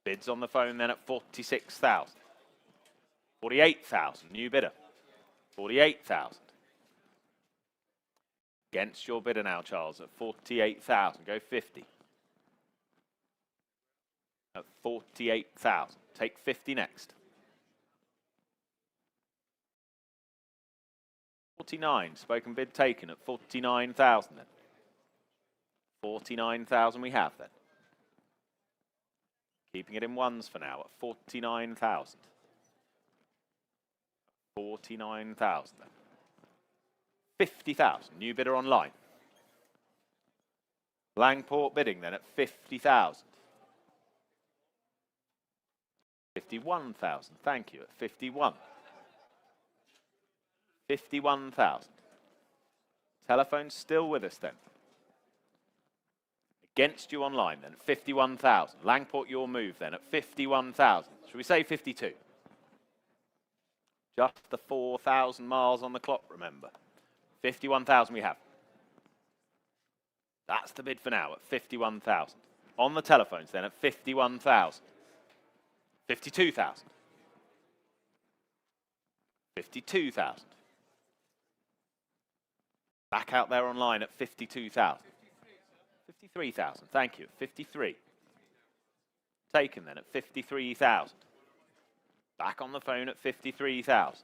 B: Bids on the phone then at 46,000. 48,000. New bidder. 48,000. Against your bidder now, Charles, at 48,000. Go 50. At 48,000. Take 50 next. 49, spoken bid taken at 49,000 then. 49,000 we have then. Keeping it in ones for now at 49,000. 49,000 then. 50,000, new bidder online. Langport bidding then at 50,000. 51,000, thank you, at 51. 51,000. Telephone still with us then. Against you online then, 51,000. Langport your move then at 51,000. Should we say 52? Just the 4,000 miles on the clock, remember. 51,000 we have. That's the bid for now at 51,000. On the telephones then at 51,000. 52,000. 52,000. Back out there online at 52,000. 53,000, thank you. 53. Taken then at 53,000. Back on the phone at 53,000.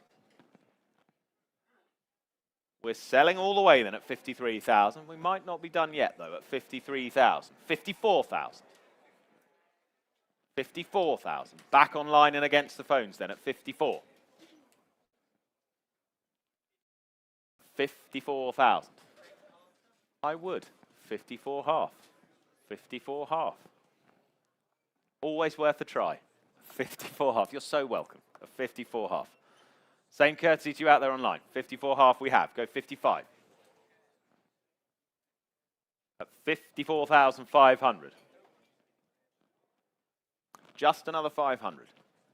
B: We're selling all the way then at 53,000. We might not be done yet though at 53,000. 54,000. 54,000. Back online and against the phones then at 54. 54,000. I would. 54 half. 54 half. Always worth a try. 54 half. You're so welcome. A 54 half. Same courtesy to you out there online. 54 half we have. Go 55. At 54,500. Just another 500.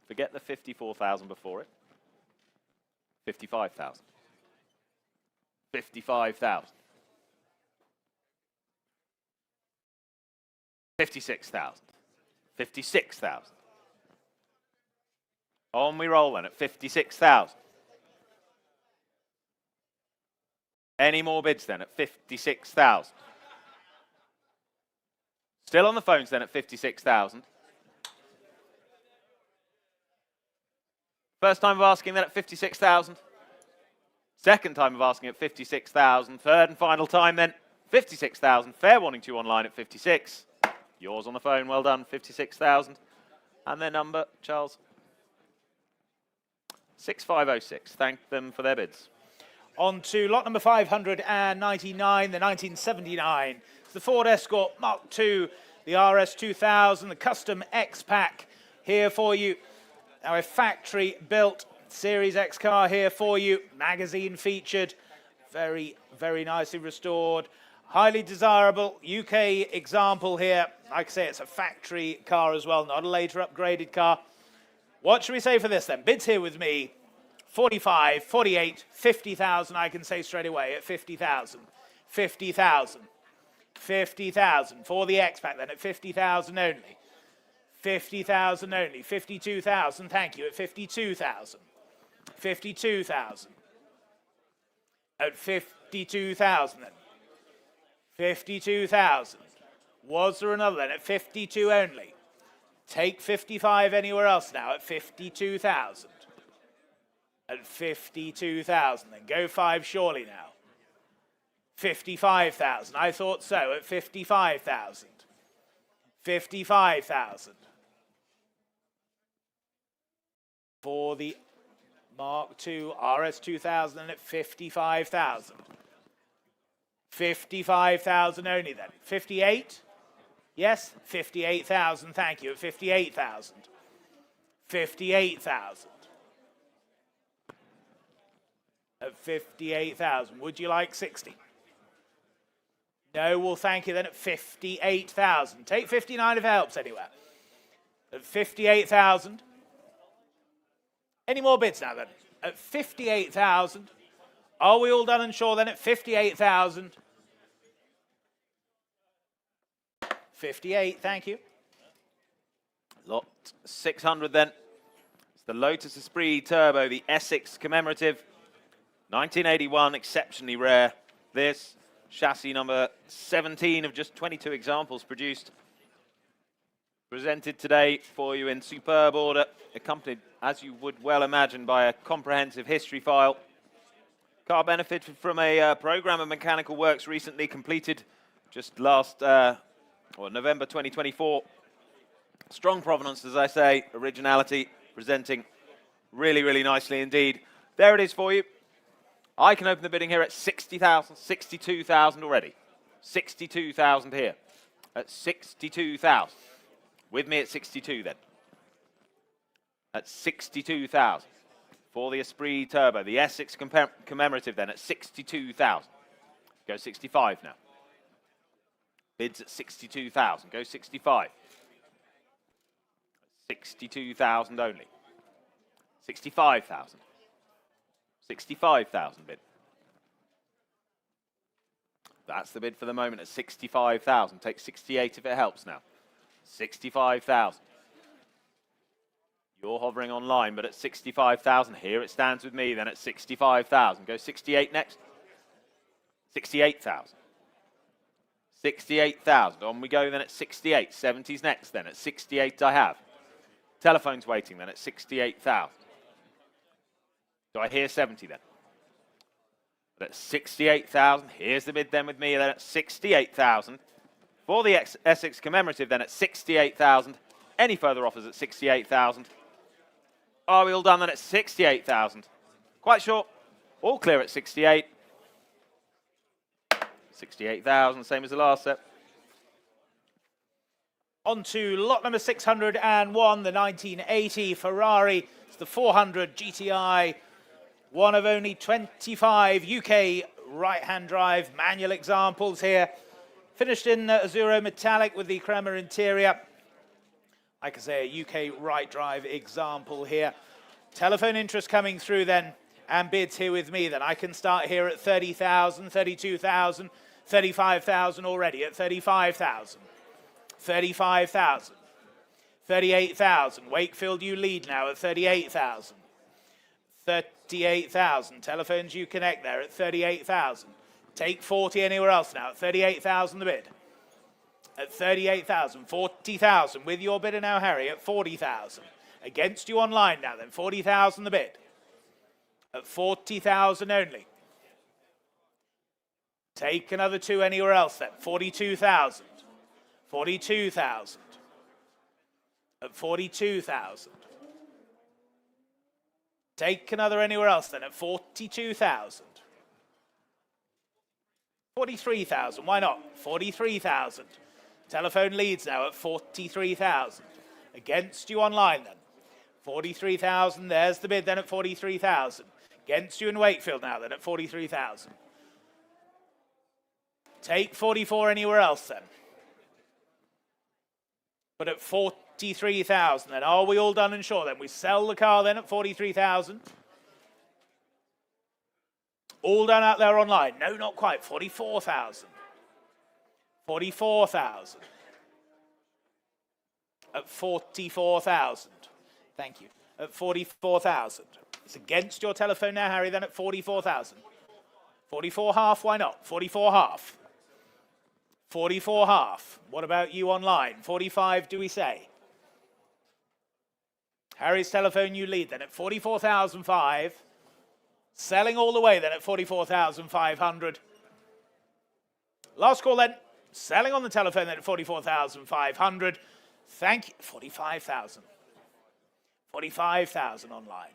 B: Forget the 54,000 before it. 55,000. 55,000. 56,000. 56,000. On we roll then at 56,000. Any more bids then at 56,000? Still on the phones then at 56,000. First time of asking then at 56,000. Second time of asking at 56,000. Third and final time then, 56,000. Fair warning to you online at 56. Yours on the phone. Well done. 56,000. And their number, Charles? 6506. Thank them for their bids.
A: On to lot number 599, the 1979. It's the Ford Escort Mark II, the RS 2000, the Custom X-Pack here for you. Now a factory-built Series X car here for you. Magazine featured. Very, very nicely restored. Highly desirable UK example here. Like I say, it's a factory car as well, not a later upgraded car. What should we say for this then? Bids here with me. 45, 48, 50,000, I can say straight away at 50,000. 50,000. 50,000 for the X-Pack then at 50,000 only. 50,000 only. 52,000, thank you, at 52,000. 52,000. At 52,000 then. 52,000. Was there another then at 52 only? Take 55 anywhere else now at 52,000. At 52,000 then. Go 5 surely now. 55,000. I thought so at 55,000. 55,000. For the Mark II RS 2000 at 55,000. 55,000 only then. 58? Yes? 58,000, thank you. At 58,000. 58,000. At 58,000. Would you like 60? No, well, thank you then at 58,000. Take 59 if it helps anywhere. At 58,000. Any more bids now then? At 58,000. Are we all done and sure then at 58,000? 58, thank you.
B: Lot 600 then. It's the Lotus Esprit Turbo, the Essex commemorative. 1981, exceptionally rare. This chassis number 17 of just 22 examples produced. Presented today for you in superb order, accompanied, as you would well imagine, by a comprehensive history file. Car benefited from a program of mechanical works recently completed just last, November 2024. Strong provenance, as I say, originality, presenting really, really nicely indeed. There it is for you. I can open the bidding here at 60,000, 62,000 already. 62,000 here at 62,000. With me at 62 then. At 62,000 for the Esprit Turbo, the Essex commemorative then at 62,000. Go 65 now. Bids at 62,000. Go 65. 62,000 only. 65,000. 65,000 bid. That's the bid for the moment at 65,000. Take 68 if it helps now. 65,000. You're hovering online, but at 65,000. Here it stands with me then at 65,000. Go 68 next. 68,000. 68,000. On we go then at 68. 70's next then. At 68 I have. Telephone's waiting then at 68,000. Do I hear 70 then? But at 68,000, here's the bid then with me then at 68,000. For the Essex commemorative then at 68,000. Any further offers at 68,000? Are we all done then at 68,000? Quite sure. All clear at 68. 68,000, same as the last set.
A: On to lot number 601, the 1980 Ferrari. It's the 400 GTI. One of only 25 UK right-hand drive manual examples here. Finished in Azzurro metallic with the crema interior. Like I say, a UK right drive example here. Telephone interest coming through then, and bids here with me then. I can start here at 30,000, 32,000, 35,000 already at 35,000. 35,000. 38,000. Wakefield, you lead now at 38,000. 38,000. Telephones you connect there at 38,000. Take 40 anywhere else now at 38,000 the bid. At 38,000. 40,000 with your bidder now, Harry, at 40,000. Against you online now then. 40,000 the bid. At 40,000 only. Take another 2 anywhere else then. 42,000. 42,000. At 42,000. Take another anywhere else then at 42,000. 43,000, why not? 43,000. Telephone leads now at 43,000. Against you online then. 43,000, there's the bid then at 43,000. Against you in Wakefield now then at 43,000. Take 44 anywhere else then. But at 43,000 then. Are we all done and sure then? We sell the car then at 43,000. All done out there online. No, not quite. 44,000. 44,000. At 44,000. Thank you. At 44,000. It's against your telephone now, Harry, then at 44,000. 44 half, why not? 44 half. 44 half. What about you online? 45, do we say? Harry's telephone, you lead then at 44,005. Selling all the way then at 44,500. Last call then. Selling on the telephone then at 44,500. Thank you. 45,000. 45,000 online.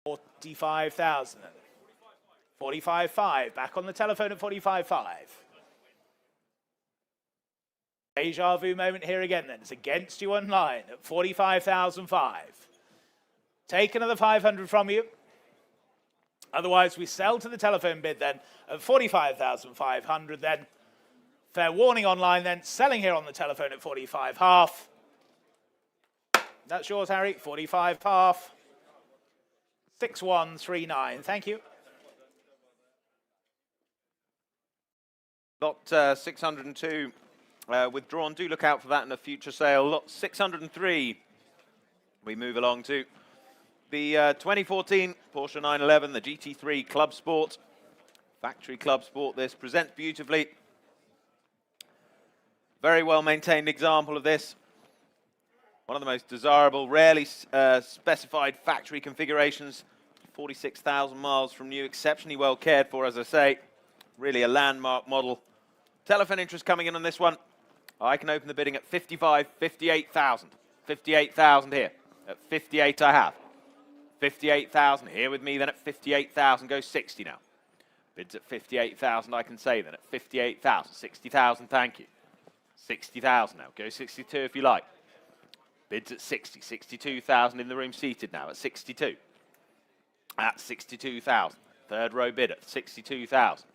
A: 45,000. 45.5. Back on the telephone at 45.5. Deja vu moment here again then. It's against you online at 45,005. Take another 500 from you. Otherwise, we sell to the telephone bid then at 45,500 then. Fair warning online then. Selling here on the telephone at 45 half. That's yours, Harry. 45 half. 6139. Thank you.
B: Lot 602 withdrawn. Do look out for that in a future sale. Lot 603 we move along to. The 2014 Porsche 911, the GT3 Club Sport. Factory Club Sport, this presents beautifully. Very well maintained example of this. One of the most desirable, rarely specified factory configurations. 46,000 miles from new, exceptionally well cared for, as I say. Really a landmark model. Telephone interest coming in on this one. I can open the bidding at 55, 58,000. 58,000 here. At 58 I have. 58,000 here with me, then at 58,000 goes 60 now. Bids at 58,000 I can say then at 58,000. 60,000, thank you. 60,000 now, go 62 if you like. Bids at 60, 62,000 in the room seated now at 62. At 62,000. Third row bid at 62,000.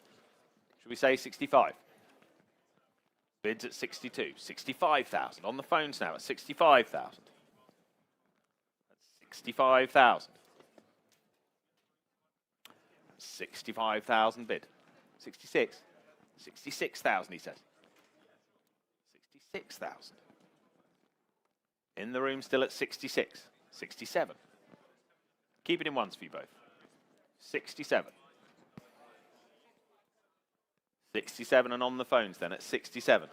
B: Should we say 65? Bids at 62, 65,000. On the phones now at 65,000. 65,000. 65,000 bid. 66. 66,000 he says. 66,000. In the room still at 66. 67. Keep it in ones for you both. 67. 67 and on the phones then at 67.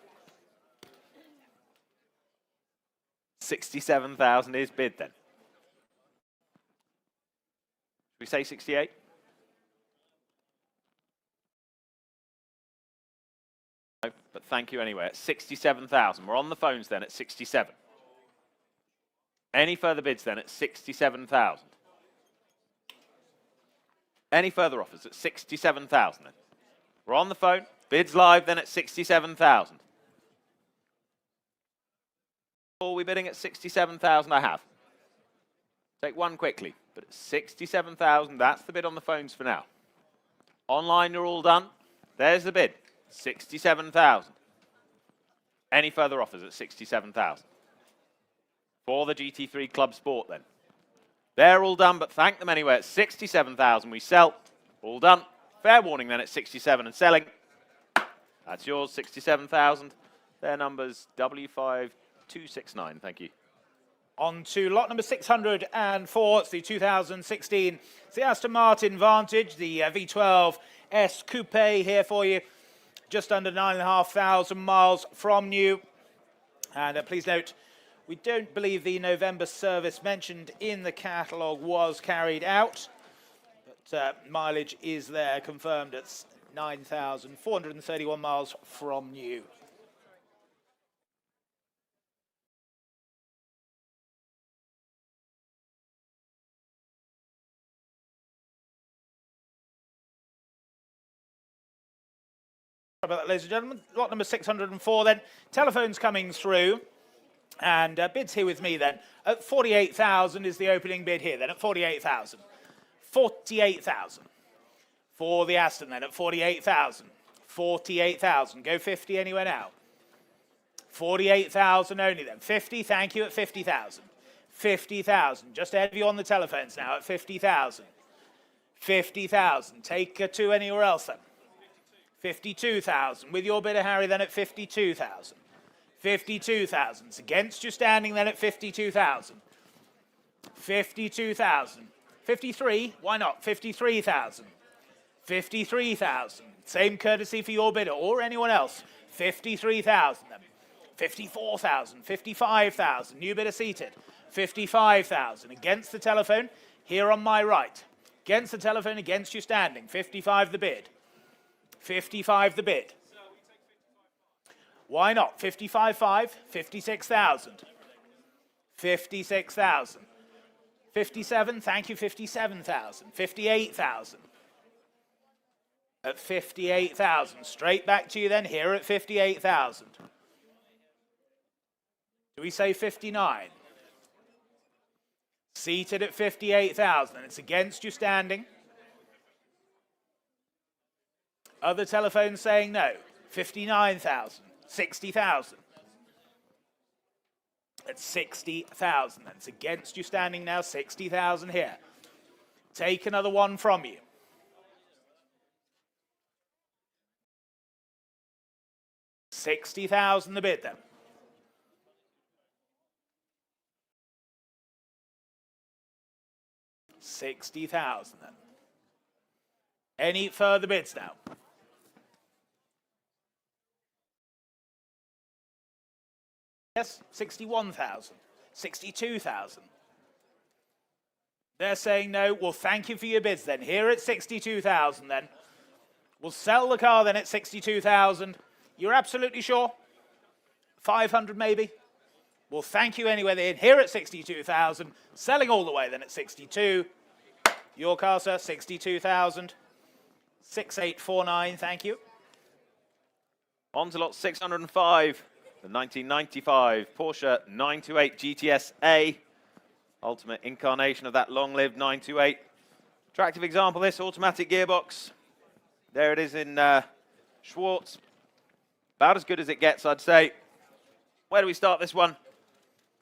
B: 67,000 is bid then. Should we say 68? No, but thank you anyway. At 67,000. We're on the phones then at 67. Any further bids then at 67,000? Any further offers at 67,000 then? We're on the phone. Bids live then at 67,000. Are we bidding at 67,000? I have. Take one quickly. But at 67,000, that's the bid on the phones for now. Online, you're all done. There's the bid. 67,000. Any further offers at 67,000? For the GT3 Club Sport then. They're all done, but thank them anyway. At 67,000 we sell. All done. Fair warning then at 67 and selling. That's yours, 67,000. Their numbers W5269. Thank you.
A: On to lot number 604. It's the 2016. It's the Aston Martin Vantage, the V12 S Coupe here for you. Just under 9,500 miles from new. And please note, we don't believe the November service mentioned in the catalogue was carried out. mileage is there, confirmed at 9,431 miles from new. About that, ladies and gentlemen. Lot number 604 then. Telephones coming through. And bids here with me then. At 48,000 is the opening bid here then, at 48,000. 48,000. For the Aston then, at 48,000. 48,000. Go 50 anywhere now. 48,000 only then. 50, thank you, at 50,000. 50,000. Just ahead of you on the telephones now, at 50,000. 50,000. Take a 2 anywhere else then. 52,000. With your bidder, Harry, then at 52,000. 52,000. It's against you standing then at 52,000. 52,000. 53, why not? 53,000. 53,000. Same courtesy for your bidder or anyone else. 53,000 then. 54,000. 55,000. New bidder seated. 55,000. Against the telephone, here on my right. Against the telephone, against you standing. 55 the bid. 55 the bid. Why not? 55.5, 56,000. 56,000. 57, thank you, 57,000. 58,000. At 58,000. Straight back to you then, here at 58,000. Do we say 59? Seated at 58,000, and it's against you standing. Other telephones saying no. 59,000. 60,000. It's 60,000. That's against you standing now. 60,000 here. Take another one from you. $60,000 the bid then. $60,000 then. Any further bids now? Yes, 61,000, 62,000. They're saying no. Well, thank you for your bids then. Here at 62,000 then. We'll sell the car then at 62,000. You're absolutely sure? 500 maybe? Well, thank you anyway then. Here at 62,000. Selling all the way then at 62. Your car, sir, 62,000. 6849, thank you.
B: On to lot 605. The 1995 Porsche 928 GTS A, ultimate incarnation of that long-lived 928. Attractive example, this automatic gearbox. There it is in Schwartz. About as good as it gets, I'd say. Where do we start this one?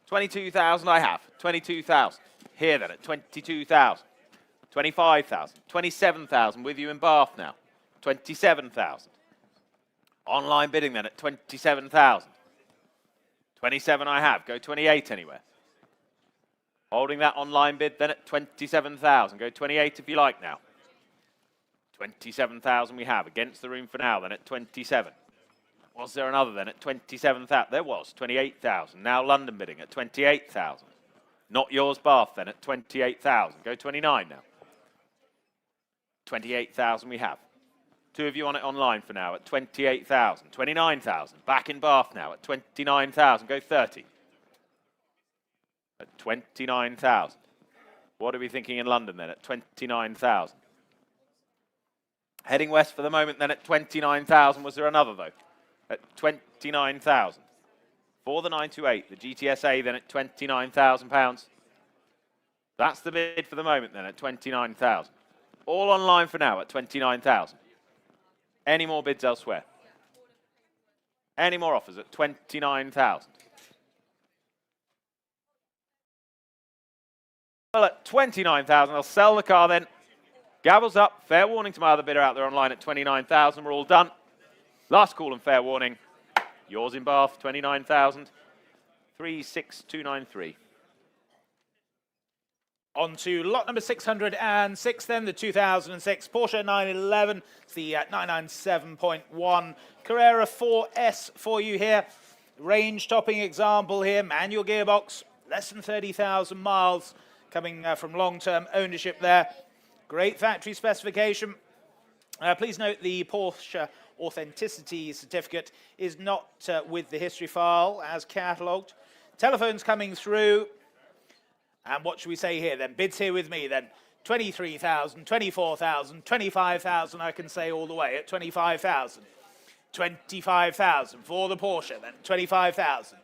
B: 22,000 I have. 22,000. Here then at 22,000. 25,000. 27,000 with you in Bath now. 27,000. Online bidding then at 27,000. 27 I have. Go 28 anywhere. Holding that online bid then at 27,000. Go 28 if you like now. 27,000 we have. Against the room for now then at 27. Was there another then at 27,000? There was. 28,000. Now London bidding at 28,000. Not yours Bath then at 28,000. Go 29 now. 28,000 we have. Two of you on it online for now at 28,000. 29,000. Back in Bath now at 29,000. Go 30. At 29,000. What are we thinking in London then at 29,000? Heading west for the moment then at 29,000. Was there another though? At 29,000. For the 928, the GTSA then at £29,000. That's the bid for the moment then at 29,000. All online for now at 29,000. Any more bids elsewhere? Any more offers at 29,000? Well, at 29,000, I'll sell the car then. Gavel's up. Fair warning to my other bidder out there online at 29,000. We're all done. Last call and fair warning. Yours in Bath, 29,000. 36293.
A: On to lot number 606 then, the 2006 Porsche 911. It's the 997.1 Carrera 4S for you here. Range-topping example here, manual gearbox, less than 30,000 miles, coming from long-term ownership there. Great factory specification. Please note the Porsche authenticity certificate is not with the history file as catalogued. Telephones coming through. And what should we say here then? Bids here with me then. 23,000, 24,000, 25,000 I can say all the way at 25,000. 25,000 for the Porsche then. 25,000.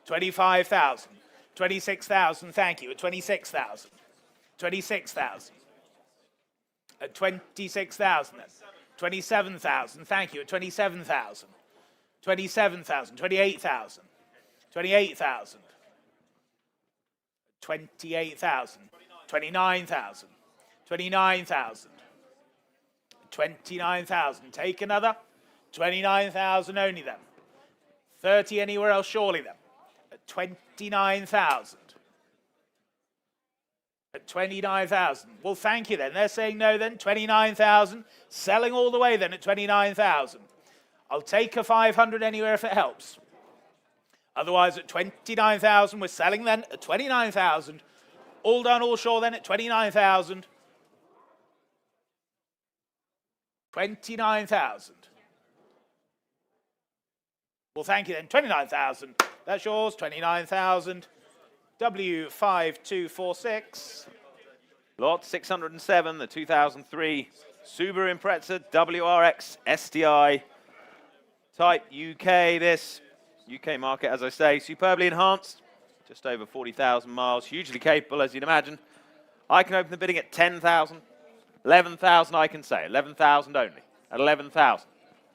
A: 25,000. 26,000, thank you, at 26,000. 26,000. At 26,000 then. 27,000, thank you, at 27,000. 27,000, 28,000. 28,000. 28,000. 29,000. 29,000. 29,000. Take another. 29,000 only then. 30 anywhere else surely then. At 29,000. At 29,000. Well, thank you then. They're saying no then. 29,000. Selling all the way then at 29,000. I'll take a 500 anywhere if it helps. Otherwise at 29,000 we're selling then at 29,000. All done, all sure then at 29,000. 29,000. Well, thank you then. 29,000. That's yours. 29,000. W5246.
B: Lot 607, the 2003 Subaru Impreza WRX STI. Type UK, this. UK market, as I say, superbly enhanced. Just over 40,000 miles. Hugely capable, as you'd imagine. I can open the bidding at 10,000. 11,000 I can say. 11,000 only. At 11,000.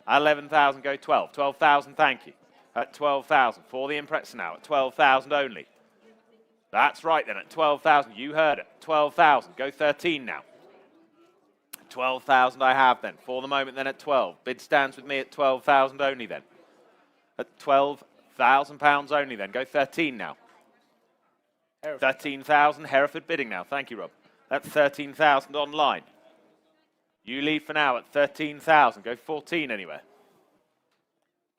B: At 11,000 go 12. 12,000, thank you. At 12,000 for the Impreza now. At 12,000 only. That's right then, at 12,000. You heard it. 12,000. Go 13 now. 12,000 I have then. For the moment then at 12. Bid stands with me at 12,000 only then. At £12,000 only then. Go 13 now. 13,000. Hereford bidding now. Thank you, Rob. That's 13,000 online. You leave for now at 13,000. Go 14 anywhere.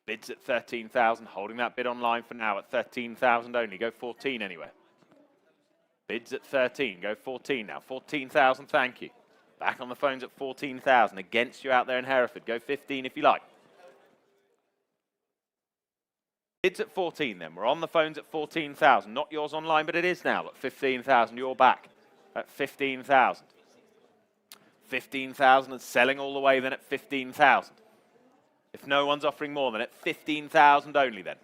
B: Bids at 13,000. Holding that bid online for now at 13,000 only. Go 14 anywhere. Bids at 13. Go 14 now. 14,000. Thank you. Back on the phones at 14,000. Against you out there in Hereford. Go 15 if you like. Bids at 14 then. We're on the phones at 14,000. Not yours online, but it is now at 15,000. You're back at 15,000. 15,000 and selling all the way then at 15,000. If no one's offering more than at 15,000 only then.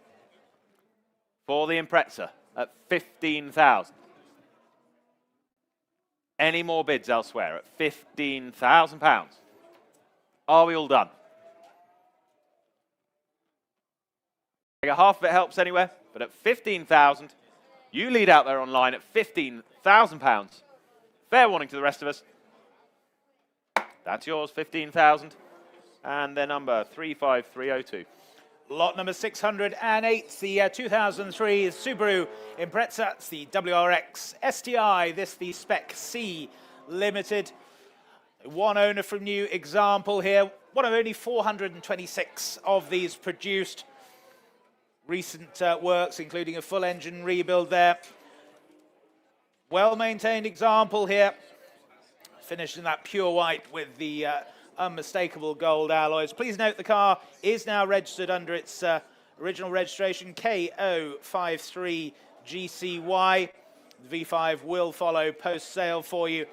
B: For the Impreza at 15,000. Any more bids elsewhere at £15,000? Are we all done? Half of it helps anywhere, but at 15,000, you lead out there online at £15,000. Fair warning to the rest of us. That's yours, 15,000. And their number, 35302.
A: Lot number 608, the 2003 Subaru Impreza, it's the WRX STI, this the Spec C Limited. One owner from new example here, one of only 426 of these produced. Recent works, including a full engine rebuild there. Well-maintained example here. Finished in that pure white with the unmistakable gold alloys. Please note the car is now registered under its original registration, KO53GCY. The V5 will follow post-sale for you.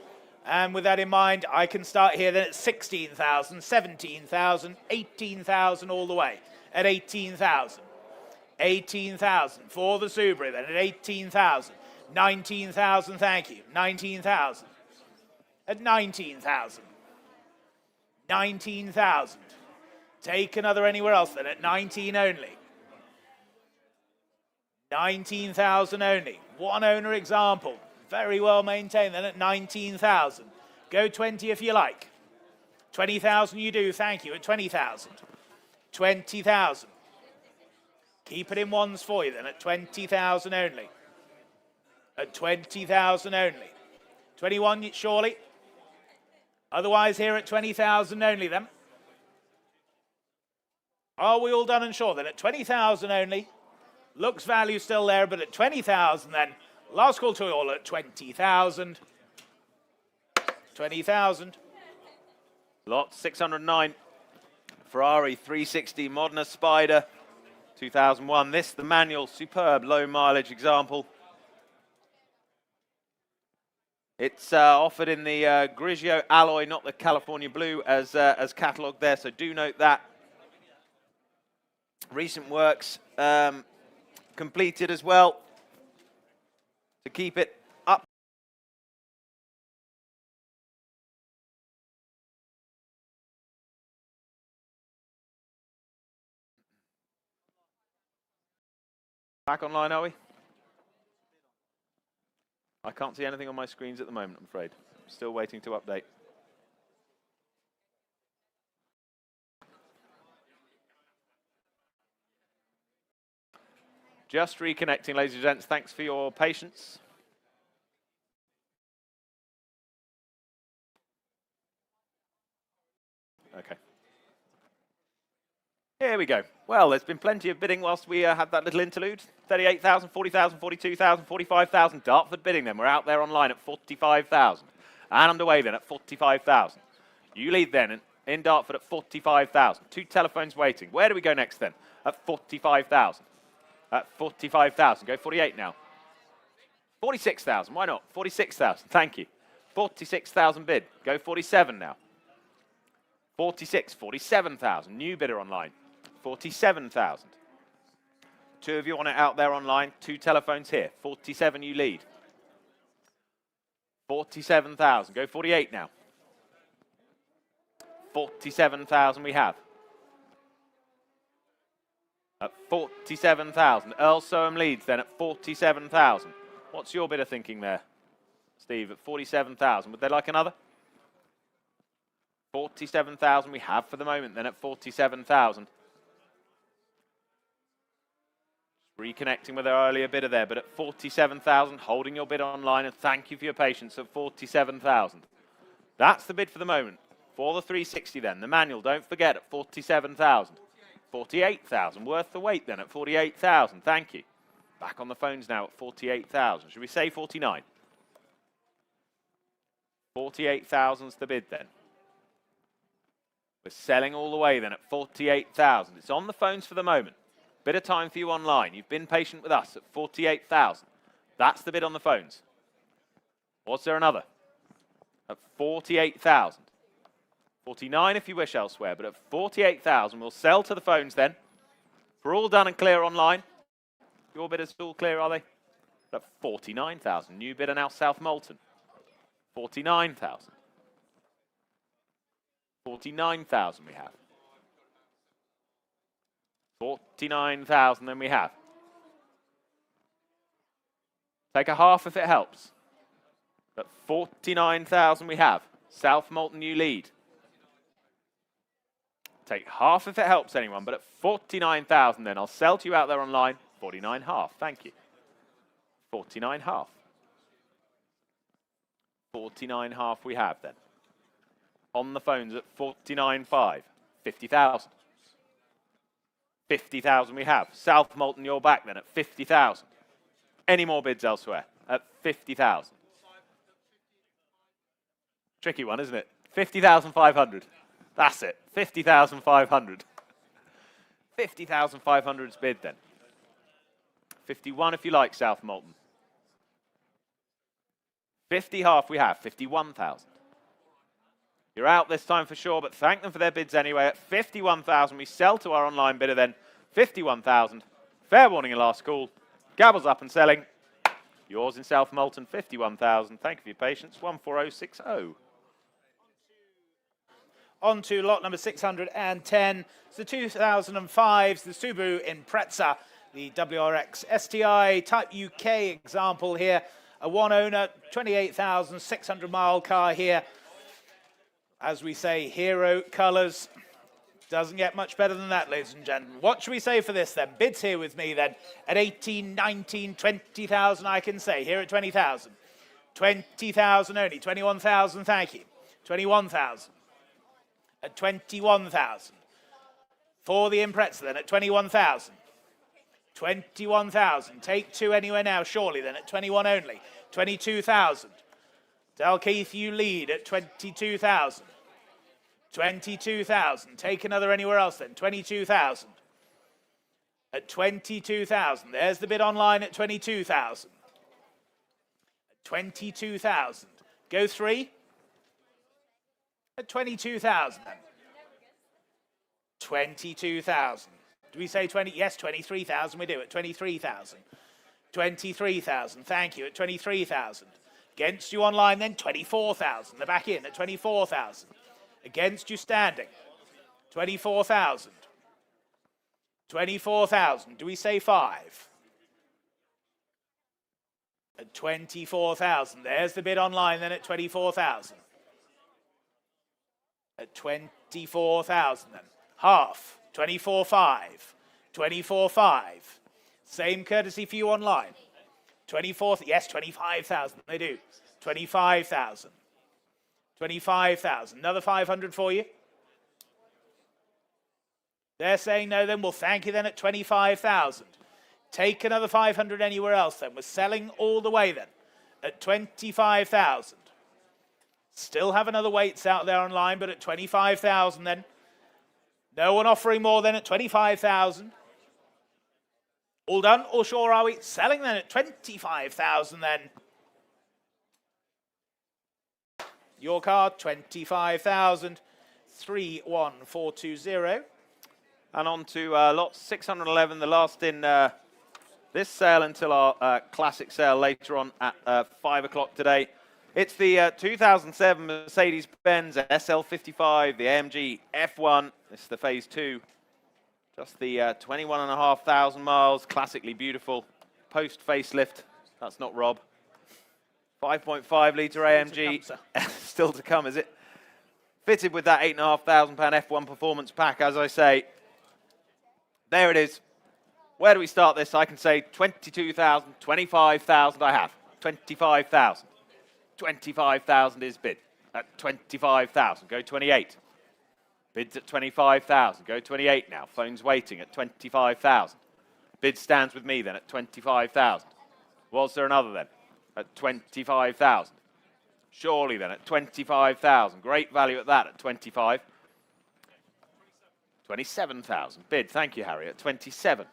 A: And with that in mind, I can start here then at 16,000, 17,000, 18,000 all the way at 18,000. 18,000 for the Subaru then at 18,000. 19,000, thank you. 19,000. At 19,000. 19,000. Take another anywhere else then at 19 only. 19,000 only. One owner example. Very well maintained then at 19,000. Go 20 if you like. 20,000 you do, thank you, at 20,000. 20,000. Keep it in ones for you then at 20,000 only. At 20,000 only. 21 surely. Otherwise here at 20,000 only then. Are we all done and sure then at 20,000 only? Looks value still there, but at 20,000 then. Last call to all at 20,000. 20,000.
B: Lot 609. Ferrari 360 Modena Spider 2001. This, the manual, superb low mileage example. It's offered in the Grigio alloy, not the California blue, as catalogued there, so do note that. Recent works completed as well to keep it up. Back online, are we? I can't see anything on my screens at the moment, I'm afraid. Still waiting to update. Just reconnecting, ladies and gents. Thanks for your patience. Okay. Here we go. Well, there's been plenty of bidding whilst we had that little interlude. 38,000, 40,000, 42,000, 45,000. Dartford bidding then. We're out there online at 45,000. And underway then at 45,000. You lead then in Dartford at 45,000. 2 telephones waiting. Where do we go next then? At 45,000. At 45,000. Go 48 now. 46,000. Why not? 46,000. Thank you. 46,000 bid. Go 47 now. 46, 47,000. New bidder online. 47,000. 2 of you on it out there online. 2 telephones here. 47 you lead. 47,000. Go 48 now. 47,000 we have. At 47,000. Earl Soham leads then at 47,000. What's your bidder thinking there, Steve? At 47,000. Would they like another? 47,000 we have for the moment then at 47,000. Reconnecting with our earlier bidder there, but at 47,000, holding your bid online, and thank you for your patience at 47,000. That's the bid for the moment. For the 360 then, the manual, don't forget, at 47,000. 48,000, worth the wait then at 48,000, thank you. Back on the phones now at 48,000. Should we say 49? 48,000's the bid then. We're selling all the way then at 48,000. It's on the phones for the moment. Bit of time for you online. You've been patient with us at 48,000. That's the bid on the phones. Was there another? At 48,000. 49 if you wish elsewhere, but at 48,000 we'll sell to the phones then. We're all done and clear online. Your bidders all clear, are they? At 49,000. New bidder now South Molton. 49,000. 49,000 we have. 49,000 then we have. Take a half if it helps. At 49,000 we have. South Molton you lead. Take half if it helps anyone, but at 49,000 then I'll sell to you out there online. 49 half, thank you. 49 half. 49 half we have then. On the phones at 49.5. 50,000. 50,000 we have. South Molton, you're back then at 50,000. Any more bids elsewhere? At 50,000. Tricky one, isn't it? 50,500. That's it. 50,500. 50,500's bid then. 51 if you like, South Molton. 50 half we have. 51,000. You're out this time for sure, but thank them for their bids anyway. At 51,000, we sell to our online bidder then. 51,000. Fair warning and last call. Gabbles up and selling. Yours in South Molton, 51,000. Thank you for your patience. 14060.
A: On to lot number 610. It's the 2005's, the Subaru Impreza, the WRX STI Type UK example here. A one owner, 28,600 mile car here. As we say, hero colours. Doesn't get much better than that, ladies and gentlemen. What should we say for this then? Bids here with me then. At 18, 19, 20,000 I can say. Here at 20,000. 20,000 only. 21,000, thank you. 21,000. At 21,000. For the Impreza then at 21,000. 21,000. Take 2 anywhere now, surely then at 21 only. 22,000. Dalkeith, you lead at 22,000. 22,000. Take another anywhere else then. 22,000. At 22,000. There's the bid online at 22,000. 22,000. Go 3. At 22,000 then. 22,000. Do we say 20? Yes, 23,000 we do at 23,000. 23,000. Thank you at 23,000. Against you online then 24,000. The back in at 24,000. Against you standing. 24,000. 24,000. Do we say 5? At 24,000. There's the bid online then at 24,000. At 24,000 then. Half. 24.5. 24.5. Same courtesy for you online. 24, yes, 25,000. They do. 25,000. 25,000. Another 500 for you. They're saying no, then we'll thank you then at 25,000. Take another 500 anywhere else then. We're selling all the way then at 25,000. Still have another weights out there online, but at 25,000 then. No one offering more than at 25,000. All done? All sure are we? Selling then at 25,000 then. Your card, 25,000. 31420.
B: And on to lot 611, the last in this sale until our classic sale later on at 5 o'clock today. It's the 2007 Mercedes-Benz SL55, the AMG F1. This is the Phase 2. Just the 21,500 miles, classically beautiful. Post-facelift, that's not Rob. 5.5 litre AMG, still to come, is it? Fitted with that £8,500 F1 performance pack, as I say. There it is. Where do we start this? I can say 22,000, 25,000 I have. 25,000. 25,000 is bid at 25,000. Go 28. Bids at 25,000. Go 28 now. Phone's waiting at 25,000. Bid stands with me then at 25,000. Was there another then? At 25,000. Surely then at 25,000. Great value at that at 25. 27,000. Bid. Thank you, Harry. At 27.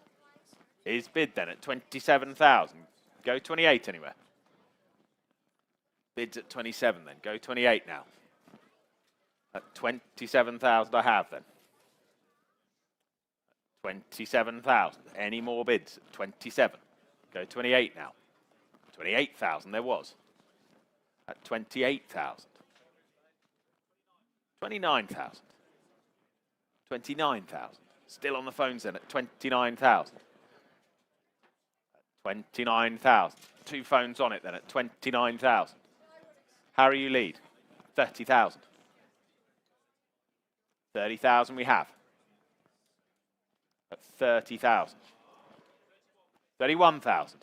B: Is bid then at 27,000. Go 28 anywhere. Bids at 27 then. Go 28 now. At 27,000 I have then. 27,000. Any more bids? At 27. Go 28 now. 28,000 there was. At 28,000. 29,000. 29,000. Still on the phones then at 29,000. 29,000. 2 phones on it then at 29,000. Harry, you lead. 30,000. 30,000 we have. At 30,000. 31,000.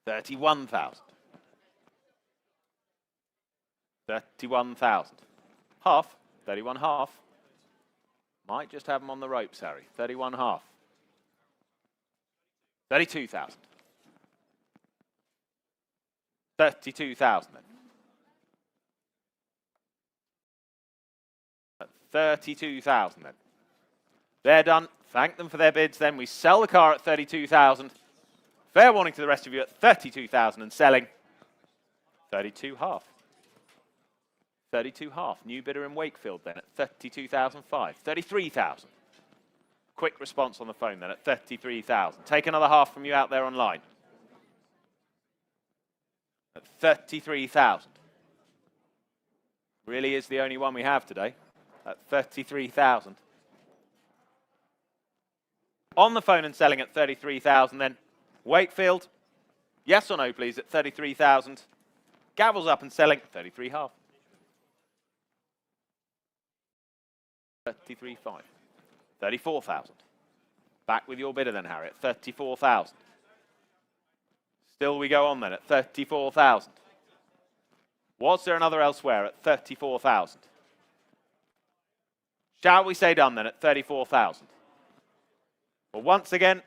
B: 31,000. 31,000. Half. 31 half. Might just have them on the ropes, Harry. 31 half. 32,000. 32,000 then. At 32,000 then. They're done. Thank them for their bids then. We sell the car at 32,000. Fair warning to the rest of you at 32,000 and selling 32 half. 32 half. New bidder in Wakefield then at 32,005. 33,000. Quick response on the phone then at 33,000. Take another half from you out there online. At 33,000. Really is the only one we have today. At 33,000. On the phone and selling at 33,000 then. Wakefield. Yes or no, please, at 33,000. Gavels up and selling at 33 half. 33.5. 34,000. Back with your bidder then, Harry, at 34,000. Still we go on then at 34,000. Was there another elsewhere at 34,000? Shall we say done then at 34,000? Well, once again,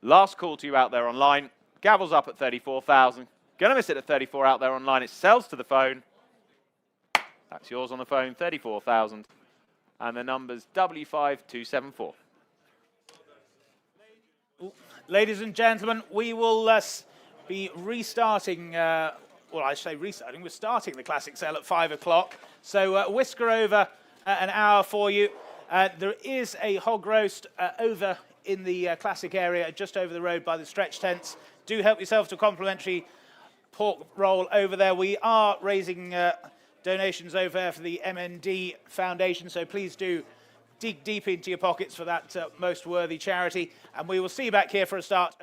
B: last call to you out there online. Gavels up at 34,000. Gonna miss it at 34 out there online. It sells to the phone. That's yours on the phone, 34,000. And the number's W5274.
A: Ladies and gentlemen, we will be restarting, well, I say restarting, we're starting the classic sale at 5 o'clock. So whisker over an hour for you. There is a hog roast over in the classic area, just over the road by the stretch tents. Do help yourself to a complimentary pork roll over there. We are raising donations over there for the MND Foundation, so please do dig deep into your pockets for that most worthy charity. And we will see you back here for a start.